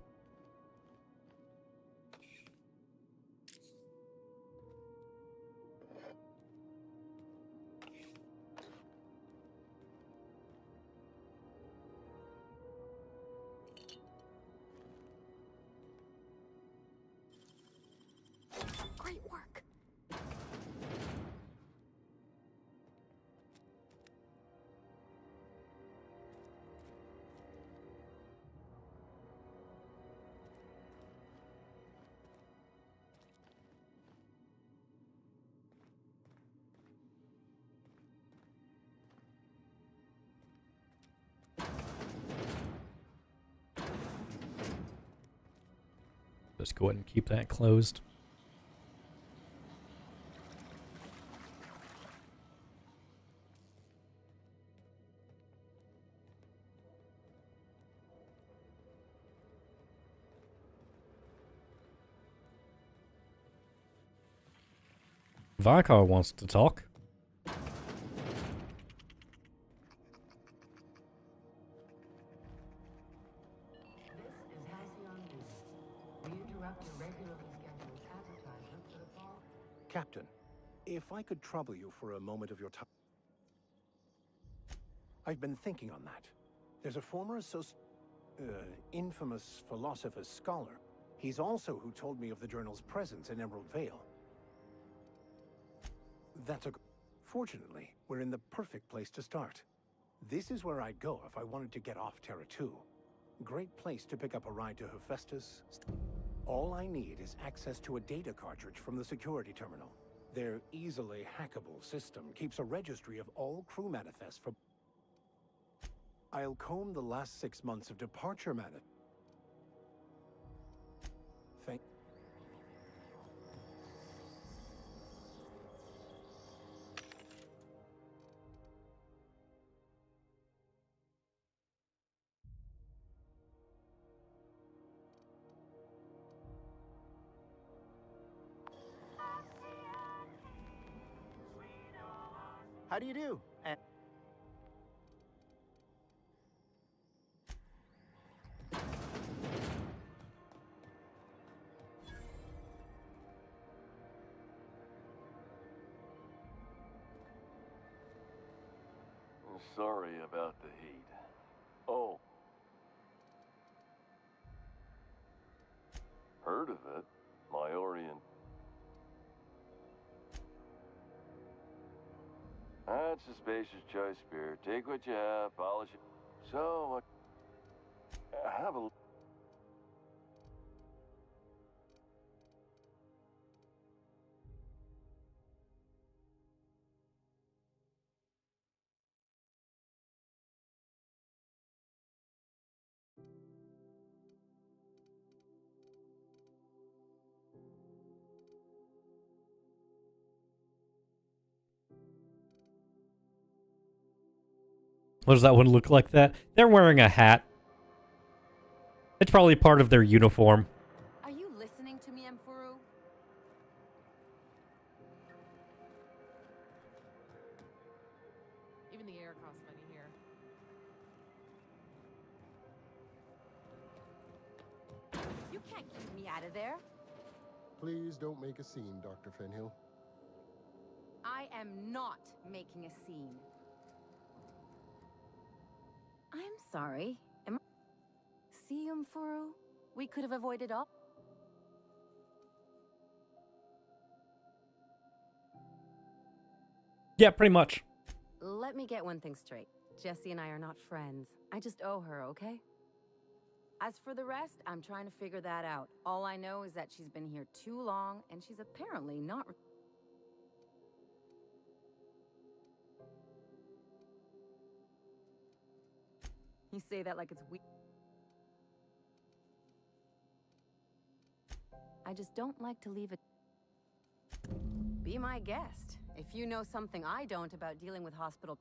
Just go ahead and keep that closed. Vikar wants to talk.
Captain, if I could trouble you for a moment of your time. I've been thinking on that. There's a former infamous philosopher scholar. He's also who told me of the journal's presence in Emerald Vale. Fortunately, we're in the perfect place to start. This is where I'd go if I wanted to get off Terra 2. Great place to pick up a ride to Hephaestus. All I need is access to a data cartridge from the security terminal. Their easily hackable system keeps a registry of all crew manifests for... I'll comb the last 6 months of departure manifest. Thank...
How do you do? And
Sorry about the heat. Oh. Heard of it? My Orient. That's a spacer's choice beer. Take what you have, polish it. So, have a...
What does that one look like that? They're wearing a hat. It's probably part of their uniform.
Are you listening to me, Emfuru? Even the air costs money here. You can't keep me out of there.
Please don't make a scene, Dr. Fenhill.
I am not making a scene. I'm sorry. Am I... See, Emfuru? We could have avoided all...
Yeah, pretty much.
Let me get one thing straight. Jessie and I are not friends. I just owe her, okay? As for the rest, I'm trying to figure that out. All I know is that she's been here too long, and she's apparently not... You say that like it's weird. I just don't like to leave it... Be my guest. If you know something I don't about dealing with hospital...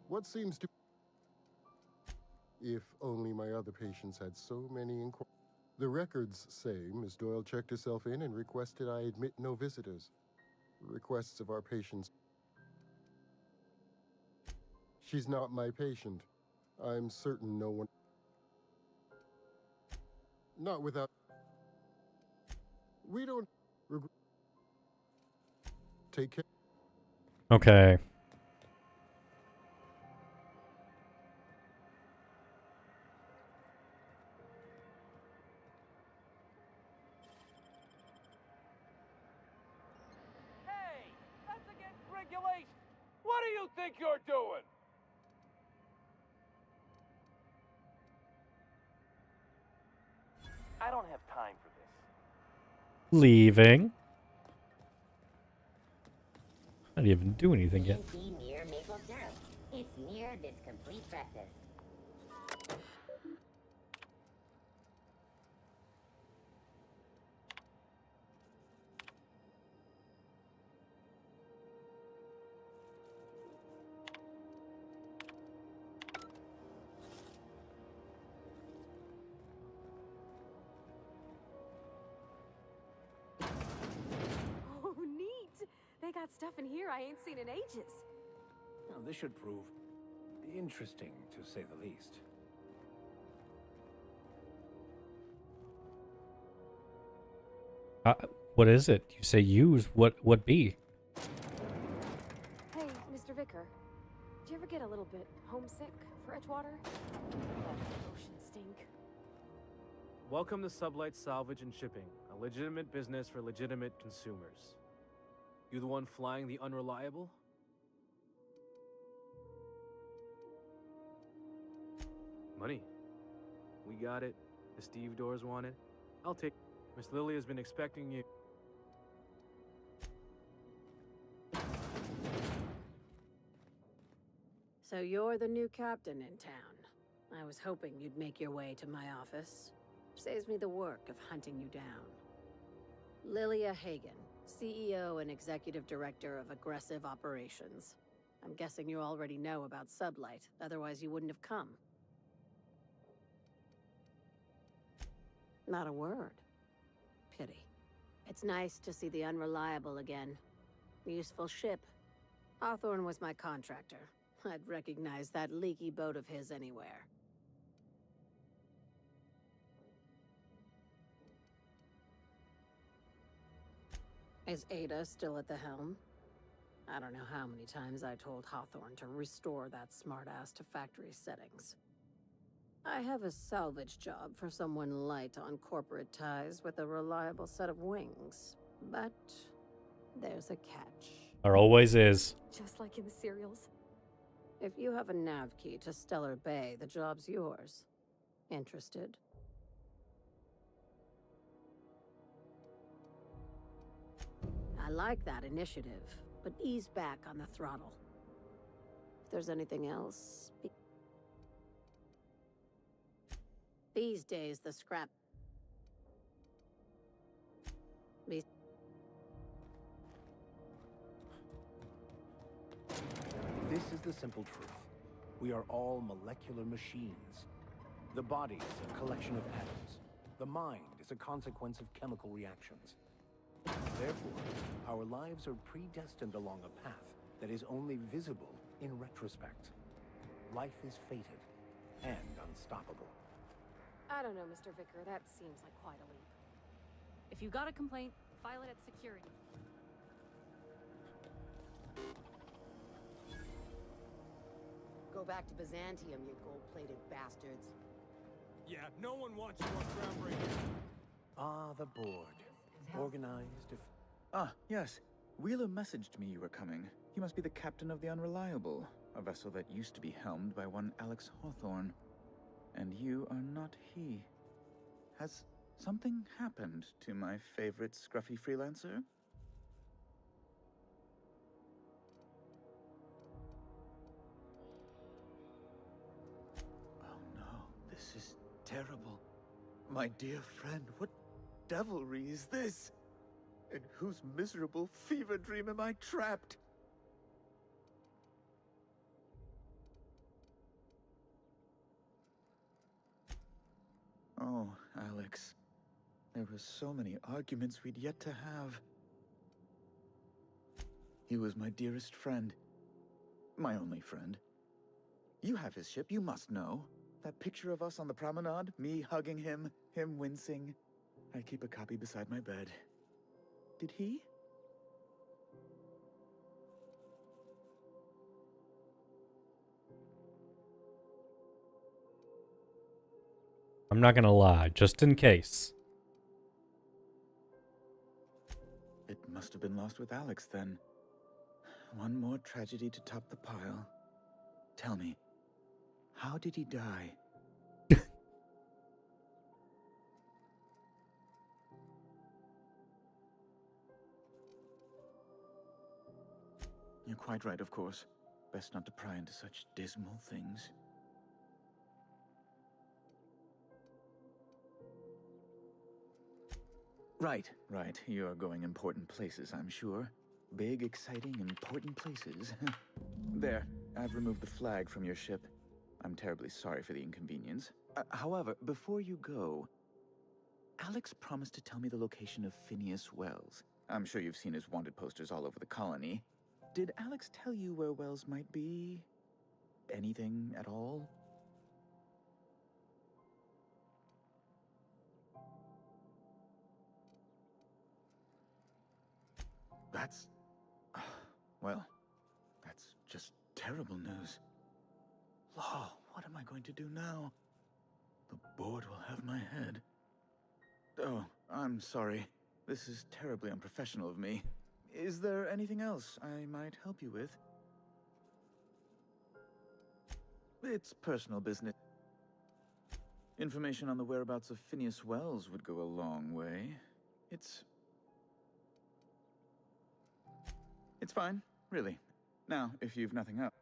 What seems to... If only my other patients had so many inquiries. The records say Miss Doyle checked herself in and requested I admit no visitors. Requests of our patients. She's not my patient. I'm certain no one... Not without... We don't... Take care.
Okay.
Hey, that's against regulations. What do you think you're doing?
I don't have time for this.
Leaving. I didn't even do anything yet.
Near maple syrup.
It's near this complete breakfast.
Oh, neat! They got stuff in here I ain't seen in ages.
Now, this should prove interesting, to say the least.
What is it? You say use. What be?
Hey, Mr. Vicker. Do you ever get a little bit homesick for Edgewater? That ocean stink.
Welcome to Sublight Salvage and Shipping, a legitimate business for legitimate consumers. You the one flying the Unreliable? Money. We got it. The Steve Doors want it. I'll take. Miss Lily has been expecting you.
So you're the new captain in town. I was hoping you'd make your way to my office. Saves me the work of hunting you down. Lilia Hagen, CEO and Executive Director of Aggressive Operations. I'm guessing you already know about Sublight, otherwise you wouldn't have come. Not a word. Pity. It's nice to see the Unreliable again. Useful ship. Hawthorne was my contractor. I'd recognize that leaky boat of his anywhere. Is Ada still at the helm? I don't know how many times I told Hawthorne to restore that smartass to factory settings. I have a salvage job for someone light on corporate ties with a reliable set of wings. But there's a catch.
There always is.
Just like in the serials.
If you have a nav key to Stellar Bay, the job's yours. Interested? I like that initiative, but ease back on the throttle. If there's anything else... These days, the scrap... This
is the simple truth. We are all molecular machines. The body is a collection of atoms. The mind is a consequence of chemical reactions. Therefore, our lives are predestined along a path that is only visible in retrospect. Life is fated and unstoppable.
I don't know, Mr. Vicker. That seems like quite a leap. If you got a complaint, file it at security.
Go back to Byzantium, you gold-plated bastards.
Yeah, no one wants you on groundbreaking.
Ah, the board. Organized.
Ah, yes. Wheeler messaged me you were coming. He must be the captain of the Unreliable, a vessel that used to be helmed by one Alex Hawthorne. And you are not he. Has something happened to my favorite scruffy freelancer? Oh no, this is terrible. My dear friend, what devilry is this? In whose miserable fever dream am I trapped? Oh, Alex. There were so many arguments we'd yet to have. He was my dearest friend. My only friend. You have his ship, you must know. That picture of us on the promenade, me hugging him, him wincing. I keep a copy beside my bed. Did he?
I'm not gonna lie, just in case.
It must have been lost with Alex then. One more tragedy to top the pile. Tell me, how did he die? You're quite right, of course. Best not to pry into such dismal things. Right. You're going important places, I'm sure. Big, exciting, important places. There, I've removed the flag from your ship. I'm terribly sorry for the inconvenience. However, before you go, Alex promised to tell me the location of Phineas Wells. I'm sure you've seen his wanted posters all over the colony. Did Alex tell you where Wells might be? Anything at all? That's... well, that's just terrible news. Law, what am I going to do now? The board will have my head. Oh, I'm sorry. This is terribly unprofessional of me. Is there anything else I might help you with? It's personal business. Information on the whereabouts of Phineas Wells would go a long way. It's fine, really. Now, if you've nothing else.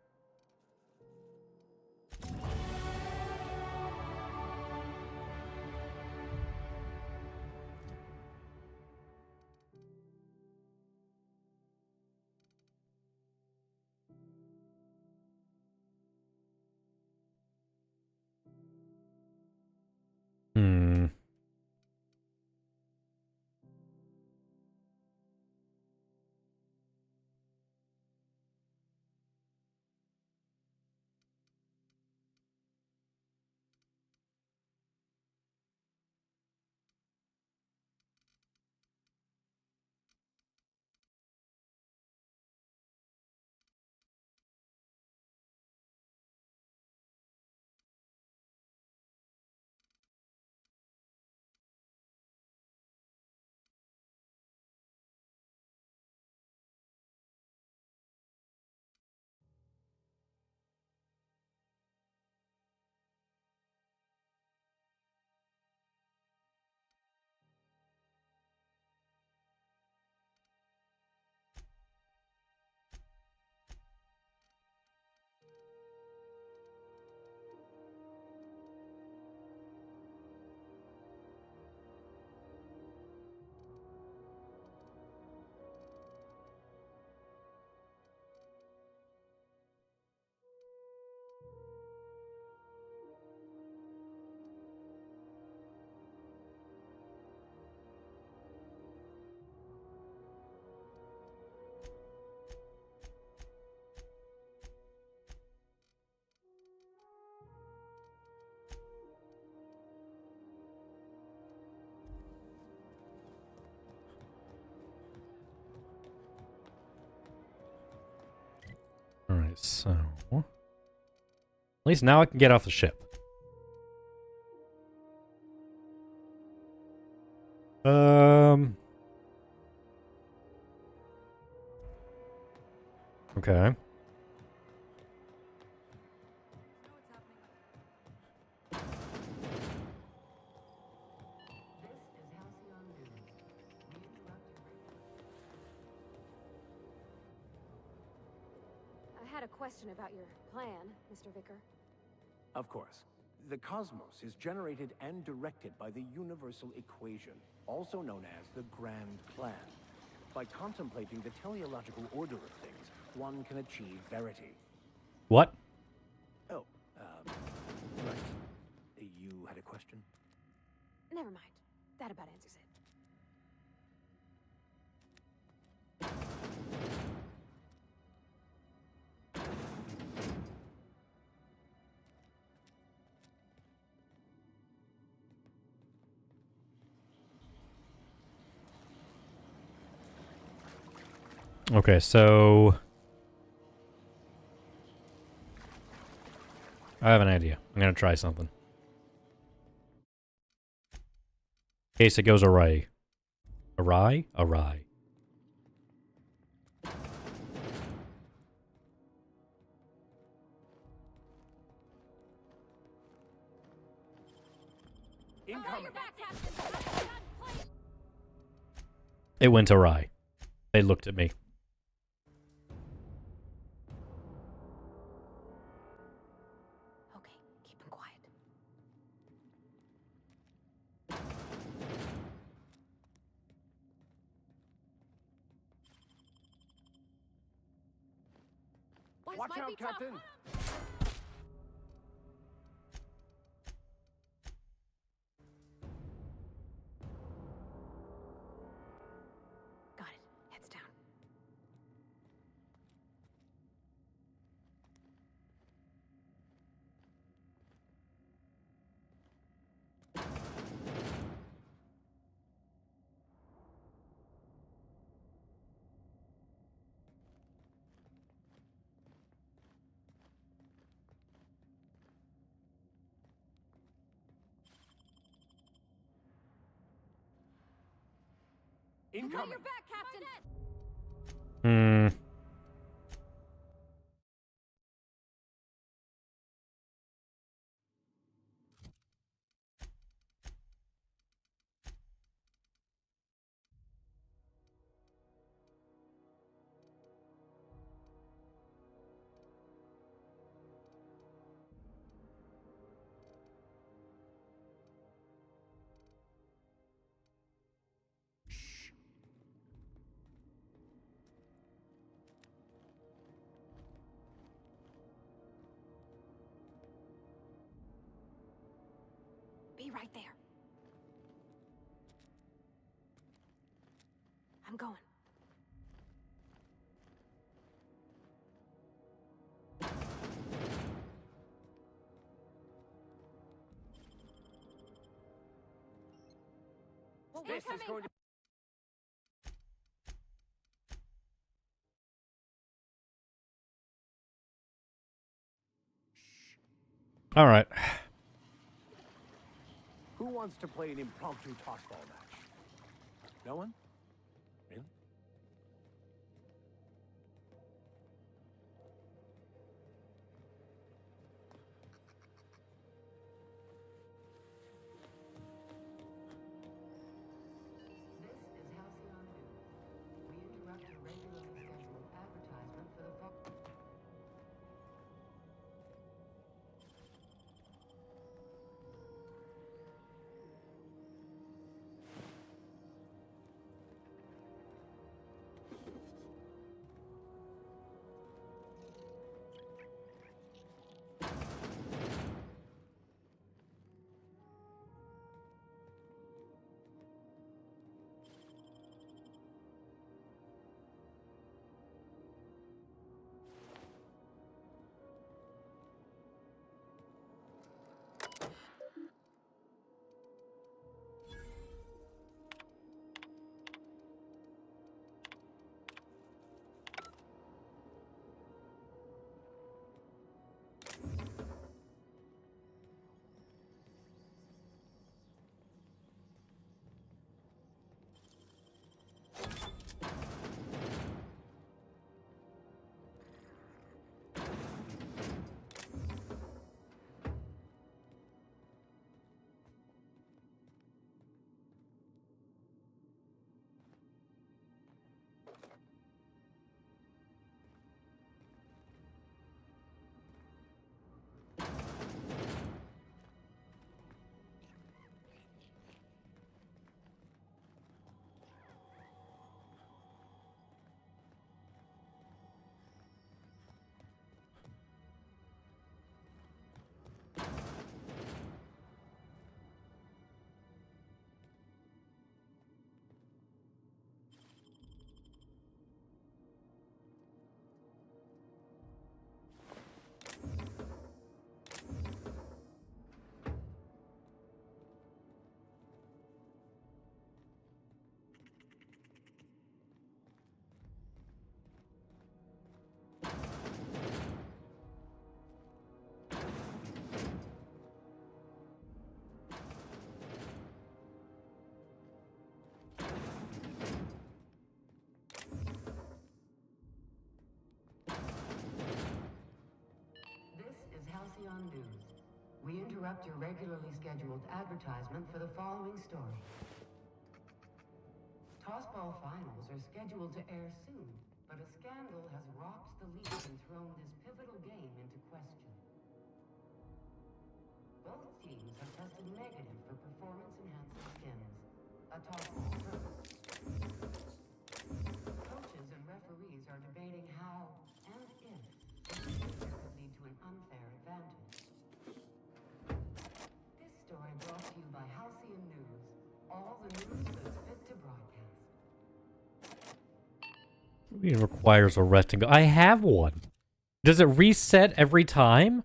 Alright, so... at least now I can get off the ship. Okay.
I had a question about your plan, Mr. Vicker.
Of course. The cosmos is generated and directed by the universal equation, also known as the Grand Plan. By contemplating the teleological order of things, one can achieve verity.
What?
Oh, right. You had a question?
Never mind. That about answers it.
Okay, so... I have an idea. I'm gonna try something. In case it goes awry. Awry? Awry.
Incoming.
It went awry. They looked at me.
Watch
might
out,
be tough.
Captain!
Got it. Heads down.
Incoming!
Your back, Captain!
Hmm.
Be right there. I'm going.
This is going to...
All right.
Who wants to play an impromptu tossball match? No one? Really?
This is Halcyon News. We interrupt your regularly scheduled advertisement for the Halcyon News. We interrupt your regularly scheduled advertisement for the following story. Tossball finals are scheduled to air soon, but a scandal has rocked the league and thrown this pivotal game into question. Both teams have tested negative for performance-enhancing skins. A tossball first. Coaches and referees are debating how and if
It requires a rest and go. I have one. Does it reset every time?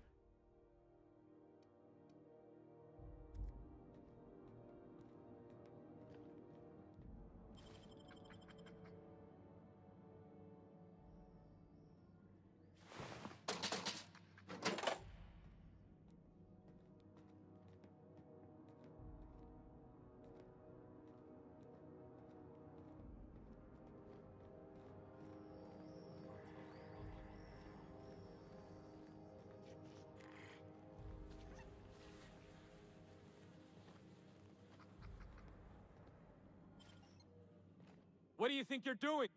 What do you think you're doing?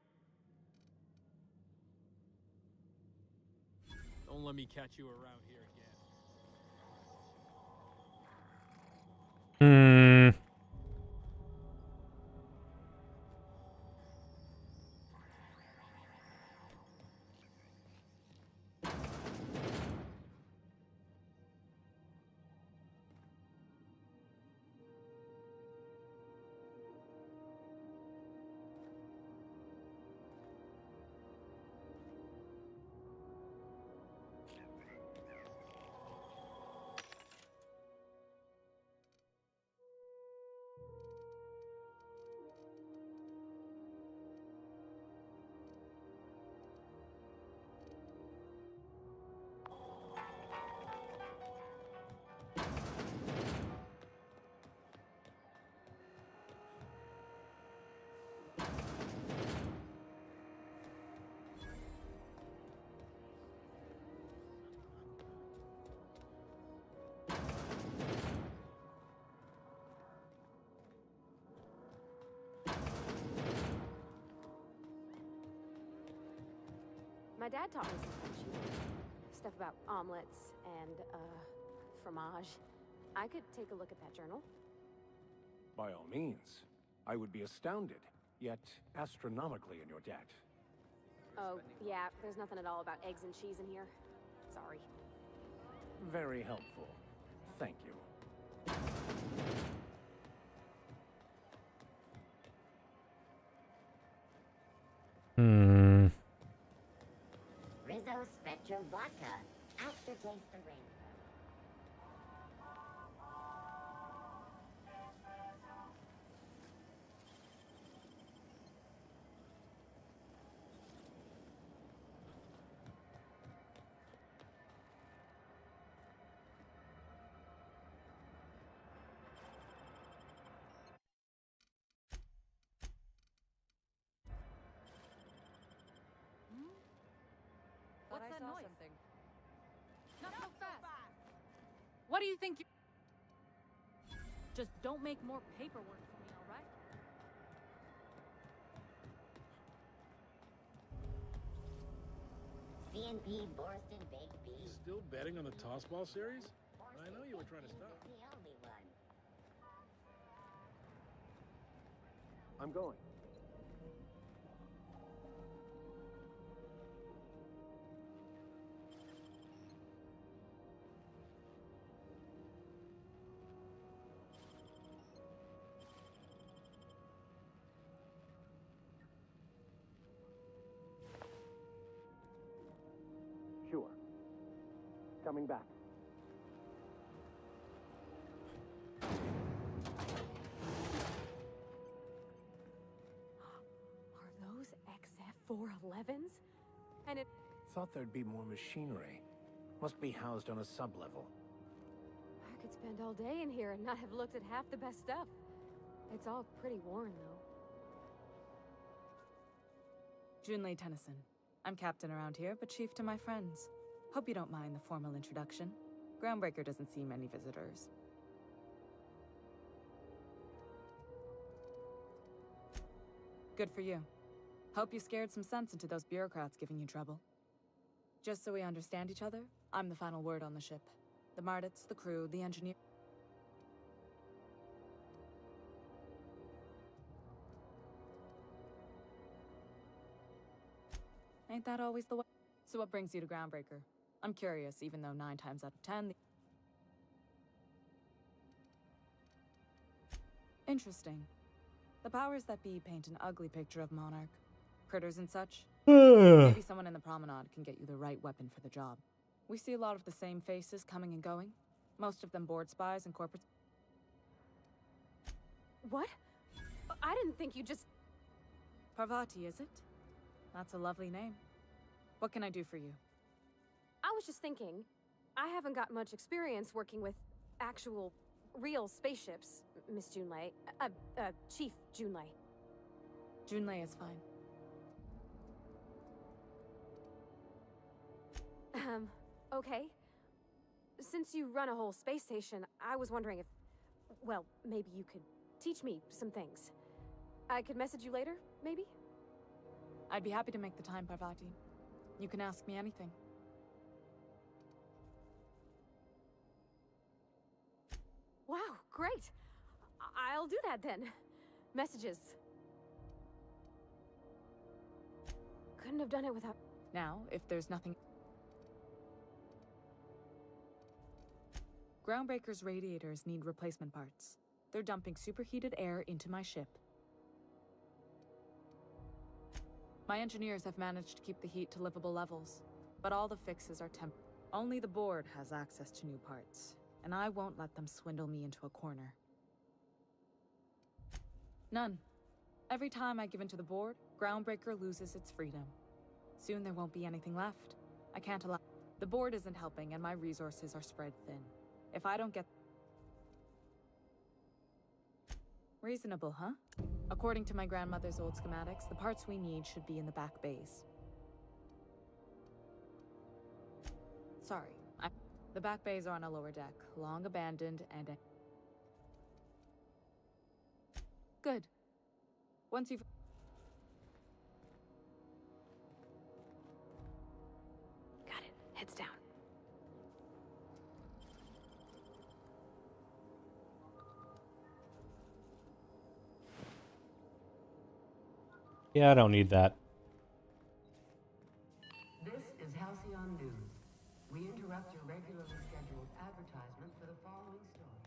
Don't let me catch you around here again.
Hmm.
My dad taught me some French, you know, stuff about omelets and, fromage. I could take a look at that journal.
By all means. I would be astounded, yet astronomically in your debt.
Oh, yeah, there's nothing at all about eggs and cheese in here. Sorry.
Very helpful. Thank you.
Hmm.
Rizzo Spectrum Vodka. Aftertaste the rainbow.
What's that noise? Something. Not so fast. What do you think you... Just don't make more paperwork for me, all right?
CNP Borston Baked Beans.
Still betting on the tossball series? I know you were trying to stop.
The only one.
I'm going. Sure. Coming back.
Are those XF411s? And it...
Thought there'd be more machinery. Must be housed on a sub-level.
I could spend all day in here and not have looked at half the best stuff. It's all pretty worn, though.
Junlei Tennyson. I'm captain around here, but chief to my friends. Hope you don't mind the formal introduction. Groundbreaker doesn't see many visitors. Good for you. Hope you scared some sense into those bureaucrats giving you trouble. Just so we understand each other, I'm the final word on the ship. The Mardits, the crew, the engineer... Ain't that always the way? So what brings you to Groundbreaker? I'm curious, even though 9 times out of 10... Interesting. The powers that be paint an ugly picture of Monarch. Critters and such, Maybe someone in the promenade can get you the right weapon for the job. We see a lot of the same faces coming and going. Most of them board spies and corporate...
What? I didn't think you just...
Parvati, is it? That's a lovely name. What can I do for you?
I was just thinking, I haven't got much experience working with actual, real spaceships, Miss Junlei. Chief Junlei.
Junlei is fine.
Okay. Since you run a whole space station, I was wondering if, well, maybe you could teach me some things. I could message you later, maybe?
I'd be happy to make the time, Parvati. You can ask me anything.
Wow, great! I'll do that then. Messages. Couldn't have done it without...
Now, if there's nothing... Groundbreaker's radiators need replacement parts. They're dumping superheated air into my ship. My engineers have managed to keep the heat to livable levels, but all the fixes are temporary. Only the board has access to new parts, and I won't let them swindle me into a corner. None. Every time I give in to the board, Groundbreaker loses its freedom. Soon there won't be anything left. I can't allow... The board isn't helping, and my resources are spread thin. If I don't get... Reasonable, huh? According to my grandmother's old schematics, the parts we need should be in the back bays. Sorry, the back bays are on a lower deck, long abandoned and... Good. Once you've...
Got it. Heads down.
Yeah, I don't need that.
This is Halcyon News. We interrupt your regularly scheduled advertisement for the following story.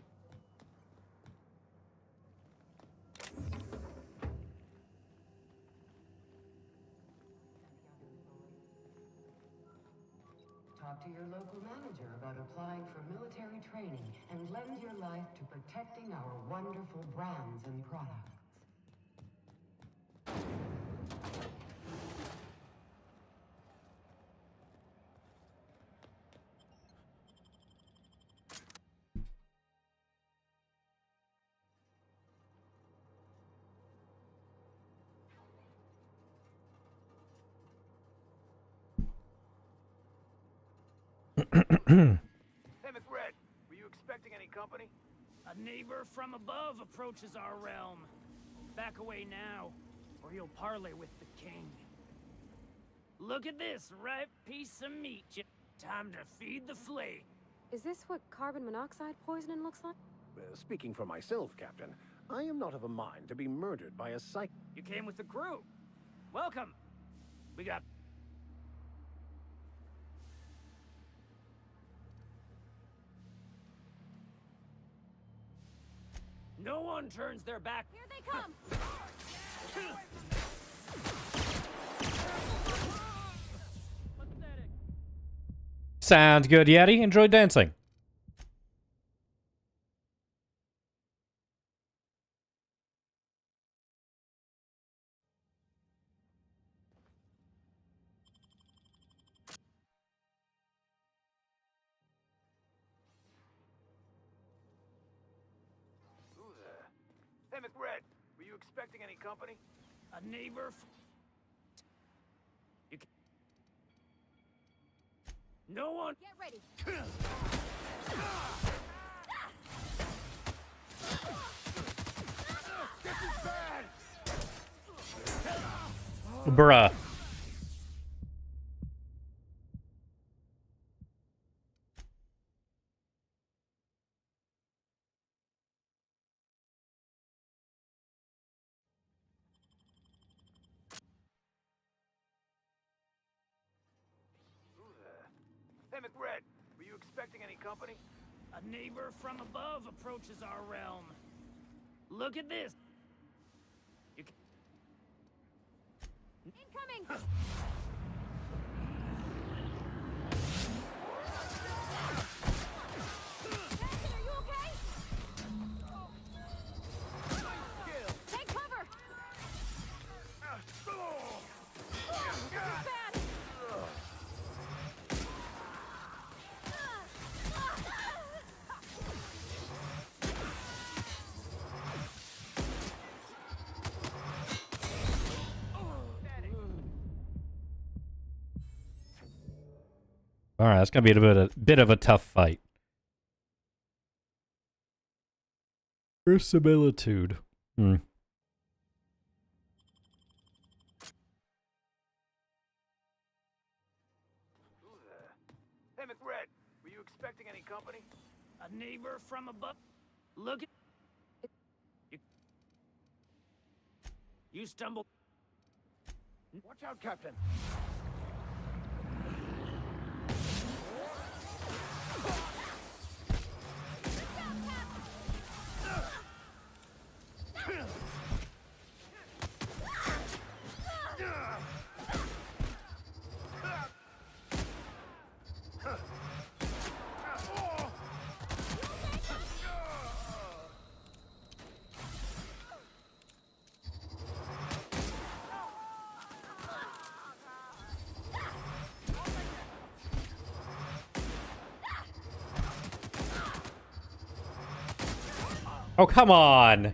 Talk to your local manager about applying for military training and lend your life to protecting our wonderful brands and products.
Hey, McRed, were you expecting any company?
A neighbor from above approaches our realm. Back away now, or you'll parley with the king. Look at this ripe piece of meat. Time to feed the flame.
Is this what carbon monoxide poisoning looks like?
Speaking for myself, Captain, I am not of a mind to be murdered by a psych...
You came with the crew. Welcome. We got... No one turns their back.
Here they come!
Sounds good, Yeti. Enjoy dancing.
Hey, McRed, were you expecting any company?
A neighbor. No one.
Get ready.
Bruh.
Hey, McRed, were you expecting any company?
A neighbor from above approaches our realm. Look at this.
Incoming! Captain, are you okay? Take cover! This is bad!
All right, that's gonna be a bit of a tough fight. Versatilitude. Hmm.
Hey, McRed, were you expecting any company?
A neighbor from above. Look at you stumbled.
Watch out, Captain.
Oh, come on!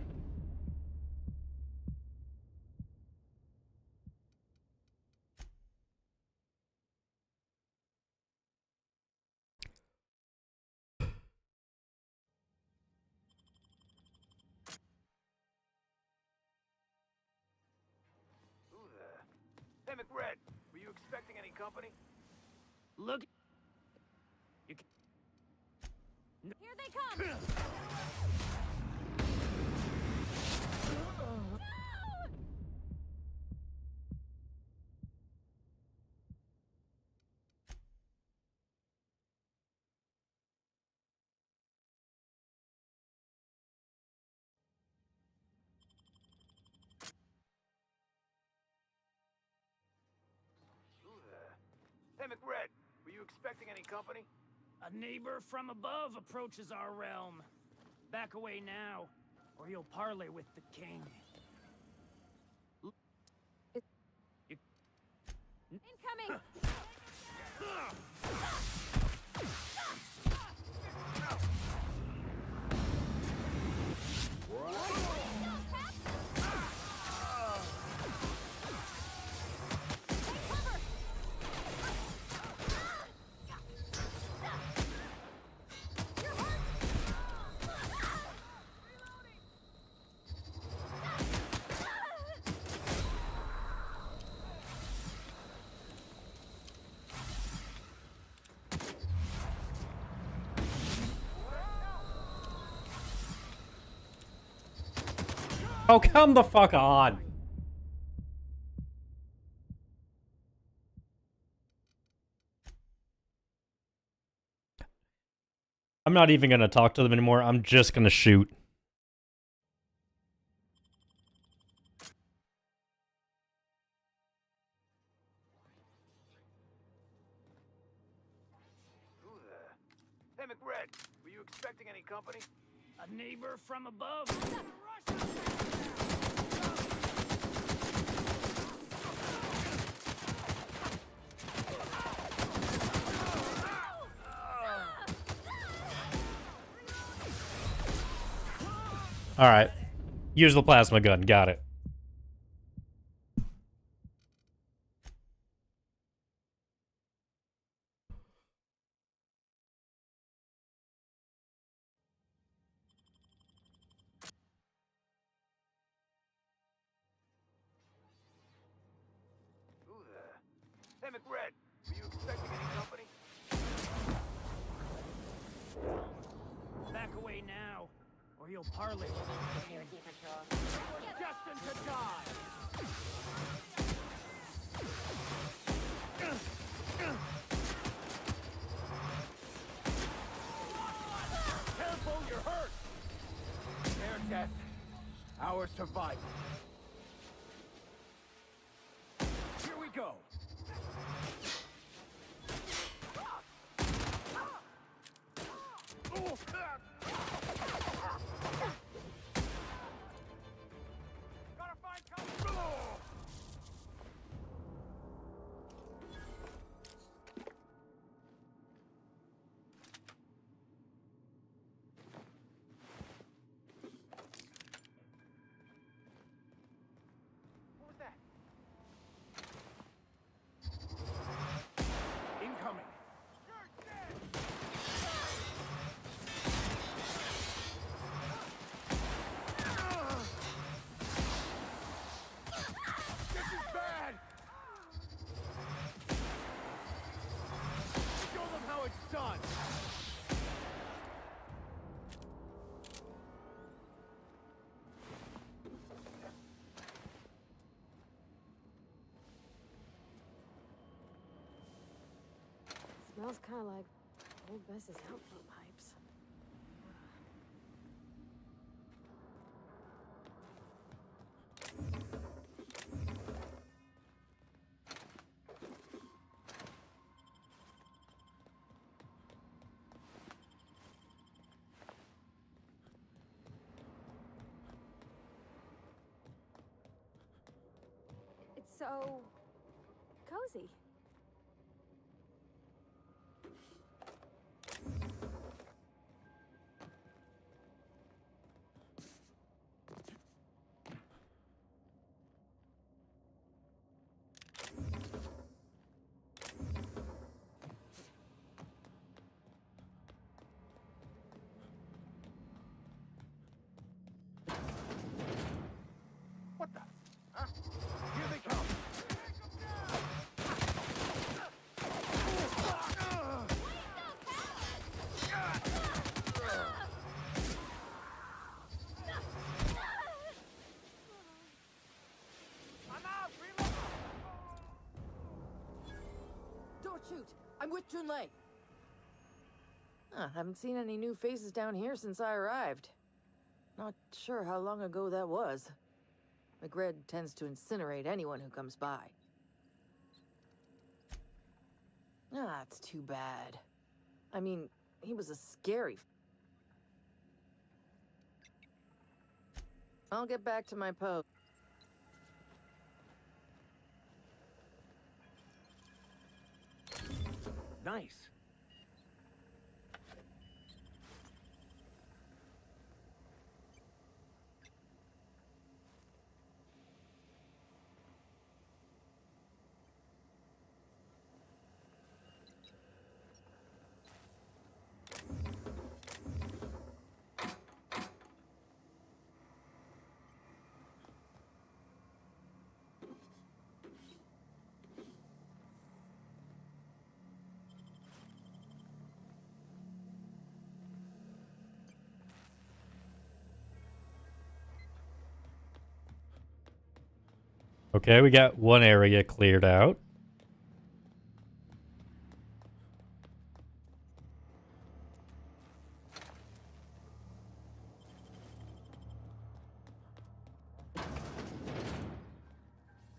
Hey, McRed, were you expecting any company?
Look.
Here they come!
Hey, McRed, were you expecting any company?
A neighbor from above approaches our realm. Back away now, or you'll parley with the king.
Incoming!
Oh, come the fuck on! I'm not even gonna talk to them anymore. I'm just gonna shoot.
Hey, McRed, were you expecting any company?
A neighbor from above.
Alright. Use the plasma gun. Got it.
Hey, McRed, were you expecting any company?
Back away now, or you'll parley with the king.
You're destined to die! Careful, you're hurt! Their death, our survival. What was that?
Incoming. This is bad. Show them how it's done.
Smells kind of like old Bess's outflow pipes. It's so cozy.
What the? Huh? Here they come.
Don't shoot! I'm with Junlei. Haven't seen any new faces down here since I arrived. Not sure how long ago that was. McRed tends to incinerate anyone who comes by. It's too bad. I mean, he was a scary... I'll get back to my post.
Nice.
Okay, we got one area cleared out.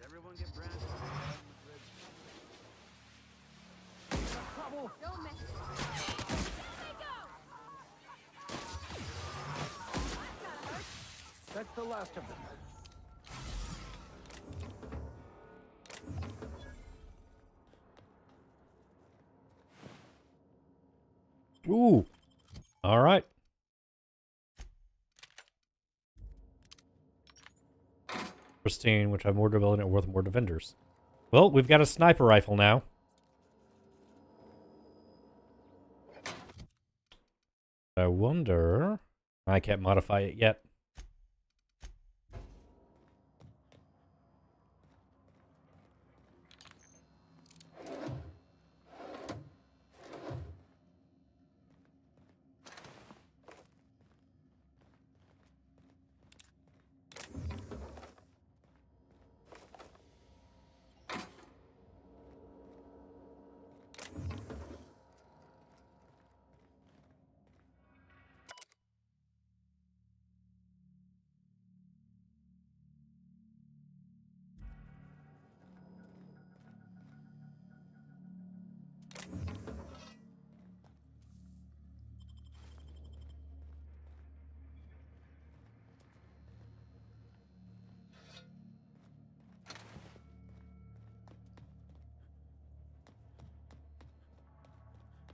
Everyone get branded.
Trouble.
Don't miss it.
That's the last of them.
Ooh. All right. Pristine, which have more durability and worth more to vendors. Well, we've got a sniper rifle now. I wonder... I can't modify it yet.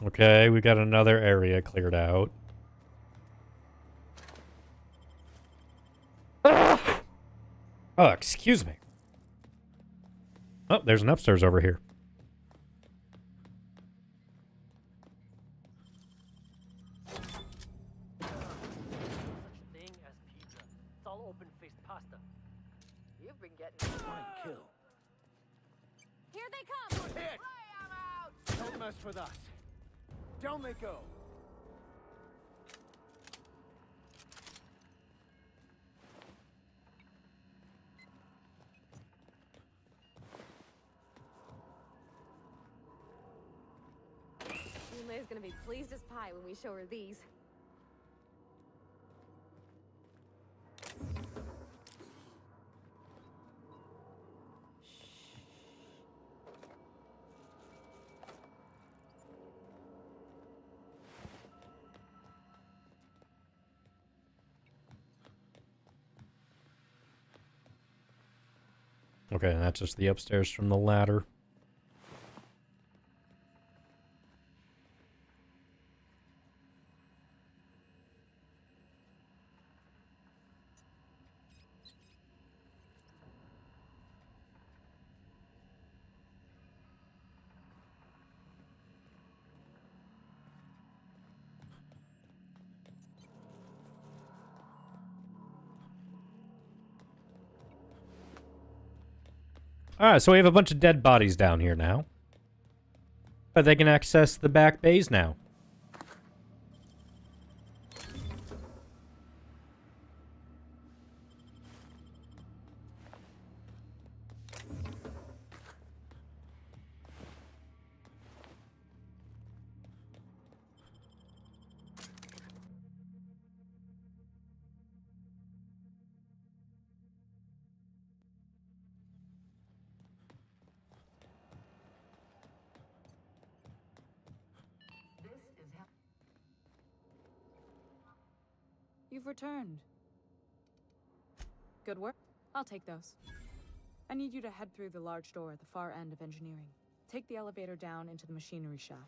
Okay, we got another area cleared out. Oh, excuse me. Oh, there's an upstairs over here.
You've been getting
Kill.
Here they come!
Hit! Don't mess with us. Down they go.
Yulei's gonna be pleased as pie when we show her these.
Okay, and that's just the upstairs from the ladder. Alright, so we have a bunch of dead bodies down here now. But they can access the back bays now.
You've returned. Good work. I'll take those. I need you to head through the large door at the far end of engineering. Take the elevator down into the machinery shaft.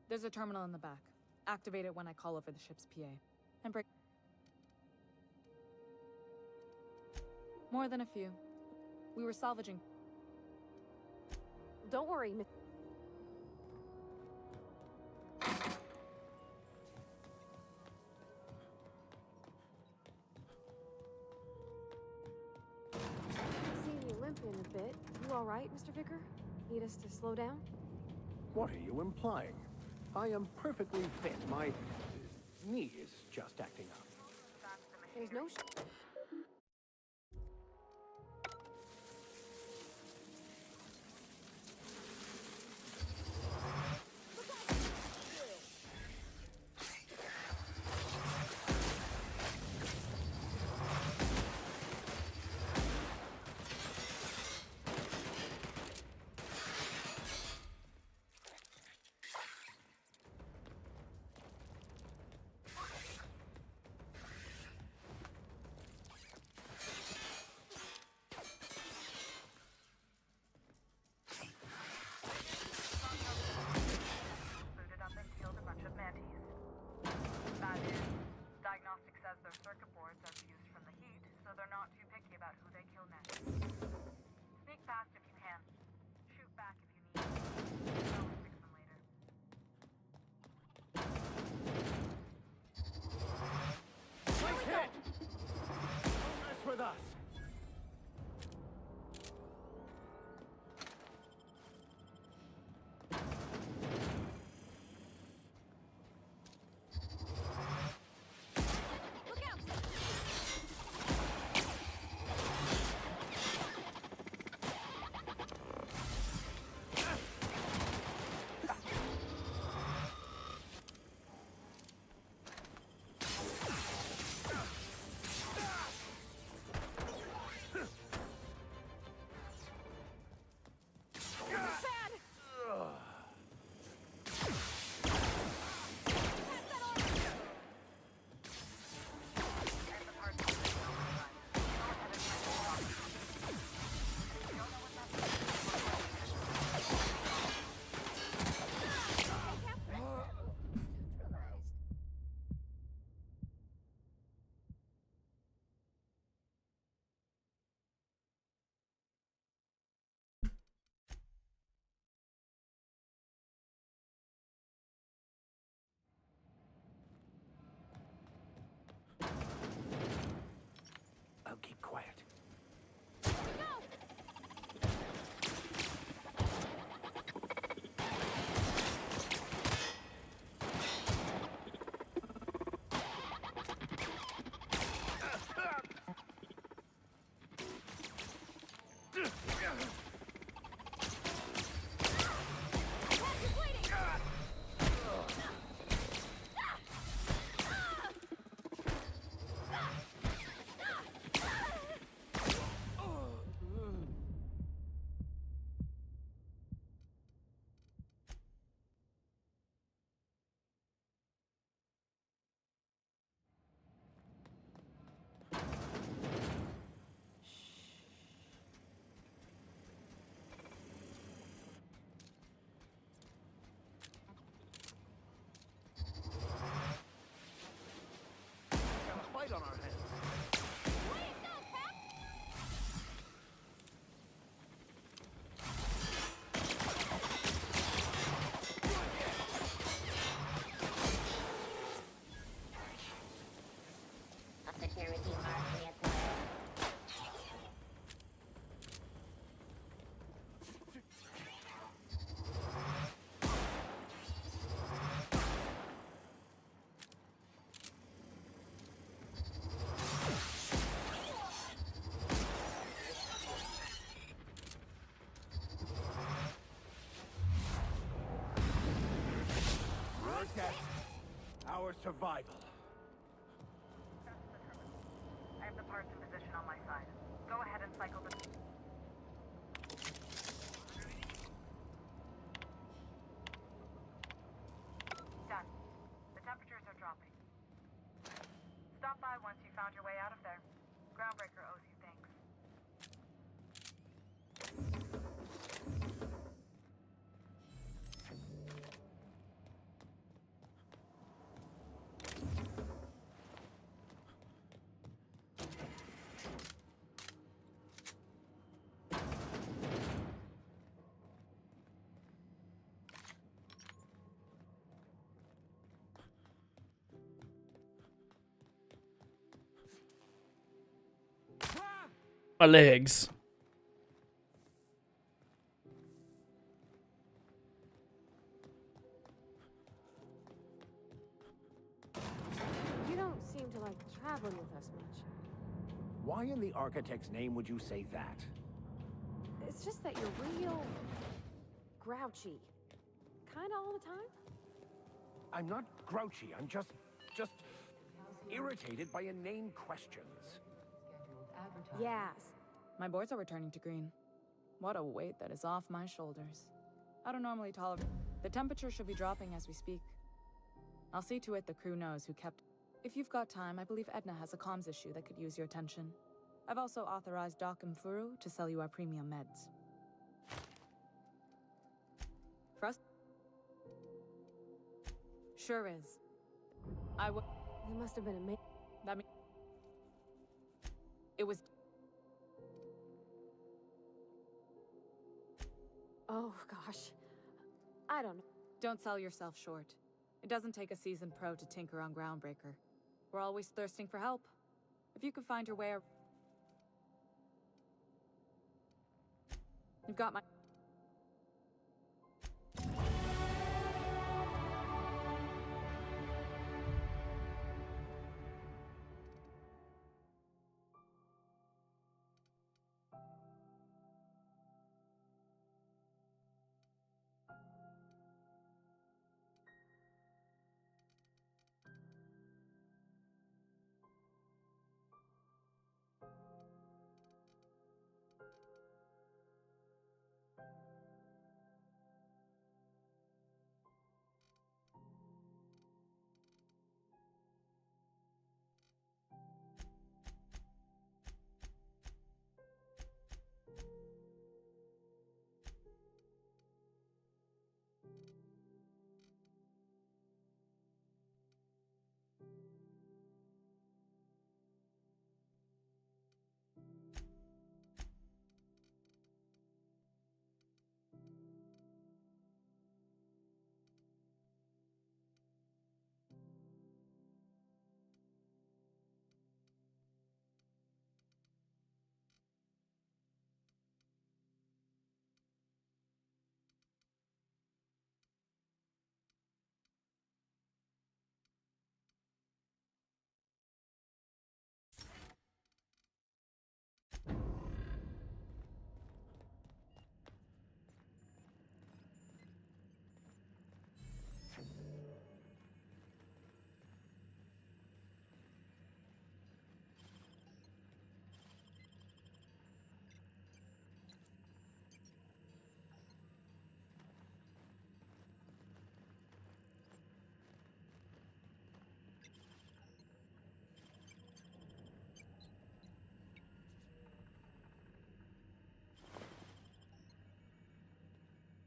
There's a terminal in the back. Activate it when I call over the ship's PA. And break... More than a few. We were salvaging...
Don't worry, Seen you limping a bit. You all right, Mr. Vicker? Need us to slow down?
What are you implying? I am perfectly fit. My knee is just acting up.
There's no
With us. survival.
I have the parts in position on my side. Go ahead and cycle the... Done. The temperatures are dropping. Stop by once you found your way out of there. Groundbreaker owes you thanks.
My legs.
You don't seem to like traveling with us much.
Why in the architect's name would you say that?
It's just that you're real grouchy. Kinda all the time?
I'm not grouchy, I'm just irritated by inane questions.
Yes. My boards are returning to green. What a weight that is off my shoulders. I don't normally tolerate... The temperature should be dropping as we speak. I'll see to it the crew knows who kept... If you've got time, I believe Edna has a comms issue that could use your attention. I've also authorized Doc and Furu to sell you our premium meds. Frust? Sure is.
You must have been amazing.
That means... It was...
Oh, gosh. I don't know.
Don't sell yourself short. It doesn't take a seasoned pro to tinker on Groundbreaker. We're always thirsting for help. If you could find your way... You've got my...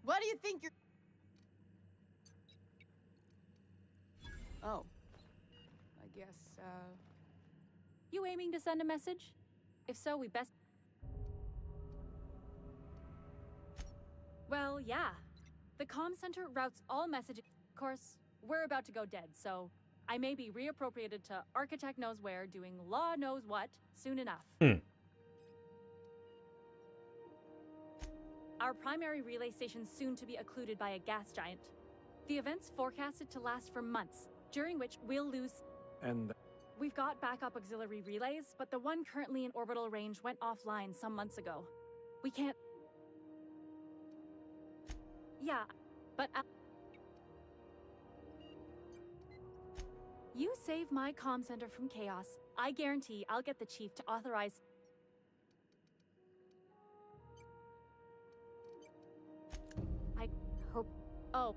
What do you think you're... Oh. I guess,
You aiming to send a message? If so, we best... Well, yeah. The comm center routes all messages. Of course, we're about to go dead, so I may be reappropriated to architect knows where, doing law knows what, soon enough. Our primary relay station's soon to be occluded by a gas giant. The event's forecasted to last for months, during which we'll lose...
And...
We've got backup auxiliary relays, but the one currently in orbital range went offline some months ago. We can't... Yeah, but... You save my comm center from chaos. I guarantee I'll get the chief to authorize. I hope. Oh.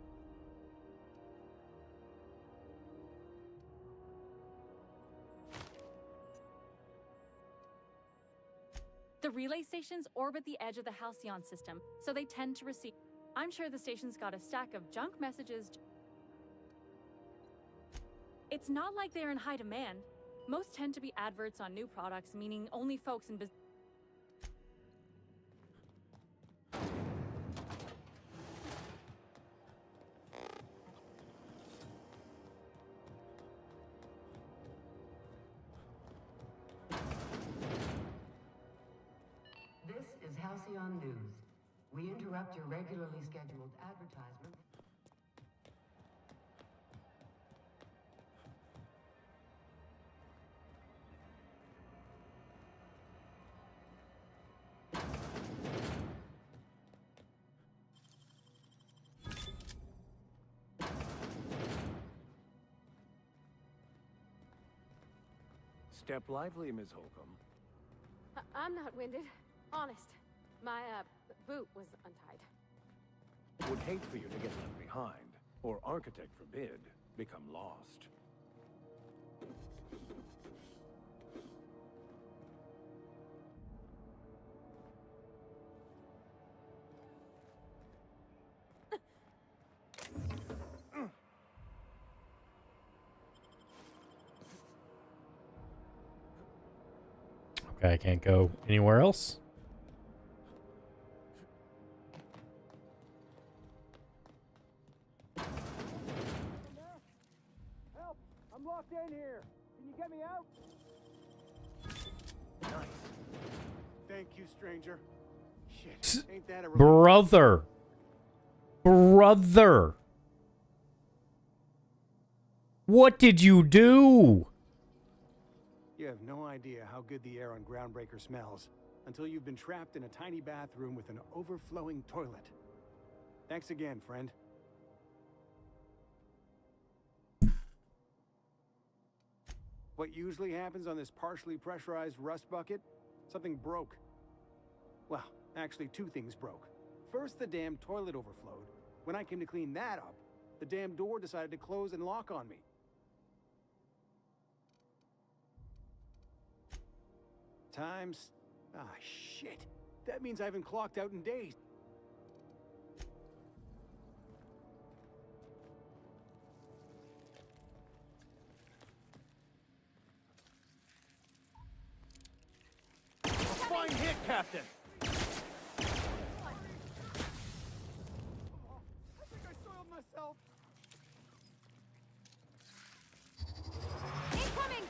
The relay stations orbit the edge of the Halcyon system, so they tend to receive. I'm sure the station's got a stack of junk messages. It's not like they're in high demand. Most tend to be adverts on new products, meaning only folks in business.
This is Halcyon News. We interrupt your regularly scheduled advertisement.
Step lively, Ms. Holcomb.
I'm not winded. Honest. My, boot was untied.
Would hate for you to get left behind, or architect forbid, become lost.
Okay, I can't go anywhere else.
Help! I'm locked in here. Can you get me out?
Nice. Thank you, stranger. Shit, ain't that a relief?
Brother. Brother. What did you do?
You have no idea how good the air on Groundbreaker smells until you've been trapped in a tiny bathroom with an overflowing toilet. Thanks again, friend. What usually happens on this partially pressurized rust bucket? Something broke. Well, actually 2 things broke. First, the damn toilet overflowed. When I came to clean that up, the damn door decided to close and lock on me. Times... Ah, shit. That means I haven't clocked out in days.
A fine hit, Captain!
I think I soiled myself.
Incoming!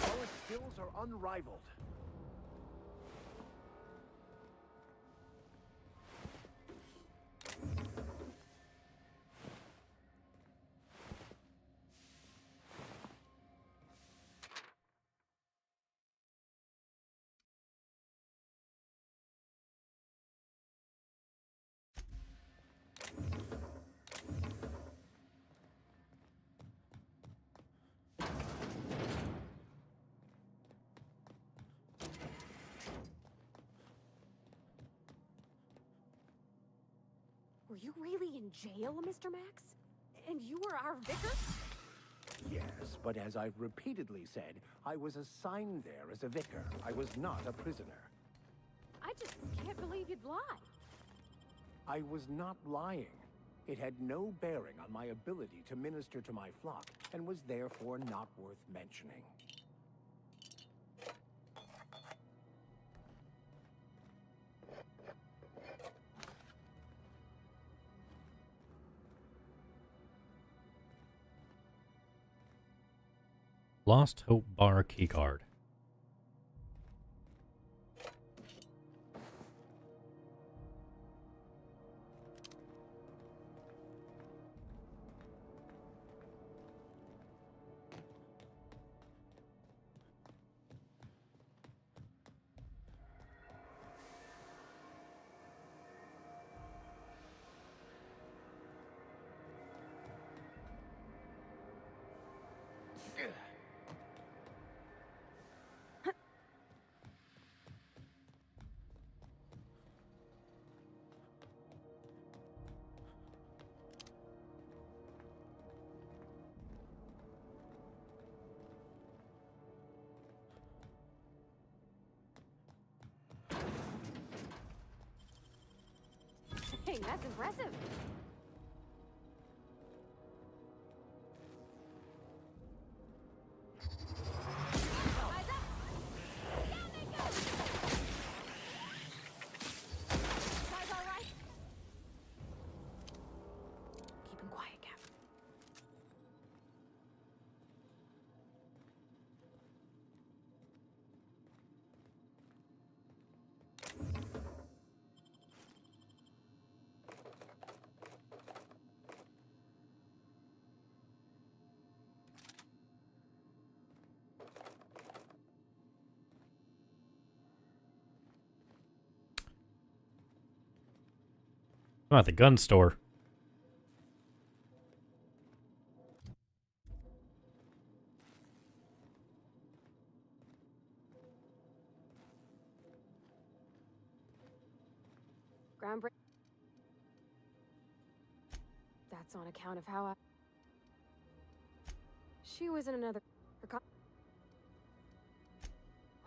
Our skills are unrivaled.
Were you really in jail, Mr. Max? And you were our vicar?
Yes, but as I've repeatedly said, I was assigned there as a vicar. I was not a prisoner.
I just can't believe you'd lie.
I was not lying. It had no bearing on my ability to minister to my flock, and was therefore not worth mentioning.
Lost Hope Bar keycard.
Dang, that's impressive. Eyes up! Down they go! Guys, all right? Keep him quiet, Cap.
I'm at the gun store.
Groundbreak. That's on account of how she was in another.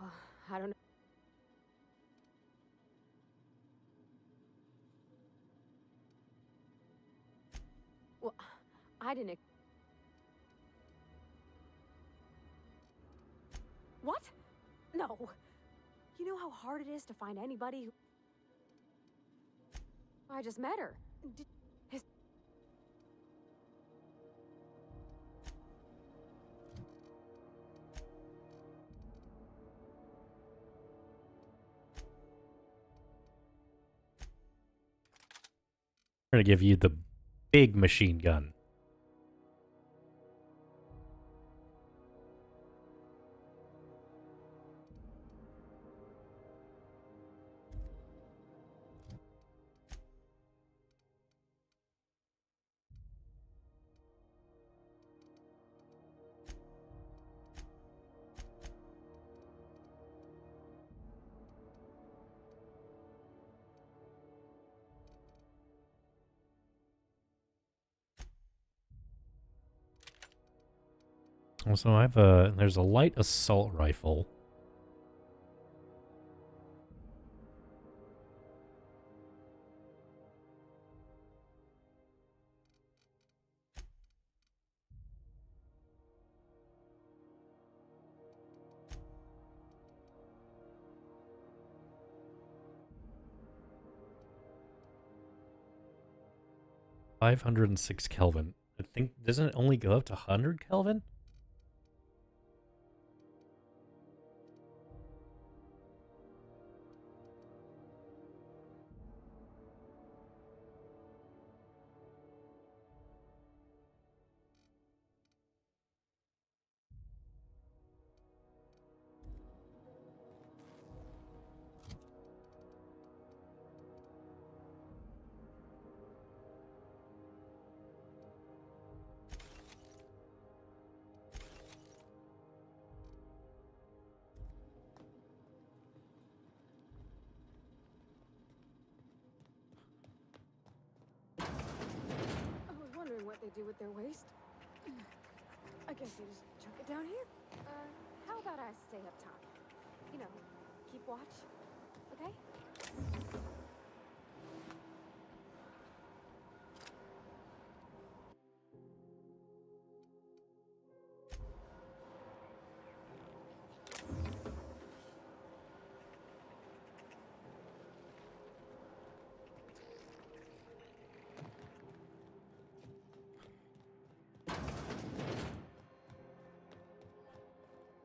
Well, I don't know. Well, I didn't. What? No. You know how hard it is to find anybody who. I just met her. His...
We're gonna give you the big machine gun. Also, I have there's a light assault rifle. $506 Kelvin. I think, doesn't it only go up to 100 Kelvin?
I was wondering what they do with their waste. I guess they just chuck it down here. How about I stay up top? You know, keep watch. Okay?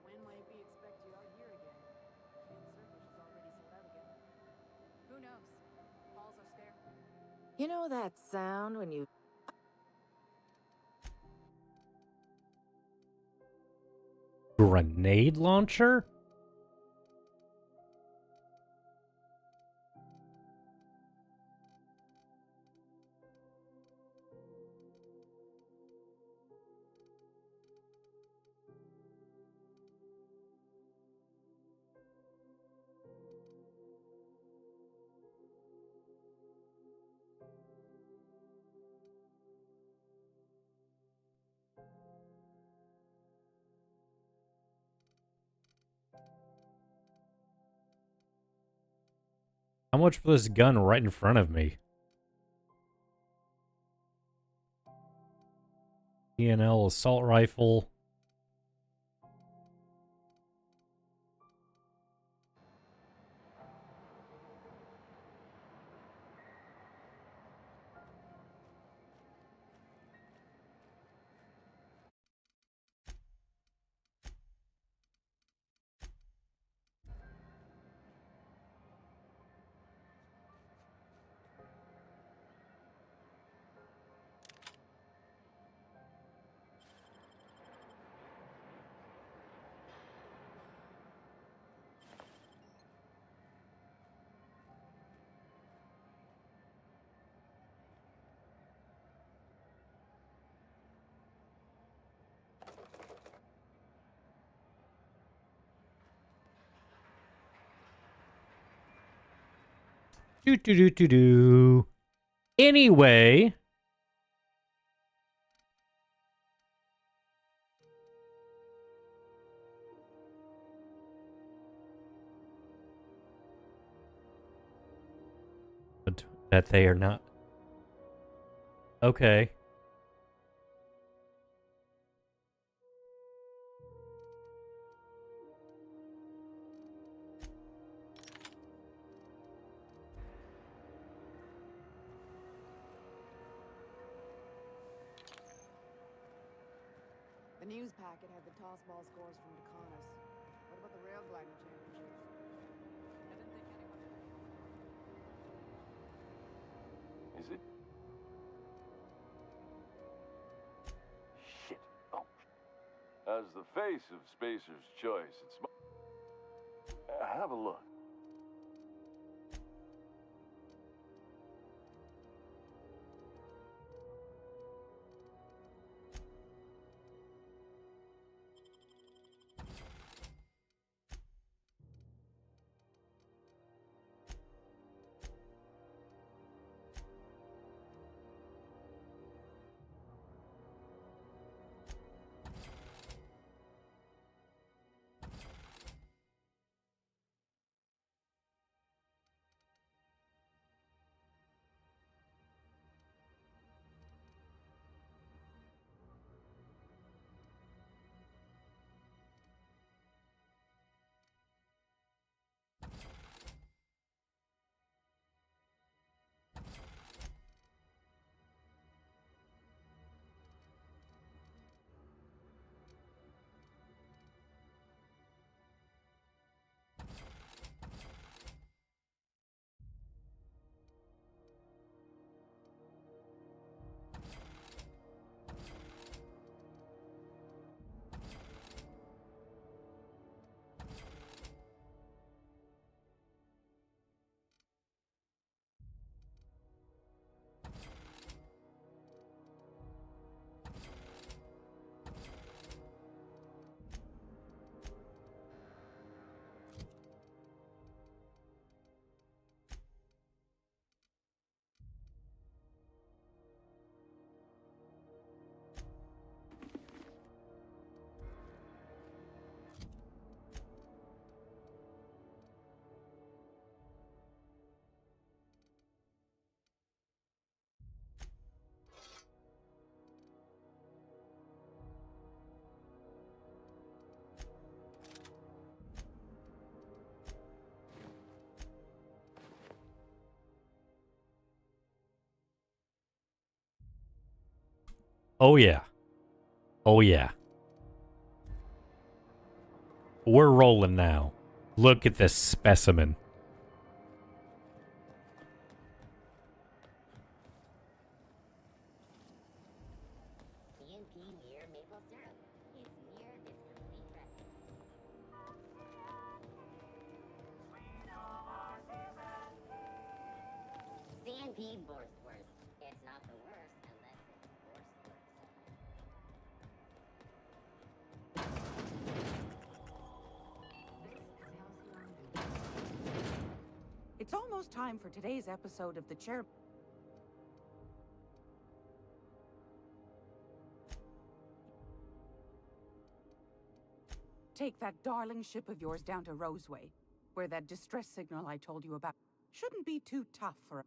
When might we expect you out here again? Can Surface is already sold out again.
Who knows? Halls are scarce. You know that sound when you...
Grenade launcher? How much for this gun right in front of me? ENL assault rifle. Do. Anyway. That they are not. Okay.
The news packet had the tossball scores from Decanas. What about the rail glider championships? I didn't think anyone...
Is it? Shit. Oh. As the face of Spacer's Choice, it's have a look.
Oh yeah. Oh yeah. We're rolling now. Look at this specimen.
CNP near maple syrup. It's near this complete breakfast. CNP Borstwurst. It's not the worst unless it's Borstwurst.
It's almost time for today's episode of the Chair... Take that darling ship of yours down to Roseway, where that distress signal I told you about...
Shouldn't be too tough for.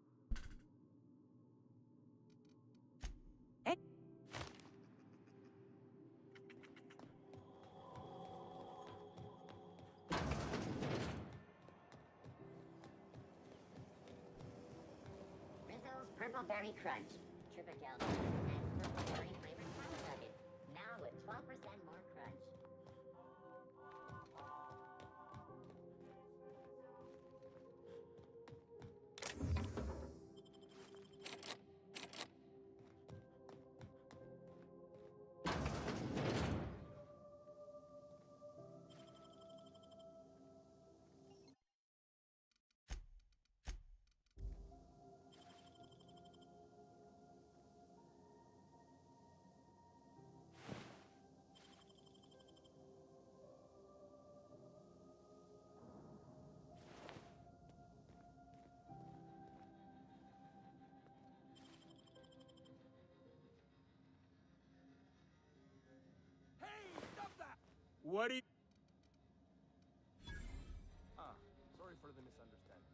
Rizzo's Purple Berry Crunch. Tripical and purple berry flavored caramel nuggets. Now with 12% more crunch.
What do you... Sorry for the misunderstanding.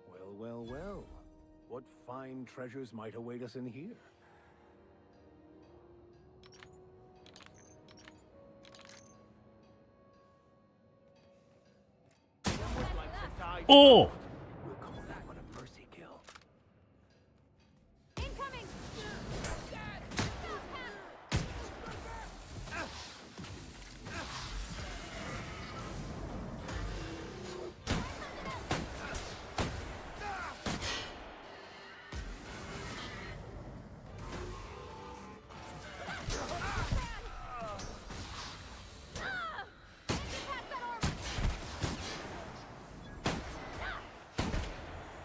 Well, well, well. What fine treasures might await us in here?
Oh!
We'll call that one a mercy kill.
Incoming!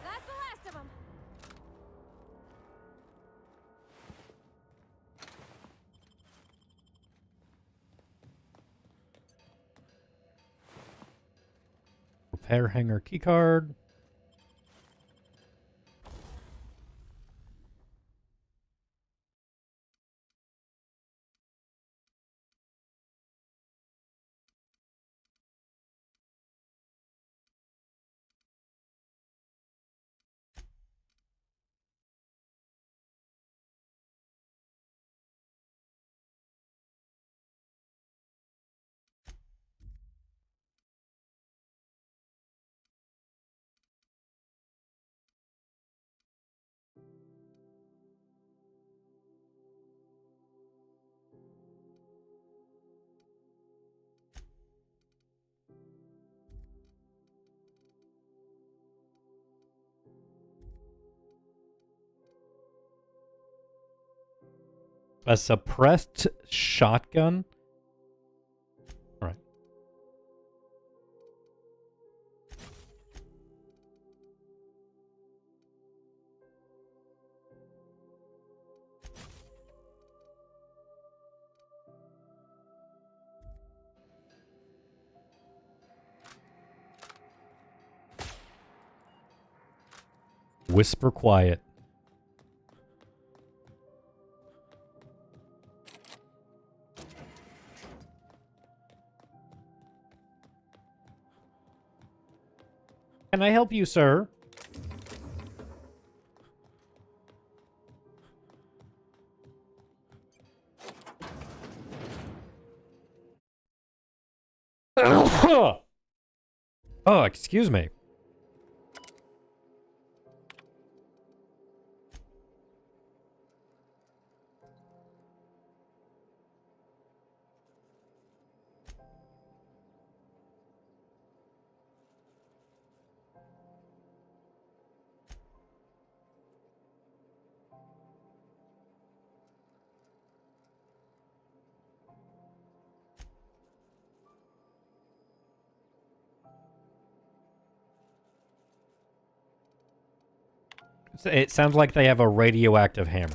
That's the last of them.
Repair hanger keycard. A suppressed shotgun? All right. Whisper quiet. Can I help you, sir? Oh, excuse me. It sounds like they have a radioactive hammer.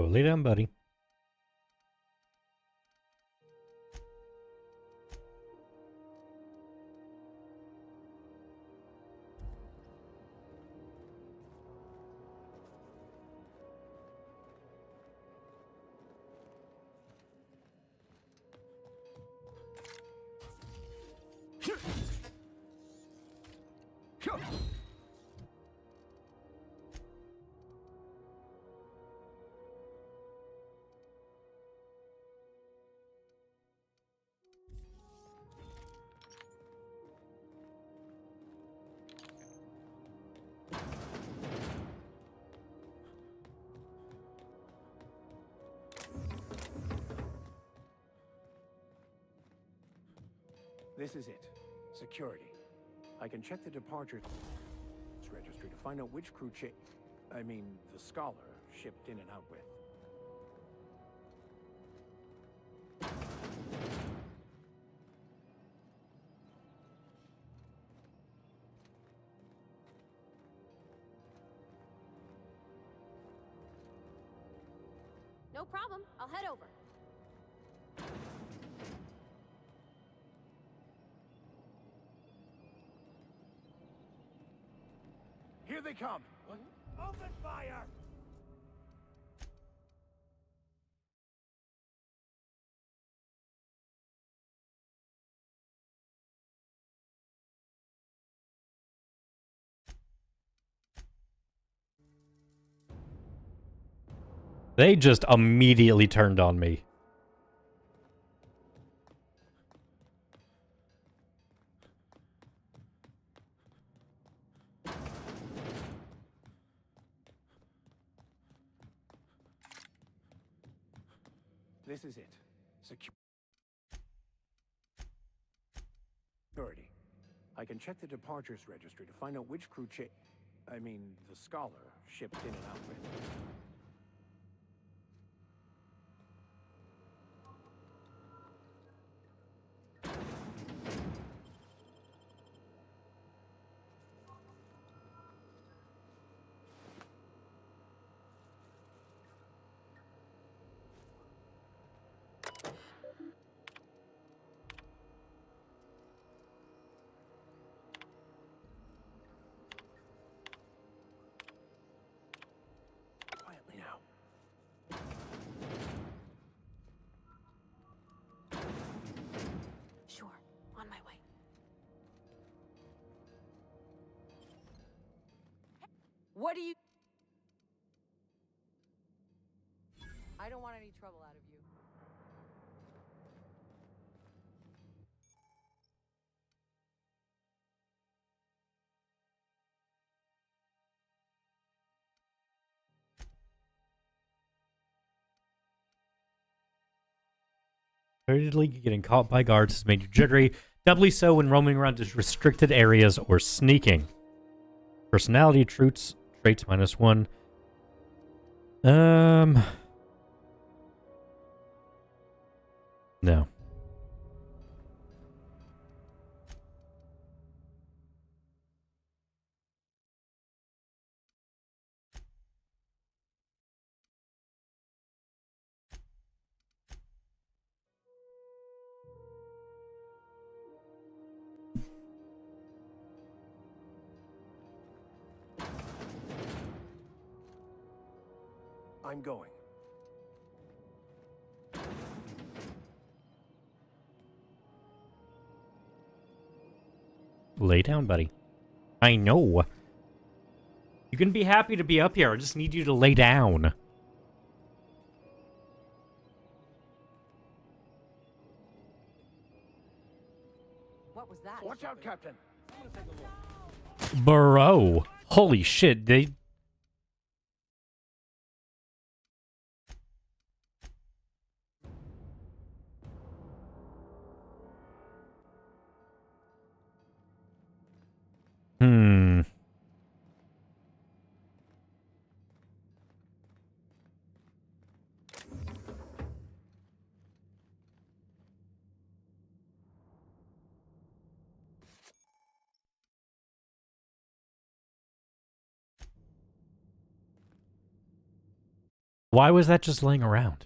lay down, buddy.
This is it. Security. I can check the departure registry to find out which crew the scholar shipped in and out with.
No problem. I'll head over.
Here they come!
Open fire!
They just immediately turned on me.
This is it. Security. I can check the departures registry to find out which crew the scholar shipped in and out with. Quietly now.
Sure. On my way.
What do you... I don't want any trouble out of you.
Repeatedly getting caught by guards has made you jittery, doubly so when roaming around restricted areas or sneaking. Personality traits -1. No.
I'm going.
Lay down, buddy. I know. You can be happy to be up here. I just need you to lay down.
What was that?
Watch out, Captain.
Bro. Holy shit. They... Hmm. Why was that just laying around?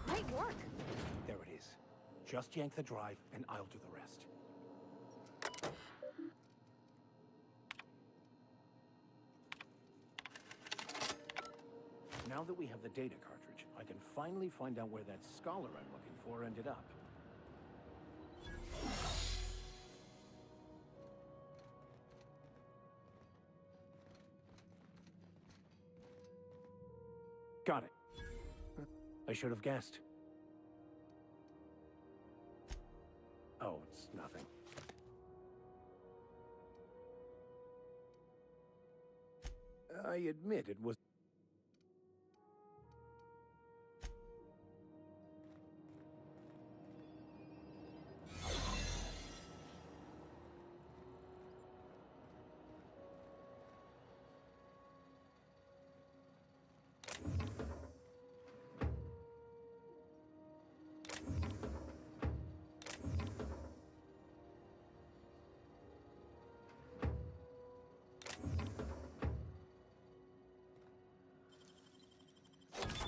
Great work.
There it is. Just yank the drive, and I'll do the rest. Now that we have the data cartridge, I can finally find out where that scholar I'm looking for ended up. Got it. I should have guessed. Oh, it's nothing. I admit it was...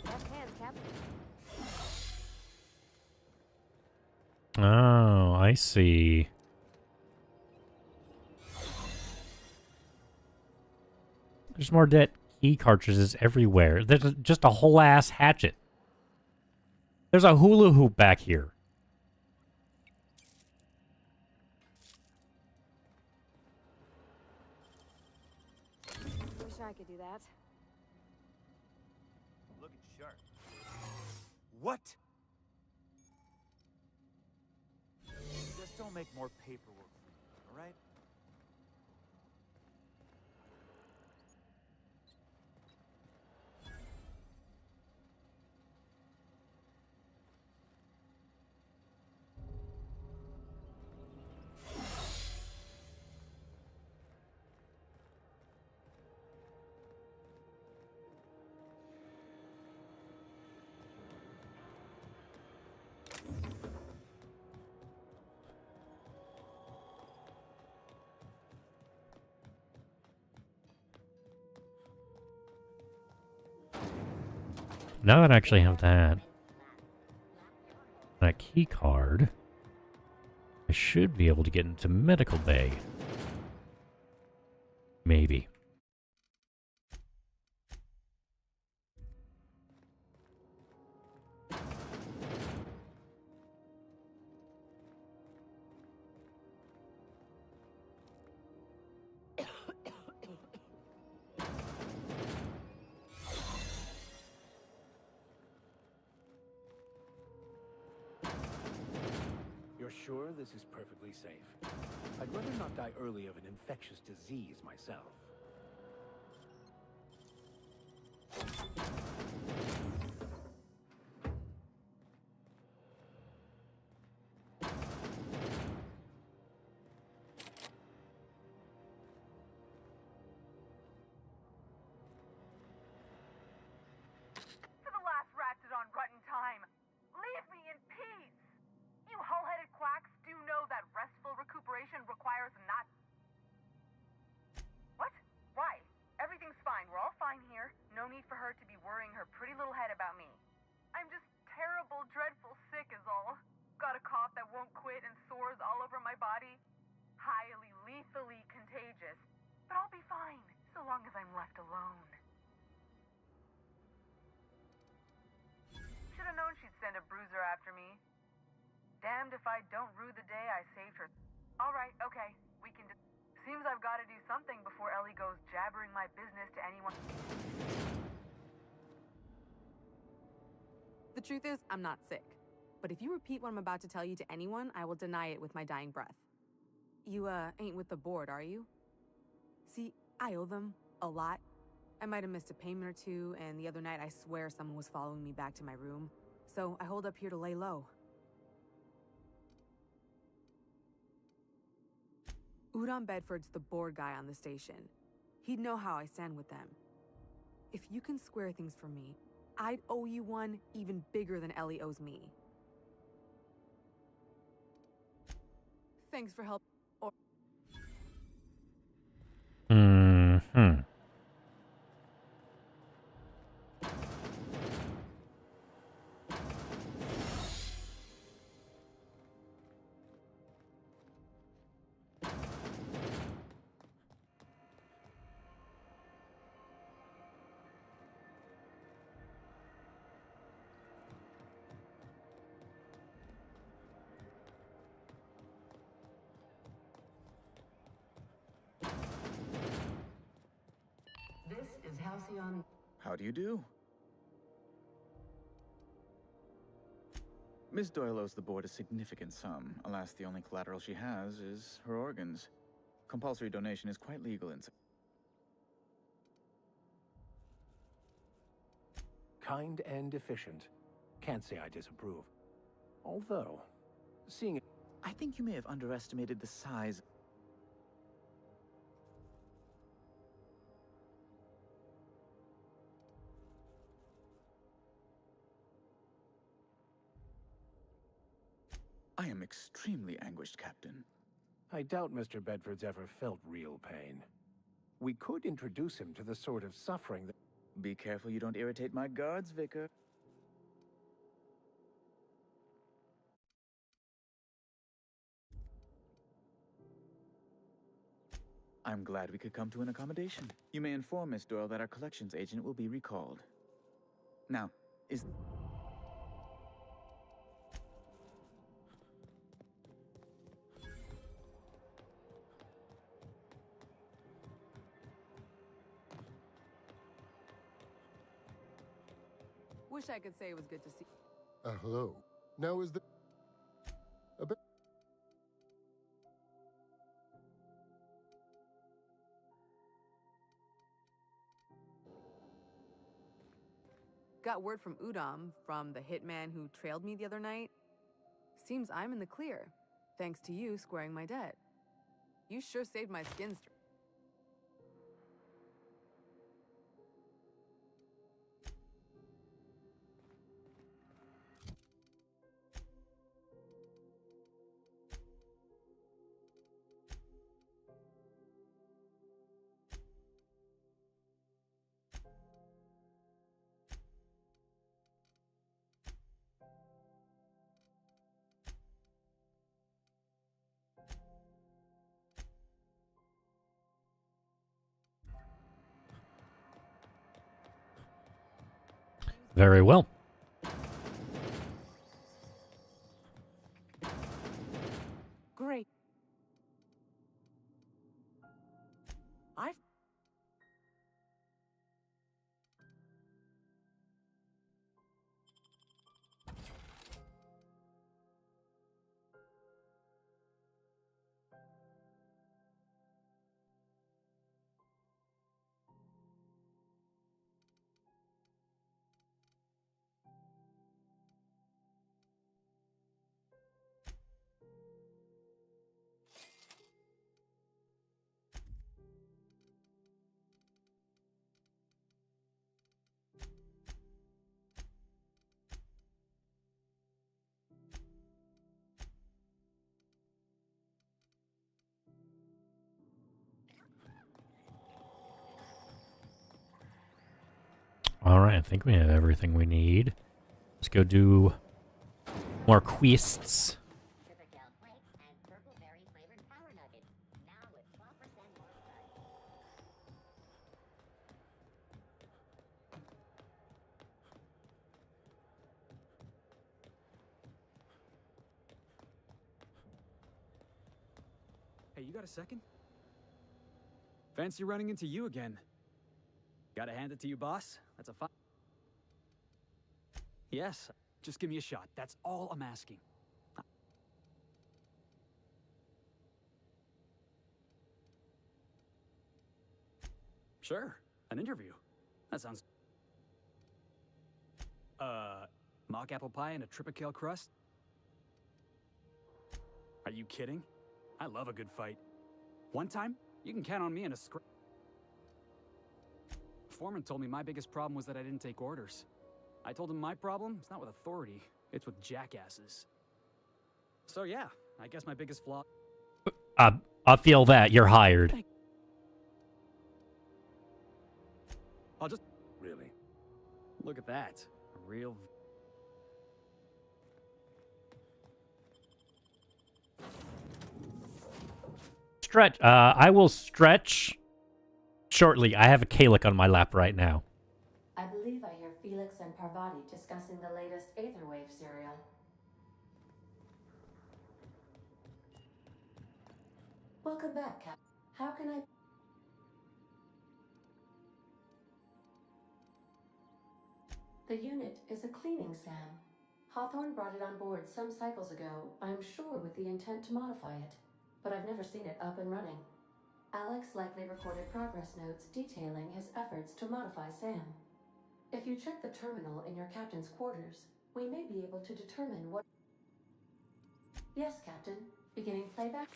Left hands, Captain.
Oh, I see. There's more dead key cartridges everywhere. There's just a whole ass hatchet. There's a hula hoop back here.
Wish I could do that.
Looking sharp. What? Just don't make more paperwork for me, all right?
Now that I actually have that key card, I should be able to get into medical bay. Maybe.
You're sure this is perfectly safe? I'd rather not die early of an infectious disease myself.
To the last ratchet on rotten time, leave me in peace! You hull-headed quacks do know that restful recuperation requires not... What? Why? Everything's fine. We're all fine here. No need for her to be worrying her pretty little head about me. I'm just terrible, dreadful sick is all. Got a cough that won't quit and sores all over my body. Highly, lethally contagious. But I'll be fine, so long as I'm left alone. Should've known she'd send a bruiser after me. Damned if I don't rue the day I saved her. Alright, okay, we can seems I've gotta do something before Ellie goes jabbering my business to anyone.
The truth is, I'm not sick. But if you repeat what I'm about to tell you to anyone, I will deny it with my dying breath. You, ain't with the board, are you? See, I owe them a lot. I might have missed a payment or two, and the other night I swear someone was following me back to my room. So I hold up here to lay low. Udon Bedford's the board guy on the station. He'd know how I stand with them. If you can square things for me, I'd owe you one even bigger than Ellie owes me. Thanks for help. Or
Hmm.
This is Halcyon.
How do you do? Miss Doyle owes the board a significant sum. Alas, the only collateral she has is her organs. Compulsory donation is quite legal in...
Kind and efficient. Can't say I disapprove. Although, seeing it...
I think you may have underestimated the size... I am extremely anguished, Captain.
I doubt Mr. Bedford's ever felt real pain. We could introduce him to the sort of suffering that...
Be careful you don't irritate my guards, Vicar. I'm glad we could come to an accommodation. You may inform Miss Doyle that our collections agent will be recalled. Now, is...
wish I could say it was good to see.
Hello. Now is the... A bit...
Got word from Udom, from the hitman who trailed me the other night. Seems I'm in the clear, thanks to you squaring my debt. You sure saved my skin.
Very well.
Great. I've...
Alright, I think we have everything we need. Let's go do more quests.
Hey, you got a second? Fancy running into you again. Gotta hand it to you, boss. That's a fine... Yes, just give me a shot. That's all I'm asking. Sure, an interview. That sounds... mock apple pie and a tripicale crust? Are you kidding? I love a good fight. One time, you can count on me in a Foreman told me my biggest problem was that I didn't take orders. I told him my problem is not with authority, it's with jackasses. So yeah, I guess my biggest flaw...
I feel that. You're hired.
I'll just...
Really?
Look at that. A real...
Stretch. I will stretch shortly. I have a Kalik on my lap right now.
I believe I hear Felix and Parvati discussing the latest Aetherwave serial. Welcome back, Cap. How can I... The unit is a cleaning SAM. Hawthorne brought it on board some cycles ago, I'm sure with the intent to modify it. But I've never seen it up and running. Alex likely recorded progress notes detailing his efforts to modify SAM. If you check the terminal in your captain's quarters, we may be able to determine what... Yes, Captain. Beginning playback?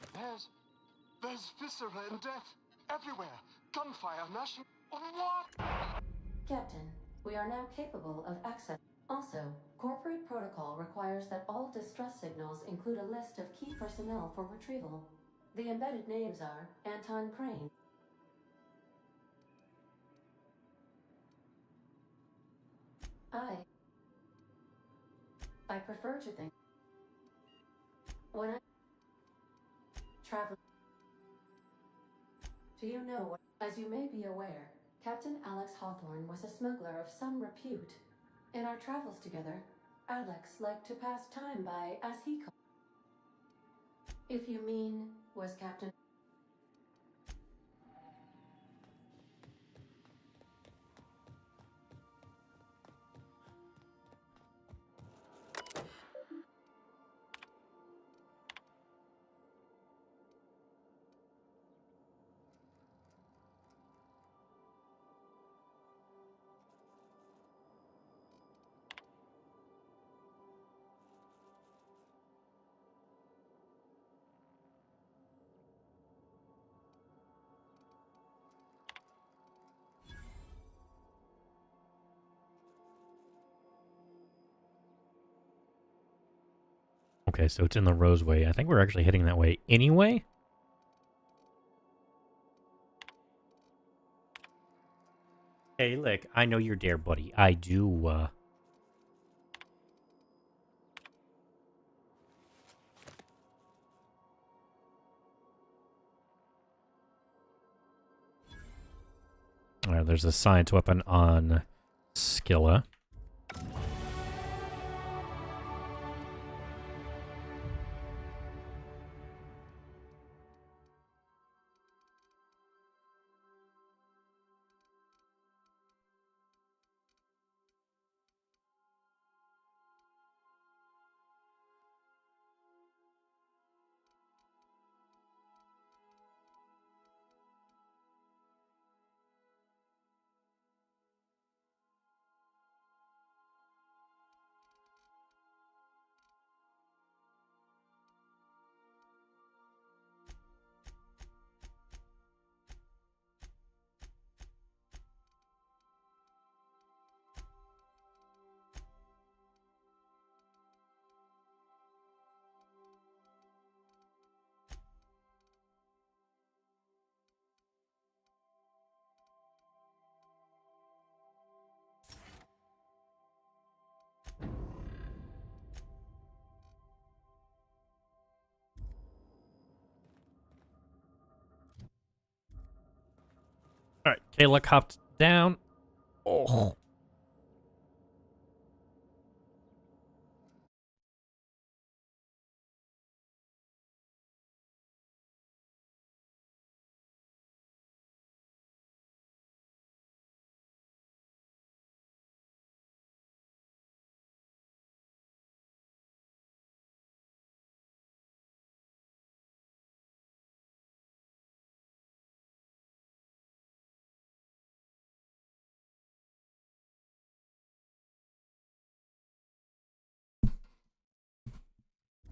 There's viscera and death everywhere. Gunfire, gnashing... What?
Captain, we are now capable of access. Also, corporate protocol requires that all distress signals include a list of key personnel for retrieval. The embedded names are Anton Crane. I prefer to think when I travel. Do you know what? As you may be aware, Captain Alex Hawthorne was a smuggler of some repute. In our travels together, Alex liked to pass time by as he called. If you mean, was Captain...
Okay, so it's in the Roseway. I think we're actually heading that way anyway. Hey, look, I know you're there, buddy. I do, Alright, there's a science weapon on Skilla. Alright, Kayla hopped down. Oh.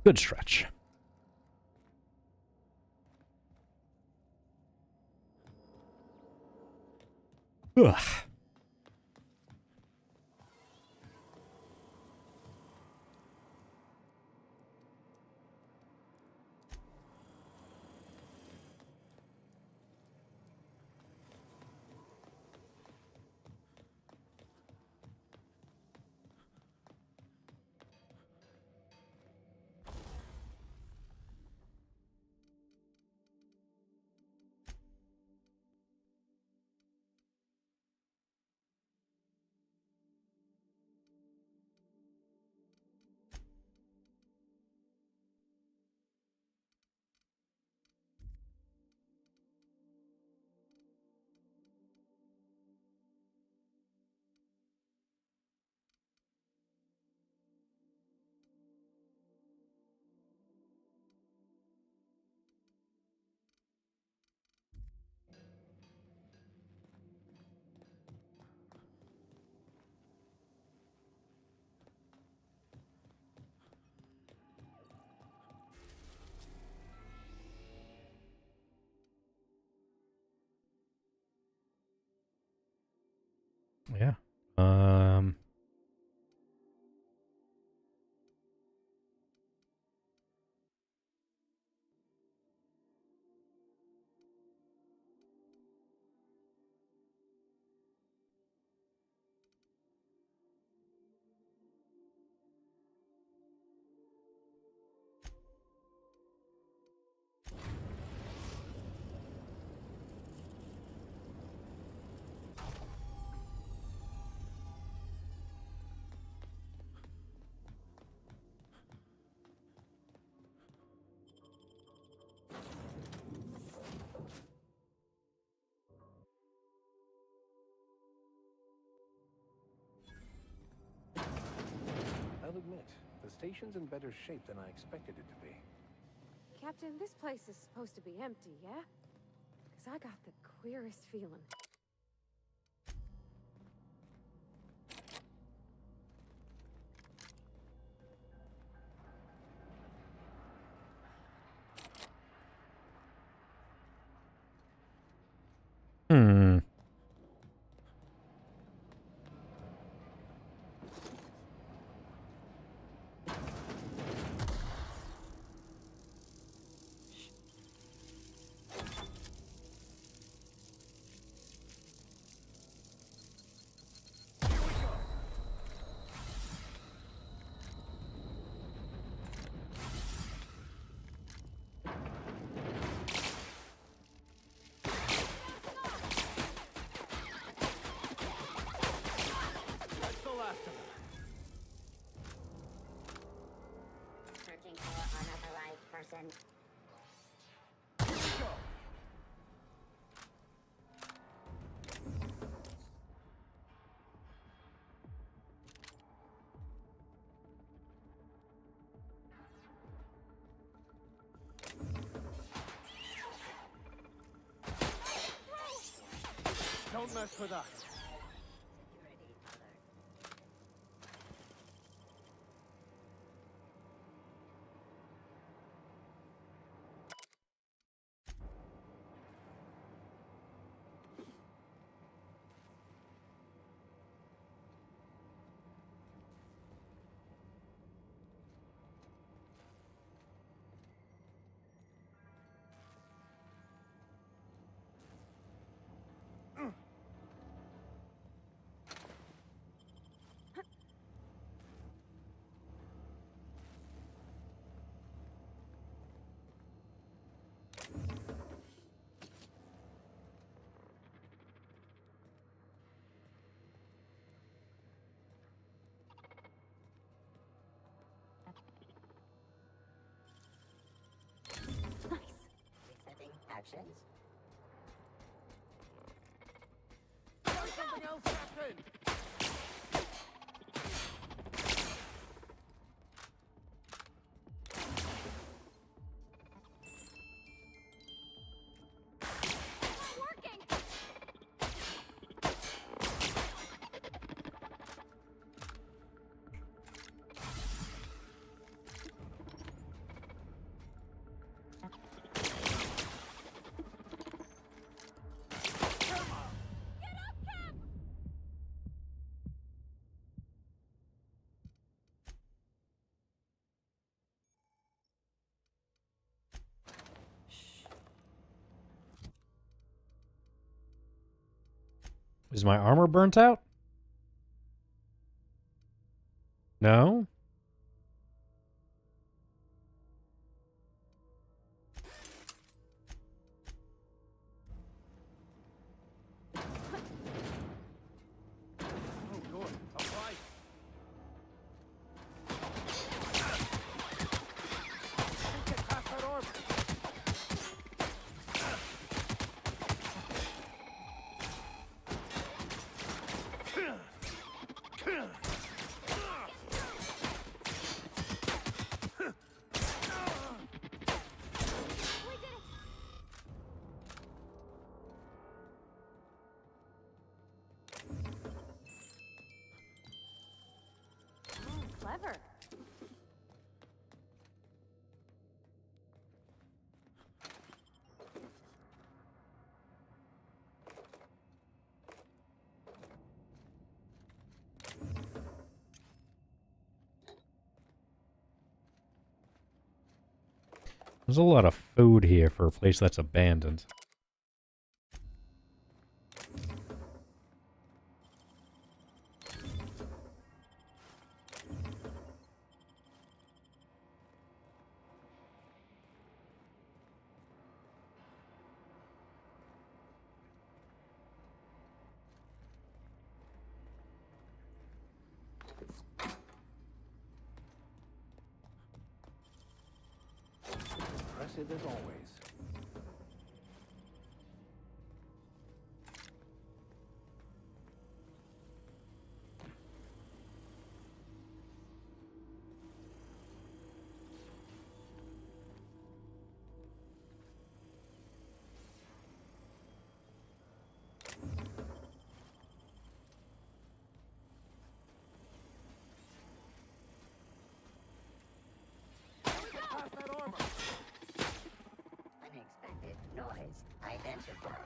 Good stretch. Ugh. Yeah.
I'll admit, the station's in better shape than I expected it to be.
Captain, this place is supposed to be empty, yeah? Because I got the queerest feeling.
Hmm.
That's the last of them.
Searching for unauthorized person.
Go. Don't mess with us.
Accepting actions.
Something else happened.
Is my armor burnt out? No?
Clever.
There's a lot of food here for a place that's abandoned.
Impressive as always.
Unexpected noise identified.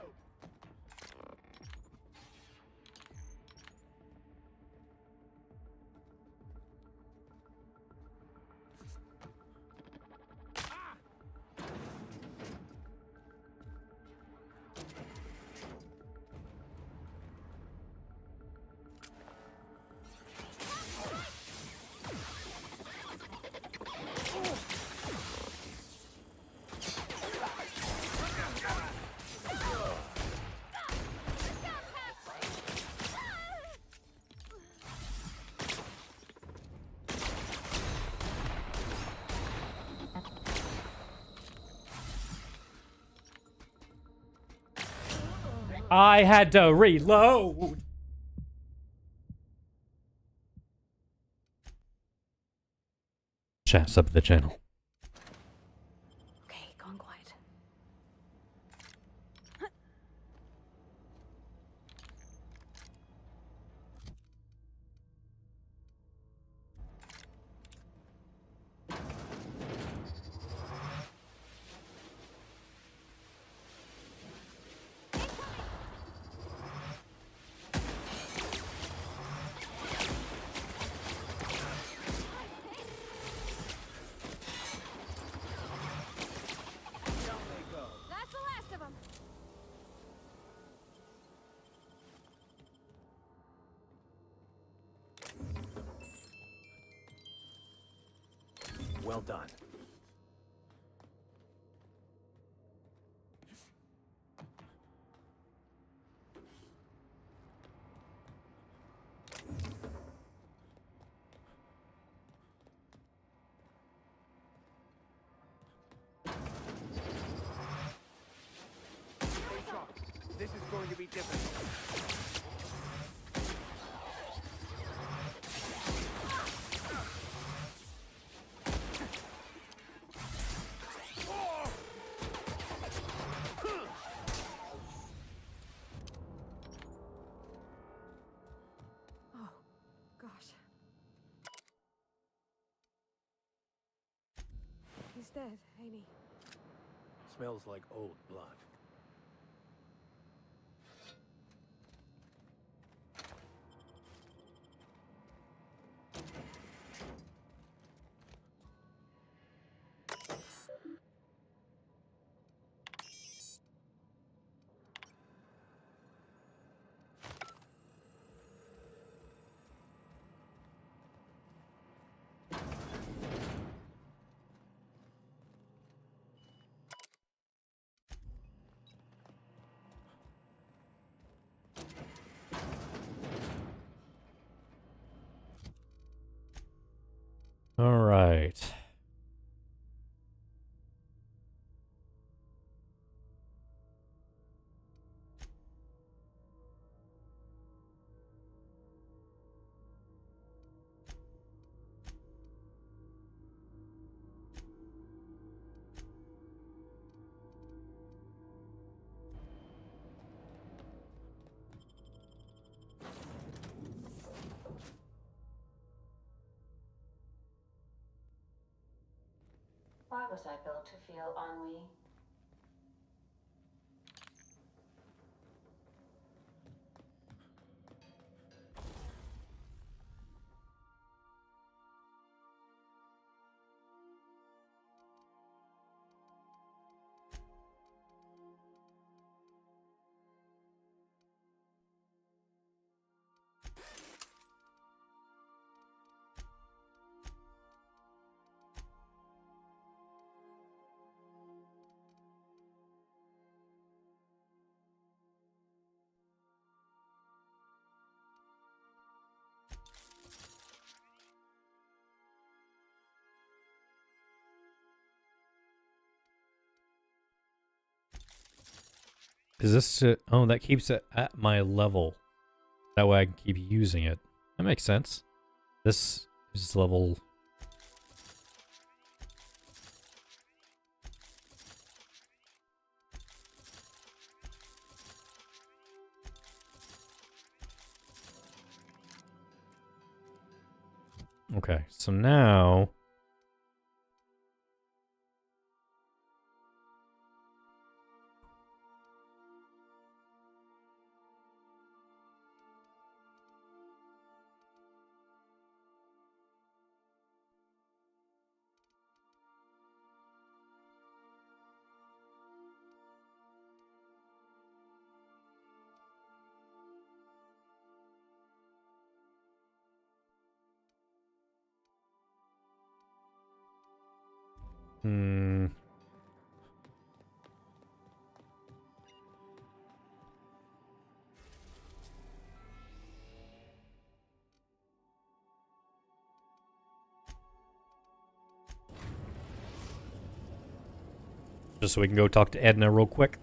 I had to reload! Chat, sub the channel.
Okay, gone quiet.
That's the last of them.
Well done.
This is going to be difficult.
Oh, gosh. He's dead, ain't he?
Smells like old blood.
quadricycle to feel ennui.
Is this to, oh, that keeps it at my level. That way I can keep using it. That makes sense. This is level... Okay, so now... Hmm... Just so we can go talk to Edna real quick.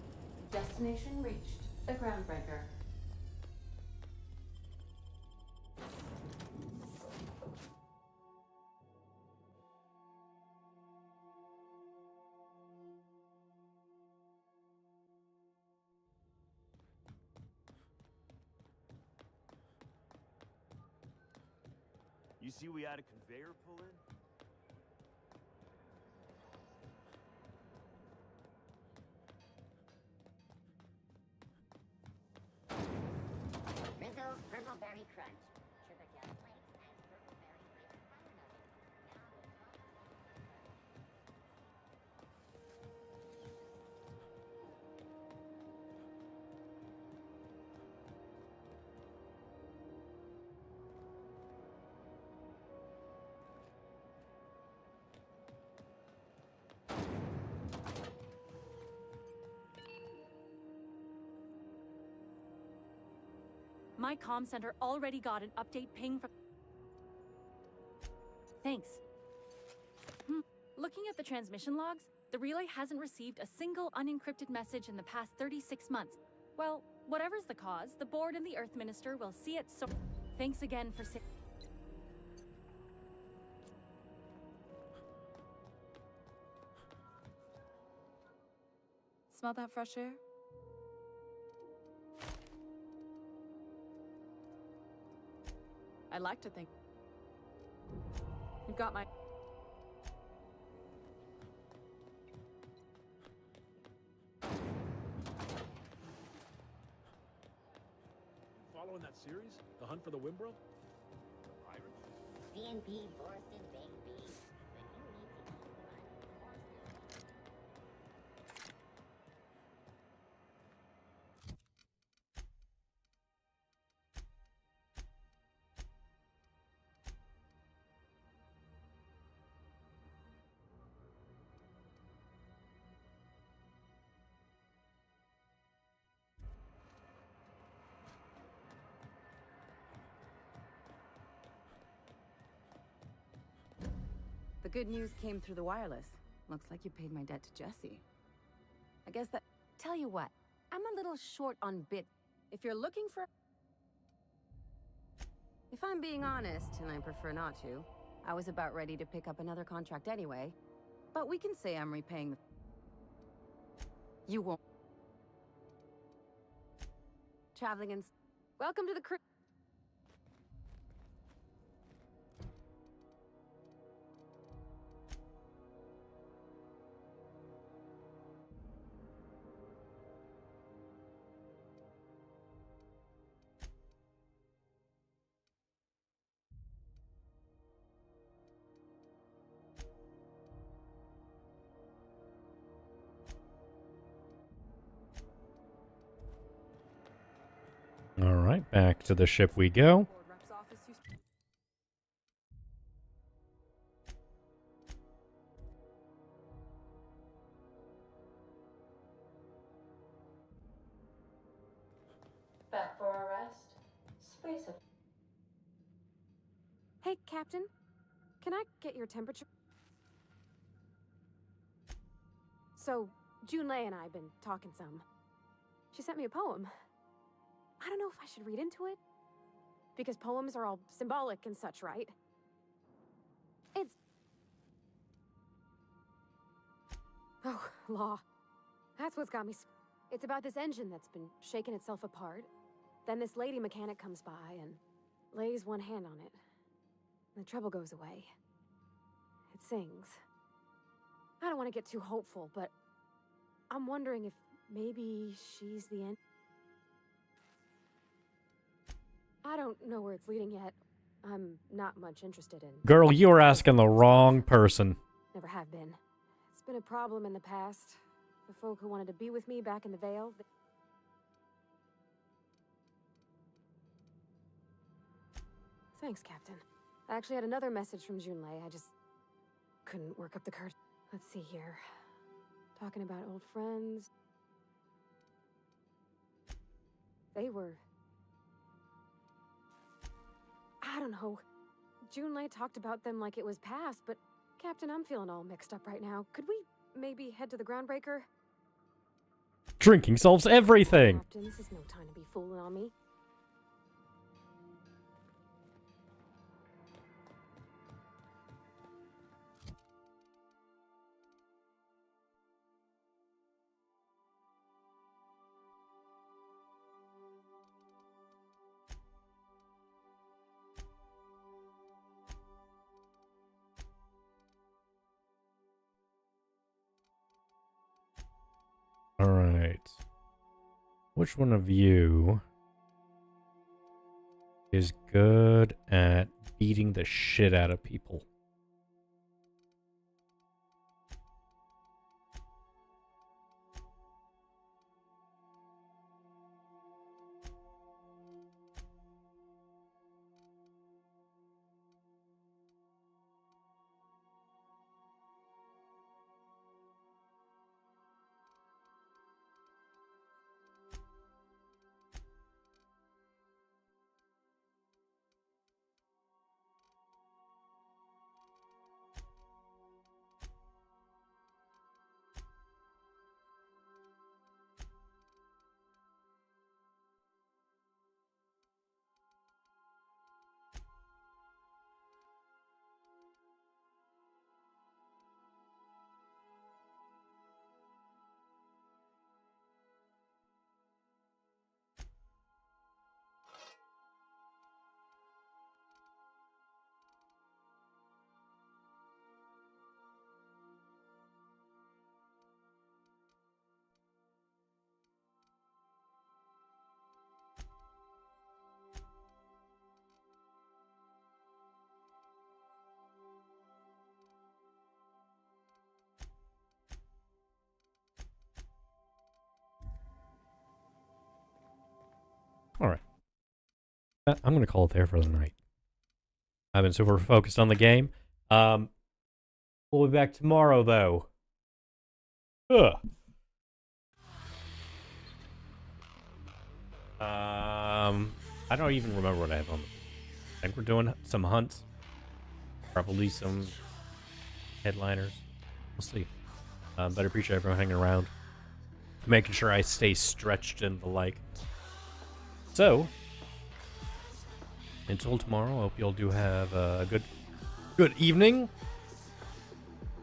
Destination reached. The groundbreaker.
You see we had a conveyor pull in?
Rizzle's Purpleberry Crunch. Sugar gel flakes and purpleberry flavored fire nuggets. Now with
My comm center already got an update ping from... Thanks. Looking at the transmission logs, the relay hasn't received a single unencrypted message in the past 36 months. Well, whatever's the cause, the board and the Earth Minister will see it so... Thanks again for...
Smell that fresh air? I'd like to think. You've got my...
Following that series? The Hunt for the Wimbrel?
CNP Borsted Baked Beans. When you need to keep one, Borsted.
The good news came through the wireless. Looks like you paid my debt to Jesse. I guess that... Tell you what, I'm a little short on bits. If you're looking for... If I'm being honest, and I prefer not to, I was about ready to pick up another contract anyway. But we can say I'm repaying the... You won't. Traveling in... Welcome to the crew.
Alright, back to the ship we go.
Back for a rest? Space of...
Hey, Captain. Can I get your temperature? So, Junlei and I have been talking some. She sent me a poem. I don't know if I should read into it. Because poems are all symbolic and such, right? It's... Oh, law. That's what's got me... It's about this engine that's been shaking itself apart. Then this lady mechanic comes by and lays one hand on it. And the trouble goes away. It sings. I don't want to get too hopeful, but I'm wondering if maybe she's the end. I don't know where it's leading yet. I'm not much interested in...
Girl, you are asking the wrong person.
Never have been. It's been a problem in the past. The folk who wanted to be with me back in the Vale... Thanks, Captain. I actually had another message from Junlei. I just couldn't work up the courage. Let's see here. Talking about old friends. They were... I don't know. Junlei talked about them like it was past, but Captain, I'm feeling all mixed up right now. Could we maybe head to the groundbreaker?
Drinking solves everything!
Captain, this is no time to be fooling on me.
Alright. Which one of you is good at beating the shit out of people? Alright. I'm going to call it there for the night. I've been super focused on the game. We'll be back tomorrow, though. Ugh. I don't even remember what I have on. I think we're doing some hunts. Probably some headliners. We'll see. But I appreciate everyone hanging around. Making sure I stay stretched and the like. So, until tomorrow, I hope you all do have a good evening.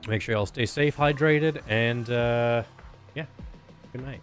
Make sure you all stay safe, hydrated, and yeah, good night.